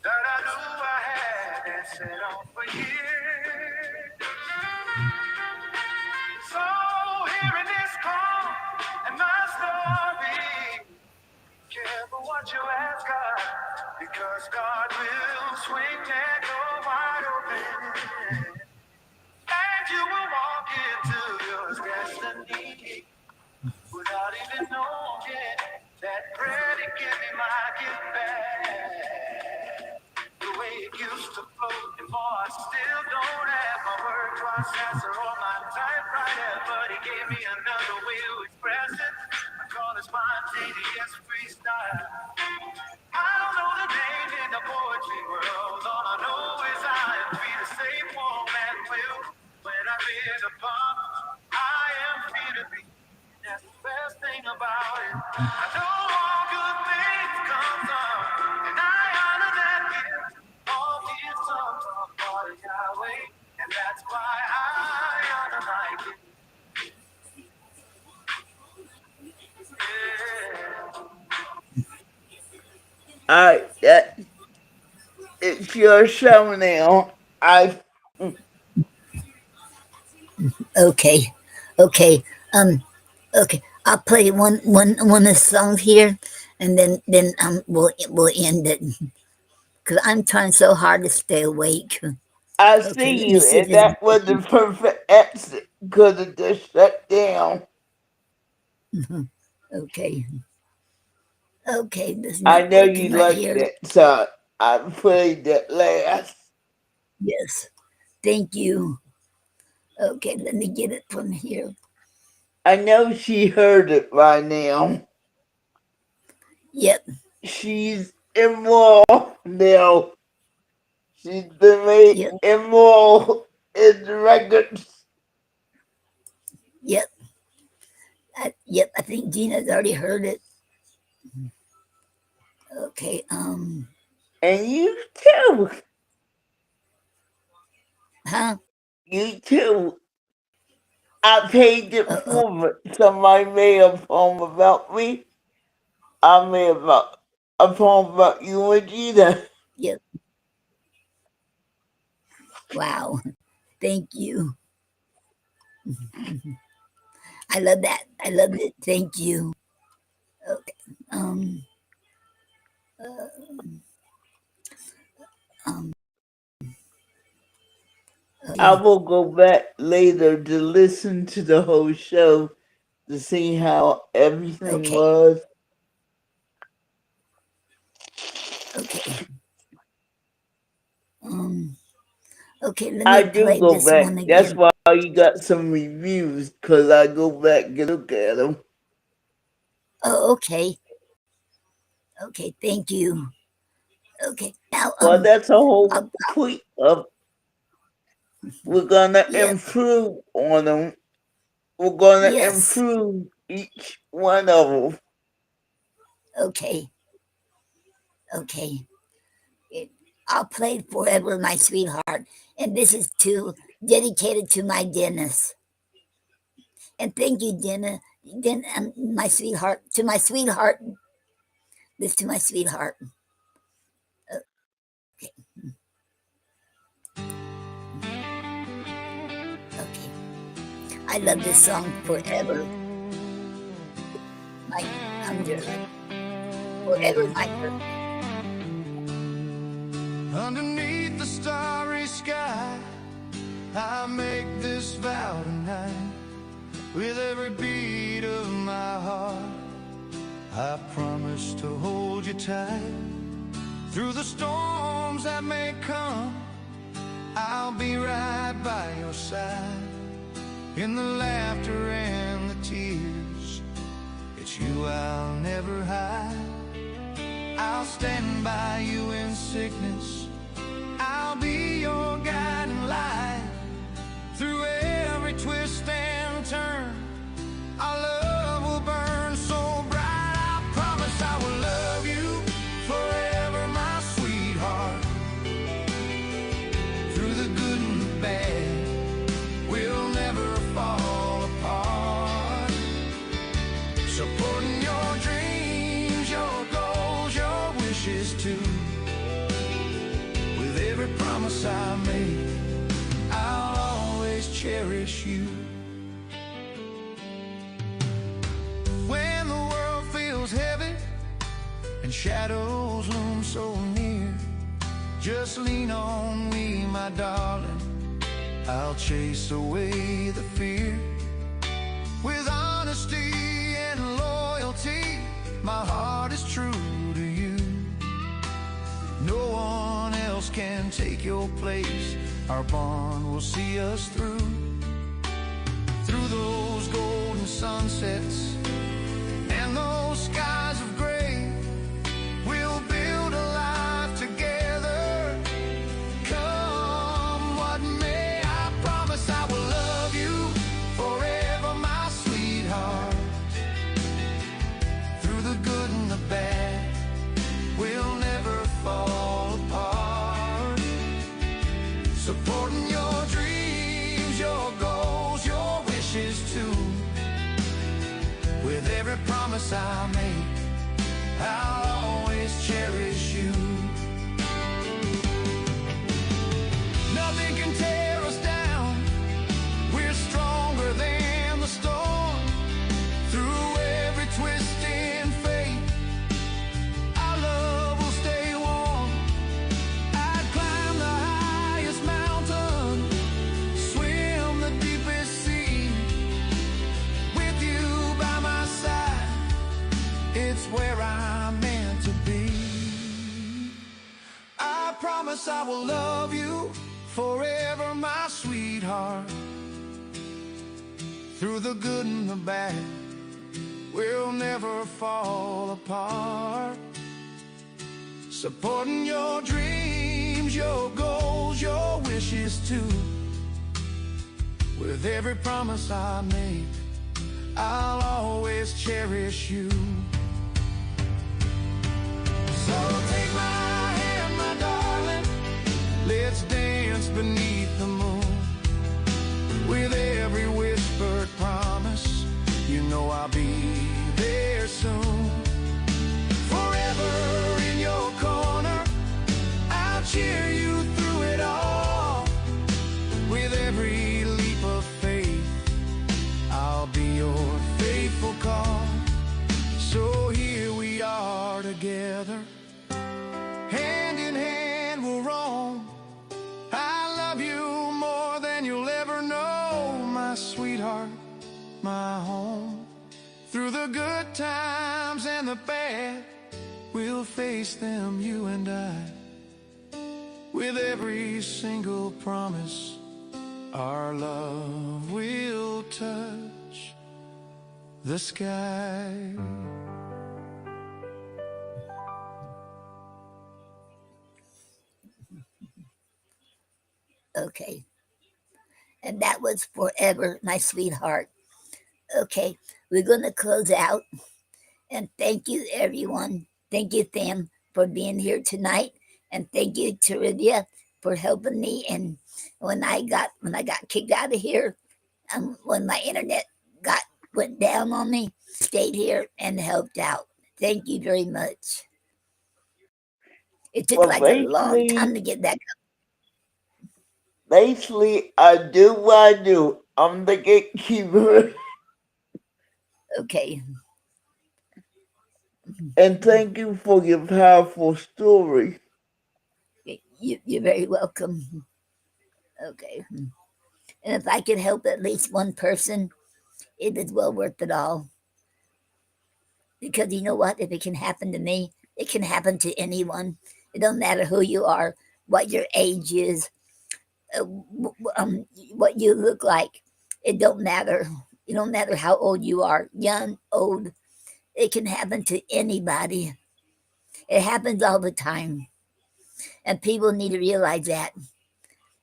that I knew I had and set on for years. So here in this call and my story, careful what you ask God, because God will swing that door wide open, and you will walk into your destiny without even knowing it. That prayer to give me my gift back, the way it used to flow before. I still don't have my word processor or my typewriter, but he gave me another way to express it. I call it spontaneous freestyle. I don't know the name in the poetry world. All I know is I am free to say warm and will. When I read the poem, I am free to be. That's the best thing about it. I know all good things come from, and I honor that gift. All gifts come from God Yahweh, and that's why I honor my gift. Yeah. That it's your show now. I Okay, okay, okay. I'll play one of the songs here, and then we'll end it because I'm trying so hard to stay awake. I Okay, see let me you, see if and it's that was the perfect exit because it just shut down. okay. Okay, this is I not know you working right like here. that, so I played that last. Yes, thank you. Okay, let me get it from here. I know she heard it by now. Yep, She's immoral now. She's been made yep, immoral in the records. yep. Yep, I think Gina's already heard it. Okay, And you too. huh? You too. I paid it Uh-oh, forward. Somebody made a poem about me. I made a poem about you and Gina. yep. Wow, thank you. I love that. I love it. Thank you. Okay, um, um, I okay, will go back later to listen to the whole show to see how everything okay, was. okay. Um, okay, let I me do play go this back. one That's again. why you got some reviews, because I go back and look at them. Oh, okay, okay. Thank you. Okay, now Well, that's a whole I'll, point of We're gonna Yes. improve on them. We're gonna Yes. improve each one of them. Okay. Okay. I'll play Forever My Sweetheart. And this is dedicated to my Dennis. And thank you, Dennis. My sweetheart. To my sweetheart. This to my sweetheart. Okay. Okay. I love this song forever. My under. Forever my girl. Underneath the starry sky, I make this vow tonight. With every beat of my heart, I promise to hold you tight. Through the storms that may come, I'll be right by your side. In the laughter and the tears, it's you I'll never hide. I'll stand by you in sickness, I'll be your guiding light. Through every twist and turn, our love will burn so bright. I promise I will love you forever, my sweetheart. Through the good and the bad, we'll never fall apart. Supporting your dreams, your goals, your wishes too. With every promise I make, I'll always cherish you. When the world feels heavy and shadows loom so near, just lean on me, my darling. I'll chase away the fear. With honesty and loyalty, my heart is true to you. No one else can take your place. Our bond will see us through. Through those golden sunsets and those skies of gray, we'll build a life together. Come what may, I promise I will love you forever, my sweetheart. Through the good and the bad, we'll never fall apart. Supporting your dreams, your goals, your wishes too. With every promise I make, I'll always cherish you. Nothing can tear us down, we're stronger than the storm. Through every twist in fate, our love will stay warm. I'd climb the highest mountain, swim the deepest sea. With you by my side, it's where I'm meant to be. I promise I will love you forever, my sweetheart. Through the good and the bad, we'll never fall apart. Supporting your dreams, your goals, your wishes too. With every promise I make, I'll always cherish you. So take my hand, my darling, let's dance beneath the moon. With every whispered promise, you know I'll be there soon. Forever in your corner, I'll cheer you through it all. With every leap of faith, I'll be your faithful call. So here we are together, hand in hand we'll roam. I love you more than you'll ever know, my sweetheart, my home. Through the good times and the bad, we'll face them, you and I. With every single promise, our love will touch the sky. Okay. and that was forever, my sweetheart. Okay, we're going to close out. And thank you, everyone. Thank you, Tham, for being here tonight. And thank you, Terivia, for helping me. And when I got kicked out of here, when my internet got went down on me, you stayed here and helped out. Thank you very much. It took Well, like a long time to get that. basically, I do what I do. I'm the gatekeeper. Okay, And thank you for your powerful story. you're very welcome. Okay, and if I could help at least one person, it is well worth it all. Because you know what? If it can happen to me, it can happen to anyone. It don't matter who you are, what your age is, what you look like. It don't matter. It don't matter how old you are, young, old. It can happen to anybody. It happens all the time, and people need to realize that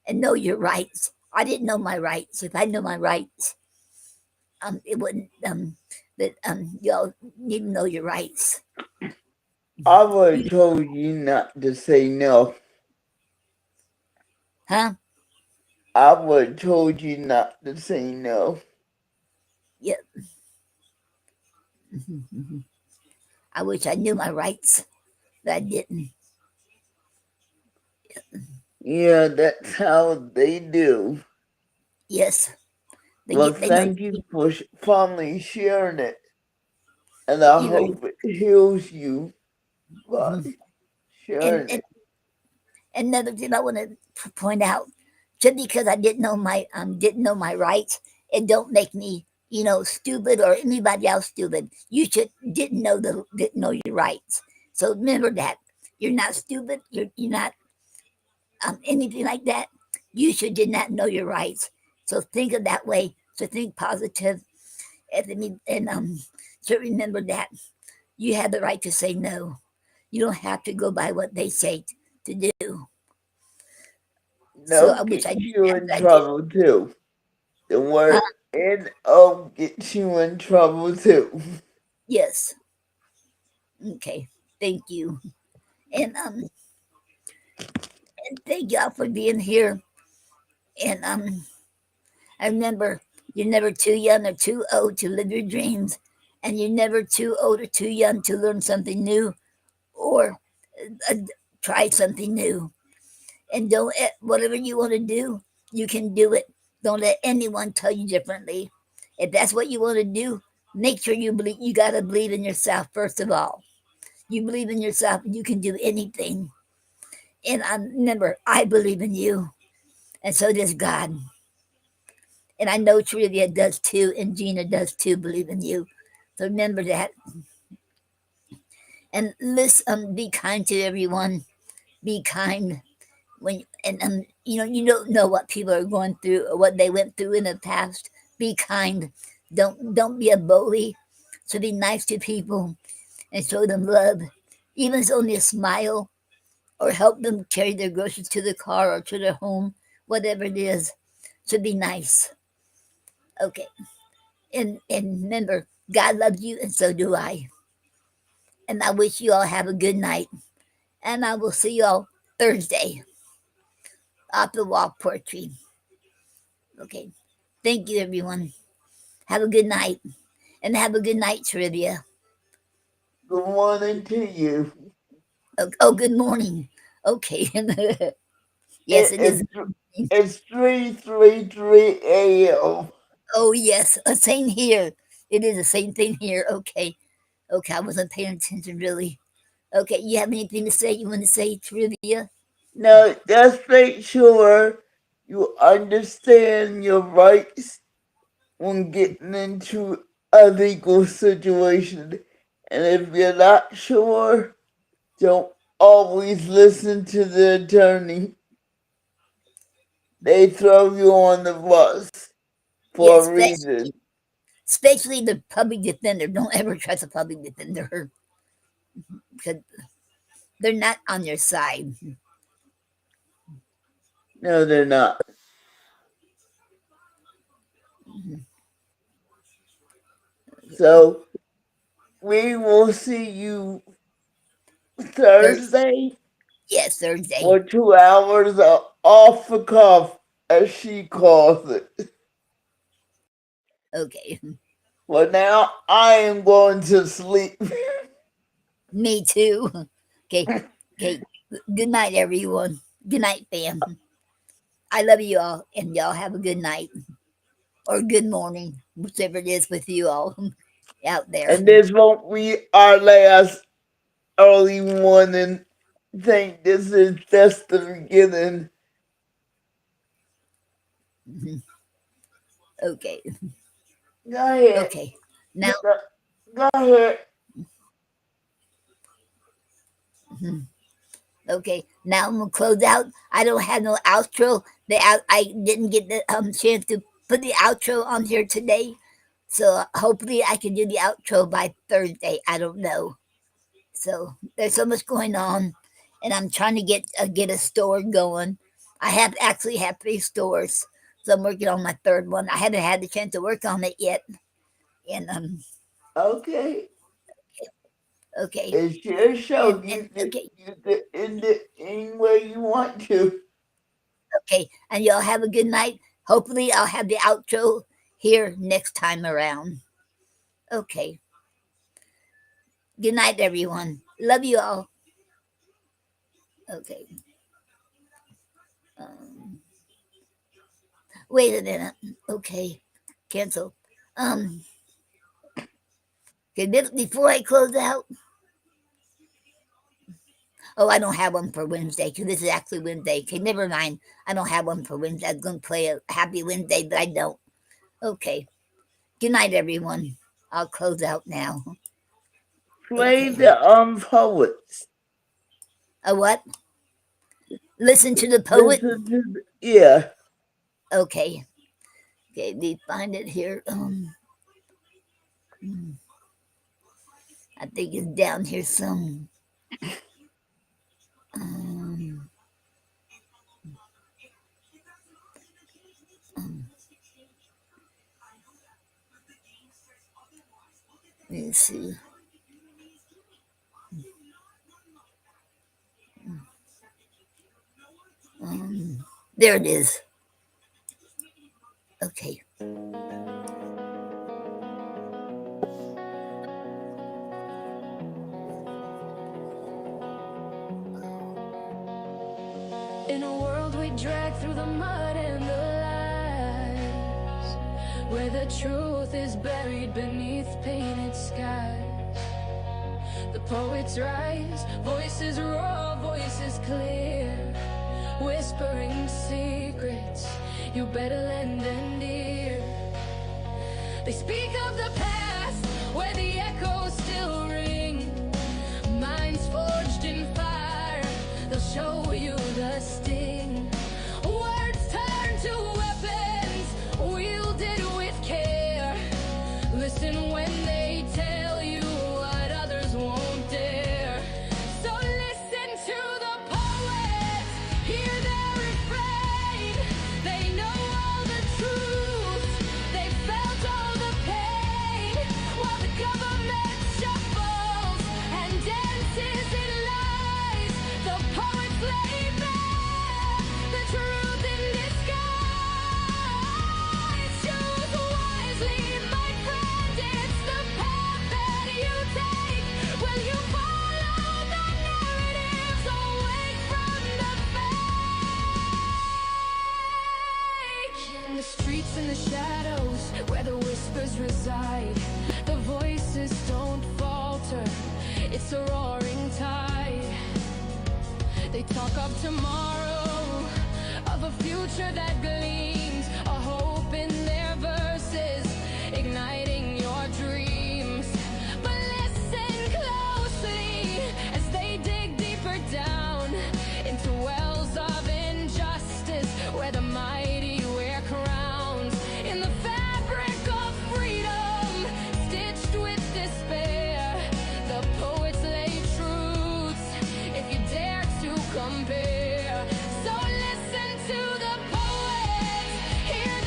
and know your rights. I didn't know my rights. If I knew my rights, it wouldn't. But y'all need to know your rights. I would have told you not to say no. Huh? I would have told you not to say no. Yeah. I wish I knew my rights, but I didn't. Yeah, that's how they do. Yes, Well, they know. thank you for finally sharing it. And I You very, hope it heals you by and, sharing and it. another thing I want to point out, just because I didn't know my rights, it don't make me stupid or anybody else stupid. You should didn't know your rights. So remember that you're not stupid. You're not anything like that. You should did not know your rights. So think of that way. So think positive, and so remember that you have the right to say no. You don't have to go by what they say to do. So No I wish I gets did you that, in but I did. trouble too. The Huh? word N-O gets you in trouble too. Yes. Okay. Thank you. And thank y'all for being here. And I remember you're never too young or too old to live your dreams, and you're never too old or too young to learn something new or uh, try something new. And don't whatever you want to do, you can do it. Don't let anyone tell you differently. If that's what you want to do, make sure you believe. You got to believe in yourself first of all. You believe in yourself, you can do anything. And remember, I believe in you, and so does God. And I know Trivia does too, and Gina does too believe in you. So remember that. And listen, be kind to everyone. Be kind when and you don't know what people are going through or what they went through in the past. Be kind. Don't be a bully. So be nice to people and show them love. Even if it's only a smile or help them carry their groceries to the car or to their home, whatever it is. So be nice. Okay. And remember, God loves you and so do I. And I wish you all have a good night. And I will see you all Thursday off the wall poetry. Okay. Thank you, everyone. Have a good night. And have a good night, Trivia. Good morning to you. Oh, good morning. Okay. Yes, It, it is. it's it's 3:33 a.m. Oh, yes. Same here. It is the same thing here. Okay. Okay. I wasn't paying attention, really. Okay. You have anything to say? You want to say, Trivia? Now, just make sure you understand your rights when getting into a legal situation. And if you're not sure, don't always listen to the attorney. They throw you on the bus for Yes, a reason. especially the public defender. Don't ever trust a public defender because they're not on your side. No, they're not. So we will see you Thursday. Thursday Yes, Thursday. for 2 hours off the cuff, as she calls it. Okay. Well, now I am going to sleep. Me too. Okay. Okay. Good night, everyone. Good night, fam. I love you all, and y'all have a good night or good morning, whichever it is with you all out there. And this won't be our last early morning thing. This is just the beginning. Okay. Go ahead. Okay. Now, Go ahead. okay. Now I'm gonna close out. I don't have no outro. I didn't get the chance to put the outro on here today, so hopefully I can do the outro by Thursday. I don't know. So there's so much going on, and I'm trying to get a store going. I have actually have 3 stores, so I'm working on my third one. I haven't had the chance to work on it yet, and Okay. okay, It's your show. and okay, You can end it any way you want to. okay, and y'all have a good night. Hopefully, I'll have the outro here next time around. Okay, good night, everyone. Love you all. Okay. Um, Wait a minute. Okay, cancel. Um, okay, before I close out. Oh, I don't have one for Wednesday because this is actually Wednesday. Okay, never mind. I don't have one for Wednesday. I was going to play a Happy Wednesday, but I don't. Okay. Good night, everyone. I'll close out now. Play Okay. the poets. A what? Listen to the poet? Listen to yeah. Okay. Okay, we find it here. I think it's down here some. Um, um, let me see. There it is. Okay. In a world we drag through the mud and the lies, where the truth is buried beneath painted skies, the poets rise, voices raw, voices clear, whispering secrets you better lend an ear. They speak of the past where the echoes still ring, minds forged in fire, they'll show you the sting. Words turn to weapons wielded with care. Listen when they tell you what others won't dare. So listen to the poets, hear their refrain. They know all the truth, they felt all the pain, while the government shuffles and dances in lies. The poets lay bare the truth in disguise. Choose wisely, my friend, it's the path that you take. Will you follow the narratives awake from the fake? In the streets and the shadows, where the whispers reside, the voices don't falter, it's a roaring tide. They talk of tomorrow, of a future that gleams, a hope in their verses, igniting your dreams. But listen closely as they dig deeper down into wells of injustice, where the mighty wear crowns. In the fabric of freedom, stitched with despair, the poets lay truths, if you dare to compare. So listen to the poets, hear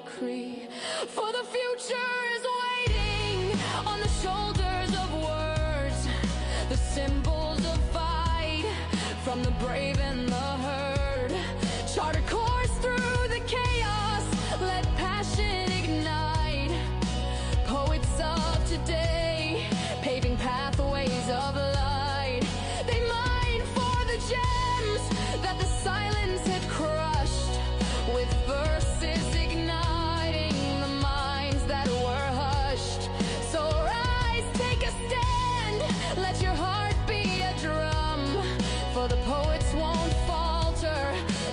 decree. For the future is waiting on the shoulders of words, the symbols of fight from the brave and the herd. Chart a course through the chaos, let passion ignite. Poets of today, paving pathways of light. They mine for the gems that the silence had crushed, with verses igniting the minds that were hushed. So rise, take a stand, let your heart be a drum. For the poets won't falter,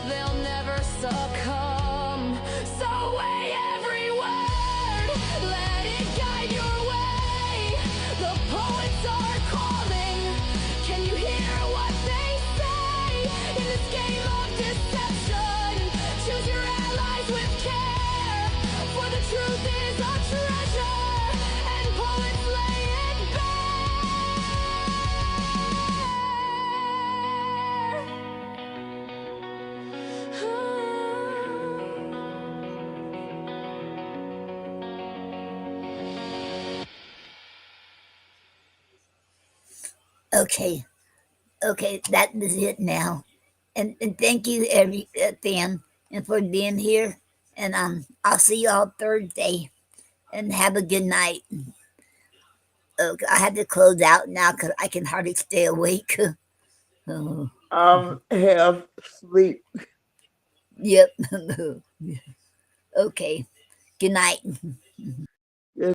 they'll never succumb. So weigh every word, let it guide your way. The poets are calling, can you hear what they say? In this game of deception, choose your allies with care. For the truth is a treasure, and poets lay it Okay, okay, that is it now. And thank you, every Tham, and for being here. And I'll see y'all Thursday. And have a good night. I have to close out now because I can hardly stay awake. Oh, Have sleep. yep. Okay. Good night.